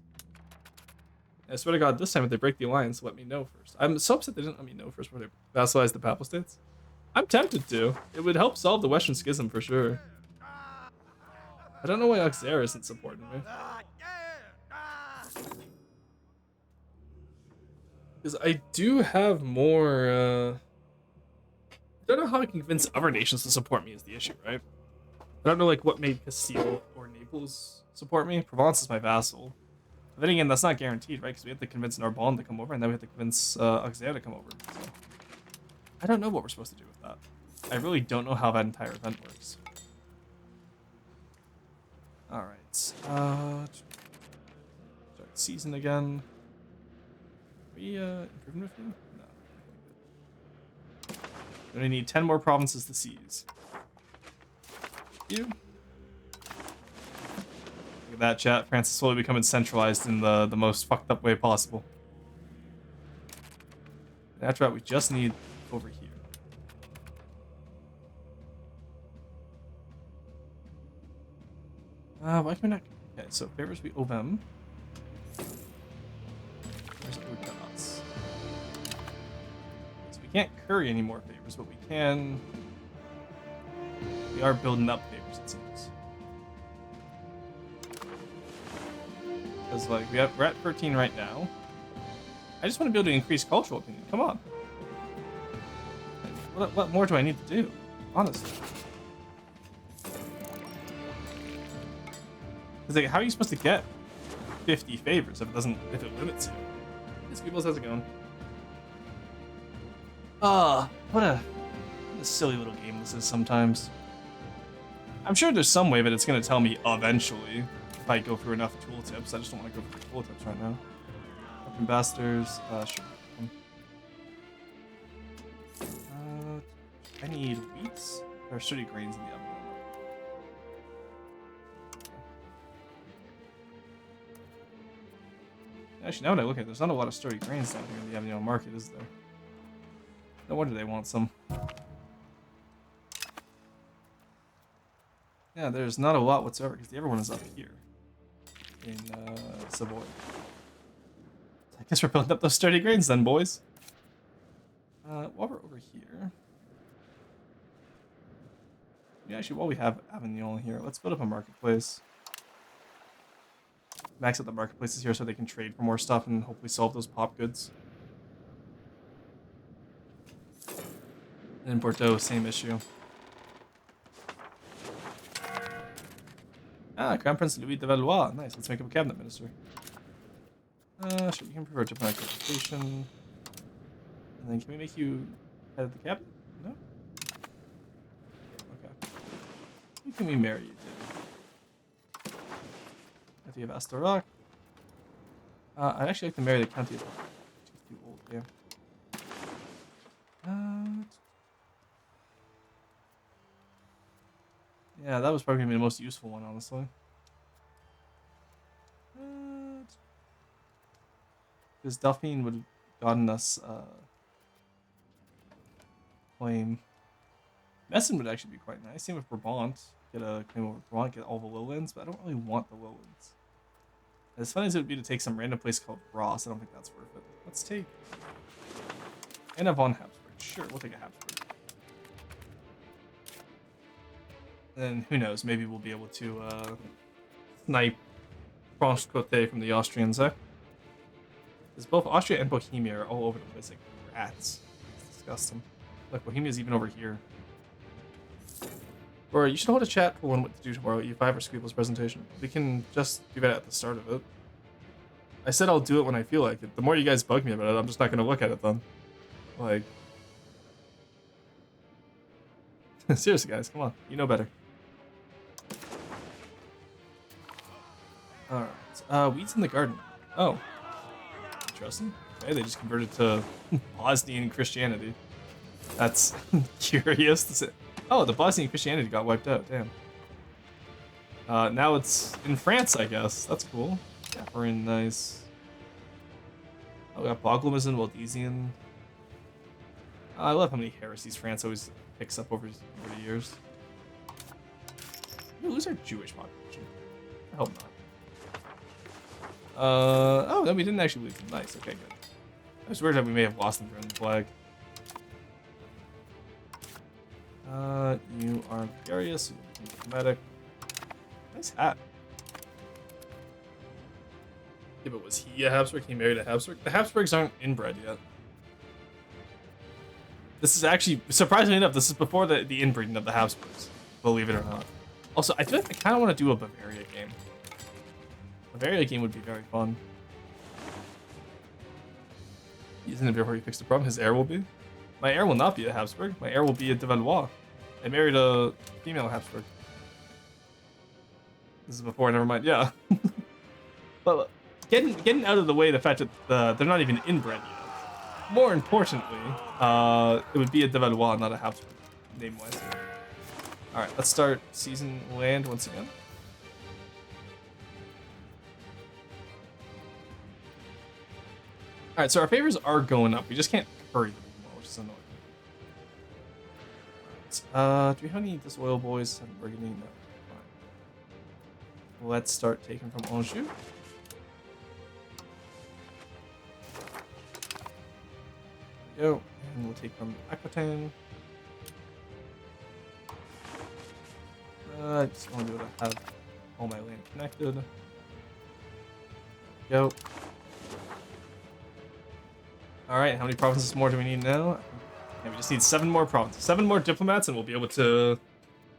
I swear to God, this time if they break the alliance, let me know first. I'm so upset they didn't let me know first before they vassalized the Papal States. I'm tempted to. It would help solve the Western Schism for sure. I don't know why Auxerre isn't supporting me. Because I do have more, I don't know how I can convince other nations to support me is the issue, right? I don't know, like, what made Castile or Naples support me. Provence is my vassal. But then again, that's not guaranteed, right? Because we have to convince Narbonne to come over, and then we have to convince Auxerre to come over. So I don't know what we're supposed to do with that. I really don't know how that entire event works. Alright. Start season again. Are we improving with you? No. We only need 10 more provinces to seize. You. Look at that, chat. France is slowly becoming centralized in the most fucked up way possible. And after that, we just need over here. Why can we not? Okay, so favors we owe them. Where's us? So we can't curry any more favors, but we can. We are building up favors, it seems. Because like we're at 13 right now. I just want to be able to increase cultural opinion. Come on. What more do I need to do? Honestly. Because like, how are you supposed to get 50 favors if it limits you? Yes, people, how's it going? What a silly little game this is sometimes. I'm sure there's some way that it's gonna tell me eventually if I go through enough tooltips. I just don't want to go through tooltips right now. Ambassadors, sure. I need wheats. There are sturdy grains in the oven. Actually, now that I look at it, there's not a lot of sturdy grains down here in the Avignon market, is there? No wonder they want some. Yeah, there's not a lot whatsoever, because the other one is up here. In, Savoy. I guess we're building up those sturdy grains then, boys. While we're over here... Yeah, actually, while we have Avignon here, let's build up a marketplace. Max out the marketplaces here so they can trade for more stuff and hopefully solve those pop goods. And in Bordeaux, same issue. Crown Prince Louis de Valois. Nice, let's make him a cabinet minister. Sure, you can prefer diplomatic reputation. And then can we make you head of the cabinet? No? Okay. Who can we marry you to? County of Astaroth. I'd actually like to marry the County of... Too old, yeah. Yeah, that was probably gonna be the most useful one, honestly. Because Dauphine would have gotten us claim. Messing would actually be quite nice. Same with Brabant. Get a claim over Brabant, get all the lowlands, but I don't really want the lowlands. As fun as it would be to take some random place called Ross, I don't think that's worth it. Let's take Anna von Habsburg. Sure, we'll take a Habsburg. Then who knows? Maybe we'll be able to snipe Franche-Comté from the Austrians, eh? Because both Austria and Bohemia are all over the place like rats. It's disgusting. Look, Bohemia's even over here. Or you should hold a chat for what to do tomorrow, E5 or Squeeble's presentation. We can just do that at the start of it. I said I'll do it when I feel like it. The more you guys bug me about it, I'm just not gonna look at it then. Like, seriously, guys, come on. You know better. Alright. Weeds in the garden. Oh. Interesting. Okay, they just converted to Bosnian Christianity. That's curious to say. Oh, the Bosnian Christianity got wiped out. Damn. Now it's in France, I guess. That's cool. Yeah, we're in nice. Oh, we got Boglemism and Waldesian. I love how many heresies France always picks up over the years. Did we lose our Jewish population? I hope not. Oh, no, we didn't actually lose them. Nice, okay, good. I was worried that we may have lost them during the flag. You are gregarious, you are diplomatic. Nice hat. Yeah, but was he a Habsburg? He married a Habsburg? The Habsburgs aren't inbred yet. This is actually, surprisingly enough, this is before the inbreeding of the Habsburgs, believe it or not. Also, I feel like I kind of want to do a Bavaria game. Bavaria game would be very fun. Isn't it before he fixed the problem? His heir will be? My heir will not be a Habsburg. My heir will be a de Valois. I married a female Habsburg. This is before, never mind. Yeah. But getting out of the way the fact that they're not even inbred yet. More importantly, it would be a de Valois, not a Habsburg, name-wise. All right, let's start season land once again. All right, so our favors are going up. We just can't hurry them anymore, which is annoying. Right. Do we have any disloyal boys? Burgundy? No. Fine. Let's start taking from Anjou. There we go. And we'll take from Aquitaine. I just want to be able to have all my land connected. There we go. Alright, how many provinces more do we need now? Yeah, we just need 7 more provinces. 7 more diplomats and we'll be able to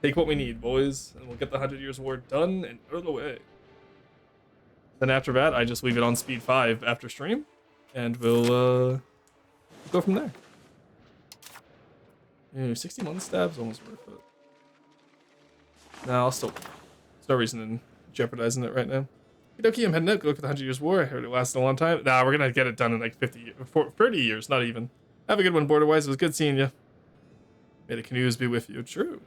take what we need, boys. And we'll get the 100 Years' War done and out of the way. Then after that, I just leave it on speed 5 after stream. And we'll go from there. Yeah, 61 stabs, almost worth it. No, I'll still. There's no reason in jeopardizing it right now. Okay, I'm heading out. Go look at the 100 Years' War. I heard it lasted a long time. Nah, we're gonna get it done in like 30 years, not even. Have a good one, Borderwise. It was good seeing you. May the canoes be with you. True.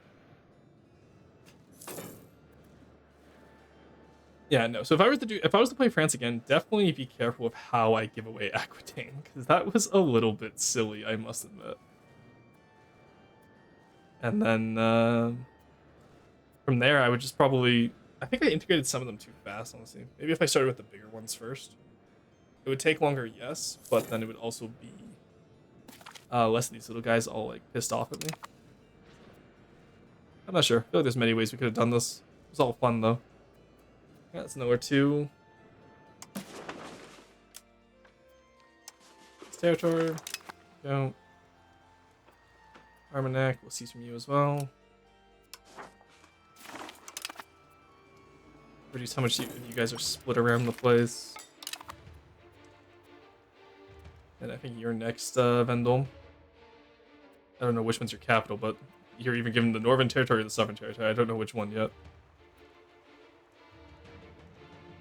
Yeah, no. So if I was to play France again, definitely be careful of how I give away Aquitaine, because that was a little bit silly, I must admit. And then from there, I would just probably. I think I integrated some of them too fast, honestly. Maybe if I started with the bigger ones first. It would take longer, yes, but then it would also be less of these little guys all like pissed off at me. I'm not sure. I feel like there's many ways we could have done this. It was all fun though. Yeah, that's nowhere to. This territory. Go. Armagnac, we'll see from you as well. Reduce how much you guys are split around the place. And I think you're next, Vendôme. I don't know which one's your capital, but you're even given the Northern Territory or the Southern Territory. I don't know which one yet.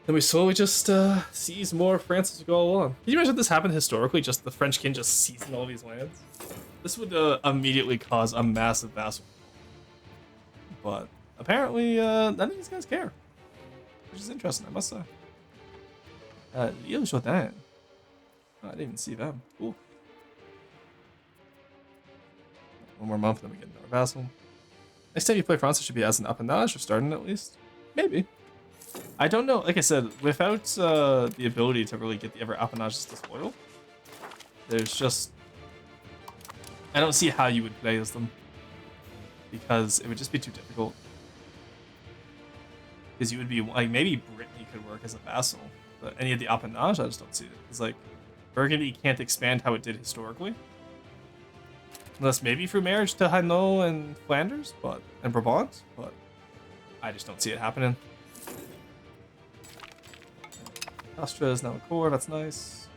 Then we slowly just seize more France as we go along. Can you imagine if this happened historically? Just the French king just seizing all these lands? This would immediately cause a massive vassal. But apparently, none of these guys care. Which is interesting, I must say. Lille Jourdain. Oh, I didn't even see them. Cool. One more month, then we get another vassal. Next time you play France, it should be as an appanage, or starting at least. Maybe. I don't know. Like I said, without the ability to really get the ever appanages disloyal, there's just. I don't see how you would play as them. Because it would just be too difficult. Because you would be like, maybe Brittany could work as a vassal, but any of the appanage, I just don't see it. It's like Burgundy can't expand how it did historically, unless maybe through marriage to Hainaut and Flanders, and Brabant, but I just don't see it happening. Austria is now a core, that's nice.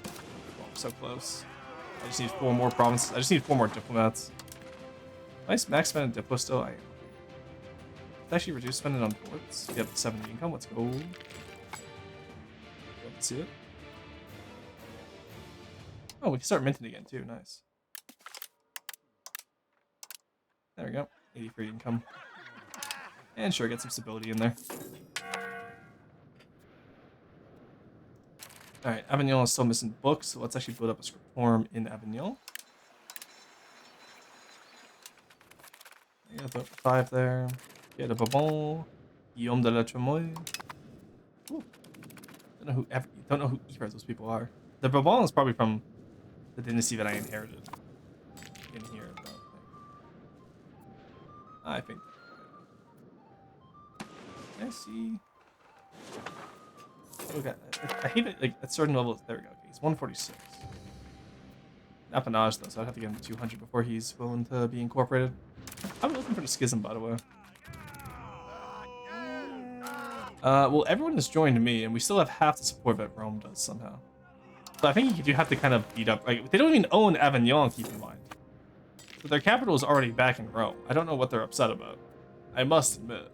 Oh, we're so close. I just need 4 more provinces. I just need 4 more diplomats. Nice max spend in Diplo still. It's actually reduced spending on ports. We have 70 income. Let's go. Let's see it. Oh, we can start minting again too. Nice. There we go. 83 income. And sure, get some stability in there. Alright, Avignon is still missing books, so let's actually build up a script form in Avignon. Yeah, put 5 there. Get a Bourbon. Guillaume de la Tremoille. Don't know who either of those people are. The Bourbon is probably from the dynasty that I inherited in here. I think. I see. Okay, I hate it. Like at certain levels, there we go. Okay, he's 146. Appanage though, so I'd have to get him to 200 before he's willing to be incorporated. I'm looking for the schism, by the way. Well, everyone has joined me, and we still have half the support that Rome does somehow. So I think you do have to kind of beat up. Like, they don't even own Avignon, keep in mind. But their capital is already back in Rome. I don't know what they're upset about. I must admit.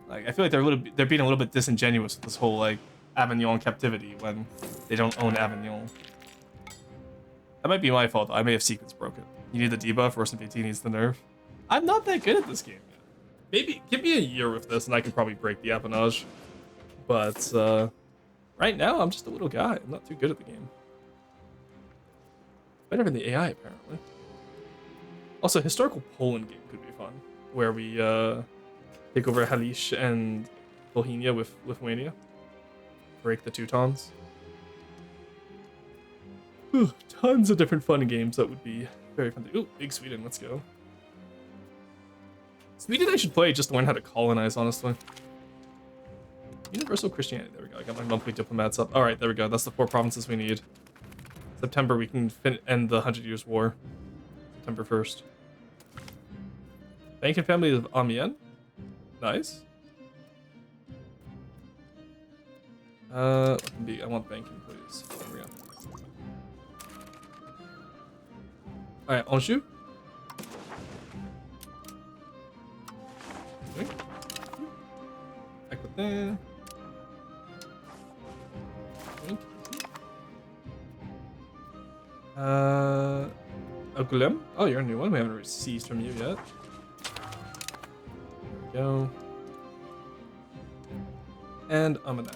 Like, I feel like they're being a little bit disingenuous with this whole like Avignon captivity when they don't own Avignon. That might be my fault. I may have sequence broken. You need the debuff, Rosen VT needs the nerf. I'm not that good at this game. Maybe give me a year with this and I can probably break the appanage. But right now I'm just a little guy. I'm not too good at the game. Better than the AI apparently. Also, historical Poland game could be fun, where we take over Halish and Bohemia with Lithuania. Break the Teutons. Ooh, tons of different fun games that would be very fun. Ooh, big Sweden, let's go. Sweden I should play just to learn how to colonize, honestly. Universal Christianity, there we go. I got my monthly diplomats up. Alright, there we go. That's the 4 provinces we need. September, we can end the 100 Years' War. September 1st. Bank and family of Amiens. Nice. I want banking, please. There we go. Alright, Anjou. Aquitaine. Angoulême. Oh, you're a new one. We haven't received from you yet. There we go. And Armagnac.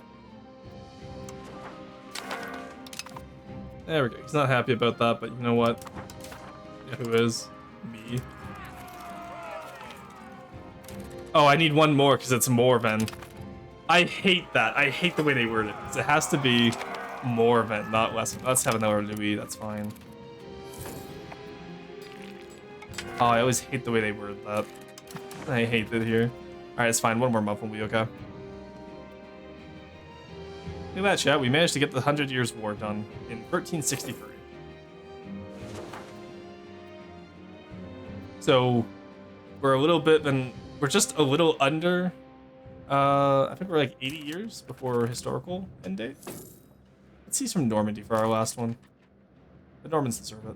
There we go. He's not happy about that, but you know what? Yeah, who is? Me. Oh, I need one more because it's Morven. I hate that. I hate the way they word it. It has to be Morven, not less. Let's have another Louis. That's fine. Oh, I always hate the way they word that. I hate it here. Alright, it's fine. One more month will be okay. Look at that, chat. We managed to get the 100 Years' War done in 1363. So, we're a little bit, we're just a little under, I think we're like 80 years before historical end date. Let's see some Normandy for our last one. The Normans deserve it.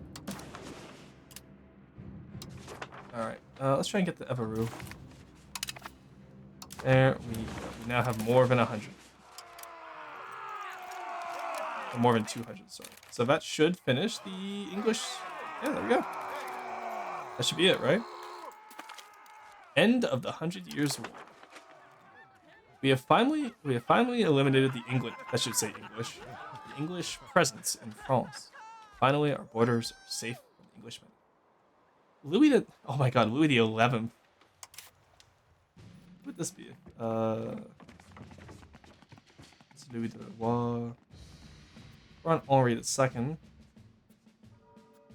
Alright, let's try and get the Evreux. There we go. We now have more than 100. Or more than 200, sorry. So that should finish the English. Yeah, there we go. That should be it, right? End of the 100 Years' War. We have finally eliminated the English. That should say English. The English presence in France. Finally, our borders are safe from Englishmen. Oh my God, Louis the 11th. What would this be? It's Louis de Roy. We're on Henri II.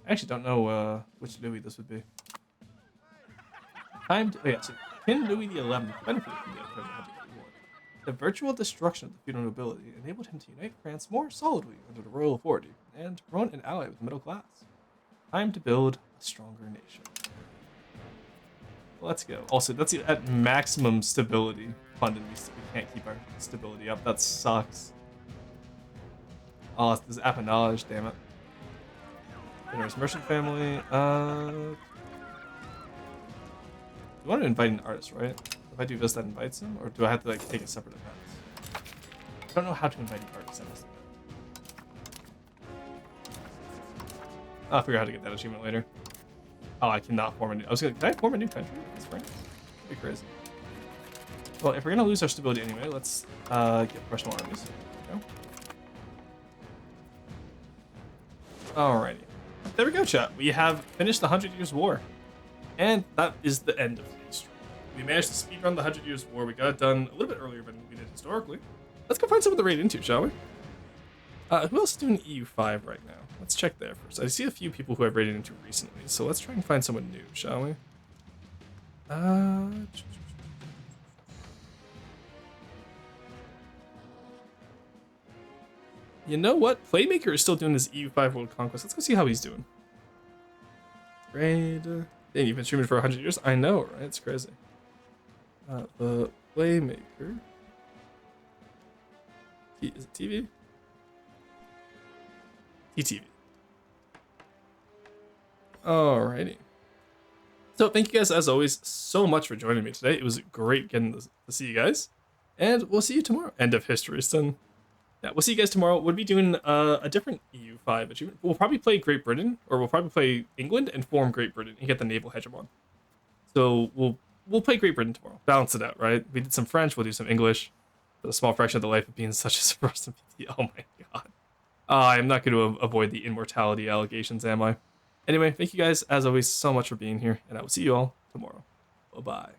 I actually don't know which Louis this would be. So King Louis XI benefited from the outcome of the war. The virtual destruction of the feudal nobility enabled him to unite France more solidly under the royal authority and promote an ally with the middle class. Time to build a stronger nation. Let's go. Also, that's at maximum stability. funded. We can't keep our stability up. That sucks. Oh, it's this appanage, damn it. Generous merchant family. You want to invite an artist, right? If I do this, that invites him, or do I have to like take a separate event? I don't know how to invite an artist. I'll figure out how to get that achievement later. Oh, I cannot form a new. Can I form a new country this spring? That'd be crazy. Well, if we're gonna lose our stability anyway, let's get professional armies. There we go. Alrighty. There we go, chat. We have finished the 100 Years' War. And that is the end of today's stream. We managed to speedrun the 100 Years' War. We got it done a little bit earlier than we did historically. Let's go find someone to raid into, shall we? Who else is doing EU5 right now? Let's check there first. I see a few people who I've raided into recently, so let's try and find someone new, shall we? You know what? Playmaker is still doing his EU5 World Conquest. Let's go see how he's doing. Raid. Dang, you've been streaming for 100 years? I know, right? It's crazy. The Playmaker. Is it TV? TTV. Alrighty. So thank you guys, as always, so much for joining me today. It was great getting to see you guys. And we'll see you tomorrow. End of history, son. Yeah, we'll see you guys tomorrow. We'll be doing a different EU5 achievement. We'll probably play Great Britain, or we'll probably play England and form Great Britain and get the naval hegemon. So we'll play Great Britain tomorrow. Balance it out, right? We did some French, we'll do some English. For the small fraction of the life of being such a surprise. Oh my god. I'm not going to avoid the immortality allegations, am I? Anyway, thank you guys, as always, so much for being here, and I will see you all tomorrow. Bye-bye.